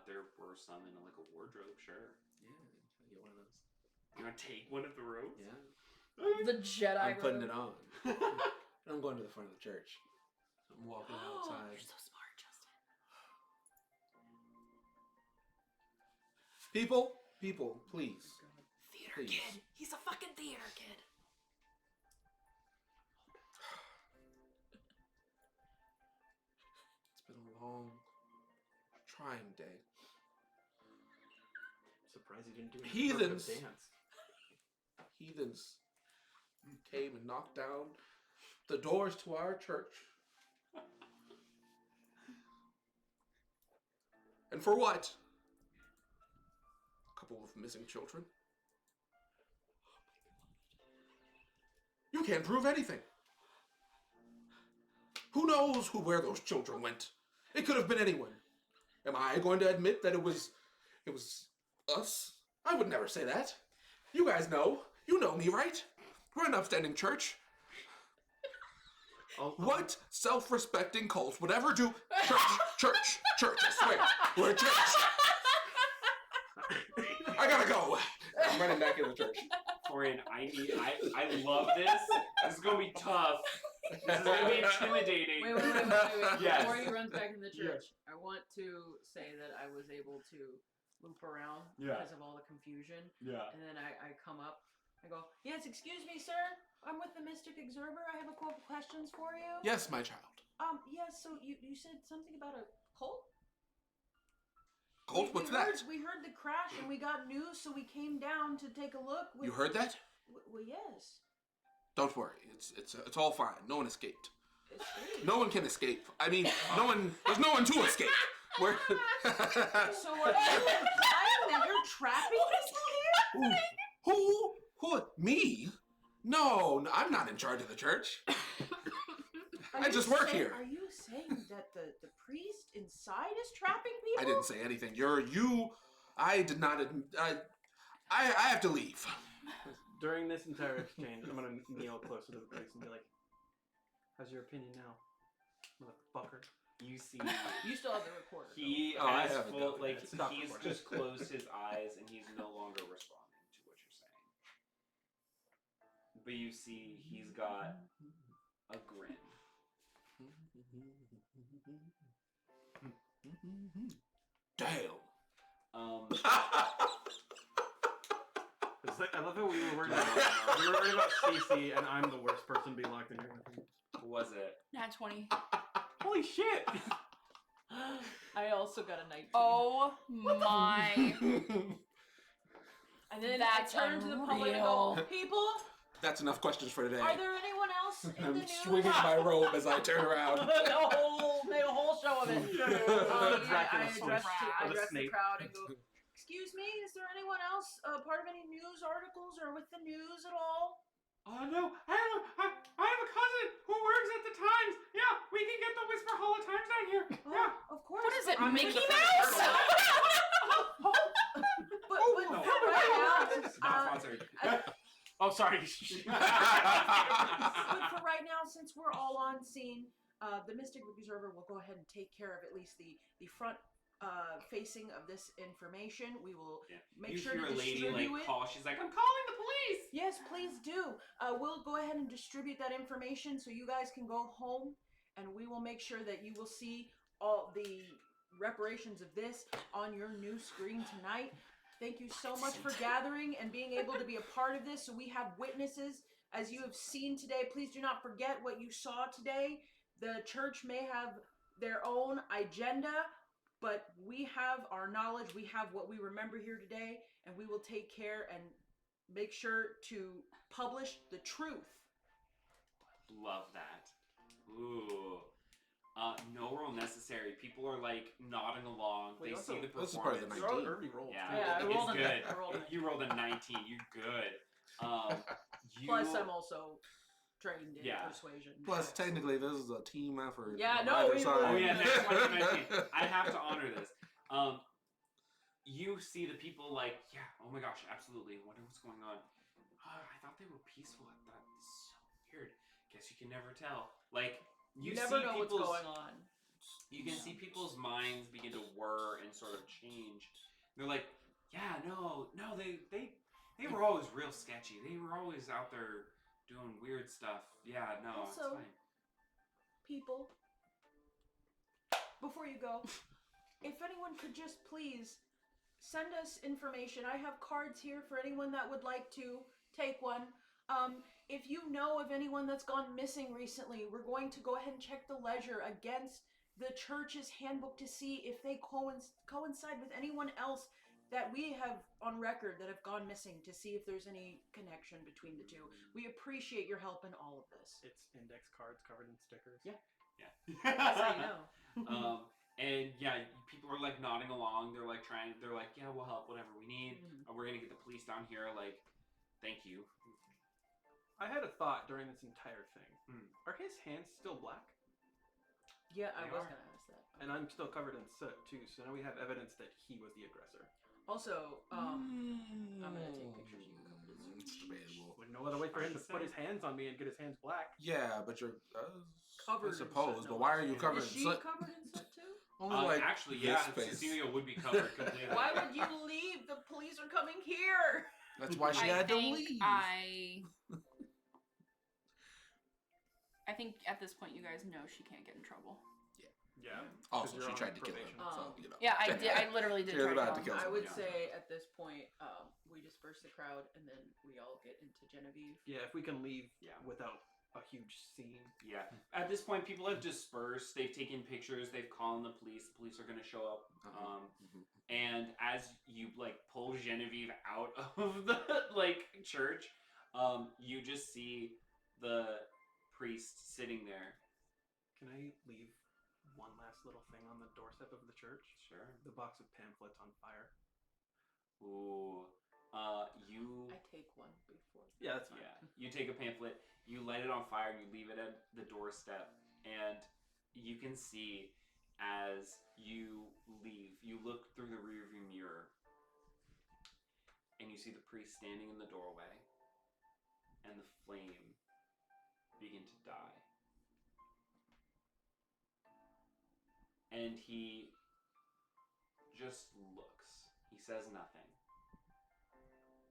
There were some in like a wardrobe, sure. Yeah, I get one of those. You want to take one of the robes? Yeah. The Jedi I'm putting robe. it on. I'm going to the front of the church. I'm walking outside. You're so smart, Justin. People, please. Theater Please. kid. He's a fucking theater kid. It's been a long, trying day. surprised you didn't do an Heathens. interpretive dance. Heathens came and knocked down the doors to our church. And for what? A couple of missing children. You can't prove anything. Who knows where those children went? It could have been anyone. Am I going to admit that it was us? I would never say that. You guys know. You know me, right? We're an upstanding church. What self-respecting cult would ever do? Church, I swear. We're a church. I gotta go. I'm running back into the church. Torian, I love this. This is gonna be tough. This is gonna be intimidating. Wait. Yes. Before he runs back into the church, I want to say that I was able to loop around Yeah. because of all the confusion. Yeah. And then I come up. I go, yes, excuse me, sir. I'm with the Mystic Observer. I have a couple questions for you. Yes, my child. Yes, so you said something about a cult? Colt, what's that? We heard the crash and we got news, so we came down to take a look. You heard that? Well, yes. Don't worry. It's all fine. No one escaped. Escape. No one can escape. I mean, no one. There's no one to escape. We're So are you implying that you're trapping people here? Who? Me? No, I'm not in charge of the church. I just work here. Are you saying that the priest inside is trapping people? I didn't say anything. I did not. I have to leave. During this entire exchange, I'm gonna kneel closer to the priest and be like, "How's your opinion now, motherfucker?" You see, You still have the recorder. he Oh, I has have it full, going. like It's not he's recording. just closed his eyes and he's no longer responding to what you're saying. But you see, he's got a grin. Damn. It's like, I love how we were worried about CC, and I'm the worst person to be locked in here with him. What was it? Nat 20. Holy shit! I also got a 19. Oh my. And then That's I turn to the public and go, unreal. people, That's enough questions for today. are there anyone else in the I'm news? swinging my robe as I turn around. Made a whole show of it. Dracula I switch. address Or the the snake. crowd and go, excuse me, is there anyone else part of any news articles or with the news at all? No, I have a cousin who works at the Times. Yeah, we can get the Whisper Hall of Times down here. Yeah. Of course. What is it, I'm Mickey just- Mouse? But No, for right now, it's not sponsored. Oh, sorry. but for right now, since we're all on scene, the Mystic Observer will go ahead and take care of at least the front facing of this information. We will make You sure hear to a lady distribute like it. call. She's like, I'm calling the police. Yes, please do. We'll go ahead and distribute that information so you guys can go home, and we will make sure that you will see all the reparations of this on your new screen tonight. Thank you so much for gathering and being able to be a part of this. So we have witnesses, as you have seen today. Please do not forget what you saw today. The church may have their own agenda, but we have our knowledge. We have what we remember here today, and we will take care and make sure to publish the truth. Love that. Ooh. No roll necessary. People are like nodding along. Wait, They also, see the this is part of performance. the You're all 19. early rolls. Yeah, Yeah, I it's rolled a- good. I rolled a You rolled a 19. You're good. You, Plus, I'm also trained in Yeah. persuasion. Plus, technically, this is a team effort. Yeah, on no, either we side. Oh yeah, next question 19. I have to honor this. You see the people like, yeah, oh my gosh, absolutely. Wonder what's going on. I thought they were peaceful. I thought this is so weird. Guess you can never tell. Like You you never see know what's people's, going on. you can see people's minds begin to whir and sort of change. They're like, yeah, no, they were always real sketchy. They were always out there doing weird stuff. Yeah, no, it's Also, fine. people, before you go, if anyone could just please send us information. I have cards here for anyone that would like to take one. If you know of anyone that's gone missing recently, we're going to go ahead and check the ledger against the church's handbook to see if they coincide with anyone else that we have on record that have gone missing, to see if there's any connection between the two. We appreciate your help in all of this. It's index cards covered in stickers. Yeah. Yeah. That's how you know. And yeah, people are like nodding along. They're like they're like, yeah, we'll help whatever we need. Mhm. We're gonna get the police down here. Like, thank you. I had a thought during this entire thing. Hmm. Are his hands still black? Yeah, I They was are. gonna ask that. And I'm still covered in soot too, so now we have evidence that he was the aggressor. Also, I'm gonna take pictures of you covered in soot. It's debatable. With no other way for him to Hard to put say. his hands on me and get his hands black. Yeah, but you're Covered in I suppose. soot, But no why less. are you covered Is in she soot? covered in soot too? Only like Actually, this yeah, space. Cecilia would be covered completely. Why would you leave? The police are coming here. That's why she I had to think leave. I think at this point you guys know she can't get in trouble. Yeah. Also, 'Cause she you're tried on to kill him. probation. So, you know. Yeah, I did. I literally did She was try about to to kill kill him. I would someone, say at this point, we disperse the crowd and then we all get into Genevieve. Yeah, if we can leave Yeah. without a huge scene. Yeah. At this point, people have dispersed. They've taken pictures. They've called the police. The police are going to show up. And as you like pull Genevieve out of the like church, you just see the priest sitting there. Can I leave one last little thing on the doorstep of the church? Sure. The box of pamphlets on fire. Ooh. You. I take one before. Yeah, that's fine. Yeah. You take a pamphlet. You light it on fire. You leave it at the doorstep, and you can see as you leave. You look through the rearview mirror, and you see the priest standing in the doorway, and the flame begin to die. And he just looks. He says nothing.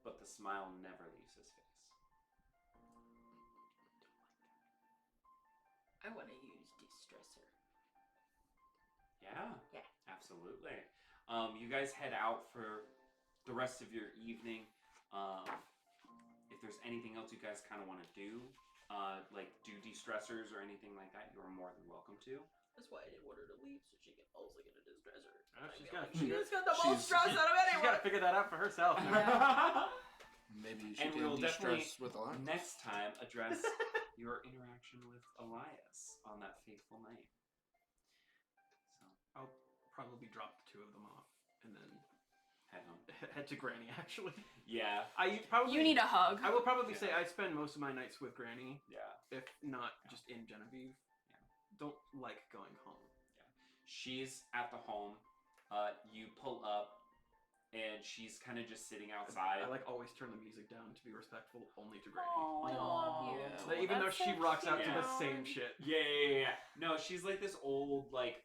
But the smile never leaves his face. I want to use distressor. Yeah. Yeah. Absolutely. You guys head out for the rest of your evening. If there's anything else you guys kind of want to do, like do de-stressors or anything like that, you are more than welcome to. That's why I didn't want her to leave, so she can also get a distressor. She's I got feel like she just got the most stress out of She's anyone. got to figure that out for herself. Maybe you And should we'll de-stress with a lot. Next time, address your interaction with Elias on that fateful night. So, I'll probably drop the two of them off and then head home. head to Granny. Actually, Yeah. You need a hug. I will probably say Yeah. I spend most of my nights with Granny, Yeah. if not just in Genevieve. Don't like going home. She's at the home. You pull up, and she's kind of just sitting outside. I like always turn the music down to be respectful only to Granny. Oh, I love you. That even though That's she so rocks out to the cute. same shit. Yeah. No, she's like this old, like,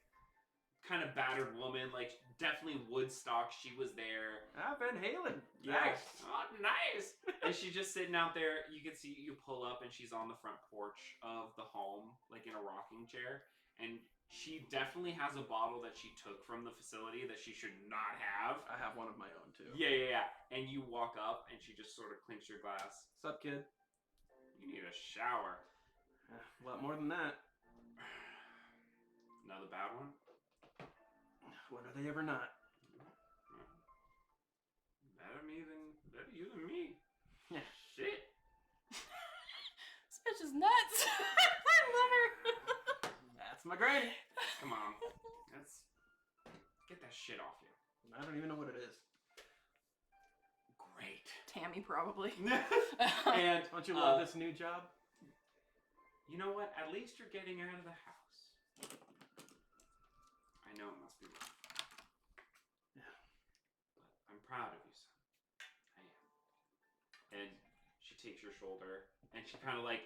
kind of battered woman. Like, definitely Woodstock. She was there. Van Halen. Yeah. Nice. Oh, nice. And she's just sitting out there. You can see you pull up, and she's on the front porch of the home, like in a rocking chair. And she definitely has a bottle that she took from the facility that she should not have. I have one of my own too. Yeah. And you walk up, and she just sort of clinks your glass. Sup, kid? You need a shower. A lot more than that. Another bad one? When are they ever not? Better you than me. Yeah. Shit. This bitch is nuts. I love her. That's my Granny. Come on. Get that shit off you. I don't even know what it is. Great. Tammy probably. And Don't you love this new job? You know what? At least you're getting out of the house. I know it must be rough. Yeah. But I'm proud of you, son. I am. And she takes your shoulder, and she kind of like...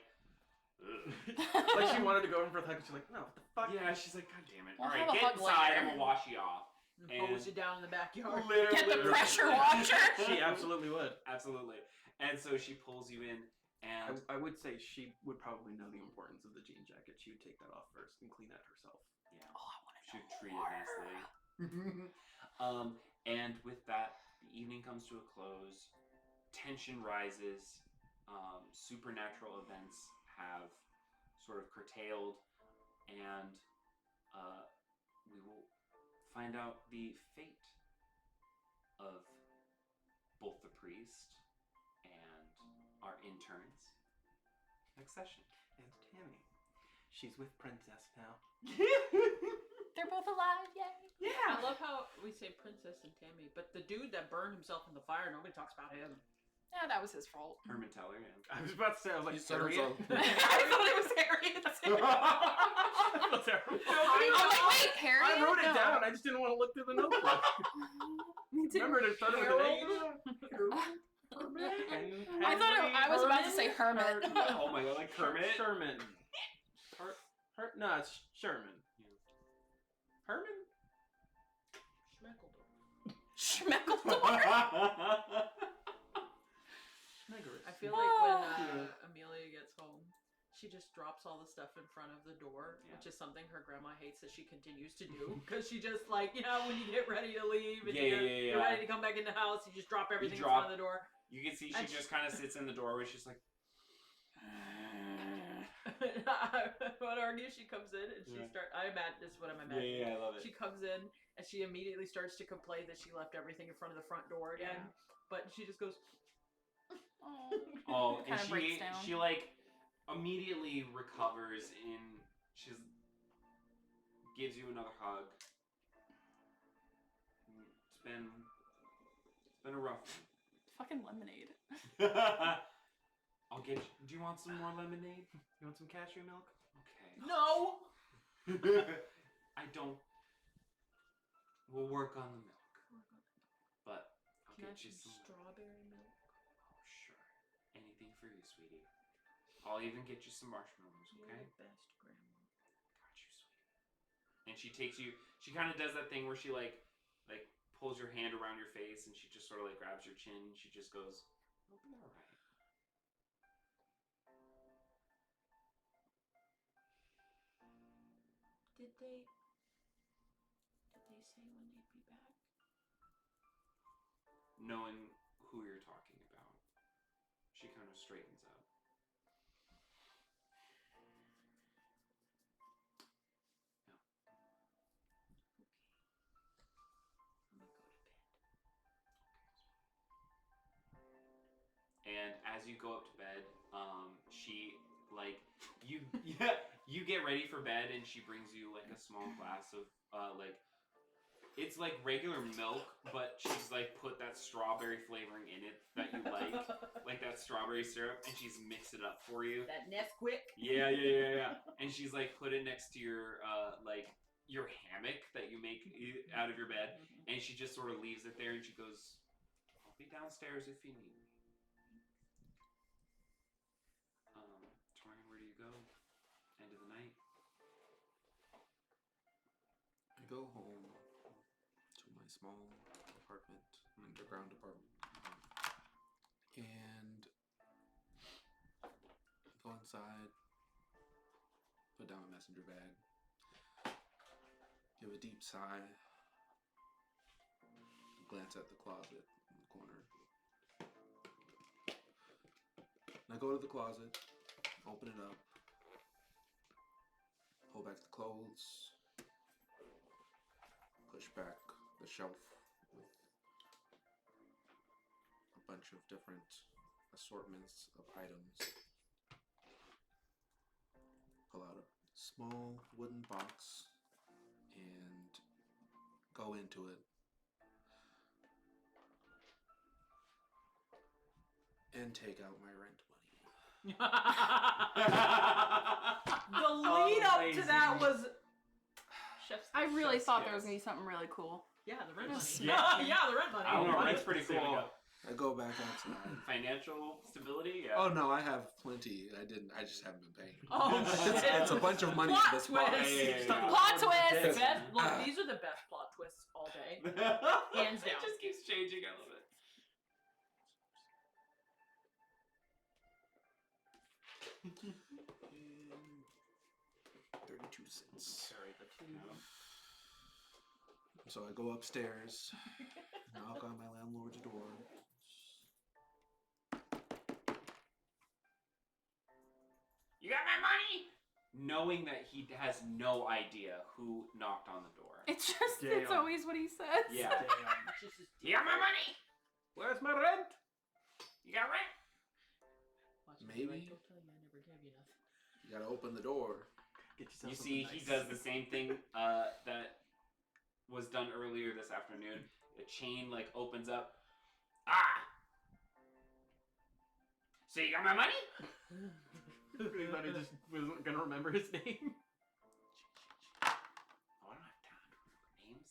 Like she wanted to go in for a hug, she's like, no, what the fuck? Yeah, she's like, God damn it. We'll Alright, have a get hug inside, later. and we'll wash you off. And hose you down in the backyard. Literally. Get the pressure washer. She absolutely would. Absolutely. And so she pulls you in, and... I would say she would probably know the importance of the jean jacket. She would take that off first and clean that herself. Yeah. Oh, I want to Should treat it nicely. And with that, the evening comes to a close. Tension rises. Supernatural events have sort of curtailed, and we will find out the fate of both the priest and our interns next session. And Tammy, she's with Princess now. They're both alive, yay! I love how we say Princess and Tammy, but the dude that burned himself in the fire, nobody talks about him. Yeah, that was his fault. Herman Teller, yeah. I was about to say, I was like, He said Harriet? I thought it was Harriet. That's terrible. I'm like, wait, Harriet? I wrote it No. down. I just didn't want to look through the notebook. Me too. Remember, it started with an H. I thought I was about to say Hermit. Oh my god, like Kermit? Sherman. No, it's Sherman. Herman? Schmeckledorf. Schmeckledorf. Schmeggerus. I feel like when Yeah. Amelia gets home, she just drops all the stuff in front of the door, which is something her grandma hates that she continues to do. Because she just like, when you get ready to leave and you're ready to come back in the house, you just drop everything in front of the door. You can see she just kind of sits in the doorway. She's like, I would argue she comes in and she I imagine this is what I'm imagining. yeah, I love it. She comes in and she immediately starts to complain that she left everything in front of the front door again. But she just goes, Oh, and Kinda breaks down. she like immediately recovers gives you another hug. It's been a rough Fucking lemonade. one. I'll get you. Do you want some more lemonade? You want some cashew milk? Okay. no! I don't. We'll work on the milk, but I'll Can I get have you some some. strawberry milk? Oh, sure. Anything for you, sweetie. I'll even get you some marshmallows, You're okay? the best, Grandma. Got you, sweetie. And she takes you. She kind of does that thing where she like pulls your hand around your face, and she just sort of like grabs your chin. And she just goes, "It'll be all right." Did they say when they'd be back? Knowing who you're talking about, she kind of straightens up. I'm gonna go to bed. And as you go up to bed, she like you you get ready for bed, and she brings you like a small glass of it's like regular milk, but she's like put that strawberry flavoring in it that you like that strawberry syrup, and she's mixed it up for you. That Nesquik. Yeah. And she's like put it next to your your hammock that you make out of your bed, and she just sort of leaves it there, and she goes, "I'll be downstairs if you need me." Torian, where do you go? End of the night. I go home to my small apartment, underground apartment, and go inside, put down my messenger bag, give a deep sigh, glance at the closet in the corner. And I go to the closet, open it up, pull back the clothes, push back the shelf with a bunch of different assortments of items, pull out a small wooden box and go into it and take out my rent money. I really Chef's thought there was kiss. gonna be something really cool. Yeah, the rent Just money. smashing. Yeah, the rent money. I don't know. Oh, Rent's pretty cool. cool. I go back outside. Financial stability. Yeah. Oh no, I have plenty. I just haven't been paying. Oh, shit. It's a bunch of money Plot in this box. twist. Yeah. Plot twist! The best, look, Ah. these are the best plot twists all day. Hands down. It just keeps changing. I love it. $32. Sorry, the two. So I go upstairs, knock on my landlord's door. You got my money? Knowing that he has no idea who knocked on the door. It's just, Damn. it's always what he says. Yeah. Damn. It's just his You got my money? Where's my rent? You got rent? Watch me, Maybe. like, don't tell you I never gave you nothing. You gotta open the door. Get yourself You something see, he nice. does the same thing that was done earlier this afternoon. The chain like opens up. Ah! So you got my money? He thought he just wasn't gonna remember his name. Oh, I don't have time to remember names.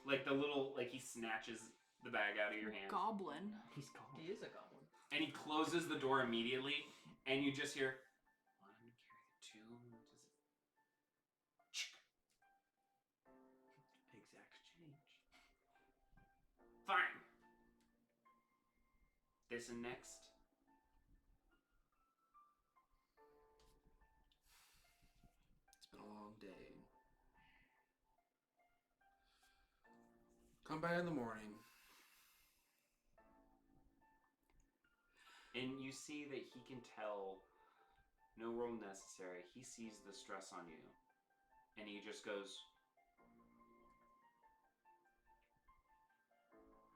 Like the little, like he snatches the bag out of your hand. Goblin. He's gone. He is a goblin. And he closes the door immediately, and you just hear, one, carry the two, Exact change. fine. This and next. It's been a long day. Come by in the morning. And you see that he can tell no role necessary. He sees the stress on you. And he just goes,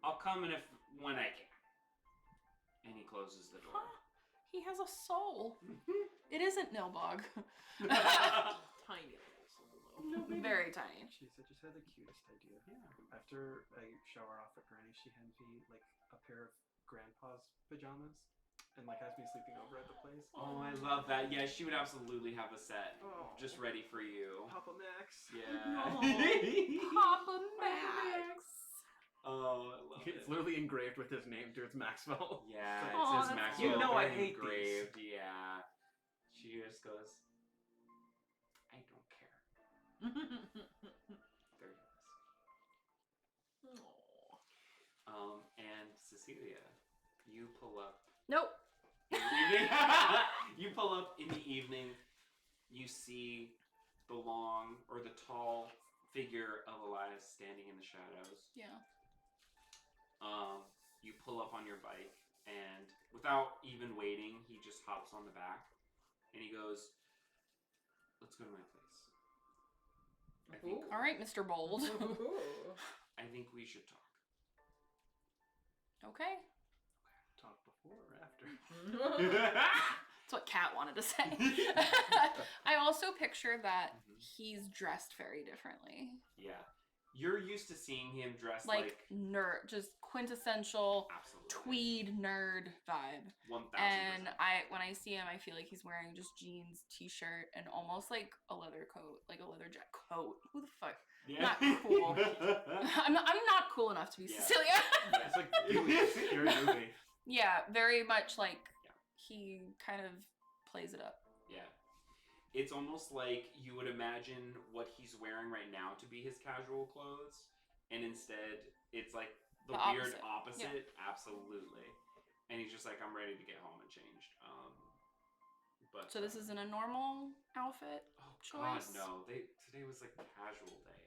I'll come in when I can. And he closes the door. He has a soul. It isn't Nilbog. Tiny little soul, though. Very tiny. Jeez, I just had the cutest idea. Yeah. After I shower off at Granny, she hands me like a pair of Grandpa's pajamas, and like has me sleeping over at the place. Oh, I love that. Yeah, she would absolutely have a set Oh. just ready for you. Papa Max. Yeah. Papa Max. Oh, I love it. It's literally engraved with his name, Dirts Maxwell. Yeah, it Aw, says that's Maxwell. You know I very hate engraved. Yeah. She just goes, I don't care. There it is. And Cecilia, you pull up. Nope. In the evening. You pull up in the evening. You see the tall figure of Elias standing in the shadows. Yeah. You pull up on your bike, and without even waiting, he just hops on the back, and he goes, "Let's go to my place. I think All right, Mr. Bold. I think we should talk." Okay. Talk before or after? That's what Kat wanted to say. I also picture that he's dressed very differently. Yeah, you're used to seeing him dressed Like nerd, just quintessential absolutely tweed nerd vibe. 1000%. And when I see him, I feel like he's wearing just jeans, t-shirt, and almost like a leather coat, like a leather coat. Who the fuck? Yeah. Not cool. I'm not cool enough to be Yeah. Cecilia. It's like scary movie. Yeah, very much like Yeah. he kind of plays it up. Yeah. It's almost like you would imagine what he's wearing right now to be his casual clothes, and instead it's like the The weird opposite. opposite. Absolutely. And he's just like, I'm ready to get home and changed. But So this isn't a normal outfit. oh choice? God, no. Today was like casual day.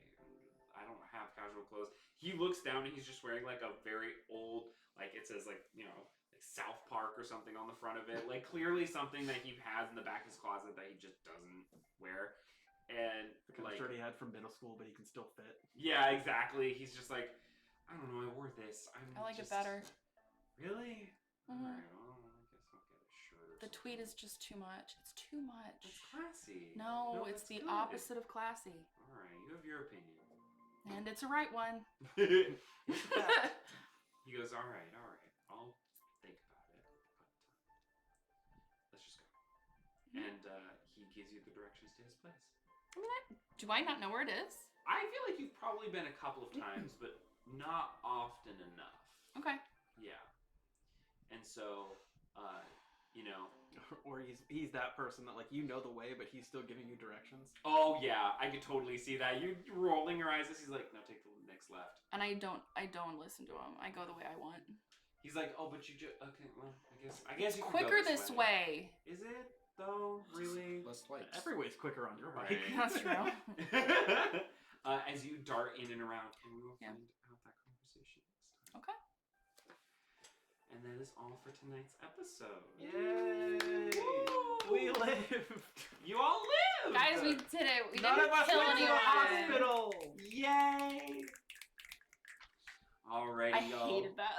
I don't have casual clothes. He looks down and he's just wearing like a very old, like it says like, you know, like South Park or something on the front of it. Like clearly something that he has in the back of his closet that he just doesn't wear. And The kind like, of shirt he had from middle school, but he can still fit. yeah, exactly. He's just like, I don't know, I wore this. I like it just- better. Really? Mhm. Alright, well, I guess I'll get a shirt or The tweed something. is just too much. It's too much. It's classy. No, it's it's the good. opposite of classy. Alright, you have your opinion. And it's a right one. He goes, all right, I'll think about it, but let's just go. And he gives you the directions to his place. Do I not know where it is? I feel like you've probably been a couple of times, but not often enough. Okay. Yeah. And so, you know. Or he's that person that like you know the way, but he's still giving you directions. Oh yeah, I could totally see that. You rolling your eyes as he's like, no, take the next left. And I don't listen to him. I go the way I want. He's like, oh, but you just okay. Well, I guess you can Quicker go this way. Is it though? Really? Less lights. Every way's quicker on your bike. Right. That's true. As you dart in and around, and we will find out that conversation next time. Okay. And that is all for tonight's episode. Yay! We lived. You all lived, Guys, we did it. We None didn't of us kill went to the anyone. hospital. Yay! Alrighty, I y'all. hated that.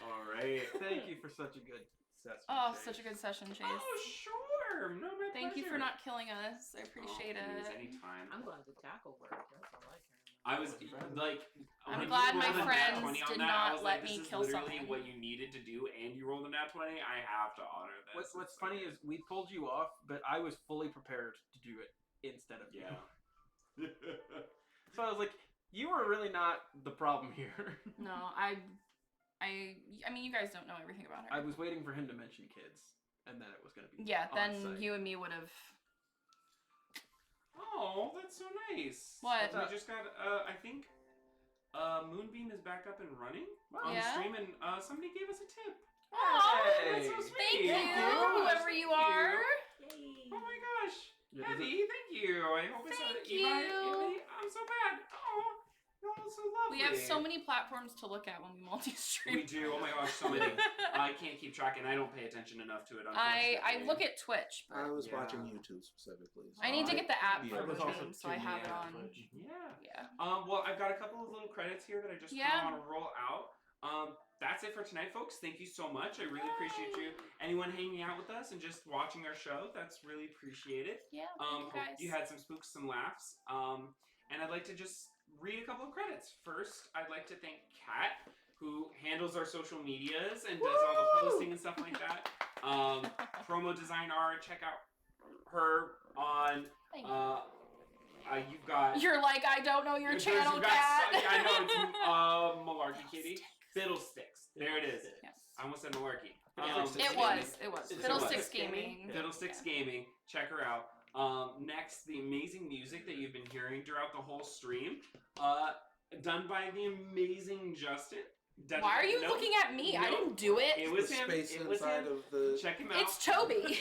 All right. Thank you for such a good session. Oh, Chase. such a good session, Chase. Oh, sure. No, my Thank you for pleasure. not killing us. I appreciate Please, it. anytime. I'm glad the tackle worked. That's all I care about. I was like, I'm when you glad my rolled a nat friends 20 on did that, I not was let like, me this is kill literally someone. what you needed to do, and you rolled a nat 20. I have to honor this. What's funny is we pulled you off, but I was fully prepared to do it instead of you. Yeah. So I was like, you were really not the problem here. No, I mean, you guys don't know everything about her. I was waiting for him to mention kids, and then it was going to be Yeah, then on-site. you and me would have. Oh, that's so nice. What? We just got, I think, Moonbeam is back up and running on Yeah? stream, and somebody gave us a tip. Oh, That's so Hey. sweet. thank you, whoever Thank you are. Yay! Oh my gosh. Yeah, Heavy, thank you. I hope it's Thank Eva, you. I'm so bad. Oh, you're all so lovely. We have so many platforms to look at when we multi-stream. We do. Oh my gosh, so many. I can't keep track, and I don't pay attention enough to it. I Unfortunately. look at Twitch, I but was Yeah. watching YouTube specifically. So I need to get the app Yeah, for I was also Moonbeam, so I tuning have in it on on. Twitch. Yeah. Yeah. Well, I've got a couple of little credits here that I just Yeah. kind of want to roll out. That's it for tonight, folks. Thank you so much. I really appreciate you. Anyone hanging out with us and just watching our show, that's really appreciated. Yeah, thank you Hope guys. you had some spooks, some laughs. And I'd like to just read a couple of credits. First, I'd like to thank Kat, who handles our social medias and does all the posting and stuff like that. Promo design art. Check out her on. Thank you. You've got. You're like, I don't know your channel, you've got Cat. I know it's Malarkey Kitty. Fiddlesticks. There it is. Yes. I almost said Malarkey. It was. It's Fiddlesticks Gaming. Gaming. Fiddlesticks Gaming. Check her out. Next, the amazing music that you've been hearing throughout the whole stream, done by the amazing Justin. Why are you No, looking at me? I no. didn't do it. It was the him. space It was inside him. of the. Check him out. It's Toby.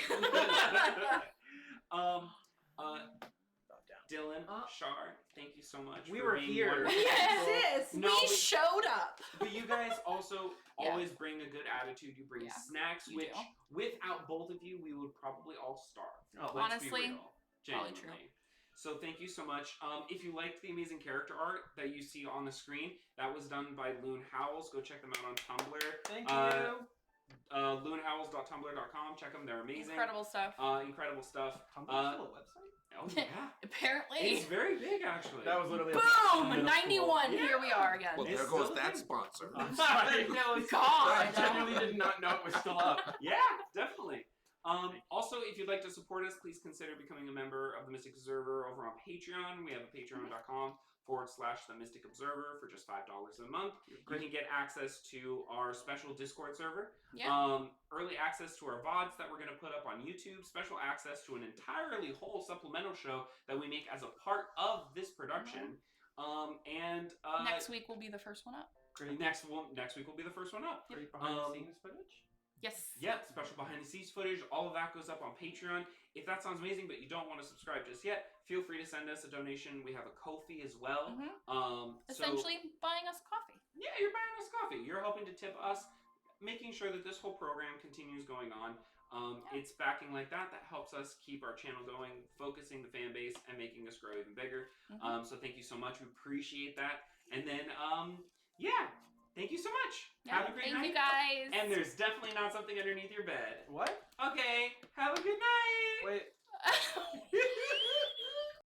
Dylan, Shar, thank you so much. We for were being here. wonderful. Yes. No, we but- showed up. But you guys also Yeah. always bring a good attitude. You bring Yeah, snacks, you which do. without both of you, we would probably all starve. Oh, Let's honestly, be real. probably Genuinely. So thank you so much. If you liked the amazing character art that you see on the screen, that was done by Loon Howls. Go check them out on Tumblr. Thank you. Loonhowls.tumblr.com. Check them. They're amazing. Incredible stuff. Incredible stuff. Tumblr's still a website? Oh yeah. Apparently. It's very big actually. That was literally Boom! middle 91. Yeah. Here we are again. Well, It's there goes still that big. sponsor. I'm sorry. No, it's God. I genuinely did not know it was still up. Yeah, definitely. Also, if you'd like to support us, please consider becoming a member of the Mystic Observer over on Patreon. We have a patreon.com/The Mystic Observer for just $5 a month. You can get access to our special Discord server, Yeah. early access to our VODs that we're going to put up on YouTube, special access to an entirely whole supplemental show that we make as a part of this production. And Next week will be the first one up. next week will be the first one up. Great behind the scenes footage. Yes. Yeah, special behind the scenes footage. All of that goes up on Patreon. If that sounds amazing, but you don't want to subscribe just yet, feel free to send us a donation. We have a Ko-fi as well. Essentially buying us coffee. Yeah, you're buying us coffee. You're helping to tip us, making sure that this whole program continues going on. It's backing like that helps us keep our channel going, focusing the fan base, and making us grow even bigger. So thank you so much. We appreciate that. And then, thank you so much. Yeah, Have a great thank night. you guys. And there's definitely not something underneath your bed. What? A